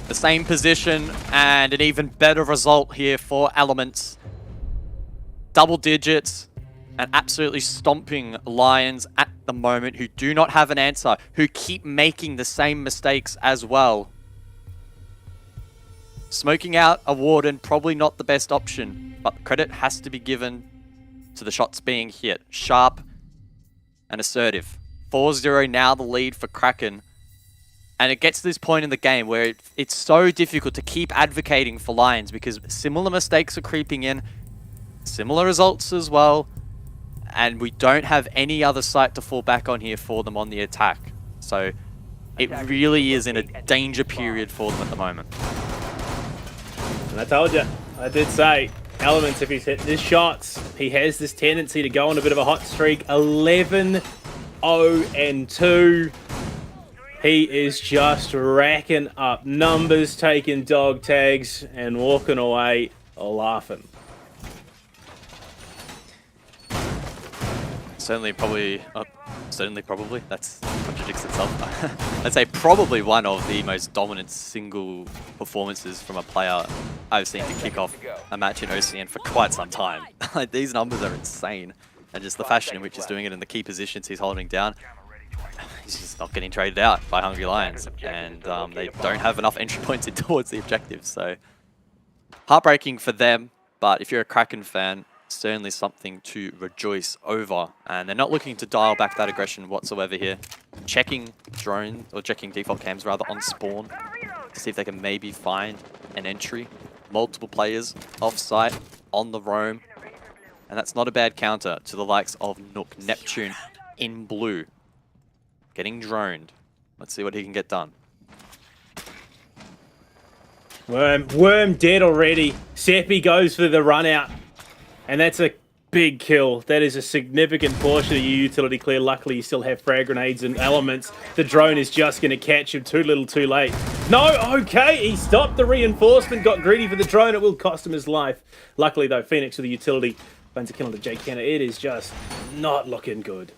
The same position and an even better result here for Elements. Double digits and absolutely stomping Lions at the moment, who do not have an answer, who keep making the same mistakes as well. Smoking out a Warden, probably not the best option, but credit has to be given to the shots being hit. Sharp and assertive. 4-0 now the lead for Kraken. And it gets to this point in the game where it's so difficult to keep advocating for Lions because similar mistakes are creeping in, similar results as well, and we don't have any other site to fall back on here for them on the attack. So it really is in a danger period for them at the moment. And I told you, I did say, Elements, if he's hitting his shots, he has this tendency to go on a bit of a hot streak. 11-0-2. He is just racking up numbers, taking dog tags, and walking away laughing. Certainly, probably, that contradicts itself. I'd say probably one of the most dominant single performances from a player I've seen to kick off a match in OCN for quite some time. These numbers are insane. And just the fashion in which he's doing it and the key positions he's holding down. He's just not getting traded out by Hungry Lions, and they don't have enough entry points in towards the objectives, so heartbreaking for them, but if you're a Kraken fan, certainly something to rejoice over, and they're not looking to dial back that aggression whatsoever here. Checking drones, or checking default cams rather, on spawn to see if they can maybe find an entry. Multiple players off-site, on the roam, and that's not a bad counter to the likes of Nook. Neptune in blue. Getting droned. Let's see what he can get done. Worm dead already. Seppi goes for the run out. And that's a big kill. That is a significant portion of your utility clear. Luckily, you still have frag grenades and Elements. The drone is just going to catch him too little too late. No, okay, he stopped the reinforcement, got greedy for the drone. It will cost him his life. Luckily, though, Phoenix with the utility finds a kill onto Jake Kenner. It is just not looking good.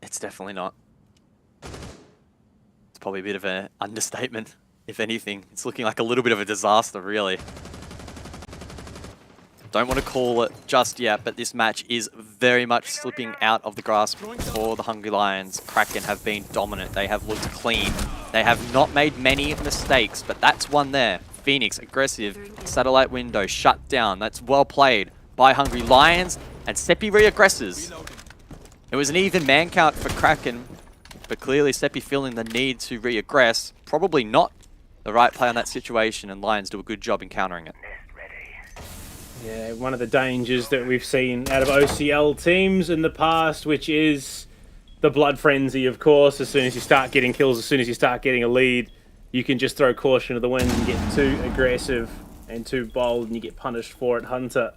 It's definitely not. It's probably a bit of an understatement, if anything. It's looking like a little bit of a disaster, really. Don't want to call it just yet, but this match is very much slipping out of the grasp for the Hungry Lions. Kraken have been dominant. They have looked clean. They have not made many mistakes, but that's one there. Phoenix, aggressive. Satellite window, shut down. That's well played by Hungry Lions. And Seppi re-aggresses. It was an even man count for Kraken, but clearly Seppi feeling the need to re-aggress. Probably not the right play on that situation, and Lions do a good job in countering it. Yeah, one of the dangers that we've seen out of OCL teams in the past, which is the blood frenzy, of course. As soon as you start getting kills, as soon as you start getting a lead, you can just throw caution to the wind and get too aggressive and too bold, and you get punished for it. Hunter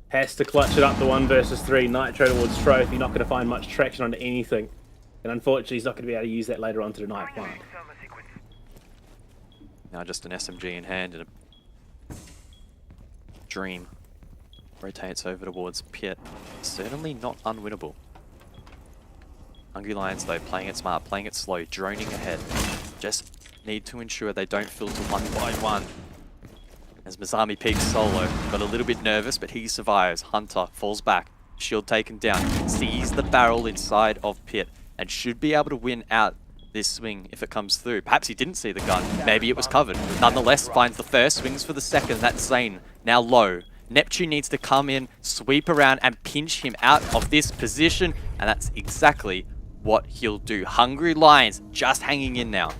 has to clutch it up to 1 versus 3. Nitro towards Trophy, not going to find much traction onto anything. And unfortunately, he's not going to be able to use that later on to the night plant. Now just an SMG in hand and a Dream. Rotates over towards Pit. Certainly not unwinnable. Hungry Lions, though, playing it smart, playing it slow, droning ahead. Just need to ensure they don't filter one by one. As Mazami peeks solo, got a little bit nervous, but he survives. Hunter falls back, shield taken down, sees the barrel inside of Pit, and should be able to win out this swing if it comes through. Perhaps he didn't see the gun, maybe it was covered. Nonetheless, finds the first, swings for the second. That's Zane, now low. Neptune needs to come in, sweep around, and pinch him out of this position, and that's exactly what he'll do. Hungry Lions just hanging in now.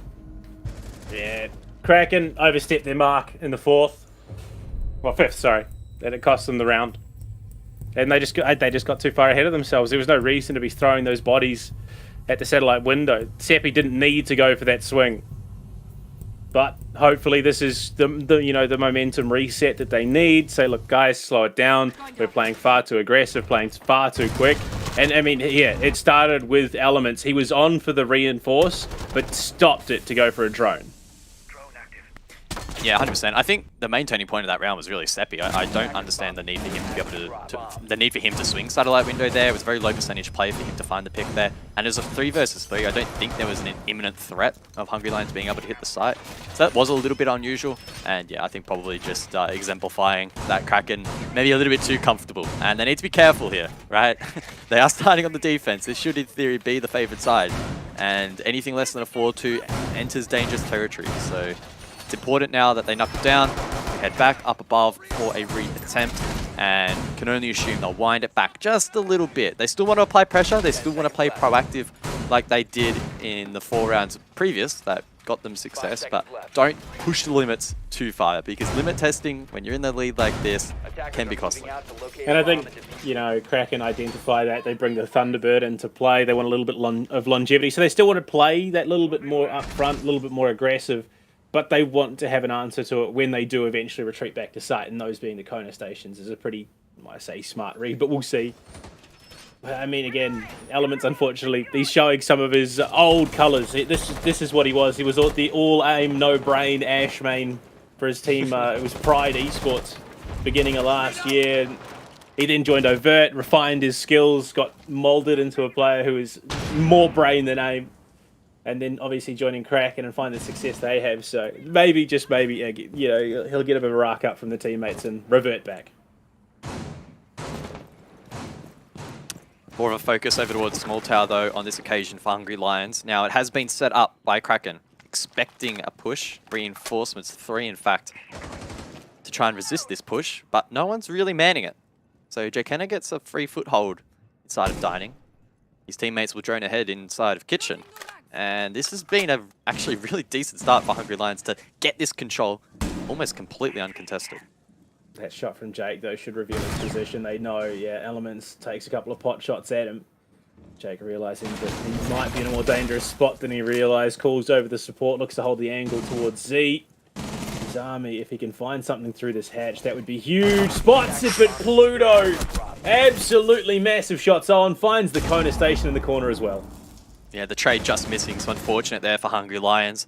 Yeah, Kraken overstepped their mark in the fifth, sorry, and it cost them the round. And they just got too far ahead of themselves. There was no reason to be throwing those bodies at the satellite window. Seppi didn't need to go for that swing. But hopefully this is the momentum reset that they need. Say, look, guys, slow it down. We're playing far too aggressive, playing far too quick. And I mean, yeah, it started with Elements. He was on for the reinforce, but stopped it to go for a drone. Yeah, 100%. I think the main turning point of that round was really Seppi. I don't understand the need for him to be able the need for him to swing satellite window there. It was a very low percentage play for him to find the pick there. And as a 3 versus 3, I don't think there was an imminent threat of Hungry Lions being able to hit the site. So that was a little bit unusual. And yeah, I think probably just exemplifying that Kraken maybe a little bit too comfortable. And they need to be careful here, right? They are starting on the defense. This should, in theory, be the favored side. And anything less than a 4-2 enters dangerous territory. So it's important now that they knuckle down, head back up above for a re-attempt, and can only assume they'll wind it back just a little bit. They still want to apply pressure, they still want to play proactive like they did in the 4 rounds previous that got them success, but don't push the limits too far, because limit testing, when you're in the lead like this, can be costly. And I think, Kraken identify that. They bring the Thunderbird into play. They want a little bit of longevity, so they still want to play that little bit more up front, a little bit more aggressive, but they want to have an answer to it when they do eventually retreat back to site, and those being the Kona stations is a pretty, I say, smart read, but we'll see. I mean, again, Elements, unfortunately, he's showing some of his old colours. This is what he was. He was the all-aim, no-brain Ash main for his team. It was Pride Esports beginning of last year. He then joined Overt, refined his skills, got moulded into a player who is more brain than aim. And then obviously joining Kraken and find the success they have. So maybe, just maybe, he'll get a bit of a rack up from the teammates and revert back. More of a focus over towards Small Tower, though, on this occasion for Hungry Lions. Now, it has been set up by Kraken, expecting a push, reinforcements, 3 in fact, to try and resist this push, but no one's really manning it. So Jkenna gets a free foothold inside of Dining. His teammates will drone ahead inside of Kitchen. And this has been a actually really decent start for Hungry Lions to get this control almost completely uncontested. That shot from Jake, though, should reveal his position. They know, yeah, Elements takes a couple of pot shots at him. Jake realizing that he might be in a more dangerous spot than he realized. Calls over the support, looks to hold the angle towards Z. His army, if he can find something through this hatch, that would be huge. Spots it, but Pluto, absolutely massive shots on. Finds the Kona station in the corner as well. Yeah, the trade just missing, so unfortunate there for Hungry Lions.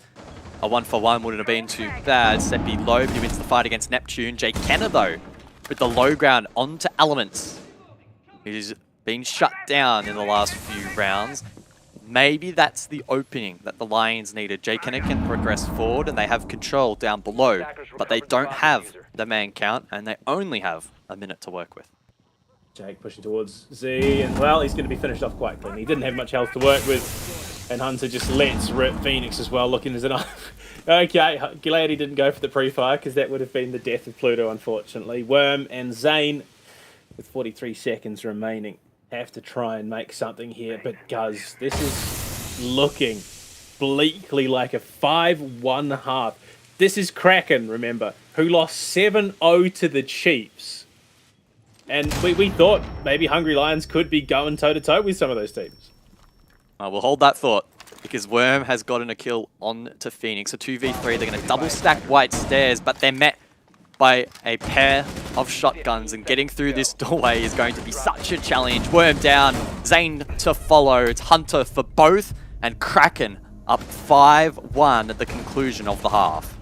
A 1-for-1 wouldn't have been too bad. Seppi low, but he wins the fight against Neptune. Jkenna, though, with the low ground onto Elements, who's been shut down in the last few rounds. Maybe that's the opening that the Lions needed. Jkenna can progress forward, and they have control down below, but they don't have the man count, and they only have a minute to work with. Jake pushing towards Z, and well, he's going to be finished off quite clean. He didn't have much health to work with, and Hunter just lets rip Phoenix as well, looking as an okay, glad he didn't go for the pre-fire, because that would have been the death of Pluto, unfortunately. Worm and Zane, with 43 seconds remaining, have to try and make something here, but Guz, this is looking bleakly like a 5-1 half. This is Kraken, remember, who lost 7-0 to the Chiefs. And we thought maybe Hungry Lions could be going toe-to-toe with some of those teams. We'll hold that thought, because Worm has gotten a kill on to Phoenix. A 2v3, they're going to double stack White Stairs, but they're met by a pair of shotguns, and getting through this doorway is going to be such a challenge. Worm down, Zane to follow. It's Hunter for both, and Kraken up 5-1 at the conclusion of the half.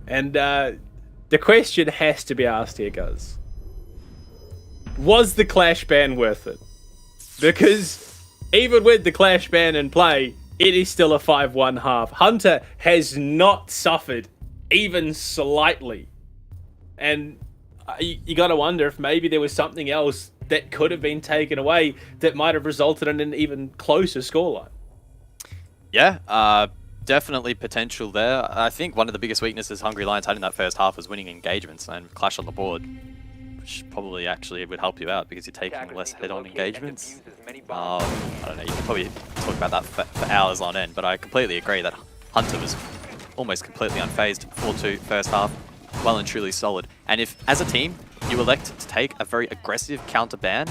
And the question has to be asked here, Guz. Was the Clash ban worth it? Because even with the Clash ban in play, it is still a 5-1 half. Hunter has not suffered even slightly. And you got to wonder if maybe there was something else that could have been taken away that might have resulted in an even closer scoreline. Yeah, definitely potential there. I think one of the biggest weaknesses Hungry Lions had in that first half was winning engagements and clash on the board, which probably actually would help you out because you're taking less head-on engagements. I don't know, you can probably talk about that for hours on end, but I completely agree that Hunter was almost completely unfazed. 4-2 first half, well and truly solid. And if, as a team, you elect to take a very aggressive counter ban,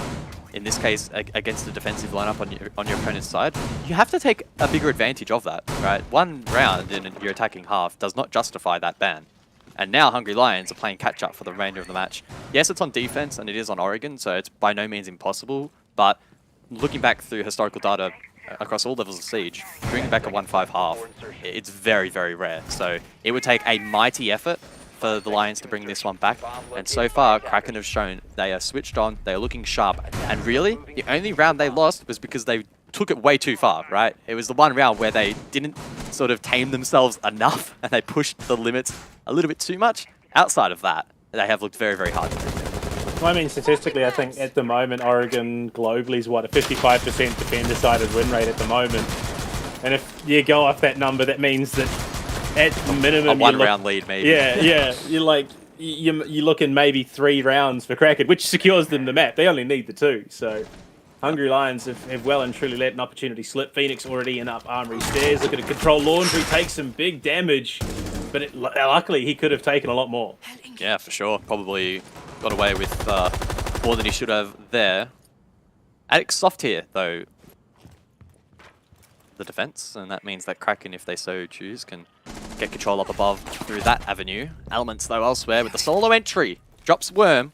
in this case against the defensive lineup on your opponent's side, you have to take a bigger advantage of that, right? One round in your attacking half does not justify that ban. And now Hungry Lions are playing catch-up for the remainder of the match. Yes, it's on defense and it is on Oregon, so it's by no means impossible, but looking back through historical data across all levels of Siege, bringing back a 1-5 half, it's very, very rare. So it would take a mighty effort for the Lions to bring this one back, and so far Kraken have shown they are switched on, they are looking sharp, and really the only round they lost was because they took it way too far, right? It was the one round where they didn't sort of tame themselves enough and they pushed the limits a little bit too much. Outside of that, they have looked very, very hard to do. Well, I mean, statistically, I think at the moment Oregon globally is what, a 55% defender-sided win rate at the moment, and if you go off that number, that means that at minimum, a one-round lead, maybe. Yeah. You're looking maybe 3 rounds for Kraken, which secures them the map. They only need the 2. So, Hungry Lions have well and truly let an opportunity slip. Phoenix already in up Armory stairs, looking to control Laundry, take some big damage, but luckily he could have taken a lot more. Yeah, for sure. Probably got away with more than he should have there. Alex soft here, though, the defense, and that means that Kraken, if they so choose, can get control up above through that avenue. Elements, though, elsewhere with the solo entry. Drops Worm,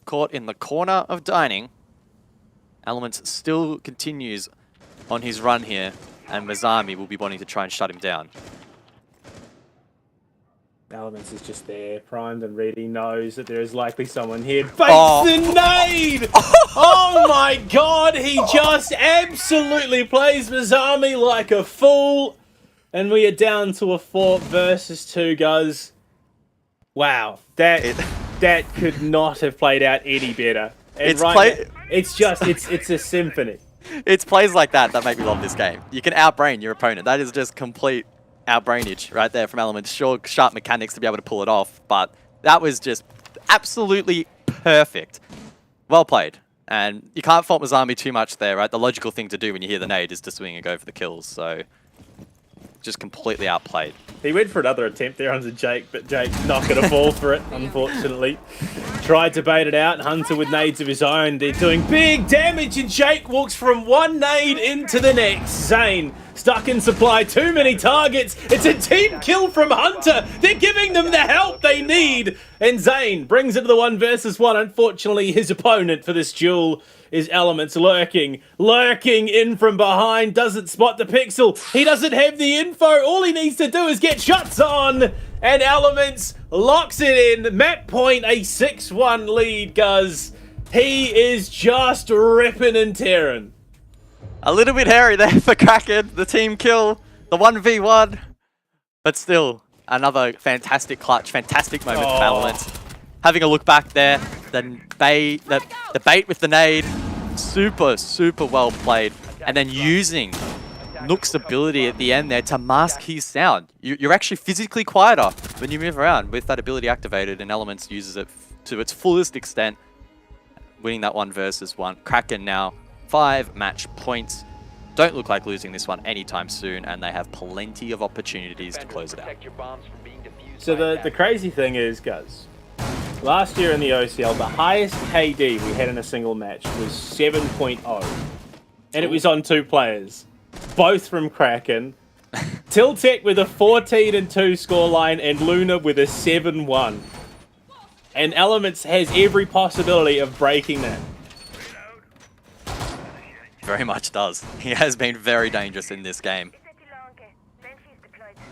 caught in the corner of dining. Elements still continues on his run here, and Mazami will be wanting to try and shut him down. Elements is just there, primed and ready, knows that there is likely someone here. Fakes the nade! Oh my god, he just absolutely plays Mazami like a fool. And we are down to a 4 versus 2, guys. Wow, that could not have played out any better. And it's a symphony. It's plays like that make me love this game. You can outbrain your opponent. That is just complete outbrainage right there from Elements. Sure, sharp mechanics to be able to pull it off, but that was just absolutely perfect. Well played. And you can't fault Mazami too much there, right? The logical thing to do when you hear the nade is to swing and go for the kills, so just completely outplayed. He went for another attempt there onto Jake, but Jake's not going to fall for it, unfortunately. Tried to bait it out. Hunter with nades of his own. They're doing big damage, and Jake walks from one nade into the next. Zane stuck in supply. Too many targets. It's a team kill from Hunter. They're giving them the help they need. And Zane brings it to the 1 versus 1. Unfortunately, his opponent for this duel is Elements, lurking in from behind, doesn't spot the pixel, he doesn't have the info, all he needs to do is get shots on, and Elements locks it in, map point, a 6-1 lead, guys. He is just ripping and tearing. A little bit hairy there for Kraken, the team kill, the 1v1, but still, another fantastic clutch, fantastic moment for Elements. Having a look back there, the bait with the nade, super well played, and then using Nook's ability at the end there to mask his sound. You're actually physically quieter when you move around with that ability activated, and Elements uses it to its fullest extent, winning that 1 versus 1. Kraken now 5 match points. Don't look like losing this one anytime soon, and they have plenty of opportunities to close it out. So the crazy thing is, guys, last year in the OCL, the highest KD we had in a single match was 7.0. And it was on 2 players, both from Kraken. Tiltec with a 14-2 scoreline and Luna with a 7-1. And Elements has every possibility of breaking that. Very much does. He has been very dangerous in this game.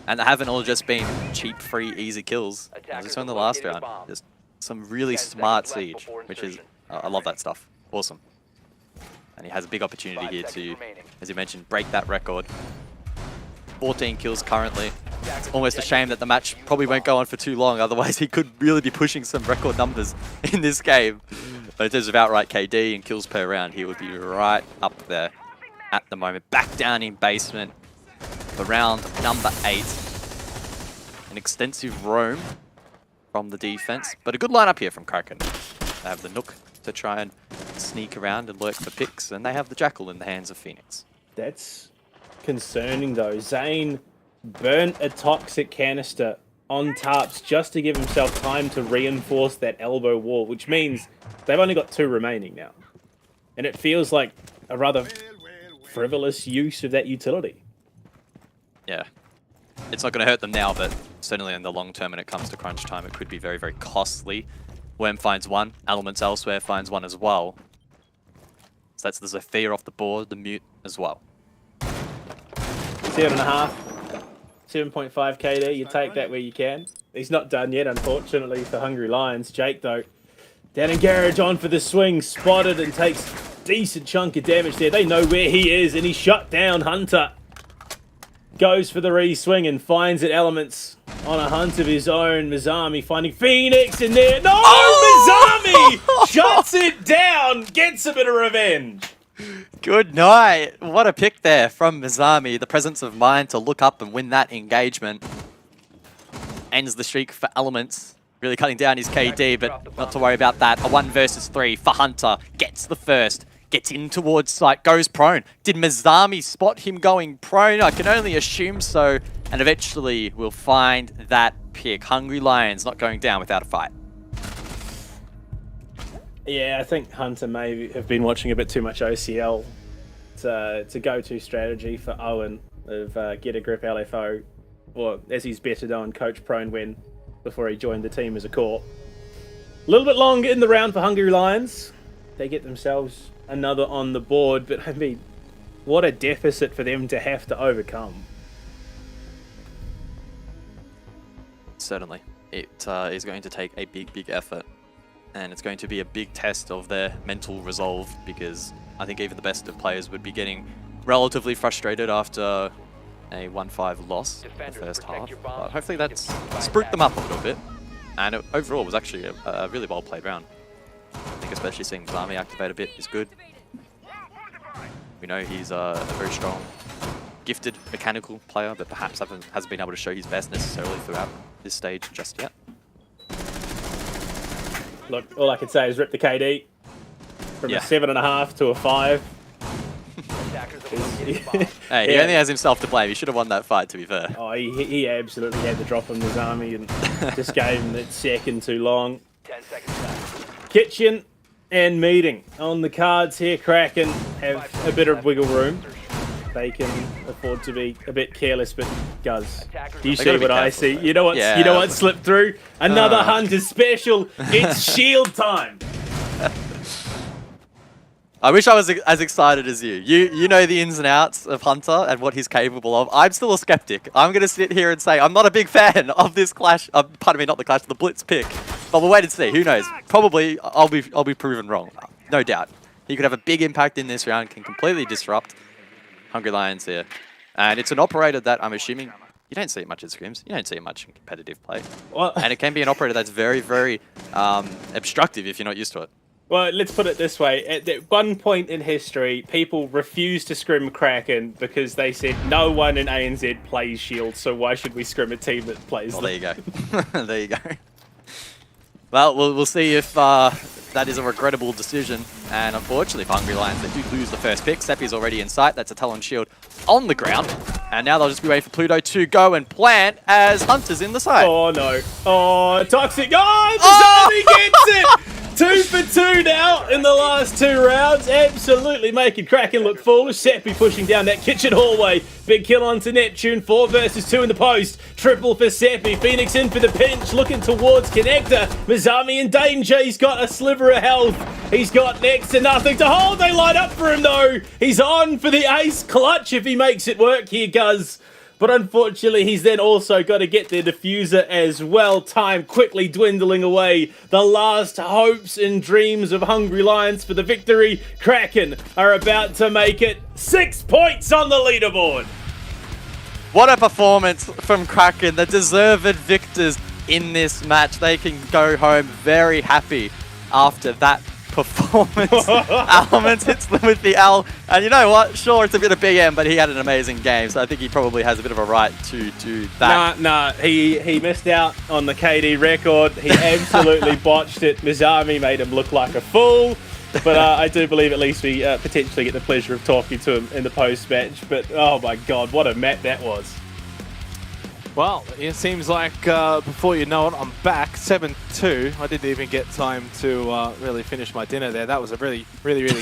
And they haven't all just been cheap, free, easy kills. As we saw in the last round. Just some really smart Siege, which is, I love that stuff. Awesome. And he has a big opportunity here to, as you mentioned, break that record. 14 kills currently. It's almost a shame that the match probably won't go on for too long, otherwise he could really be pushing some record numbers in this game. But in terms of outright KD and kills per round, he would be right up there at the moment. Back down in basement for round number 8. An extensive roam from the defense, but a good lineup here from Kraken. They have the Nook to try and sneak around and lurk for picks, and they have the Jackal in the hands of Phoenix. That's concerning though. Zane burnt a toxic canister on tarps just to give himself time to reinforce that elbow wall, which means they've only got 2 remaining now. And it feels like a rather frivolous use of that utility. Yeah. It's not going to hurt them now, but certainly in the long term when it comes to crunch time, it could be very, very costly. Worm finds 1, Elements Elsewhere finds 1 as well. So that's the Zephyr off the board, the Mute as well. 7.5. 7.5 KD, you take that where you can. He's not done yet, unfortunately, for Hungry Lions. Jake, though, down in Garage on for the swing, spotted and takes a decent chunk of damage there. They know where he is, and he shut down Hunter. Goes for the re-swing and finds it. Elements on a hunt of his own. Mizami finding Phoenix in there. No! Mizami shuts it down, gets a bit of revenge. Good night. What a pick there from Mizami. The presence of mind to look up and win that engagement. Ends the streak for Elements. Really cutting down his KD, but not to worry about that. A 1 versus 3 for Hunter. Gets the first. Gets in towards sight. Goes prone. Did Mizami spot him going prone? I can only assume so. And eventually we'll find that pick. Hungry Lions not going down without a fight. Yeah, I think Hunter may have been watching a bit too much OCL. It's a go-to strategy for Owen of get a grip LFO, or as he's better known, coach prone when before he joined the team as a core. A little bit long in the round for Hungry Lions. They get themselves another on the board, but I mean, what a deficit for them to have to overcome. Certainly. It is going to take a big, big effort. And it's going to be a big test of their mental resolve, because I think even the best of players would be getting relatively frustrated after a 1-5 loss in the first half. But hopefully that's spruiked them up a little bit. And it overall was actually a really well played round. I think especially seeing Zami activate a bit is good. We know he's a very strong, gifted mechanical player, but perhaps hasn't been able to show his best necessarily throughout this stage just yet. Look, all I can say is rip the KD from a 7.5 to a 5. Hey, he only has himself to blame. He should have won that fight, to be fair. Oh, he absolutely had the drop on his army and just gave him that second too long. 10 seconds left. Kitchen and meeting on the cards here. Kraken have a bit of wiggle room. They can afford to be a bit careless, but Guz, you see what I see. You know what slipped through? Another Hunter special. It's shield time. I wish I was as excited as you. You know the ins and outs of Hunter and what he's capable of. I'm still a skeptic. I'm going to sit here and say I'm not a big fan of this clash. Pardon me, not the clash, the Blitz pick. But we'll wait and see. Who knows? Probably I'll be proven wrong. No doubt. He could have a big impact in this round. Can completely disrupt Hungry Lions here. And it's an operator that I'm assuming you don't see it much in scrims. You don't see it much in competitive play. Well, and it can be an operator that's very, very obstructive if you're not used to it. Well, let's put it this way. At one point in history, people refused to scrim Kraken because they said no one in ANZ plays Shield, so why should we scrim a team that plays them? There you go. There you go. Well, we'll see if that is a regrettable decision. And unfortunately for Hungry Lions, they do lose the first pick. Seppi's already in sight. That's a Talon Shield on the ground. And now they'll just be waiting for Pluto to go and plant as Hunter's in the side. Oh, no. Oh, Toxic. Oh, Mizami gets it! 2 for 2 now in the last 2 rounds. Absolutely making Kraken look foolish. Seppi pushing down that kitchen hallway. Big kill onto Neptune. 4 versus 2 in the post. Triple for Seppi. Phoenix in for the pinch. Looking towards Connector. Mizami in danger. He's got a sliver of health. He's got next to nothing to hold. They light up for him though. He's on for the ace clutch if he makes it work here, Guz. But unfortunately, he's then also got to get their diffuser as well. Time quickly dwindling away. The last hopes and dreams of Hungry Lions for the victory. Kraken are about to make it 6 points on the leaderboard. What a performance from Kraken, the deserved victors in this match. They can go home very happy after that performance. Elements hits them with the L, and you know what? Sure, it's a bit of BM, but he had an amazing game, so I think he probably has a bit of a right to do that. Nah, he missed out on the KD record. He absolutely botched it. Mizami made him look like a fool. But I do believe at least we potentially get the pleasure of talking to him in the post-match. But oh my god, what a map that was. Well, it seems like before you know it, I'm back, 7-2. I didn't even get time to really finish my dinner there. That was a really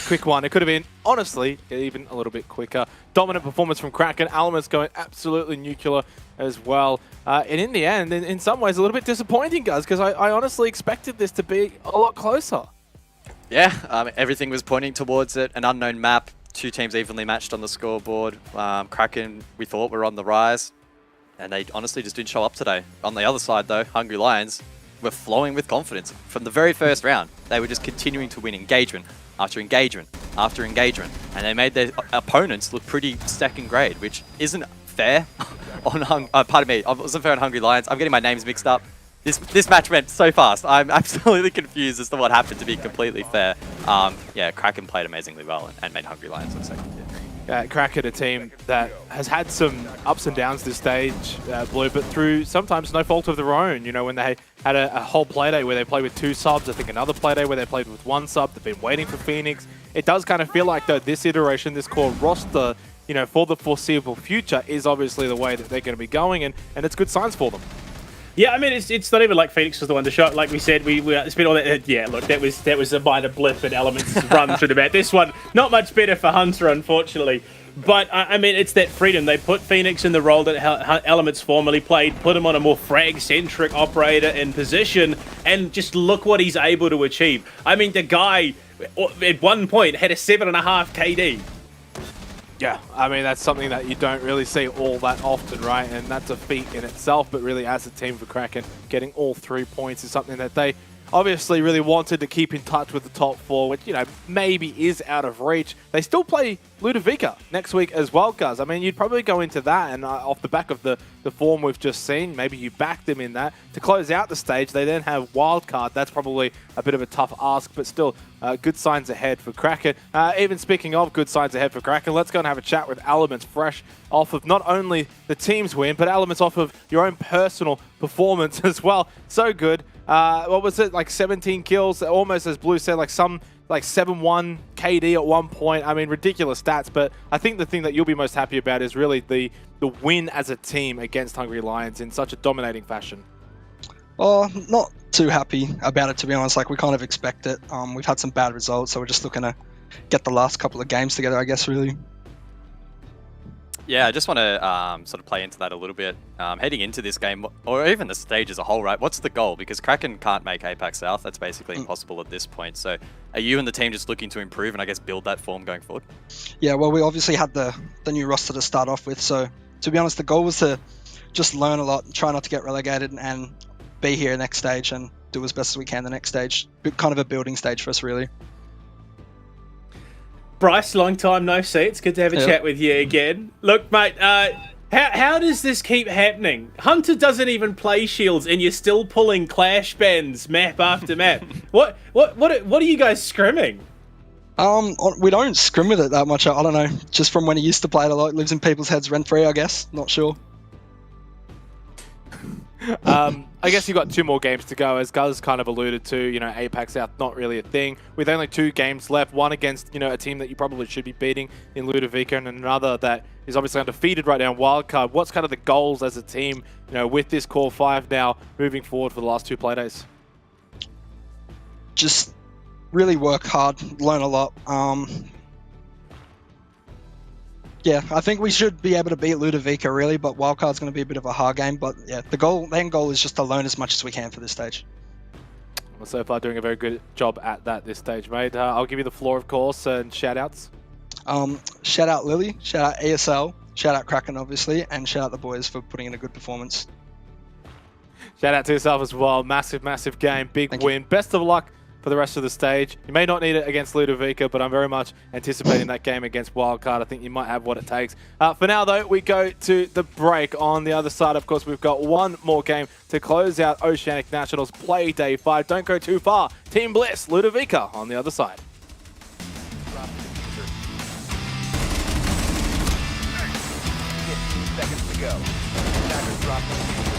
quick one. It could have been, honestly, even a little bit quicker. Dominant performance from Kraken. Elements going absolutely nuclear as well. And in the end, in some ways, a little bit disappointing, guys, because I honestly expected this to be a lot closer. Yeah, everything was pointing towards it. An unknown map, 2 teams evenly matched on the scoreboard. Kraken, we thought, were on the rise. And they honestly just didn't show up today. On the other side, though, Hungry Lions were flowing with confidence. From the very first round, they were just continuing to win engagement after engagement after engagement. And they made their opponents look pretty second grade, which isn't fair on pardon me, it wasn't fair on Hungry Lions. I'm getting my names mixed up. This match went so fast. I'm absolutely confused as to what happened, to be completely fair. Yeah, Kraken played amazingly well and made Hungry Lions look second. Kraken, a team that has had some ups and downs this stage, Blue, but through sometimes no fault of their own. You know, when they had a whole Playday where they played with 2 subs, I think another Playday where they played with 1 sub, they've been waiting for Phoenix. It does kind of feel like, though, this iteration, this core roster, you know, for the foreseeable future is obviously the way that they're going to be going, and it's good signs for them. Yeah, I mean, it's not even like Phoenix was the one to shot. Like we said, we spent all that. Yeah, look, that was a minor blip in Elements run through the map. This one, not much better for Hunter, unfortunately. But I mean, it's that freedom. They put Phoenix in the role that Elements formerly played, put him on a more frag-centric operator in position, and just look what he's able to achieve. I mean, the guy at one point had a 7.5 KD. Yeah, I mean, that's something that you don't really see all that often, right? And that's a feat in itself, but really as a team for Kraken, getting all 3 points is something that they obviously really wanted to keep in touch with the top 4, which, you know, maybe is out of reach. They still play Ludovica next week as well, guys. I mean, you'd probably go into that, and off the back of the form we've just seen, maybe you back them in that. To close out the stage, they then have Wildcard. That's probably a bit of a tough ask, but still good signs ahead for Kraken. Even speaking of good signs ahead for Kraken, let's go and have a chat with Elements, fresh off of not only the team's win, but Elements off of your own personal performance as well. So good. What was it, like 17 kills, almost as Blue said, like 7-1 KD at one point. I mean, ridiculous stats, but I think the thing that you'll be most happy about is really the win as a team against Hungry Lions in such a dominating fashion. Oh, not too happy about it, to be honest. Like, we kind of expect it. We've had some bad results, so we're just looking to get the last couple of games together, I guess, really. Yeah, I just want to sort of play into that a little bit. Heading into this game, or even the stage as a whole, right? What's the goal? Because Kraken can't make APAC South. That's basically impossible at this point. So are you and the team just looking to improve and, I guess, build that form going forward? Yeah, well, we obviously had the new roster to start off with. So, to be honest, the goal was to just learn a lot, try not to get relegated, and be here next stage and do as best as we can the next stage. Kind of a building stage for us, really. Bryce, long time no see. It's good to have a chat with you again. Look, mate, how does this keep happening? Hunter doesn't even play Shields, and you're still pulling clash bans map after map. What are you guys scrimming? We don't scrim with it that much. I don't know. Just from when he used to play it a lot, it lives in people's heads rent free, I guess. Not sure. I guess you've got 2 more games to go, as Guz kind of alluded to. You know, APAC South not really a thing. With only 2 games left, one against, you know, a team that you probably should be beating in Ludovica, and another that is obviously undefeated right now in Wildcard. What's kind of the goals as a team, you know, with this core 5 now moving forward for the last 2 Playdays? Just really work hard, learn a lot. Yeah, I think we should be able to beat Ludovica, really, but Wildcard's going to be a bit of a hard game. But yeah, the end goal is just to learn as much as we can for this stage. Well, so far doing a very good job at that this stage, mate. I'll give you the floor, of course, and shout-outs. Shout out Lily, shout out ESL, shout out Kraken, obviously, and shout out the boys for putting in a good performance. Shout out to yourself as well. Massive, massive game. Big win. Best of luck for the rest of the stage. You may not need it against Ludovica, but I'm very much anticipating that game against Wildcard. I think you might have what it takes. For now, though, we go to the break. On the other side, of course, we've got one more game to close out Oceanic Nationals Playday 5. Don't go too far. Team Bliss, Ludovica on the other side. 15 seconds to go. Attackers drop the diffuser.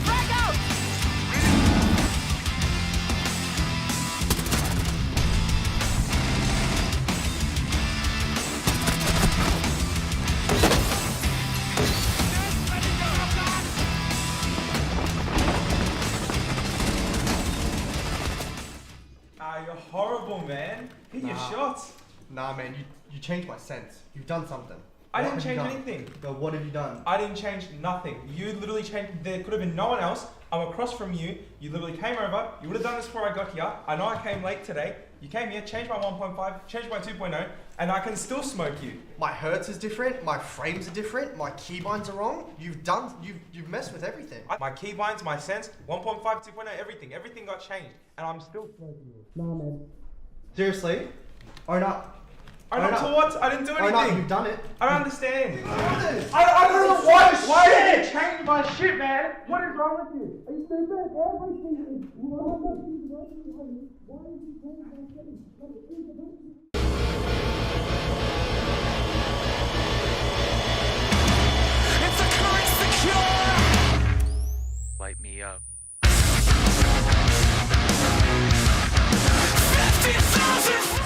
Frag out! You're horrible, man. Hit your shots. Nah, man, you changed my sense. You've done something. I What didn't have you change done? anything. But what have you done? I didn't change nothing. You literally changed. There could have been no one else. I'm across from you. You literally came over. You would have done this before I got here. I know I came late today. You came here, changed my 1.5, changed my 2.0, and I can still smoke you. My hertz is different. My frames are different. My keybinds are wrong. You've messed with everything. My keybinds, my sense, 1.5, 2.0, everything got changed, and I'm still smoking you. Nah, man. Seriously? Own up. I don't know what? I didn't do anything. Own up. You've done it. I don't understand. I don't know why did you change my shit, man? What is wrong with you? Are you stupid? Everything is why did you change my settings? It's a current secure! Light me up. 50,000!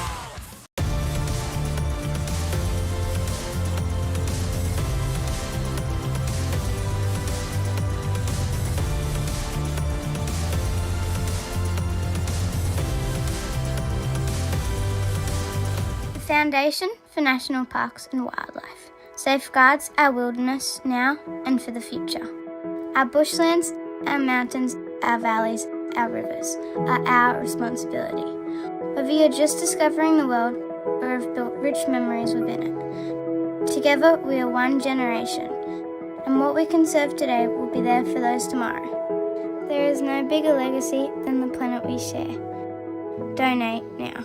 Foundation for National Parks and Wildlife safeguards our wilderness now and for the future. Our bushlands, our mountains, our valleys, our rivers are our responsibility. Whether you're just discovering the world or have built rich memories within it, together we are one generation, and what we conserve today will be there for those tomorrow. There is no bigger legacy than the planet we share. Donate now.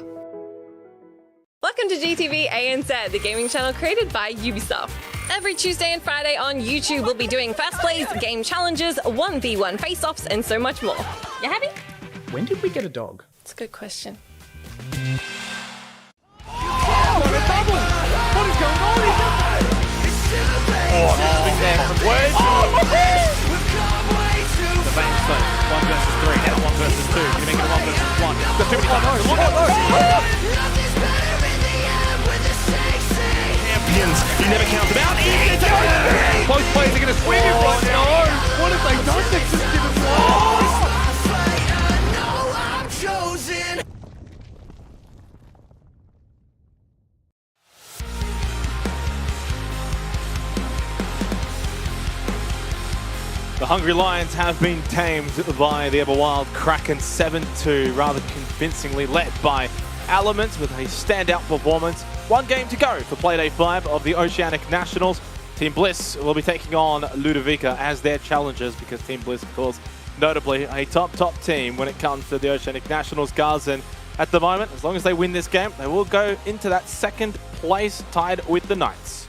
Welcome to GTV ANZ, the gaming channel created by Ubisoft. Every Tuesday and Friday on YouTube, we'll be doing fast plays, game challenges, 1v1 face-offs, and so much more. You happy? When did we get a dog? It's a good question. The bank stone. 1 versus 3. Now 1 versus 2. You make it 1 versus 1. Got too many Champions, you never count them out. Both players are going to swing it right now. What have they done? They've just given The Hungry Lions have been tamed by the ever-wild Kraken 7-2, rather convincingly led by Element with a standout performance. One game to go for Playday 5 of the Oceanic Nationals. Team Bliss will be taking on Ludovica as their challengers, because Team Bliss, of course, notably a top team when it comes to the Oceanic Nationals, guys. And at the moment, as long as they win this game, they will go into that second place tied with the Knights.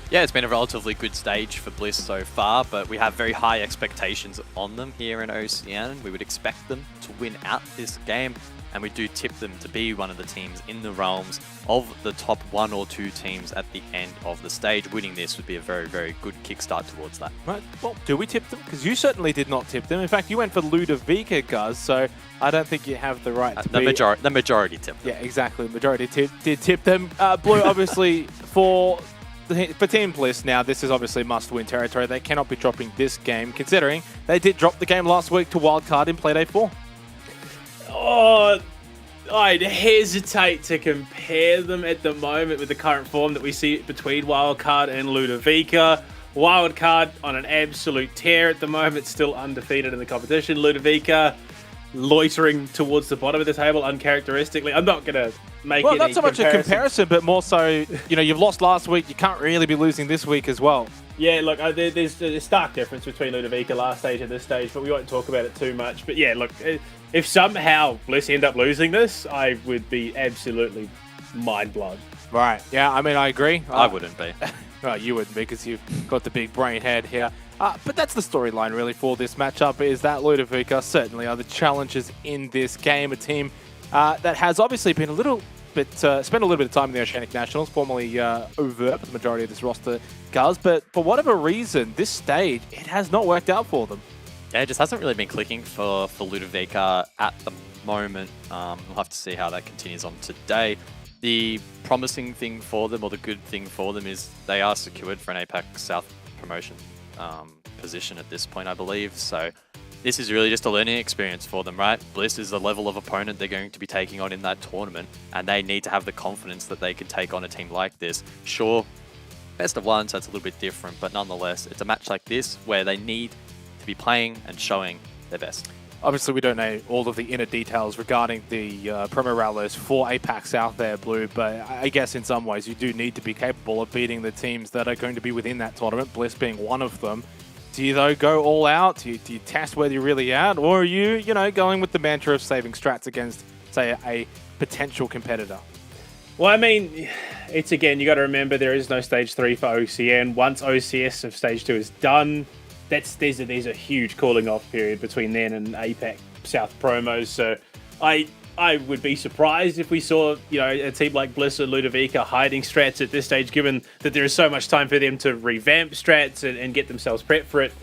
Yeah, it's been a relatively good stage for Bliss so far, but we have very high expectations on them here in OCN. We would expect them to win out this game, and we do tip them to be one of the teams in the realms of the top 1 or 2 teams at the end of the stage. Winning this would be a very good kickstart towards that. Right, well, do we tip them? Because you certainly did not tip them. In fact, you went for Ludovica, Guz, so I don't think you have the right to the majority tipped them. Yeah, exactly. The majority did tip them. Blue, obviously, for Team Bliss now, this is obviously must-win territory. They cannot be dropping this game, considering they did drop the game last week to Wildcard in Playday 4. Oh, I'd hesitate to compare them at the moment with the current form that we see between Wildcard and Ludovica. Wildcard on an absolute tear at the moment, still undefeated in the competition. Ludovica, loitering towards the bottom of the table uncharacteristically. I'm not going to make well, any not so much a comparison, but more so, you've lost last week. You can't really be losing this week as well. Yeah, look, there's a stark difference between Ludovica last stage and this stage, but we won't talk about it too much. But yeah, look, if somehow Bliss end up losing this, I would be absolutely mind blown. Right. Yeah, I mean, I agree. I wouldn't be. Well, you wouldn't be because you've got the big brain head here. But that's the storyline really for this matchup, is that Ludovica certainly are the challengers in this game. A team that has obviously been a little bit, spent a little bit of time in the Oceanic Nationals, formerly overt, but the majority of this roster does. But for whatever reason, this stage, it has not worked out for them. Yeah, it just hasn't really been clicking for Ludovica at the moment. We'll have to see how that continues on today. The promising thing for them, or the good thing for them, is they are secured for an APAC South promotion position at this point, I believe. So this is really just a learning experience for them, right? Bliss is the level of opponent they're going to be taking on in that tournament, and they need to have the confidence that they can take on a team like this. Sure, best of one, so it's a little bit different, but nonetheless, it's a match like this where they need to be playing and showing their best. Obviously, we don't know all of the inner details regarding the promo rallies for APAC South there, Blue, but I guess in some ways you do need to be capable of beating the teams that are going to be within that tournament, Bliss being one of them. Do you, though, go all out? Do you test whether you're really out? Or are you, going with the mantra of saving strats against, say, a potential competitor? Well, I mean, it's again, you got to remember there is no Stage 3 for OCN. Once OCS of Stage 2 is done, there's a huge cooling off period between then and APAC South promos. So I would be surprised if we saw, a team like Bliss or Ludovica hiding strats at this stage, given that there is so much time for them to revamp strats and get themselves prepped for it.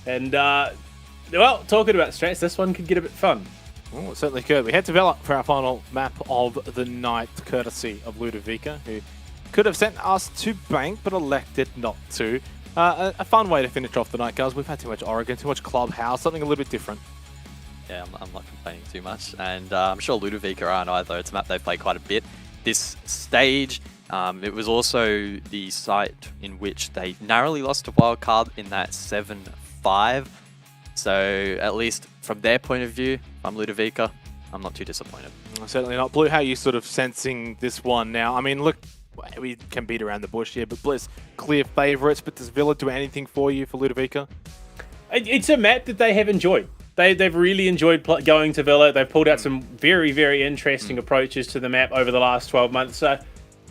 And, well, talking about strats, this one could get a bit fun. Oh, it certainly could. We head to Vela for our final map of the night, courtesy of Ludovica, who could have sent us to Bank, but elected not to. A fun way to finish off the night, guys. We've had too much Oregon, too much Clubhouse, something a little bit different. Yeah, I'm not complaining too much, and I'm sure Ludovica aren't either. It's a map they've played quite a bit. This stage, it was also the site in which they narrowly lost to Wildcard in that 7-5. So at least from their point of view, if I'm Ludovica, I'm not too disappointed. Certainly not. Blue, how are you sort of sensing this one now? I mean, look, we can beat around the bush here, but Bliss, clear favourites, but does Villa do anything for you for Ludovica? It's a map that they have enjoyed. They've really enjoyed going to Villa. They've pulled out some very, very interesting approaches to the map over the last 12 months. So,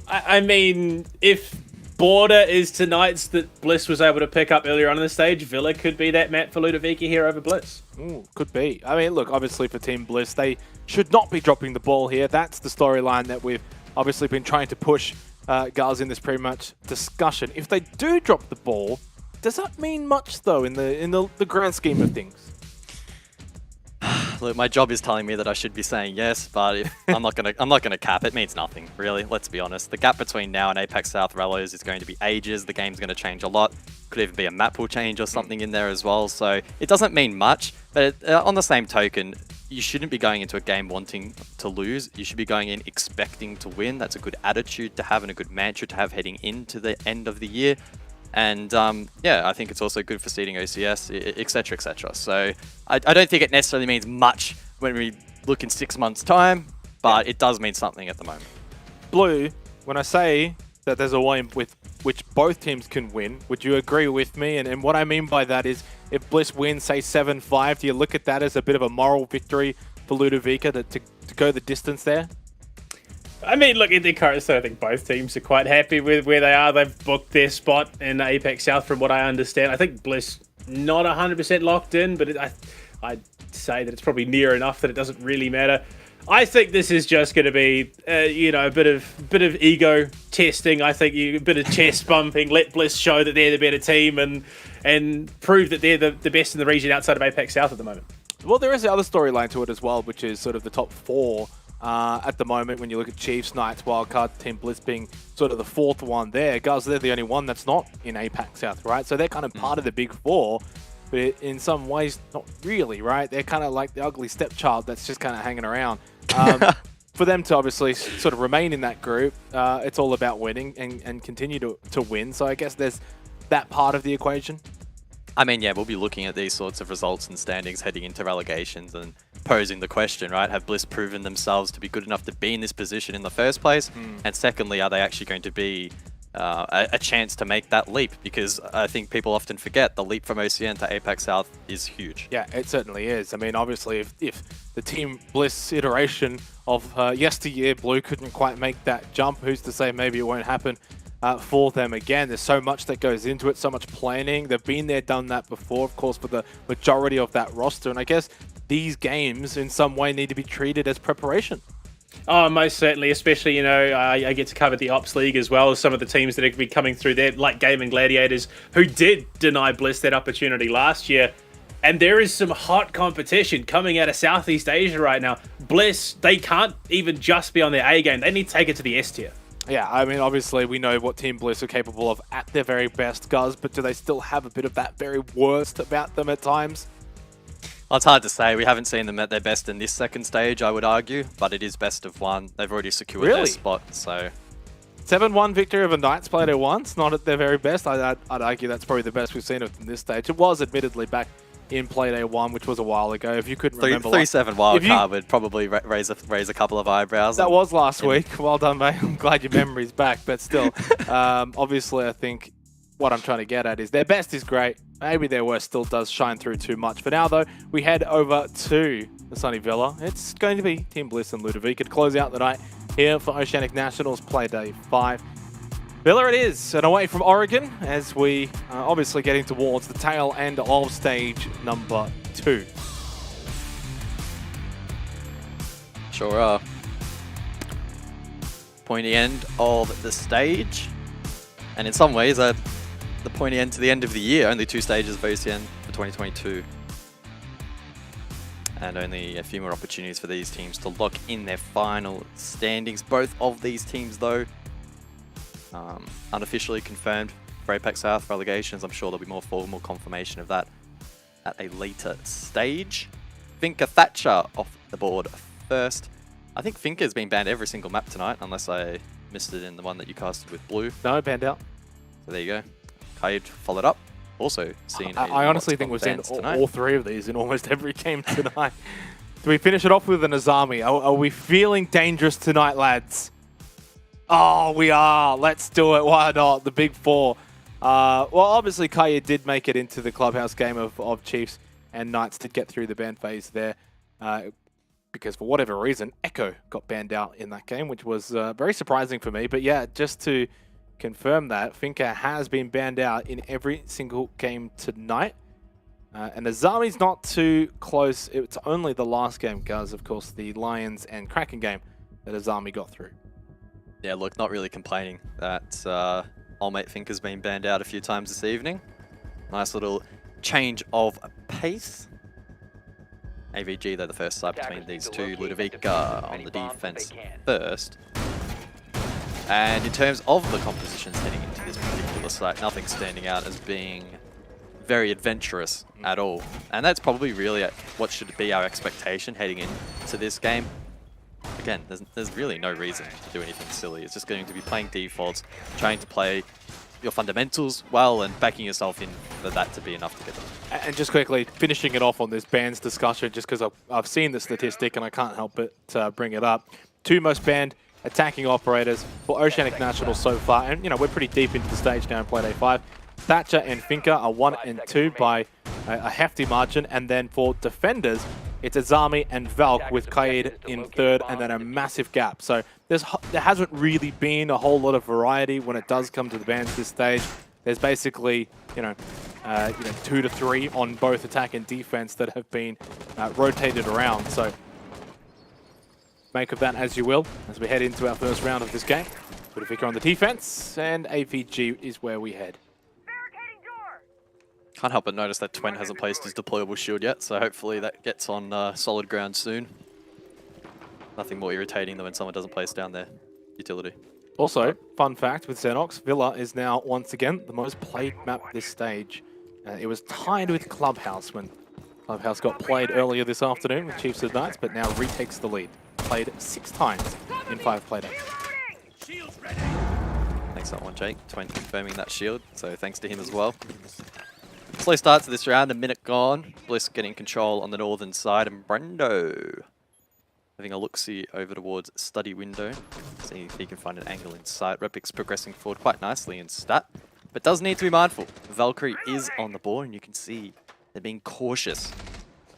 I mean, if Border is tonight's that Bliss was able to pick up earlier on in the stage, Villa could be that map for Ludovica here over Bliss. Ooh, could be. I mean, look, obviously for Team Bliss, they should not be dropping the ball here. That's the storyline that we've obviously been trying to push guys in this pre-match discussion. If they do drop the ball, does that mean much though in the grand scheme of things? Look, my job is telling me that I should be saying yes, but if I'm not gonna cap. It means nothing, really. Let's be honest. The gap between now and APAC South Rellos is going to be ages. The game's going to change a lot. Could even be a map pool change or something in there as well. So it doesn't mean much. But on the same token, you shouldn't be going into a game wanting to lose. You should be going in expecting to win. That's a good attitude to have and a good mantra to have heading into the end of the year. And yeah, I think it's also good for seeding OCS, etc, etc. So I don't think it necessarily means much when we look in 6 months' time, but it does mean something at the moment. Blue, when I say that there's a way with which both teams can win, would you agree with me? And what I mean by that is, if Bliss wins, say 7-5, do you look at that as a bit of a moral victory for Ludovica to go the distance there? I mean, look, in the current state, I think both teams are quite happy with where they are. They've booked their spot in APAC South, from what I understand. I think Bliss not 100% locked in, but I'd say that it's probably near enough that it doesn't really matter. I think this is just going to be, a bit of ego testing. I think a bit of chest bumping. Let Bliss show that they're the better team and prove that they're the best in the region outside of APAC South at the moment. Well, there is the other storyline to it as well, which is sort of the top four. At the moment, when you look at Chiefs, Knights, Wildcard, Team Bliss being sort of the fourth one there, guys, they're the only one that's not in APAC South, right? So they're kind of part of the big four, but in some ways, not really, right? They're kind of like the ugly stepchild that's just kind of hanging around. For them to obviously sort of remain in that group, it's all about winning and continue to win. So I guess there's that part of the equation. I mean, yeah, we'll be looking at these sorts of results and standings heading into relegations, and posing the question, right? Have Bliss proven themselves to be good enough to be in this position in the first place? And secondly, are they actually going to be a chance to make that leap? Because I think people often forget the leap from OCN to APAC South is huge. Yeah, it certainly is. I mean, obviously, if the Team Bliss iteration of yesteryear Blue couldn't quite make that jump, who's to say maybe it won't happen for them again? There's so much that goes into it, so much planning. They've been there, done that before, of course, for the majority of that roster. And I guess these games, in some way, need to be treated as preparation. Oh, most certainly, especially, you know, I get to cover the Ops League as well as some of the teams that are going to be coming through there, like Gaming Gladiators, who did deny Bliss that opportunity last year. And there is some hot competition coming out of Southeast Asia right now. Bliss, they can't even just be on their A game. They need to take it to the S tier. Yeah, I mean, obviously, we know what Team Bliss are capable of at their very best, Guz, but do they still have a bit of that very worst about them at times? Well, it's hard to say. We haven't seen them at their best in this second stage, I would argue, but it is best of one. They've already secured their spot, so... 7-1 victory over Knights Playday once, not at their very best. I'd argue that's probably the best we've seen of them this stage. It was admittedly back in Playday 1, which was a while ago. If you couldn't remember... 3-7 wildcard would probably raise a couple of eyebrows. That was last week. Well done, mate. I'm glad your memory's back, but still, obviously, I think what I'm trying to get at is their best is great. Maybe their worst still does shine through too much. For now, though, we head over to the Sunny Villa. It's going to be Team Bliss and Ludovic to close out the night here for Oceanic Nationals Playday 5. Villa it is, and away from Oregon, as we are obviously getting towards the tail end of stage number 2. Sure are. Pointy end of the stage, and in some ways, the pointy end to the end of the year. Only 2 stages of OCN for 2022. And only a few more opportunities for these teams to lock in their final standings. Both of these teams, though, unofficially confirmed for APAC South relegations. I'm sure there'll be more formal confirmation of that at a later stage. Finca Thatcher off the board first. I think Finca's been banned every single map tonight, unless I missed it in the one that you casted with Blue. No, banned out. So there you go. Kaid followed up. Also seen I honestly think we've seen all 3 of these in almost every game tonight. Do we finish it off with an Azami? Are we feeling dangerous tonight, lads? Oh, we are. Let's do it. Why not? The big 4. Well, obviously, Kaya did make it into the clubhouse game of Chiefs, and Knights did get through the ban phase there. Because for whatever reason, Echo got banned out in that game, which was very surprising for me. But yeah, just to confirm that, Finca has been banned out in every single game tonight. And Azami's not too close. It's only the last game, guys. Of course, the Lions and Kraken game that Azami got through. Yeah, look, not really complaining that old mate Finca's been banned out a few times this evening. Nice little change of pace. AVG, they're the first side between these two. Ludovic on the defense first. And in terms of the compositions heading into this particular site, nothing standing out as being very adventurous at all. And that's probably really what should be our expectation heading into this game. Again, there's really no reason to do anything silly. It's just going to be playing defaults, trying to play your fundamentals well, and backing yourself in for that to be enough to get them. And just quickly, finishing it off on this bans discussion, just because I've seen the statistic and I can't help but bring it up. 2 most banned attacking operators for Oceanic Nationals so far, and you know, we're pretty deep into the stage now in Playday 5. Thatcher and Finca are 1 and 2 by a hefty margin, and then for defenders, it's Azami and Valk with Kaid in 3rd, and then a massive gap. So there hasn't really been a whole lot of variety when it does come to the bans this stage. There's basically, 2 to 3 on both attack and defense that have been rotated around. So make of that as you will, as we head into our first round of this game. Ludovic on the defense, and AVG is where we head. Can't help but notice that Twen hasn't placed his deployable shield yet, so hopefully that gets on solid ground soon. Nothing more irritating than when someone doesn't place down their utility. Also, fun fact with Xenox, Villa is now once again the most played map this stage. It was tied with Clubhouse when Clubhouse got played earlier this afternoon with Chiefs and Knights, but now retakes the lead. Played 6 times in 5 playdays. Thanks for that one, Jake. Twen confirming that shield, so thanks to him as well. Slow start to this round, a minute gone. Bliss getting control on the northern side, and Brendo having a look-see over towards study window. See if he can find an angle in sight. Repix progressing forward quite nicely in stat, but does need to be mindful. Valkyrie is on the board, and you can see they're being cautious,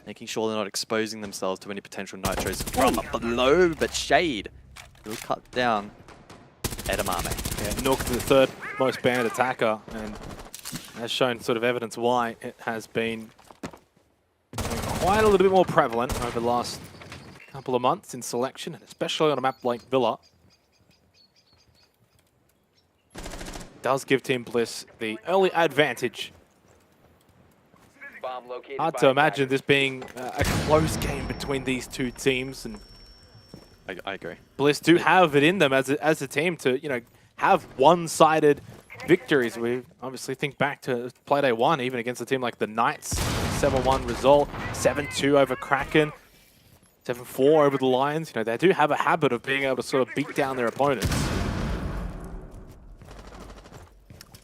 making sure they're not exposing themselves to any potential nitros from below, but Shade will cut down Edamame. Yeah, Nook, the third most banned attacker, and has shown sort of evidence why it has been quite a little bit more prevalent over the last couple of months in selection, and especially on a map like Villa. Does give Team Bliss the early advantage. Hard to imagine this being a close game between these two teams, and I agree. Bliss do have it in them as a team to, you know, have one-sided victories. We obviously think back to Playday 1, even against a team like the Knights. 7-1 result, 7-2 over Kraken, 7-4 over the Lions. You know, they do have a habit of being able to sort of beat down their opponents.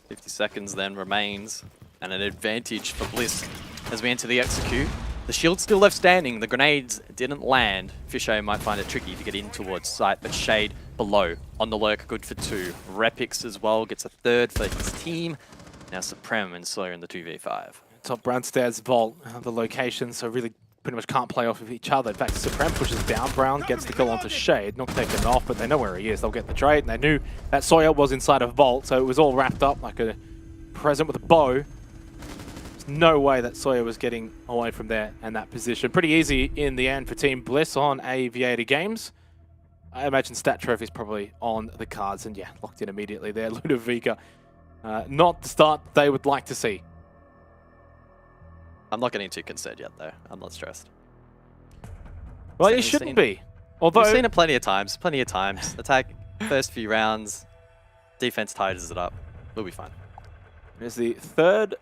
50 seconds then remains, and an advantage for Bliss as we enter the execute. The shield's still left standing, the grenades didn't land. Fisher might find it tricky to get in towards sight, but Shade below on the lurk, good for 2. Repix as well gets a third for his team. Now Supreme and Sawyer in the 2v5. Top Brownstairs Vault, the location, so really pretty much can't play off of each other. In fact, Supreme pushes down Brown, gets the kill onto Shade, not taken off, but they know where he is. They'll get the trade, and they knew that Sawyer was inside of Vault, so it was all wrapped up like a present with a bow. There's no way that Sawyer was getting away from there and that position. Pretty easy in the end for Team Bliss on Aviator Games. I imagine stat trophies probably on the cards, and yeah, locked in immediately there. Ludovica, not the start they would like to see. I'm not getting too concerned yet, though. I'm not stressed. Well, you shouldn't be. Although we've seen it plenty of times. Plenty of times. Attack first few rounds, defense ties it up. We'll be fine. There's the third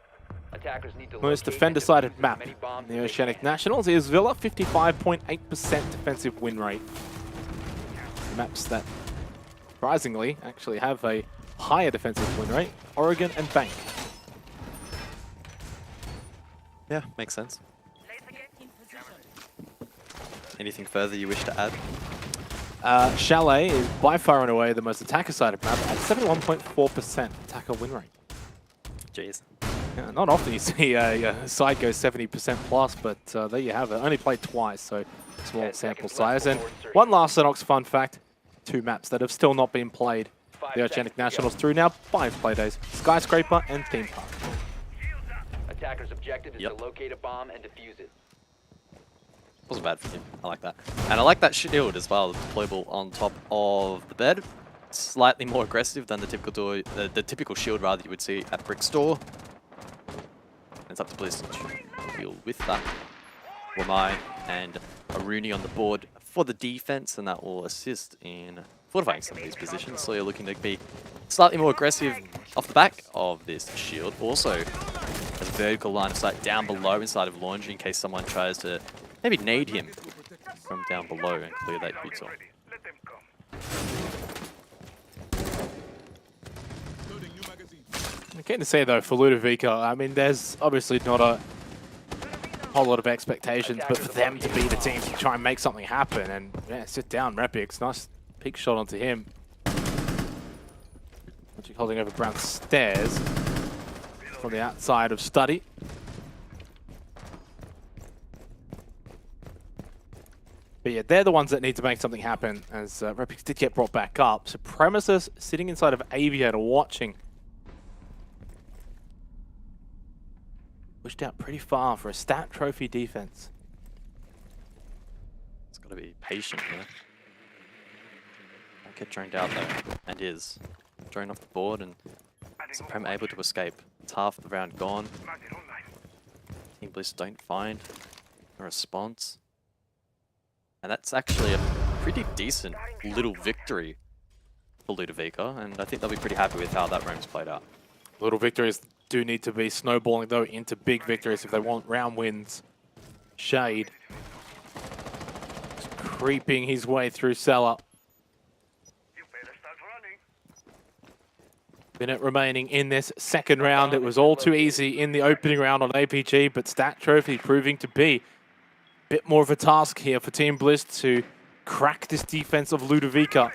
most defender-sided map in the Oceanic Nationals. Is Villa, 55.8% defensive win rate. Maps that, surprisingly, actually have a higher defensive win rate: Oregon and Bank. Yeah, makes sense. Anything further you wish to add? Chalet is by far and away the most attacker-sided map at 71.4% attacker win rate. Jeez. Yeah, not often you see a side go 70% plus, but there you have it. Only played twice, so small sample size. And one last Xenox fun fact: 2 maps that have still not been played. The Oceanic Nationals through now 5 playdays: Skyscraper and Theme Park. Attacker's objective is to locate a bomb and defuse it. Wasn't bad for him. I like that. And I like that shield as well, deployable on top of the bed. Slightly more aggressive than the typical shield rather you would see at Brick Store. And it's up to Bliss to deal with that. Wamai and Aruni on the board for the defense, and that will assist in fortifying some of these positions. So you're looking to be slightly more aggressive off the back of this shield. Also, has a vertical line of sight down below inside of Laundry in case someone tries to maybe nade him from down below and clear that util. I can't say though for Ludovica, I mean, there's obviously not a whole lot of expectations, but for them to be the team to try and make something happen, and yeah, sit down Repix, nice peek shot onto him. Magic holding over Brown's stairs from the outside of Study. But yeah, they're the ones that need to make something happen, as Repix did get brought back up. Supremacist sitting inside of Aviator watching. Pushed out pretty far for a stat trophy defense. It's got to be patient here. Don't get droned out though, and is. Drone off the board, and Supreme able to escape. It's half the round gone. Team Bliss don't find a response. And that's actually a pretty decent little victory for Ludovica, and I think they'll be pretty happy with how that round's played out. Little victories do need to be snowballing though into big victories if they want round wins. Shade just creeping his way through cellar. Minute remaining in this second round. It was all too easy in the opening round on APG, but Stat Trophy proving to be a bit more of a task here for Team Bliss to crack this defense of Ludovica.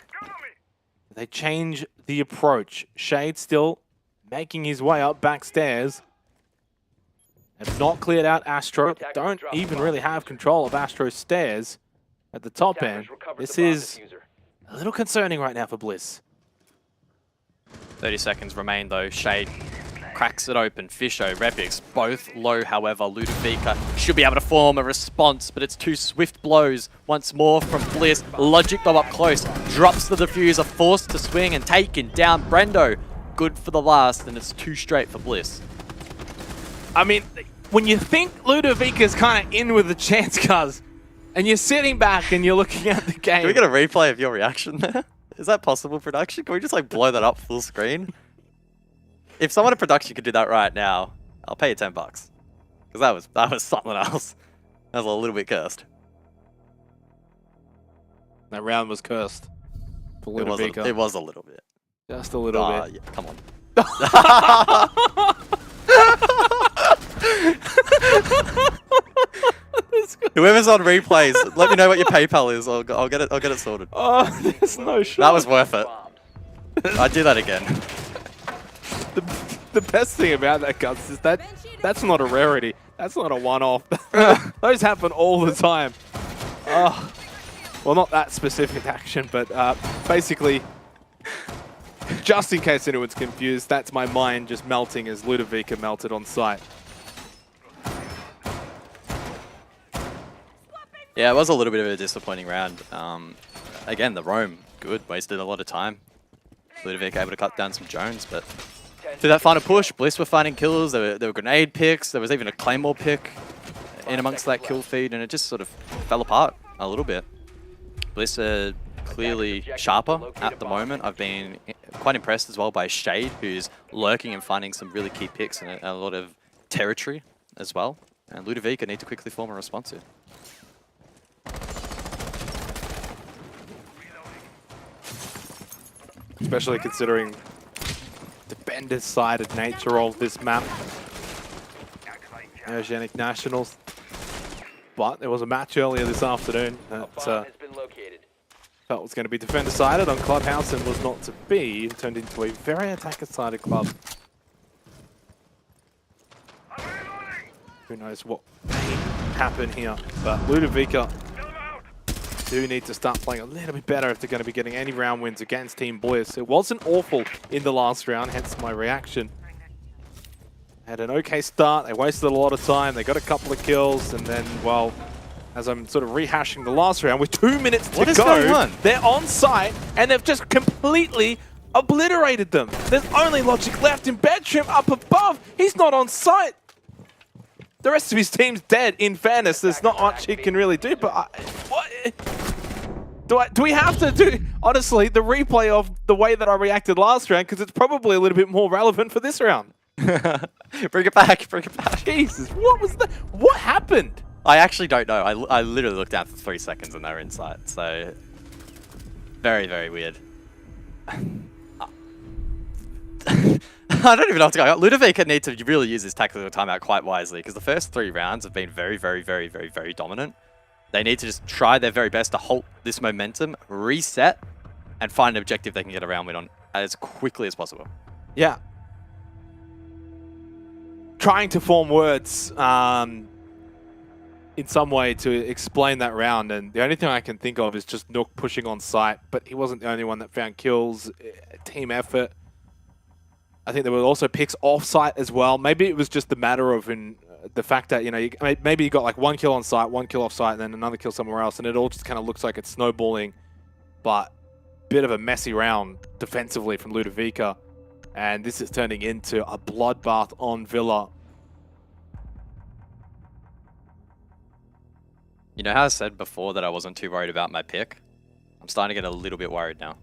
They change the approach. Shade still making his way up backstairs. Have not cleared out Astro. Don't even really have control of Astro's stairs at the top end. This is a little concerning right now for Bliss. 30 seconds remain though. Shade cracks it open. Fisho, Repix, both low, however. Ludovica should be able to form a response, but it's two swift blows once more from Bliss. Logic though up close, drops the diffuser, forced to swing and taken down. Brendo, good for the last, and it's two straight for Bliss. I mean, when you think Ludovica's kind of in with a chance, cuz, and you're sitting back and you're looking at the game. Can we get a replay of your reaction there? Is that possible, production? Can we just like blow that up full screen? If someone at production could do that right now, I'll pay you $10. Because that was something else. That was a little bit cursed. That round was cursed for Ludovica. It was a little bit. Just a little bit. Yeah, come on. Whoever's on replays, let me know what your PayPal is. I'll get it sorted. Oh, there's no shot. That was worth it. I'd do that again. The best thing about that, Guts, is that's not a rarity. That's not a one-off. Those happen all the time. Well, not that specific action, but basically, just in case anyone's confused, that's my mind just melting as Ludovica melted on site. Yeah, it was a little bit of a disappointing round. Again, the roam, good, wasted a lot of time. Ludovic able to cut down some Jones, but through that final push, Bliss were finding kills, there were grenade picks, there was even a Claymore pick in amongst that kill feed, and it just sort of fell apart a little bit. Bliss are clearly sharper at the moment. I've been quite impressed as well by Shade, who's lurking and finding some really key picks and a lot of territory as well. And Ludovica need to quickly form a response here. Especially considering the bender-sided nature of this map. Oceanic Nationals. But there was a match earlier this afternoon that felt was going to be defender-sided on Clubhouse and was not to be. It turned into a very attacker-sided club. Who knows what may happen here. But Ludovica do need to start playing a little bit better if they're going to be getting any round wins against Team Bliss. It wasn't awful in the last round, hence my reaction. Had an okay start, they wasted a lot of time, they got a couple of kills, and then, well, as I'm sort of rehashing the last round, with 2 minutes to go, they're on site, and they've just completely obliterated them. There's only Logic left in bedroom up above. He's not on site. The rest of his team's dead, in fairness. There's not much he can really do, but what? Do we have to do, honestly, the replay of the way that I reacted last round, because it's probably a little bit more relevant for this round. Bring it back, bring it back. Jesus, what was that? What happened? I actually don't know. I literally looked down for 3 seconds and they were in sight, so very, very weird. I don't even know what to go. Ludovica need to really use this tactical timeout quite wisely, because the first 3 rounds have been very, very, very, very, very dominant. They need to just try their very best to halt this momentum, reset, and find an objective they can get a round win on as quickly as possible. Yeah. Trying to form words in some way to explain that round, and the only thing I can think of is just Nook pushing on site, but he wasn't the only one that found kills. Team effort. I think there were also picks off site as well. Maybe it was just the matter of the fact that, you know, maybe you got like 1 kill on site, 1 kill off site, and then another kill somewhere else, and it all just kind of looks like it's snowballing. But bit of a messy round defensively from Ludovica, and this is turning into a bloodbath on Villa. You know how I said before that I wasn't too worried about my pick? I'm starting to get a little bit worried now.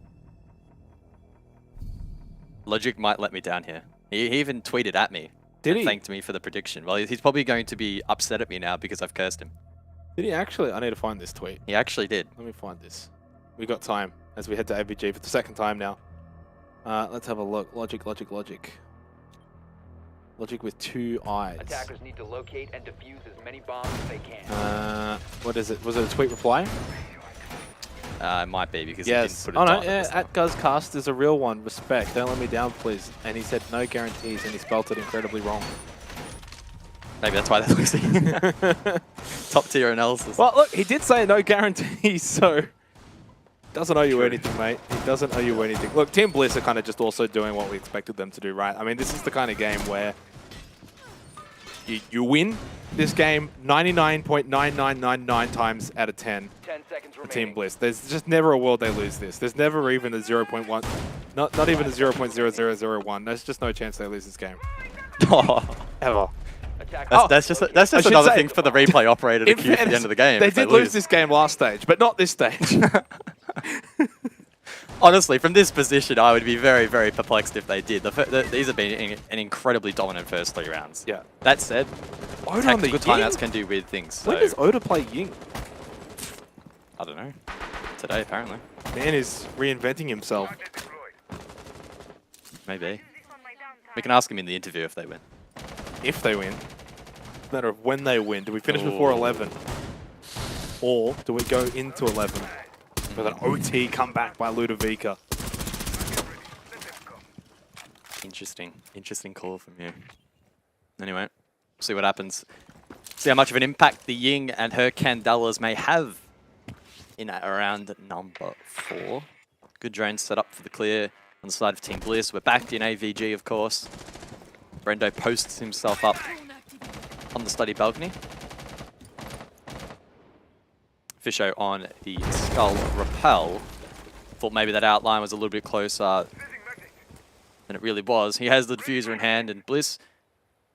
Logic might let me down here. He even tweeted at me. Did he? Thanked me for the prediction. Well, he's probably going to be upset at me now because I've cursed him. Did he actually? I need to find this tweet. He actually did. Let me find this. We got time as we head to ABG for the second time now. Let's have a look. Logic. Logic with 2 eyes. Attackers need to locate and defuse as many bombs as they can. What is it? Was it a tweet reply? It might be because yes. he didn't put a Oh no, dot at the start. at Guzcast is a real one. Respect. Don't let me down, please. And he said no guarantees, and he spelt it incredibly wrong. Maybe that's why they're losing. Top tier analysis. Well, look, he did say no guarantees, so doesn't owe you anything, mate. He doesn't owe you anything. Look, Team Bliss are kind of just also doing what we expected them to do, right? I mean, this is the kind of game where you win this game 99.9999 times out of 10 for Team Bliss. There's just never a world they lose this. There's never even a 0.1, not even a 0.0001. There's just no chance they lose this game. Ever. That's just another thing for the replay operator to queue at the end of the game. They did lose this game last stage, but not this stage. Honestly, from this position, I would be very, very perplexed if they did. These have been an incredibly dominant first 3 rounds. Yeah. That said, Oda on the tactical Ying? timeouts can do weird things. When So does Oda play Ying? I don't know. Today, apparently. Man is reinventing himself. Maybe. We can ask him in the interview if they win. If they win. It's a matter of when they win. Do we finish before 11? Or do we go into 11 with an OT comeback by Ludovica? Interesting call from you. Anyway, see what happens. See how much of an impact the Ying and her Candelas may have in around number 4. Good drone set up for the clear on the side of Team Bliss. We're back in AVG, of course. Brendo posts himself up on the study balcony. Fisho on the Skull Rappel. Thought maybe that outline was a little bit closer than it really was. He has the diffuser in hand, and Bliss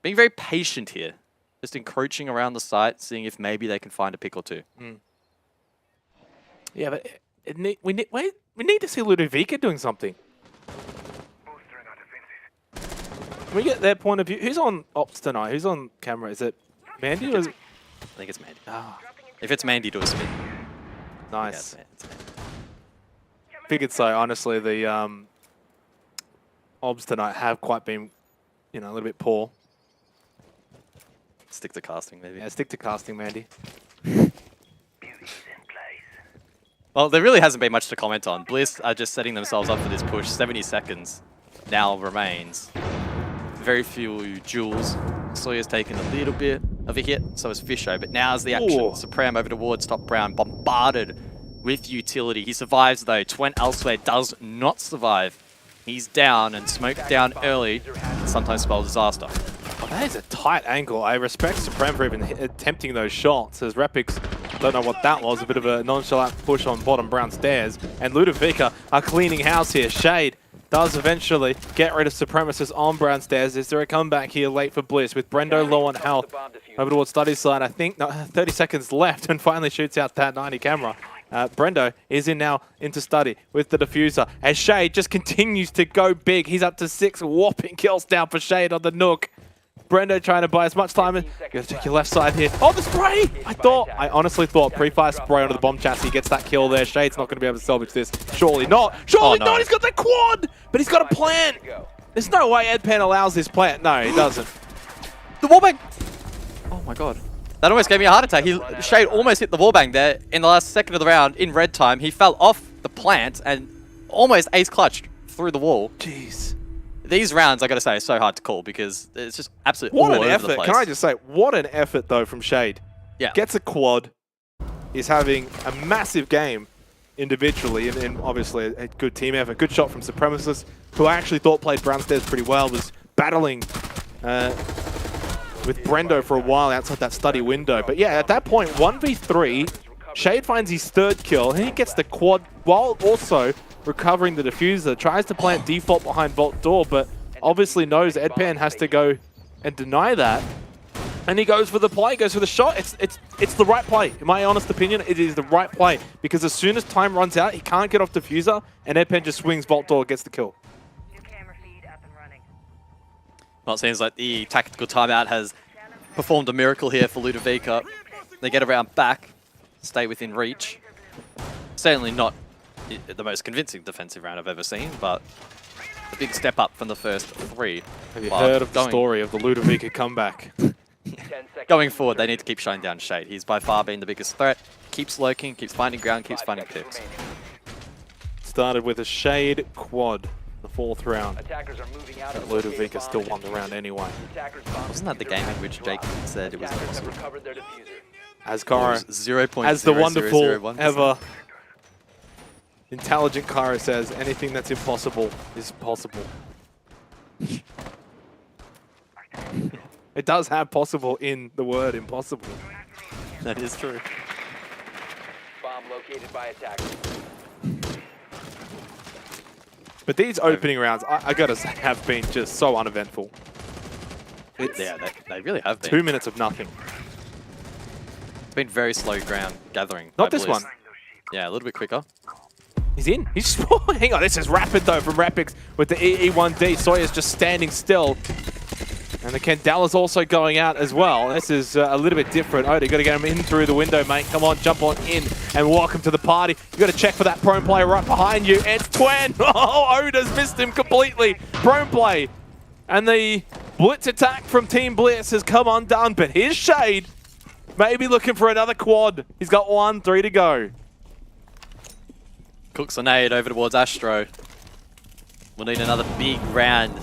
being very patient here. Just encroaching around the site, seeing if maybe they can find a pick or two. Yeah, but we need to see Ludovica doing something. Can we get their point of view? Who's on ops tonight? Who's on camera? Is it Mandy? Or is it? I think it's Mandy. If it's Mandy, do a spin. Nice. Yeah, it's Mandy. Figured so. Honestly, the obs tonight have quite been, a little bit poor. Stick to casting, maybe. Yeah, stick to casting, Mandy. Well, there really hasn't been much to comment on. Bliss are just setting themselves up for this push. 70 seconds now remains. Very few duels. Sawyer's taken a little bit of a hit, so is Fisho, but now's the action. Ooh. Supreme over towards Top Brown, bombarded with utility. He survives though. Twent elsewhere does not survive. He's down and smoked down early. Sometimes spell disaster. Oh, that is a tight angle. I respect Supreme for even attempting those shots, as Repix don't know what that was. A bit of a nonchalant push on bottom brown stairs. And Ludovica are cleaning house here. Shade does eventually get rid of Supremacist on brown stairs. Is there a comeback here late for Bliss with Brendo low on health over towards Study side? I think 30 seconds left and finally shoots out that 90 camera. Brendo is in now into Study with the diffuser as Shade just continues to go big. He's up to 6 whopping kills down for Shade on the Nook. Brendo trying to buy as much time. You gotta take your left side here. Oh, the spray! I honestly thought pre-fire spray onto the bomb chassis gets that kill there. Shade's not gonna be able to salvage this. Surely not. Surely not. He's got the quad, but he's got a plan. There's no way Edpan allows this plan. No, he doesn't. The wallbang! Oh my god. That almost gave me a heart attack. Shade almost hit the wallbang there in the last second of the round in red time. He fell off the plant and almost ace clutched through the wall. Jeez. These rounds, I gotta say, are so hard to call because it's just absolutely What all an over effort. the place. Can I just say, what an effort though from Shade. Yeah. Gets a quad, is having a massive game individually, and obviously a good team effort. Good shot from Supremacist, who I actually thought played Brownstairs pretty well, was battling with Brendo for a while outside that study window. But yeah, at that point, 1v3, Shade finds his 3rd kill, and he gets the quad while also recovering the diffuser. Tries to plant default behind vault door, but obviously knows Edpan has to go and deny that. And he goes for the play, goes for the shot. It's the right play. In my honest opinion, it is the right play. Because as soon as time runs out, he can't get off diffuser, and Edpan just swings vault door, gets the kill. Well, it seems like the tactical timeout has performed a miracle here for Ludovica. They get around back, stay within reach. Certainly not the most convincing defensive round I've ever seen, but a big step up from the first 3. Have you heard of the story of the Ludovica comeback? Going forward, they need to keep shutting down Shade. He's by far been the biggest threat. Keeps lurking, keeps finding ground, keeps finding picks. Started with a Shade quad, the 4th round. Attackers are moving out. But Ludovica still won the round anyway. Wasn't that the game in which Jake said it was impossible? As Kara, 0.0001%. as the wonderful, ever intelligent Kara says, anything that's impossible is possible. It does have possible in the word impossible. That is true. Bomb located by attackers. But these opening rounds, I gotta say, have been just so uneventful. Yeah, they really have been. 2 minutes of nothing. It's been very slow ground gathering. Not by this Bliss. one. Yeah, a little bit quicker. He's in. He's just, hang on, this is rapid though from Rapix with the EE1D. Sawyer's just standing still. And the Kendala's also going out as well. This is a little bit different. Oda, you got to get him in through the window, mate. Come on, jump on in and welcome to the party. You got to check for that prone play right behind you. It's Twen. Oh, Oda's missed him completely. Prone play. And the blitz attack from Team Bliss has come undone, but here's Shade. Maybe looking for another quad. He's got 1, 3 to go. Cooks a nade over towards Astro. We'll need another big round.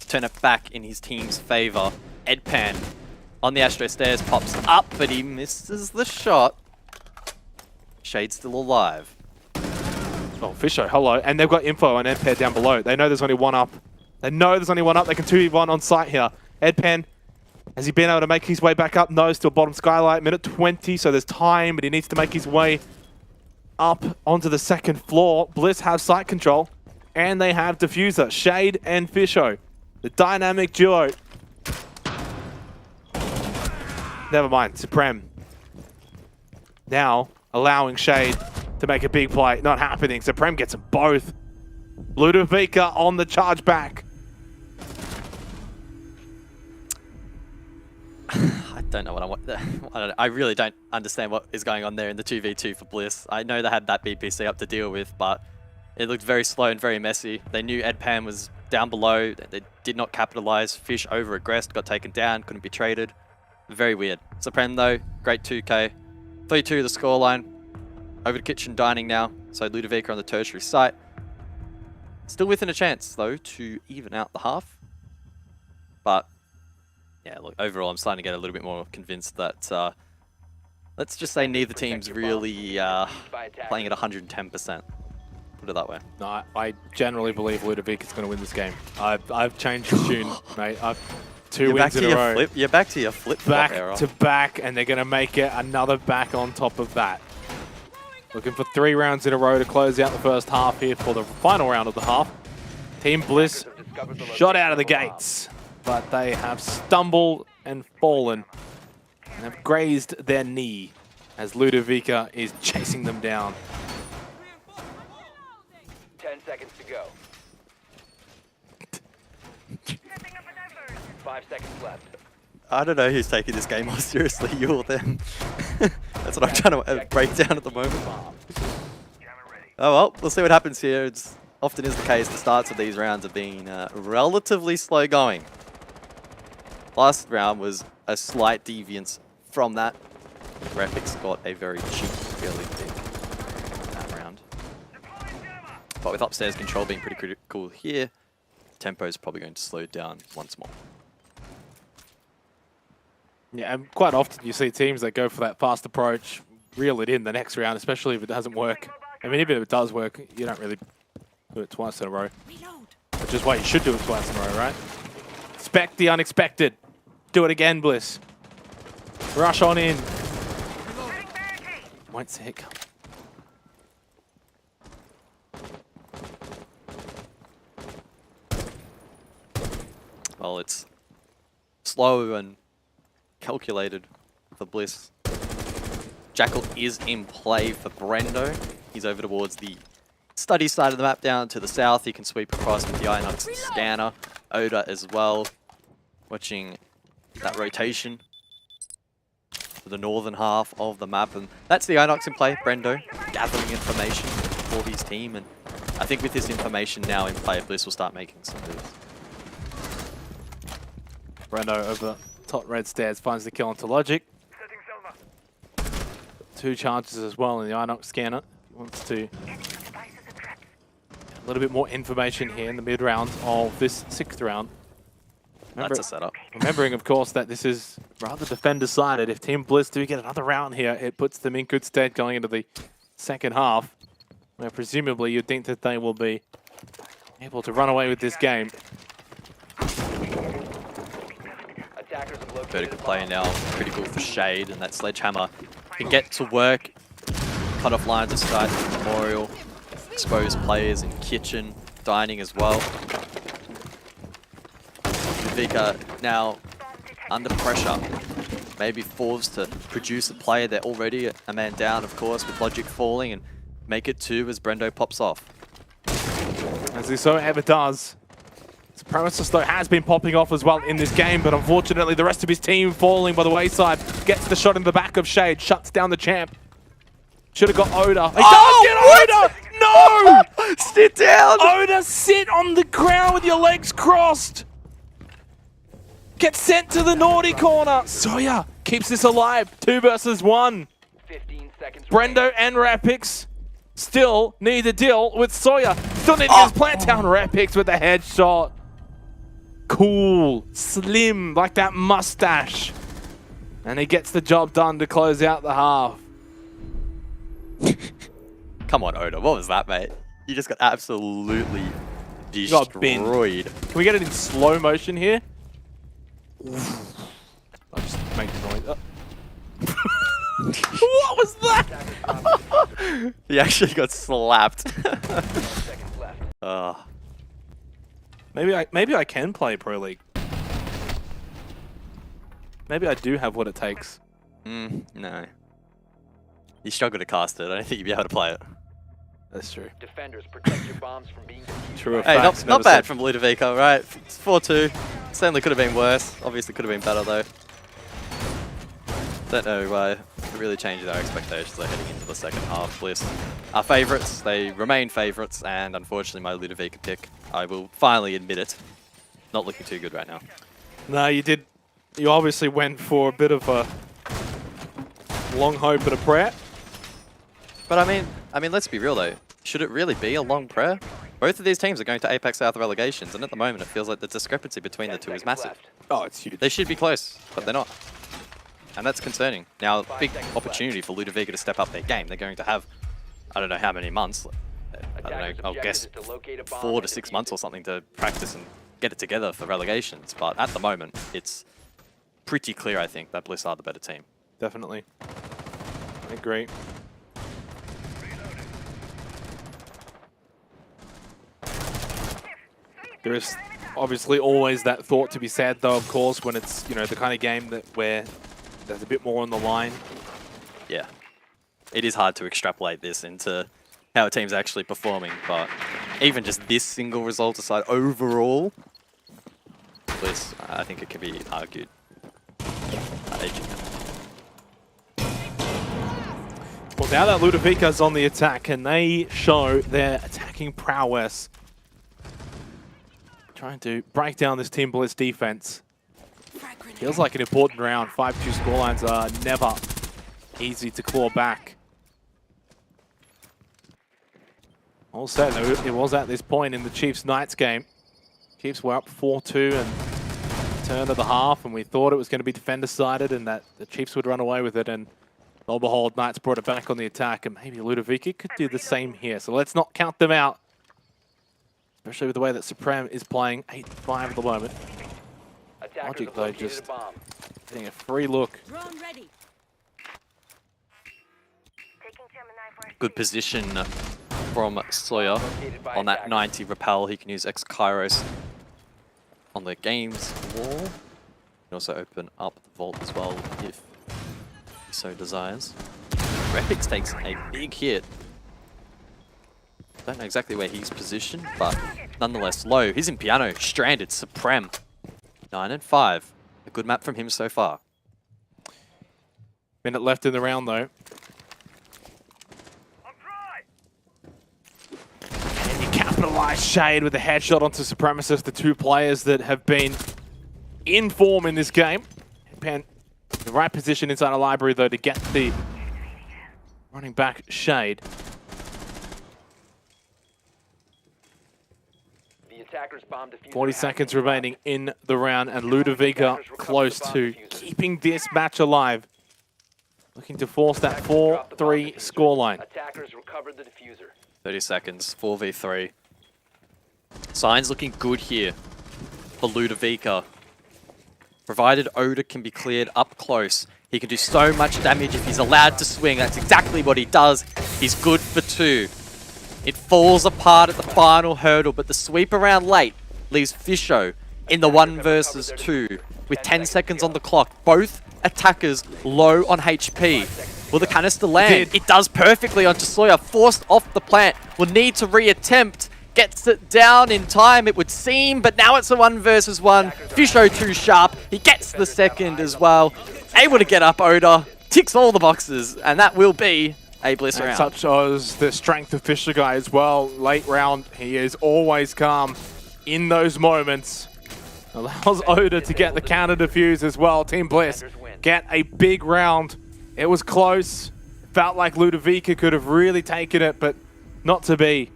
Turn it back in his team's favor. Edpan on the Astro stairs pops up, but he misses the shot. Shade's still alive. Oh, Fisho, hello. And they've got info on Edpan down below. They know there's only one up. They know there's only one up. They can 2v1 on site here. Edpan, has he been able to make his way back up? No, still bottom skylight. Minute 20, so there's time, but he needs to make his way up onto the 2nd floor. Bliss have site control, and they have Diffuser. Shade and Fisho. The dynamic duo. Never mind, Supreme. Now, allowing Shade to make a big play. Not happening. Supreme gets them both. Ludovica on the charge back. I don't know what I want. I really don't understand what is going on there in the 2v2 for Bliss. I know they had that BPC up to deal with, but it looked very slow and very messy. They knew Edpan was down below. They did not capitalize. Fish over-aggressed, got taken down, couldn't be traded. Very weird. Supreme though, great 2k. 3-2 the scoreline. Over to kitchen dining now. So Ludovica on the tertiary site. Still within a chance though to even out the half. But yeah, look, overall I'm starting to get a little bit more convinced that let's just say neither team's really playing at 110%. Put it that way. No, I generally believe Ludovica's going to win this game. I've changed the tune, mate. Two wins in a row. You're back to your flip-flop era. Back to back, and they're going to make it another back on top of that. Looking for 3 rounds in a row to close out the first half here for the final round of the half. Team Bliss shot out of the gates, but they have stumbled and fallen and have grazed their knee as Ludovica is chasing them down. 10 seconds to go. 5 seconds left. I don't know who's taking this game more seriously, you or them. That's what I'm trying to break down at the moment. Oh well, we'll see what happens here. It's often is the case, the starts of these rounds have been relatively slow going. Last round was a slight deviance from that. Graphics got a very cheap, fairly big that round. But with upstairs control being pretty critical here, tempo is probably going to slow down once more. Yeah, and quite often you see teams that go for that fast approach, reel it in the next round, especially if it doesn't work. I mean, even if it does work, you don't really do it twice in a row. Which is why you should do it twice in a row, right? Expect the unexpected. Do it again, Bliss. Rush on in. Won't see it come. Well, it's slow and calculated for Bliss. Jackal is in play for Brendo. He's over towards the study side of the map down to the south. He can sweep across with the Inox scanner. Oda as well. Watching that rotation to the northern half of the map. And that's the Inox in play, Brendo, gathering information for his team. And I think with this information now in play, Bliss will start making some moves. Brendo over top red stairs finds the kill onto Logic. 2 charges as well in the Inox scanner. He wants to a little bit more information here in the mid round of this 6th round. That's a setup. Remembering, of course, that this is rather defend-decided. If Team Bliss do get another round here, it puts them in good stead going into the second half, where presumably you'd think that they will be able to run away with this game. Vertical play now, critical for Shade, and that Sledgehammer can get to work. Cut off lines of sight, Memorial, expose players in kitchen, dining as well. Vika now under pressure, maybe forced to produce a player. They're already a man down, of course, with Logic falling, and make it 2 as Brendo pops off. As he so ever does. Supremacist, though, has been popping off as well in this game, but unfortunately the rest of his team falling by the wayside. Gets the shot in the back of Shade, shuts down the champ. Should have got Oda. He does get Oda! No! Sit down! Oda, sit on the ground with your legs crossed! Gets sent to the naughty corner. Sawyer keeps this alive. 2 versus 1. 15 seconds. Brendo and Rapix still need to deal with Sawyer. Still need to get his plant down. Rapix with the headshot. Cool, slim, like that mustache. And he gets the job done to close out the half. Come on, Oda. What was that, mate? You just got absolutely destroyed. Can we get it in slow motion here? I'll just make the noise. What was that? He actually got slapped. Maybe I can play Pro League. Maybe I do have what it takes. No. You struggle to cast it. I don't think you'd be able to play it. That's true. Defenders, protect your bombs from being defused. True. Hey, not bad from Ludovico, right? It's 4-2. Certainly could have been worse. Obviously could have been better, though. Don't know why it really changes our expectations though, heading into the second half. Bliss are favourites. They remain favourites, and unfortunately my Ludovica pick, I will finally admit it, not looking too good right now. No, you did. You obviously went for a bit of a long hope and a prayer. But I mean, let's be real though. Should it really be a long prayer? Both of these teams are going to Apex South relegations, and at the moment it feels like the discrepancy between the two is massive. Oh, it's huge. They should be close, but they're not. And that's concerning. Now, big opportunity for Ludovica to step up their game. They're going to have, I don't know how many months, I don't know, I'll guess 4 to 6 months or something to practice and get it together for relegations. But at the moment, it's pretty clear, I think, that Bliss are the better team. Definitely. I agree. There is obviously always that thought to be said, though, of course, when it's, you know, the kind of game that where there's a bit more on the line. Yeah. It is hard to extrapolate this into how a team's actually performing, but even just this single result aside, overall, Bliss, I think it can be argued. Well, now that Ludovica's on the attack, can they show their attacking prowess? Trying to break down this Team Bliss defense. Feels like an important round. 5-2 scorelines are never easy to claw back. All said, it was at this point in the Chiefs-Knights game. Chiefs were up 4-2 and turn of the half, and we thought it was going to be defender-sided and that the Chiefs would run away with it, and lo and behold, Knights brought it back on the attack, and maybe Ludovica could do the same here. So let's not count them out. Especially with the way that Supreme is playing 8-5 at the moment. Logic, though, just getting a free look. Good position from Sawyer on that 90 repel. He can use X-Kairos on the game's wall. He can also open up the vault as well if he so desires. Repix takes a big hit. Don't know exactly where he's positioned, but nonetheless low. He's in piano, stranded, Supreme. 9 and 5. A good map from him so far. Minute left in the round, though. And you Nice shade with the headshot onto Supremacist, the two players that have been in form in this game. Pan, the right position inside a library, though, to get the running back shade. The attackers bomb diffuser 40 has seconds been remaining in the round, and Ludovica close to keeping this match alive. Looking to force that 4-3 scoreline. Attackers recovered the diffuser. 30 seconds, 4v3. Signs looking good here for Ludovica. Provided Oda can be cleared up close, he can do so much damage if he's allowed to swing. That's exactly what he does. He's good for 2. It falls apart at the final hurdle, but the sweep around late leaves Fisho in the 1 versus 2 with 10 seconds on the clock. Both attackers low on HP. Will the canister land? It does perfectly onto Sawyer, forced off the plant. Will need to reattempt. Gets it down in time, it would seem, but now it's a 1 versus 1. Fisho too sharp. He gets the second as well. Able to get up Oda. Ticks all the boxes, and that will be a Bliss round. Such as the strength of Fisher Guy as well. Late round, he is always calm in those moments. Allows Oda to get the counter defuse as well. Team Bliss get a big round. It was close. Felt like Ludovica could have really taken it, but not to be.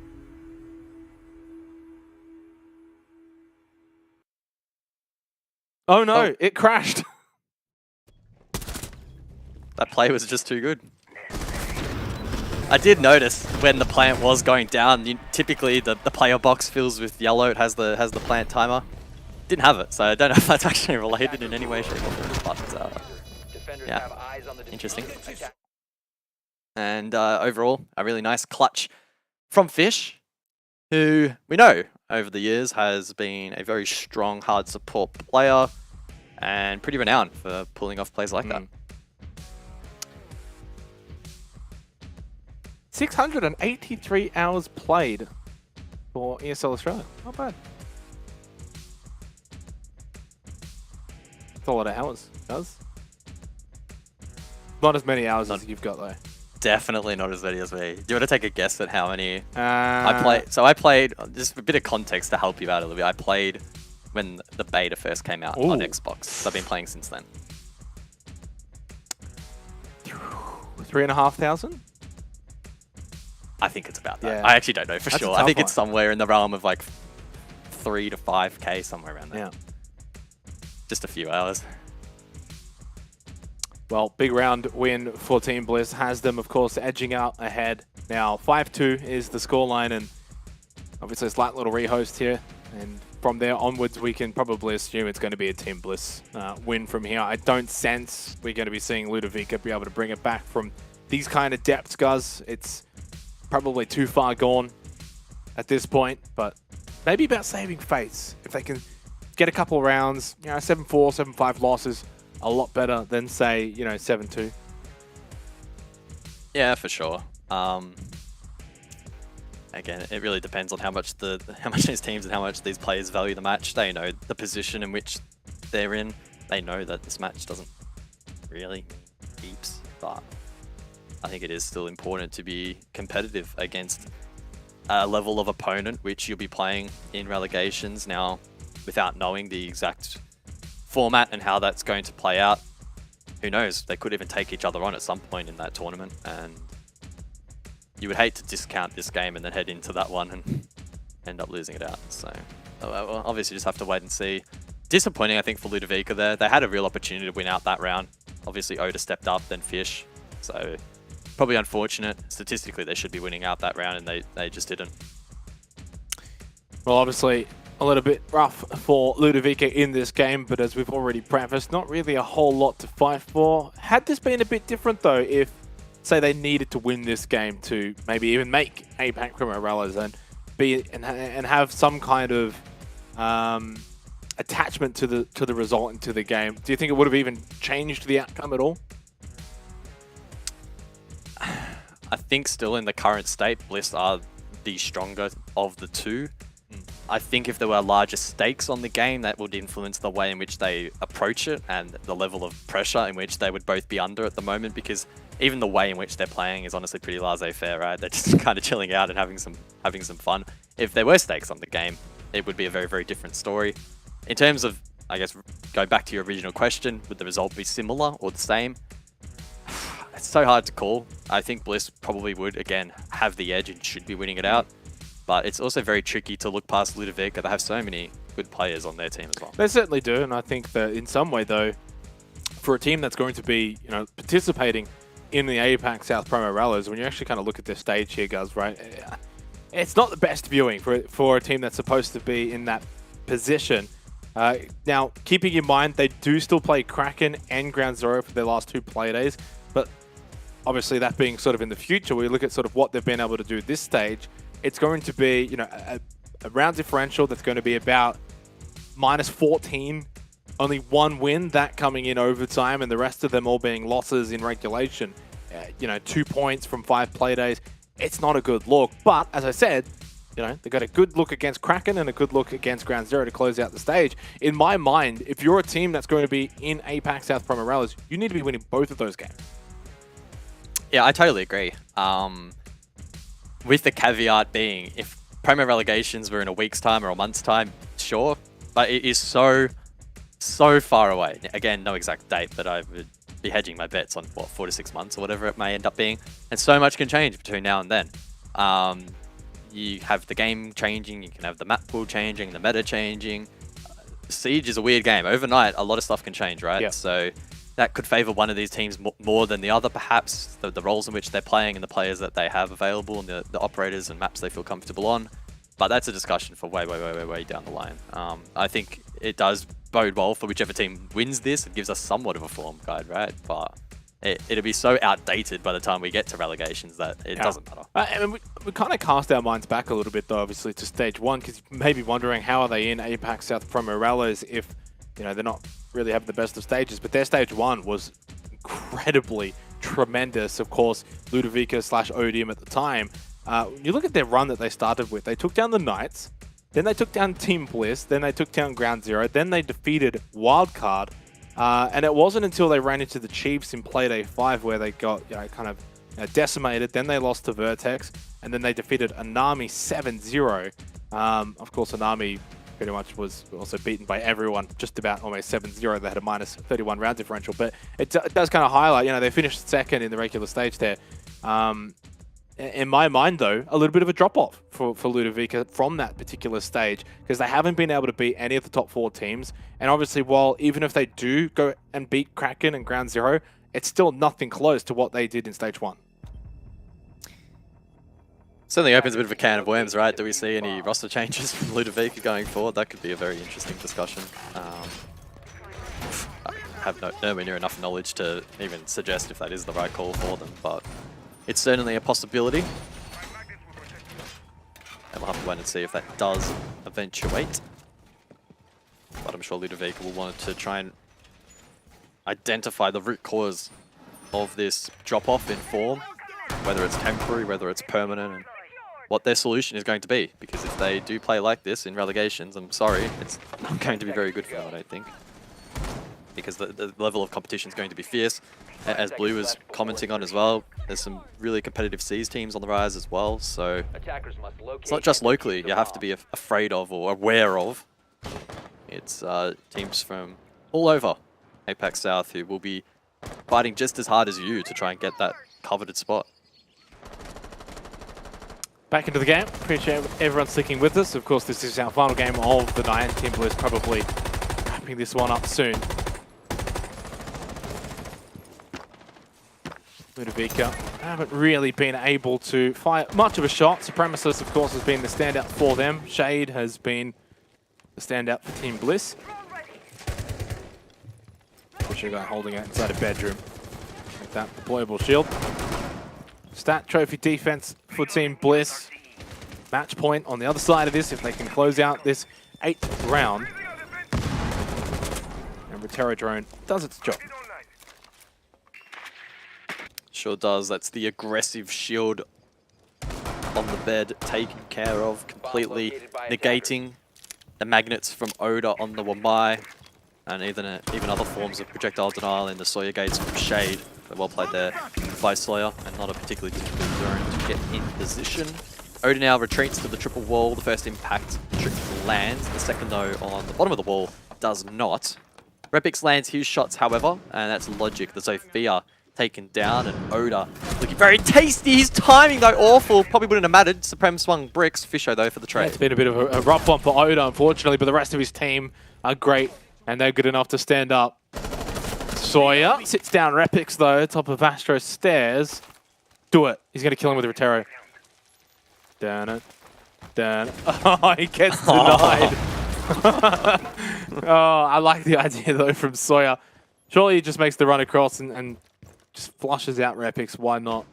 Oh no, it crashed. That play was just too good. I did notice when the plant was going down, typically the player box fills with yellow. It has the plant timer. Didn't have it, so I don't know if that's actually related in any way, shape, or form. But yeah, interesting. And overall, a really nice clutch from Fish, who we know over the years has been a very strong, hard support player and pretty renowned for pulling off plays like that. 683 hours played for ESL Australia. Not bad. That's a lot of hours, guys. Not as many hours as you've got, though. Definitely not as many as me. Do you want to take a guess at how many I played? So I played, just a bit of context to help you out a little bit. I played when the beta first came out on Xbox. So I've been playing since then. 3,500? I think it's about that. Yeah. I actually don't know for That's a sure. I tough think one. it's somewhere in the realm of like 3 to 5k, somewhere around there. Yeah. Just a few hours. Well, big round win for Team Bliss has them, of course, edging out ahead. Now, 5-2 is the scoreline, and obviously a slight little rehost here. And from there onwards, we can probably assume it's going to be a Team Bliss win from here. I don't sense we're going to be seeing Ludovica be able to bring it back from these kind of depths, guys. It's probably too far gone at this point, but maybe about saving face. If they can get a couple of rounds, 7-4, 7-5 losses, a lot better than, say, 7-2. Yeah, for sure. Again, it really depends on how much these teams and how much these players value the match. They know the position in which they're in. They know that this match doesn't really heaps, but I think it is still important to be competitive against a level of opponent which you'll be playing in relegations. Now, without knowing the exact format and how that's going to play out, who knows? They could even take each other on at some point in that tournament, and you would hate to discount this game and then head into that one and end up losing it out. So we'll obviously just have to wait and see. Disappointing, I think, for Ludovica there. They had a real opportunity to win out that round. Obviously, Oda stepped up, then Fish. So probably unfortunate. Statistically, they should be winning out that round, and they just didn't. Well, obviously, a little bit rough for Ludovica in this game, but as we've already prefaced, not really a whole lot to fight for. Had this been a bit different, though, if, say, they needed to win this game to maybe even make APAC Primaveras and have some kind of attachment to the result and to the game, do you think it would have even changed the outcome at all? I think still in the current state, Bliss are the stronger of the two. I think if there were larger stakes on the game, that would influence the way in which they approach it and the level of pressure in which they would both be under at the moment, because even the way in which they're playing is honestly pretty laissez-faire, right? They're just kind of chilling out and having some fun. if there were stakes on the game, it would be a very, very different story. In terms of, I guess, going back to your original question, would the result be similar or the same? It's so hard to call. I think Bliss probably would, again, have the edge and should be winning it out. But it's also very tricky to look past Ludovica. They have so many good players on their team as well. They certainly do, and I think that in some way, though, for a team that's going to be, participating in the APAC South Promo Rallies, when you actually kind of look at their stage here, guys, right? It's not the best viewing for a team that's supposed to be in that position. Now, keeping in mind, they do still play Kraken and Ground Zero for their last 2 play days, but obviously that being sort of in the future, we look at sort of what they've been able to do this stage. It's going to be, a round differential that's going to be about -14, only 1 win, that coming in overtime, and the rest of them all being losses in regulation. 2 points from 5 play days. It's not a good look, but as I said, they got a good look against Kraken and a good look against Ground Zero to close out the stage. In my mind, if you're a team that's going to be in APAC South Promo Rallies, you need to be winning both of those games. Yeah, I totally agree. With the caveat being, if promo relegations were in a week's time or a month's time, sure, but it is so far away. Again, no exact date, but I would be hedging my bets on, 4 to 6 months or whatever it may end up being. And so much can change between now and then. You have the game changing, you can have the map pool changing, the meta changing. Siege is a weird game. Overnight, a lot of stuff can change, right? Yeah. So that could favor one of these teams more than the other, perhaps. The roles in which they're playing and the players that they have available and the operators and maps they feel comfortable on. But that's a discussion for way down the line. I think it does bode well for whichever team wins this. It gives us somewhat of a form guide, right? But it'll be so outdated by the time we get to relegations that it doesn't matter. And we kind of cast our minds back a little bit, though, obviously, to Stage 1, because you may be wondering how are they in APAC South Promo Rallies if, they're not really having the best of stages. But their Stage 1 was incredibly tremendous. Of course, Ludovica/Odium at the time. When you look at their run that they started with, they took down the Knights, then they took down Team Bliss, then they took down Ground Zero, then they defeated Wildcard. And it wasn't until they ran into the Chiefs in Playday 5 where they got decimated. Then they lost to Vertex, and then they defeated Anami 7-0. Of course, Anami pretty much was also beaten by everyone, just about almost 7-0. They had a -31 round differential, but it does kind of highlight, they finished second in the regular stage there. In my mind, though, a little bit of a drop-off for Ludovica from that particular stage, because they haven't been able to beat any of the top 4 teams. And obviously, even if they do go and beat Kraken and Ground Zero, it's still nothing close to what they did in Stage 1. Certainly opens a bit of a can of worms, right? Do we see any roster changes from Ludovica going forward? That could be a very interesting discussion. I have nowhere near enough knowledge to even suggest if that is the right call for them, but it's certainly a possibility. And we'll have to wait and see if that does eventuate. But I'm sure Ludovica will want to try and identify the root cause of this drop-off in form, whether it's temporary, whether it's permanent, and what their solution is going to be. Because if they do play like this in relegations, I'm sorry, it's not going to be very good for them, I don't think. Because the level of competition is going to be fierce. As Blue was commenting on as well, there's some really competitive Seas teams on the rise as well, so it's not just locally you have to be afraid of or aware of. It's teams from all over APAC South who will be fighting just as hard as you to try and get that coveted spot. Back into the game. Appreciate everyone sticking with us. Of course, this is our final game of the night. Team Blue is probably wrapping this one up soon. Ludovica haven't really been able to fire much of a shot. Supremacist, of course, has been the standout for them. Shade has been the standout for Team Bliss. Pusher guy holding it inside a bedroom with that deployable shield. Stat trophy defense for Team Bliss. Match point on the other side of this if they can close out this 8th round. And Rotero Drone does its job. Sure does. That's the aggressive shield on the bed, taken care of, completely negating the magnets from Oda on the Wamai, and even other forms of projectile denial in the Sawyer Gates from Shade. But well played there by Slayer, and not a particularly difficult drone to get in position. Oda now retreats to the triple wall. The first impact lands. The second, though, on the bottom of the wall does not. Repix lands his shots, however, and that's Logic. The Sophia taken down, and Oda looking very tasty. His timing, though, awful. Probably wouldn't have mattered. Supreme swung bricks. Fisho, though, for the trade. It's been a bit of a rough one for Oda, unfortunately, but the rest of his team are great, and they're good enough to stand up. Sawyer sits down Repix, though, top of Astro's stairs. Do it. He's going to kill him with a Rotero. Down it. Down it. Oh, he gets denied. Oh, I like the idea, though, from Sawyer. Surely he just makes the run across and just flushes out Repix. Why not?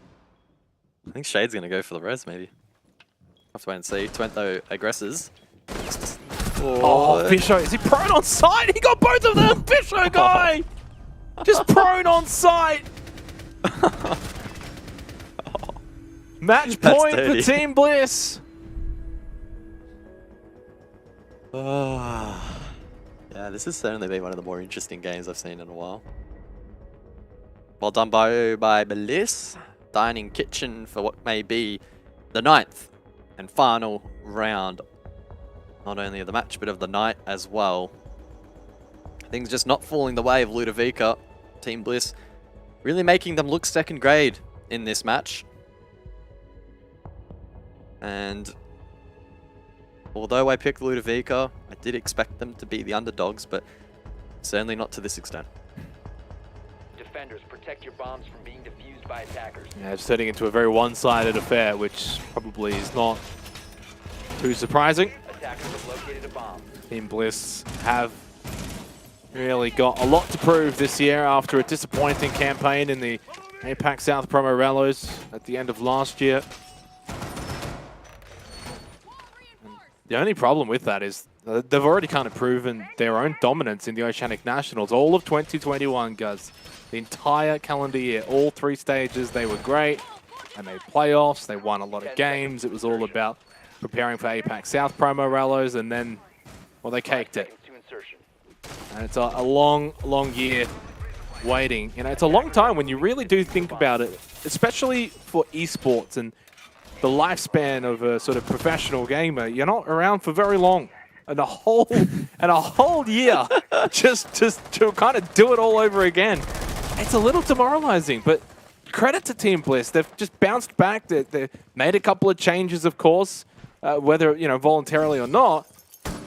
I think Shade's going to go for the res, maybe. Have to wait and see. Twento aggresses. Oh, Fisho. Is he prone on site? He got both of them! Fisho guy! Just prone on site! Match point for Team Bliss! Yeah, this has certainly been one of the more interesting games I've seen in a while. Well done by Bliss. Dining Kitchen for what may be the 9th and final round. Not only of the match, but of the night as well. Things just not falling the way of Ludovica. Team Bliss really making them look second grade in this match. And although I picked Ludovica, I did expect them to be the underdogs, but certainly not to this extent. Defenders, protect your bombs from being defused by attackers. Yeah, just turning into a very one-sided affair, which probably is not too surprising. Attackers have located a bomb. Team Bliss have really got a lot to prove this year after a disappointing campaign in the APAC South Promo Rallos at the end of last year. The only problem with that is they've already kind of proven their own dominance in the Oceanic Nationals. All of 2021, guys. The entire calendar year, all 3 stages, they were great. They made playoffs, they won a lot of games. It was all about preparing for APAC South Promo Rallos, and then, well, they caked it. And it's a long, long year waiting. You know, it's a long time when you really do think about it, especially for esports and the lifespan of a sort of professional gamer. You're not around for very long, and a whole year just to kind of do it all over again. It's a little demoralizing, but credit to Team Bliss. They've just bounced back. They've made a couple of changes, of course, whether voluntarily or not,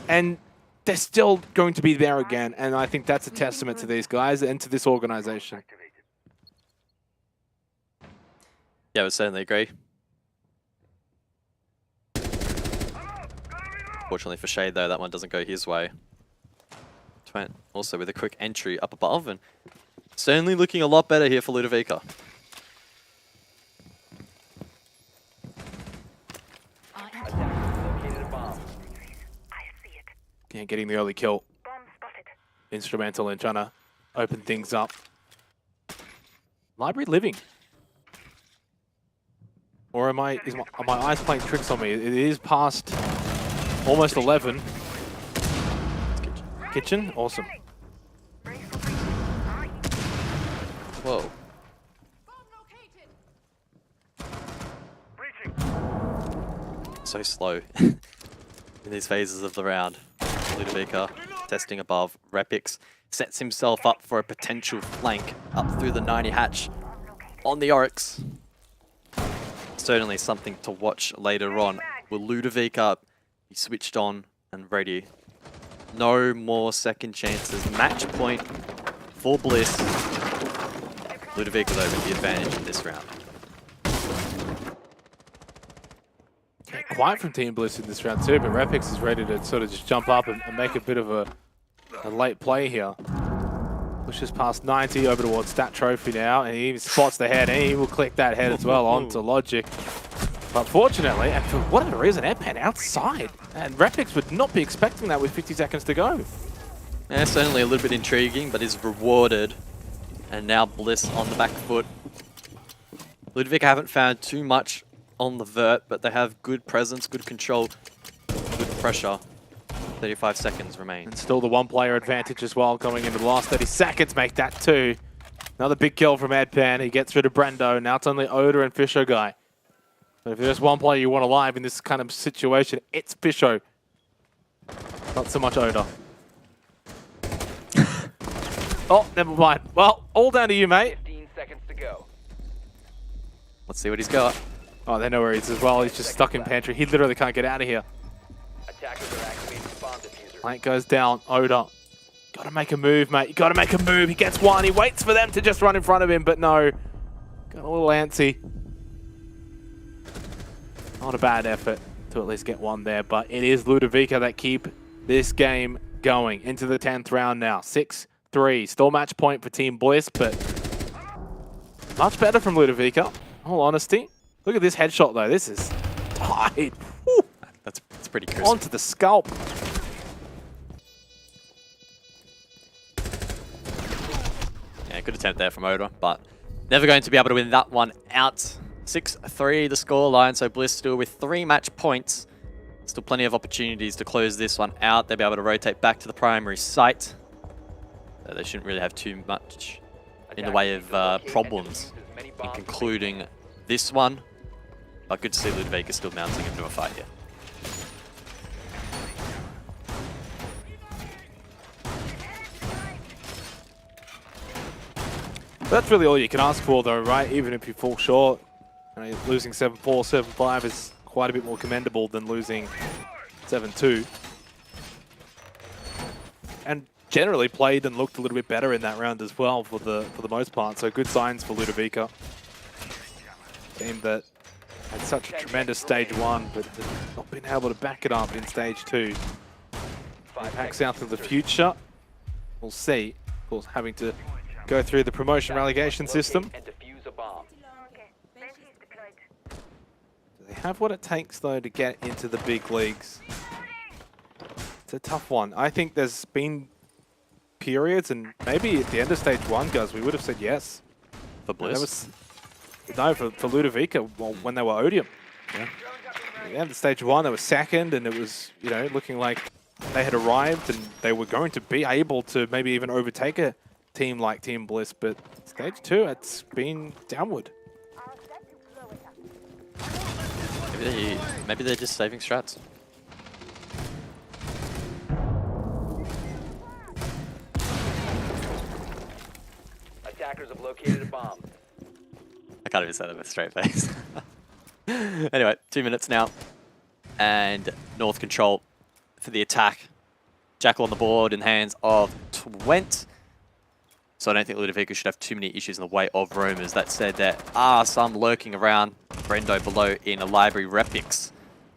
and they're still going to be there again. And I think that's a testament to these guys and to this organization. Yeah, I would certainly agree. Fortunately for Shade, though, that one doesn't go his way. Twent also with a quick entry up above, and certainly looking a lot better here for Ludovica. Yeah, getting the early kill. Instrumental in trying to open things up. Library living. Or are my eyes playing tricks on me? It is past almost 11. Kitchen? Awesome. Whoa. So slow in these phases of the round. Ludovica testing above. Repix sets himself up for a potential flank up through the 90 hatch on the Oryx. Certainly something to watch later on. Will Ludovica be switched on and ready? No more second chances. Match point for Bliss. Ludovica, though, with the advantage in this round. Quiet from Team Bliss in this round too, but Repix is ready to sort of just jump up and make a bit of a late play here. Pushes past 90 over towards Stat Trophy now, and he spots the head, and he will click that head as well onto Logic. But fortunately, and for whatever reason, Airpan outside, and Repix would not be expecting that with 50 seconds to go. Yeah, certainly a little bit intriguing, but is rewarded. And now Bliss on the back foot. Ludovica haven't found too much on the vert, but they have good presence, good control, good pressure. 35 seconds remain. And still the one-player advantage as well going into the last 30 seconds. Make that 2. Another big kill from Adpan. He gets rid of Brendo. Now it's only Oda and Fisher Guy. But if there's one player you want alive in this kind of situation, it's Fisho. Not so much Oda. Oh, never mind. Well, all down to you, mate. 15 seconds to go. Let's see what he's got. Oh, they know where he is as well. He's just stuck in pantry. He literally can't get out of here. Attackers are activating the bomb diffuser. Plank goes down. Oda. Gotta make a move, mate. You gotta make a move. He gets one. He waits for them to just run in front of him, but no. Got a little antsy. Not a bad effort to at least get one there, but it is Ludovica that keep this game going into the 10th round now. 6-3. Still match point for Team Bliss, but much better from Ludovica. All honesty. Look at this headshot, though. This is tight. Woo. That's pretty crisp. Onto the scalp. Yeah, good attempt there from Oda, but never going to be able to win that one out. 6-3 the scoreline, so Bliss still with 3 match points. Still plenty of opportunities to close this one out. They'll be able to rotate back to the primary site. So they shouldn't really have too much in the way of problems in concluding this one. But good to see Ludovica still mounting into a fight here. That's really all you can ask for, though, right? Even if you fall short. You know, losing 7-4, 7-5 is quite a bit more commendable than losing 7-2. And generally played and looked a little bit better in that round as well for the most part. So good signs for Ludovica. Team that had such a tremendous stage 1, but has not been able to back it up in stage 2. Impacts out to the future. We'll see. Of course, having to go through the promotion relegation system. They have what it takes, though, to get into the big leagues. It's a tough one. I think there's been periods, and maybe at the end of stage 1, guys, we would have said yes. For Bliss? No, for Ludovica, well, when they were Odium. Yeah. At the end of stage 1, they were second, and it was, you know, looking like they had arrived, and they were going to be able to maybe even overtake a team like Team Bliss, but stage 2, it's been downward. Maybe they're just saving strats. Attackers have located a bomb. I can't even say that with a straight face. Anyway, 2 minutes now. And North control for the attack. Jackal on the board in hands of Twent. So I don't think Ludovica should have too many issues in the way of roamers. That said, there are some lurking around. Brendo below in a library. Repix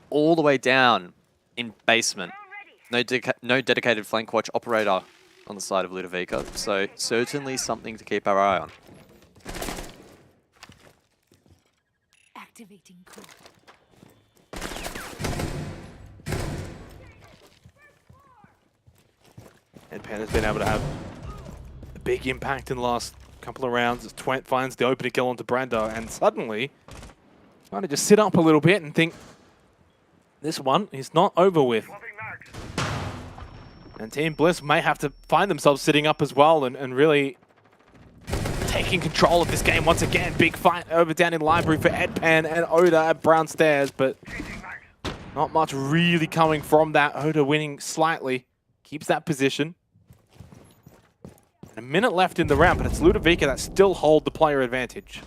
all the way down in basement. No dedicated flank watch operator on the side of Ludovica. So certainly something to keep our eye on. Activating core. And Pan has been able to have a big impact in the last couple of rounds as Twent finds the opening kill onto Brando, and suddenly trying to just sit up a little bit and think this one is not over with. And Team Bliss may have to find themselves sitting up as well and really taking control of this game once again. Big fight over down in Library for Edpan and Oda at Brown Stairs, but not much really coming from that. Oda winning slightly, keeps that position. And a minute left in the round, but it's Ludovica that still hold the player advantage.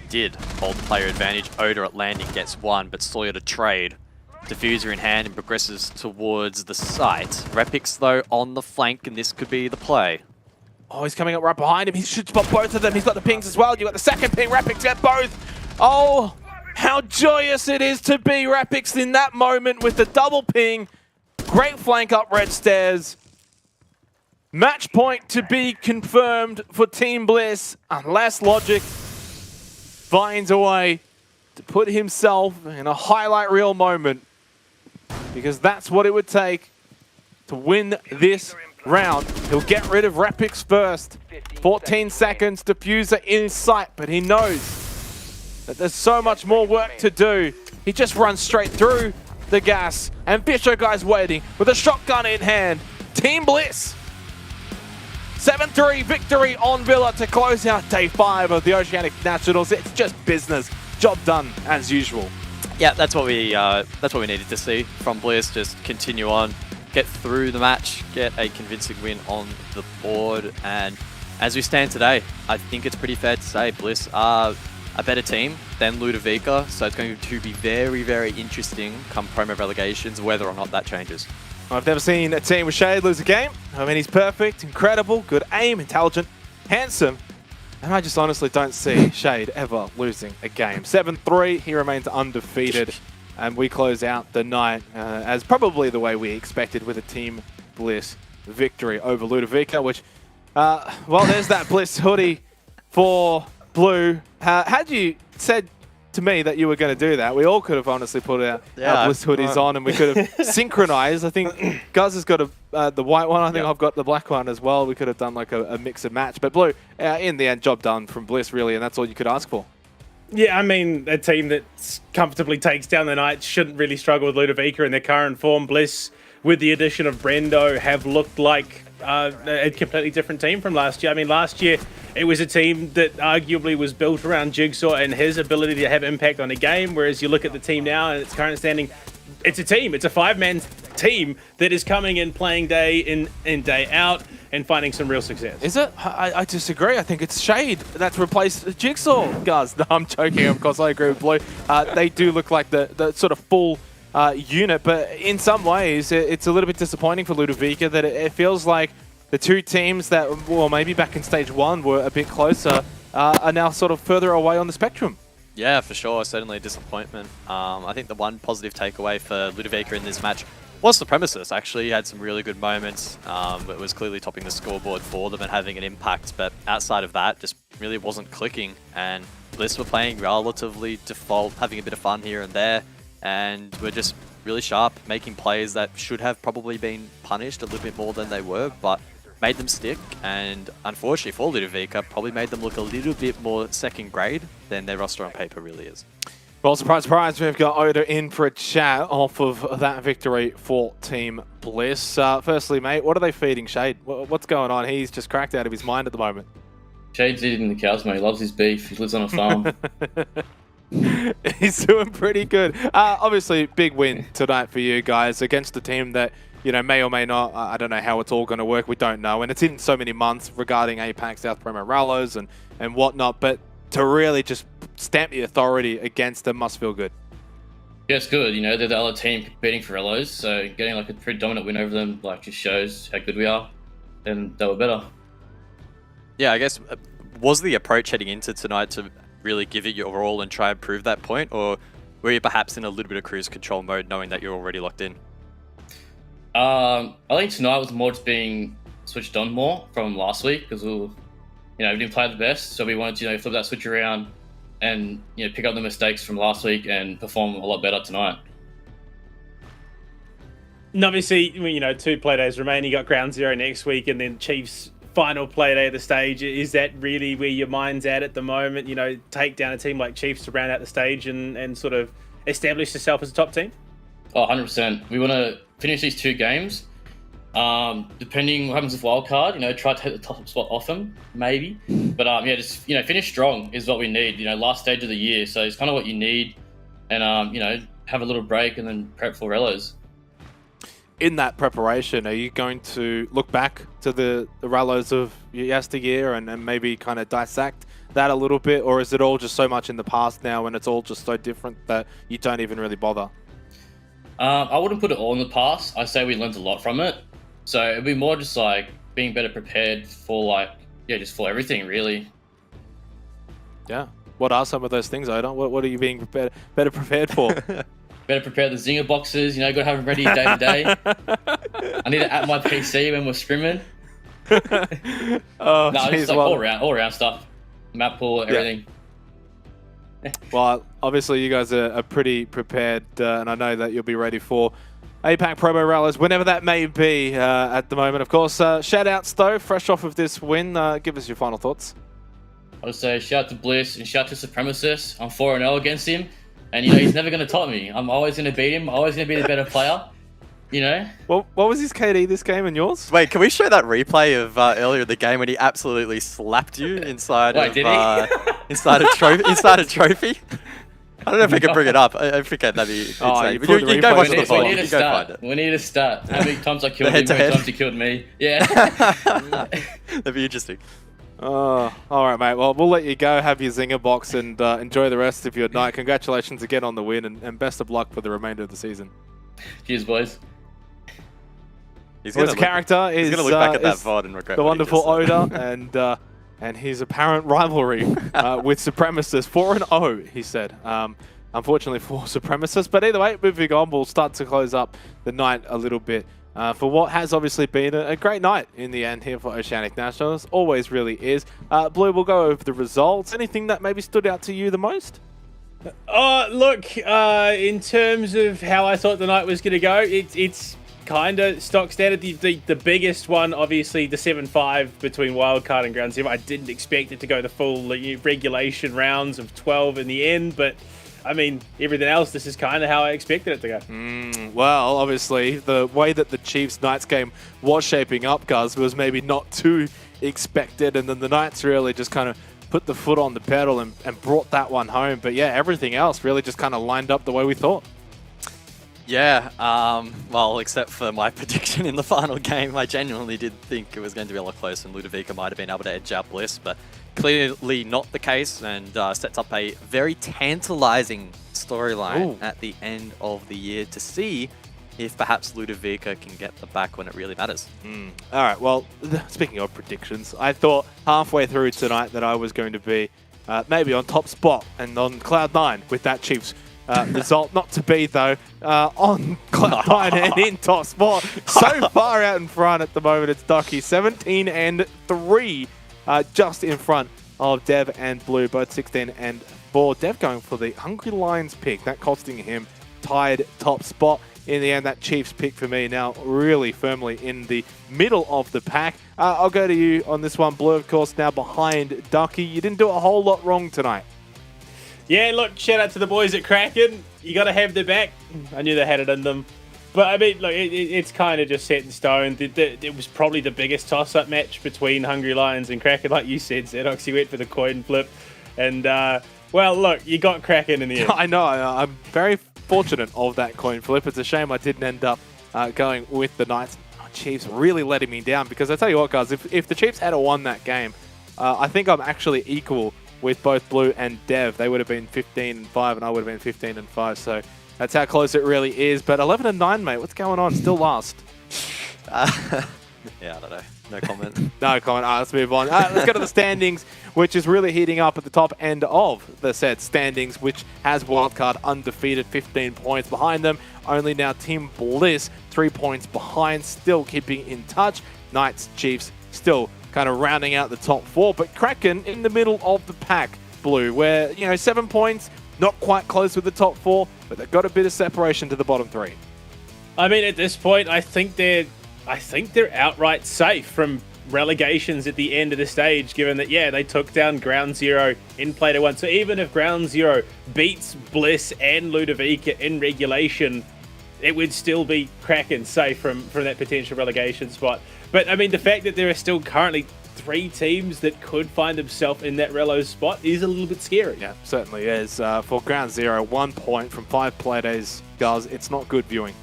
Did hold the player advantage. Oda at landing gets one, but Sawyer to trade. Diffuser in hand and progresses towards the site. Repix, though, on the flank, and this could be the play. Oh, he's coming up right behind him. He should spot both of them. He's got the pings as well. You got the second ping. Repix get both. Oh, how joyous it is to be Repix in that moment with the double ping. Great flank up red stairs. Match point to be confirmed for Team Bliss, unless Logic finds a way to put himself in a highlight reel moment, because that's what it would take to win this round. He'll get rid of Repix first. 14 seconds, diffuser in sight, but he knows that there's so much more work to do. He just runs straight through the gas, and Fisho guy's waiting with a shotgun in hand. Team Bliss, 7-3 victory on Villa to close out day 5 of the Oceanic Nationals. It's just business job done as usual. Yeah, that's what we needed to see from Bliss. Just continue on, get through the match, get a convincing win on the board, and as we stand today, I think it's pretty fair to say Bliss are a better team than Ludovica, so it's going to be very, very interesting come promo relegations whether or not that changes. I've never seen a team with Shade lose a game. I mean, he's perfect, incredible, good aim, intelligent, handsome, and I just honestly don't see Shade ever losing a game. 7-3, he remains undefeated, and we close out the night as probably the way we expected with a Team Bliss victory over Ludovica, which, well, there's that Bliss hoodie for Blue. Had you said to me that you were going to do that, we all could have honestly put our Bliss hoodies on and we could have synchronized. I think Guz has got the white one. I think I've got the black one as well. We could have done like a mix and match. But Blue, in the end, job done from Bliss, really, and that's all you could ask for. Yeah, I mean, a team that comfortably takes down the Knights shouldn't really struggle with Ludovica in their current form. Bliss, with the addition of Brendo, have looked like a completely different team from last year. I mean, last year, it was a team that arguably was built around Jigsaw and his ability to have impact on a game, whereas you look at the team now and its current standing, it's a team. It's a five-man team that is coming in, playing day in and day out, and finding some real success. Is it? I disagree. I think it's Shade that's replaced Jigsaw. Guys, no, I'm joking. Of course, I agree with Blue. They do look like the sort of full unit, but in some ways, it's a little bit disappointing for Ludovica that it feels like the two teams that, well, maybe back in Stage 1 were a bit closer, are now sort of further away on the spectrum. Yeah, for sure. Certainly a disappointment. I think the one positive takeaway for Ludovica in this match was Supremacist. Actually, he had some really good moments. It was clearly topping the scoreboard for them and having an impact, but outside of that, just really wasn't clicking. And Bliss were playing relatively default, having a bit of fun here and there, and we're just really sharp, making plays that should have probably been punished a little bit more than they were, but made them stick, and unfortunately for Ludovica, probably made them look a little bit more second grade than their roster on paper really is. Well, surprise, surprise, we've got Oda in for a chat off of that victory for Team Bliss. Firstly, mate, what are they feeding Shade? What's going on? He's just cracked out of his mind at the moment. Shade's eating the cows, mate. He loves his beef. He lives on a farm. He's doing pretty good. Obviously, big win tonight for you guys against a team that, you know, may or may not, I don't know how it's all going to work, we don't know. And it's in so many months regarding APAC, South Promo Rallos and whatnot, but to really just stamp the authority against them must feel good. Yeah, it's good. You know, they're the other team competing for Rallos, so getting like a pretty dominant win over them like just shows how good we are. And they were better. Yeah, I guess, was the approach heading into tonight to really give it your all and try and prove that point, or were you perhaps in a little bit of cruise control mode knowing that you're already locked in? I think tonight was more just being switched on more from last week because we didn't play the best, so we wanted to flip that switch around and pick up the mistakes from last week and perform a lot better tonight. And obviously, two play days remain. You got Ground Zero next week, and then Chiefs' final play day at the stage. Is that really where your mind's at the moment? Take down a team like Chiefs to round out the stage and sort of establish yourself as a top team? Oh, 100%. We want to finish these two games. Depending what happens with wildcard, try to take the top spot off them, maybe. But just finish strong is what we need. Last stage of the year, so it's kind of what you need. And have a little break and then prep for Relos. In that preparation, are you going to look back to the Rallos of yesteryear and maybe kind of dissect that a little bit, or is it all just so much in the past now and it's all just so different that you don't even really bother? I wouldn't put it all in the past. I say we learned a lot from it. So it'd be more just like being better prepared for just for everything really. Yeah. What are some of those things, Oda? What are you being better prepared for? Better prepare the zinger boxes, got to have them ready day to day. I need to app my PC when we're scrimming. Oh, no, it's like all around stuff. Map pool, everything. Yeah. Well, obviously you guys are pretty prepared, and I know that you'll be ready for APAC Promo Rallies, whenever that may be at the moment. Of course, shout out Stowe, fresh off of this win. Give us your final thoughts. I would say shout out to Bliss and shout out to Supremacist. I'm 4-0 against him. And, he's never going to top me. I'm always going to beat him. Always going to be the better player, Well, what was his KD this game and yours? Wait, can we show that replay of earlier in the game when he absolutely slapped you inside inside a trophy? I don't know if I can bring it up. I forget that'd be insane. you But put you the can go replay watch on. the We pod. need You to can go find start. it. We need to start. How many times I killed him, how head-to-head. many times he killed me. Yeah. That'd be interesting. Oh, all right, mate. Well, we'll let you go, have your zinger box, and enjoy the rest of your night. Congratulations again on the win, and best of luck for the remainder of the season. Cheers, boys. He's Well, gonna his character he's is gonna look back at that is VOD and regret the what he wonderful just said. Oda and his apparent rivalry with Supremacists. 4-0, he said. Unfortunately for Supremacists, but either way, moving on, we'll start to close up the night a little bit. For what has obviously been a great night in the end here for Oceanic Nationals. Always really is. Blue, we'll go over the results. Anything that maybe stood out to you the most? Oh, look, in terms of how I thought the night was going to go, it's kind of stock standard. The biggest one, obviously, the 7-5 between Wildcard and Ground Zero. I didn't expect it to go the full regulation rounds of 12 in the end, but I mean, everything else, this is kind of how I expected it to go. Well, obviously, the way that the Chiefs-Knights game was shaping up, Guz, was maybe not too expected, and then the Knights really just kind of put the foot on the pedal and brought that one home. But yeah, everything else really just kind of lined up the way we thought. Yeah, well, except for my prediction in the final game, I genuinely did think it was going to be a lot closer and Ludovica might have been able to edge out Bliss, but clearly not the case, and sets up a very tantalizing storyline at the end of the year to see if perhaps Ludovica can get the back when it really matters. All right, well, speaking of predictions, I thought halfway through tonight that I was going to be maybe on top spot and on Cloud9 with that Chiefs result. Not to be, though, on Cloud9 and in top spot. So far out in front at the moment, it's Ducky, 17-3, just in front of Dev and Blue, both 16-4. Dev going for the Hungry Lions pick, that costing him tied top spot. In the end, that Chiefs pick for me now really firmly in the middle of the pack. I'll go to you on this one. Blue, of course, now behind Ducky. You didn't do a whole lot wrong tonight. Yeah, look, shout out to the boys at Kraken. You got to have their back. I knew they had it in them. But, I mean, look, it's kind of just set in stone. It was probably the biggest toss-up match between Hungry Lions and Kraken. Like you said, Xerox, you went for the coin flip. And, well, look, you got Kraken in the end. I know. I'm very fortunate of that coin flip. It's a shame I didn't end up going with the Knights. Chiefs really letting me down, because I tell you what, guys, if the Chiefs had won that game, I think I'm actually equal with both Blue and Dev. They would have been 15-5 and I would have been 15-5. So that's how close it really is. But 11-9, mate, what's going on? Still last. Yeah, I don't know. No comment. No comment. All right, let's move on. Let's go to the standings, which is really heating up at the top end of the set standings, which has Wildcard undefeated, 15 points behind them. Only now Team Bliss, 3 points behind, still keeping in touch. Knights, Chiefs, still kind of rounding out the top 4. But Kraken in the middle of the pack, Blue, where, 7 points, not quite close with the top 4, but they've got a bit of separation to the bottom 3. I mean, at this point, I think they're outright safe from relegations at the end of the stage, given that, yeah, they took down Ground Zero in Playday 1. So even if Ground Zero beats Bliss and Ludovica in regulation, it would still be Kraken safe from that potential relegation spot. But, I mean, the fact that there are still currently 3 teams that could find themselves in that relo spot is a little bit scary. Yeah, certainly is. For Ground Zero, 1 point from 5 Playdays, guys, it's not good viewing.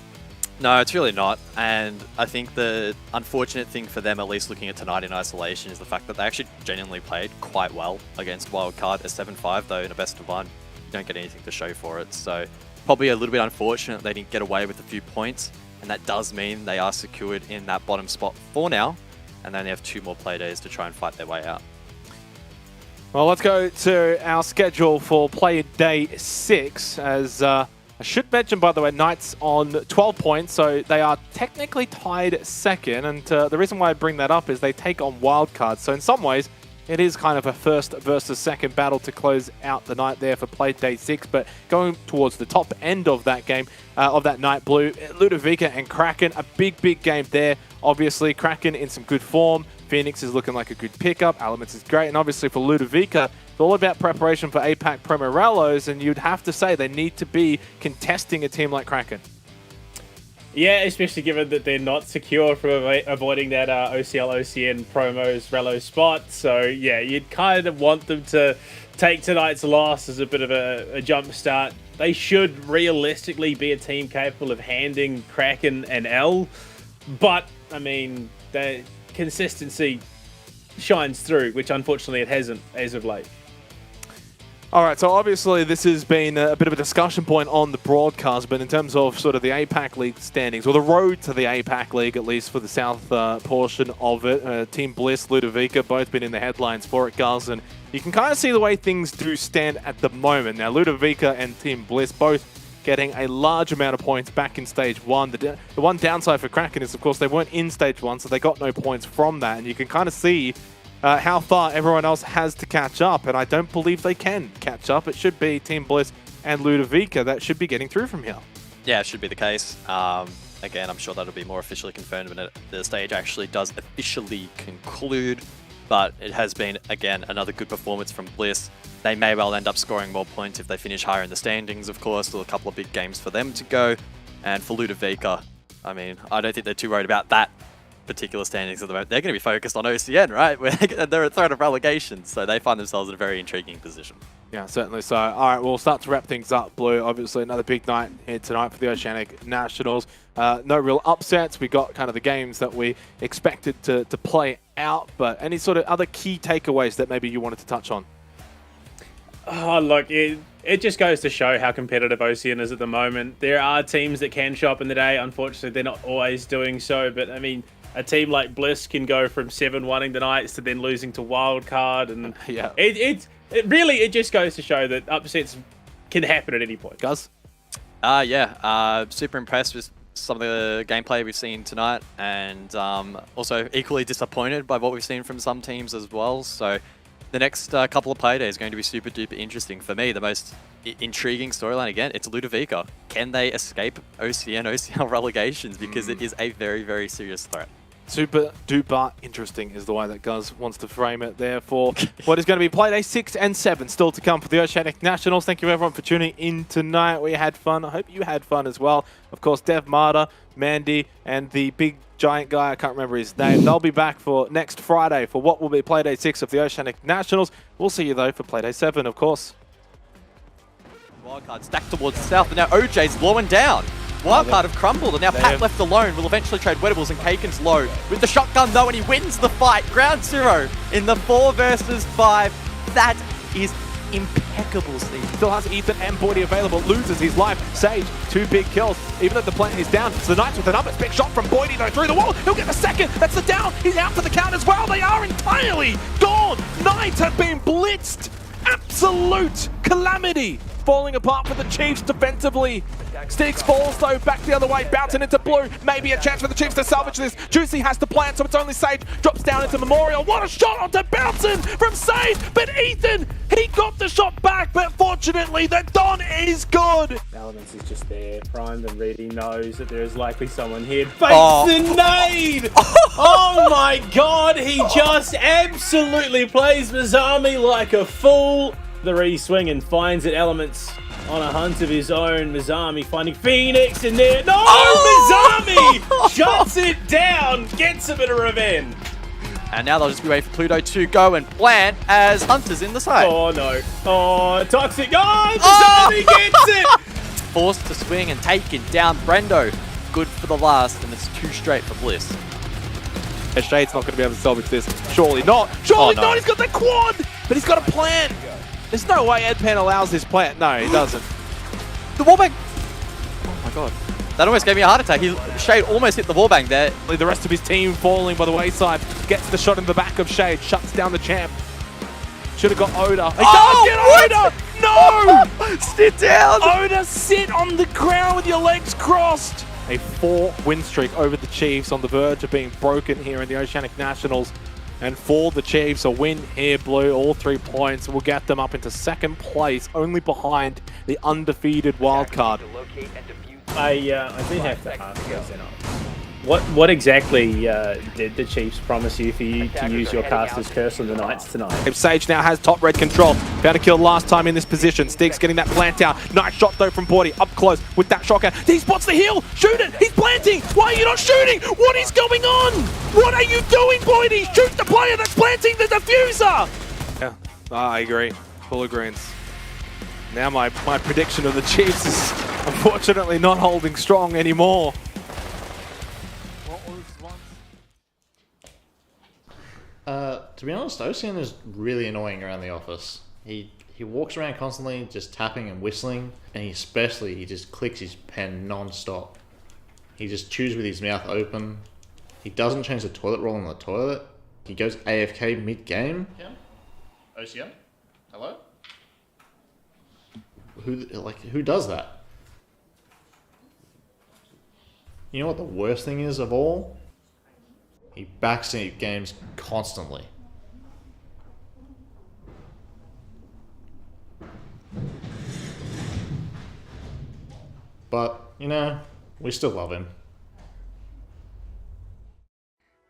No, it's really not. And I think the unfortunate thing for them, at least looking at tonight in isolation, is the fact that they actually genuinely played quite well against Wildcard. A 7-5, though, in a best of 1, you don't get anything to show for it. So probably a little bit unfortunate they didn't get away with a few points. And that does mean they are secured in that bottom spot for now. And then they have 2 more play days to try and fight their way out. Well, let's go to our schedule for Play Day 6, as I should mention, by the way, Knights on 12 points, so they are technically tied second, and the reason why I bring that up is they take on Wildcard, so in some ways, it is kind of a first versus second battle to close out the night there for Play Day 6, but going towards the top end of that game, of that night, Blue, Ludovica and Kraken, a big game there. Obviously, Kraken in some good form. Phoenix is looking like a good pickup. Elements is great. And obviously for Ludovica, it's all about preparation for APAC Promorellos, and you'd have to say they need to be contesting a team like Kraken. Yeah, especially given that they're not secure from avoiding that OCN promos Relo spot. So yeah, you'd kind of want them to take tonight's loss as a bit of a jump start. They should realistically be a team capable of handing Kraken an L, but I mean, the consistency shines through, which unfortunately it hasn't as of late. All right, so obviously this has been a bit of a discussion point on the broadcast, but in terms of sort of the APAC League standings, or the road to the APAC League, at least for the south portion of it, Team Bliss, Ludovica, both been in the headlines for it, Gus, and you can kind of see the way things do stand at the moment. Now, Ludovica and Team Bliss both getting a large amount of points back in Stage 1. The one downside for Kraken is, of course, they weren't in Stage 1, so they got no points from that, and you can kind of see how far everyone else has to catch up, and I don't believe they can catch up. It should be Team Bliss and Ludovica that should be getting through from here. Yeah, it should be the case. Again, I'm sure that'll be more officially confirmed when the stage actually does officially conclude, but it has been, again, another good performance from Bliss. They may well end up scoring more points if they finish higher in the standings, of course. Still a couple of big games for them to go. And for Ludovica, I mean, I don't think they're too worried about that particular standings at the moment. They're going to be focused on OCN, right? Where they're at threat of relegation, so they find themselves in a very intriguing position. Yeah, certainly so. All right, we'll start to wrap things up, Blue. Obviously, another big night here tonight for the Oceanic Nationals. No real upsets. We got kind of the games that we expected to play out, but any sort of other key takeaways that maybe you wanted to touch on? Oh, look, it just goes to show how competitive OCN is at the moment. There are teams that can show up in the day. Unfortunately, they're not always doing so, but I mean, a team like Bliss can go from 7-1-ing the Knights to then losing to Wildcard, and yeah, it really just goes to show that upsets can happen at any point. Gus? Yeah, super impressed with some of the gameplay we've seen tonight, and also equally disappointed by what we've seen from some teams as well. So the next couple of Playday is going to be super duper interesting. For me, the most intriguing storyline, again, it's Ludovica. Can they escape OCL relegations? Because it is a very, very serious threat. Super duper interesting is the way that Gus wants to frame it there for what is going to be Playday 6 and 7 still to come for the Oceanic Nationals. Thank you everyone for tuning in tonight. We had fun. I hope you had fun as well. Of course, Dev Marta, Mandy, and the big giant guy, I can't remember his name. They'll be back for next Friday for what will be Playday 6 of the Oceanic Nationals. We'll see you though for Playday 7, of course. Wildcard stacked towards the south, and now OJ's blowing down. Wildcard have crumbled, and now Pat left alone will eventually trade Wedables, and Kaken's low with the shotgun though, and he wins the fight. Ground zero in the 4 versus 5. That is impeccable, Steve. Still has Ethan and Boydie available. Loses his life. Sage, 2 big kills. Even though the plant is down, it's the Knights with another big shot from Boydie though through the wall. He'll get the second. That's the down. He's out to the count as well. They are entirely gone. Knights have been blitzed. Absolute calamity. Falling apart for the Chiefs defensively. Sticks falls though back the other way, bouncing into blue. Maybe a chance for the Chiefs to salvage this. Juicy has to plant, so it's only Sage. Drops down into Memorial. What a shot onto bouncing from Sage, but Ethan, he got the shot back, but fortunately the Don is good. Elements is just there, primed and ready, knows that there is likely someone here. Fakes the nade! Oh my god, he just absolutely plays Mizami like a fool. The re-swing and finds it. Elements on a hunt of his own. Mizami finding Phoenix in there. No! Mizami shuts it down. Gets a bit of revenge. And now they'll just be waiting for Pluto to go and plant as Hunter's in the side. Oh no. Oh, Toxic. Oh, Mizami gets it! Forced to swing and taken down. Brendo, good for the last, and it's 2 straight for Bliss. Shade's not going to be able to salvage this. Surely not. Surely not. He's got the quad, but he's got a plan. There's no way Edpan allows this plant. No, he doesn't. The wallbang. Oh my god. That almost gave me a heart attack. Shade almost hit the wallbang there. The rest of his team falling by the wayside. Gets the shot in the back of Shade. Shuts down the champ. Should have got Oda. He does get Oda! No! Sit down! Oda, sit on the ground with your legs crossed. A 4-win streak over the Chiefs on the verge of being broken here in the Oceanic Nationals. And for the Chiefs, a win here, Blue, all 3 points will get them up into 2nd place, only behind the undefeated Wildcard. I do have to ask you, what exactly did the Chiefs promise you for you to use your caster's curse on the Knights tonight? Sage now has top red control. Found a kill last time in this position. Stiggs getting that plant out. Nice shot though from Boydie, up close with that shocker. He spots the hill. Shoot it. He's planting. Why are you not shooting? What is going on? What are you doing, Boydie? Shoot the player that's planting the diffuser. Yeah, I agree. Fullergreens. Now my prediction of the Chiefs is unfortunately not holding strong anymore. To be honest, OCN is really annoying around the office. He walks around constantly just tapping and whistling, and he just clicks his pen non-stop. He just chews with his mouth open. He doesn't change the toilet roll in the toilet. He goes AFK mid-game. Yeah. OCN? Hello? Who does that? You know what the worst thing is of all? He backseat games constantly. But, you know, we still love him.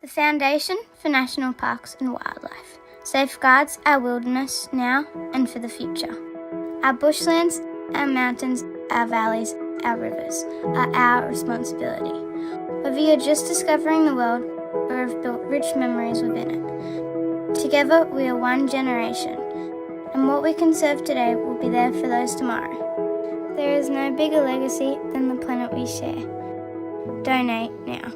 The Foundation for National Parks and Wildlife safeguards our wilderness now and for the future. Our bushlands, our mountains, our valleys, our rivers are our responsibility. Whether you're just discovering the world or have built rich memories within it, together we are one generation, and what we conserve today will be there for those tomorrow. There is no bigger legacy than the planet we share. Donate now.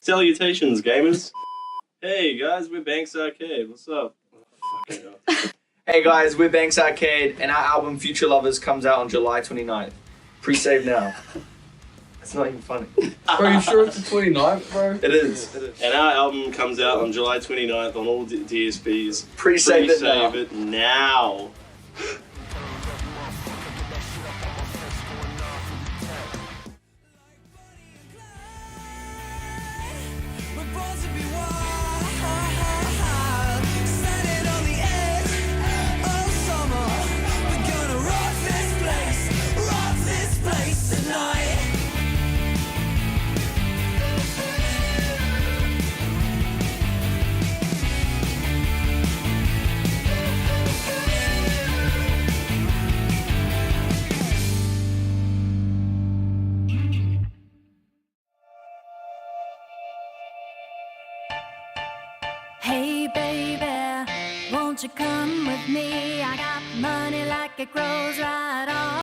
Salutations, gamers. Hey guys, we're Banks Arcade. What's up? Hey guys, we're Banks Arcade, and our album Future Lovers comes out on July 29th. Pre-save now. It's not even funny. Bro, you sure it's the 29th, bro? It is. And our album comes out on July 29th on all DSPs. Pre-save it now. Pre-save it now. Hey baby, won't you come with me? I got money like it grows right on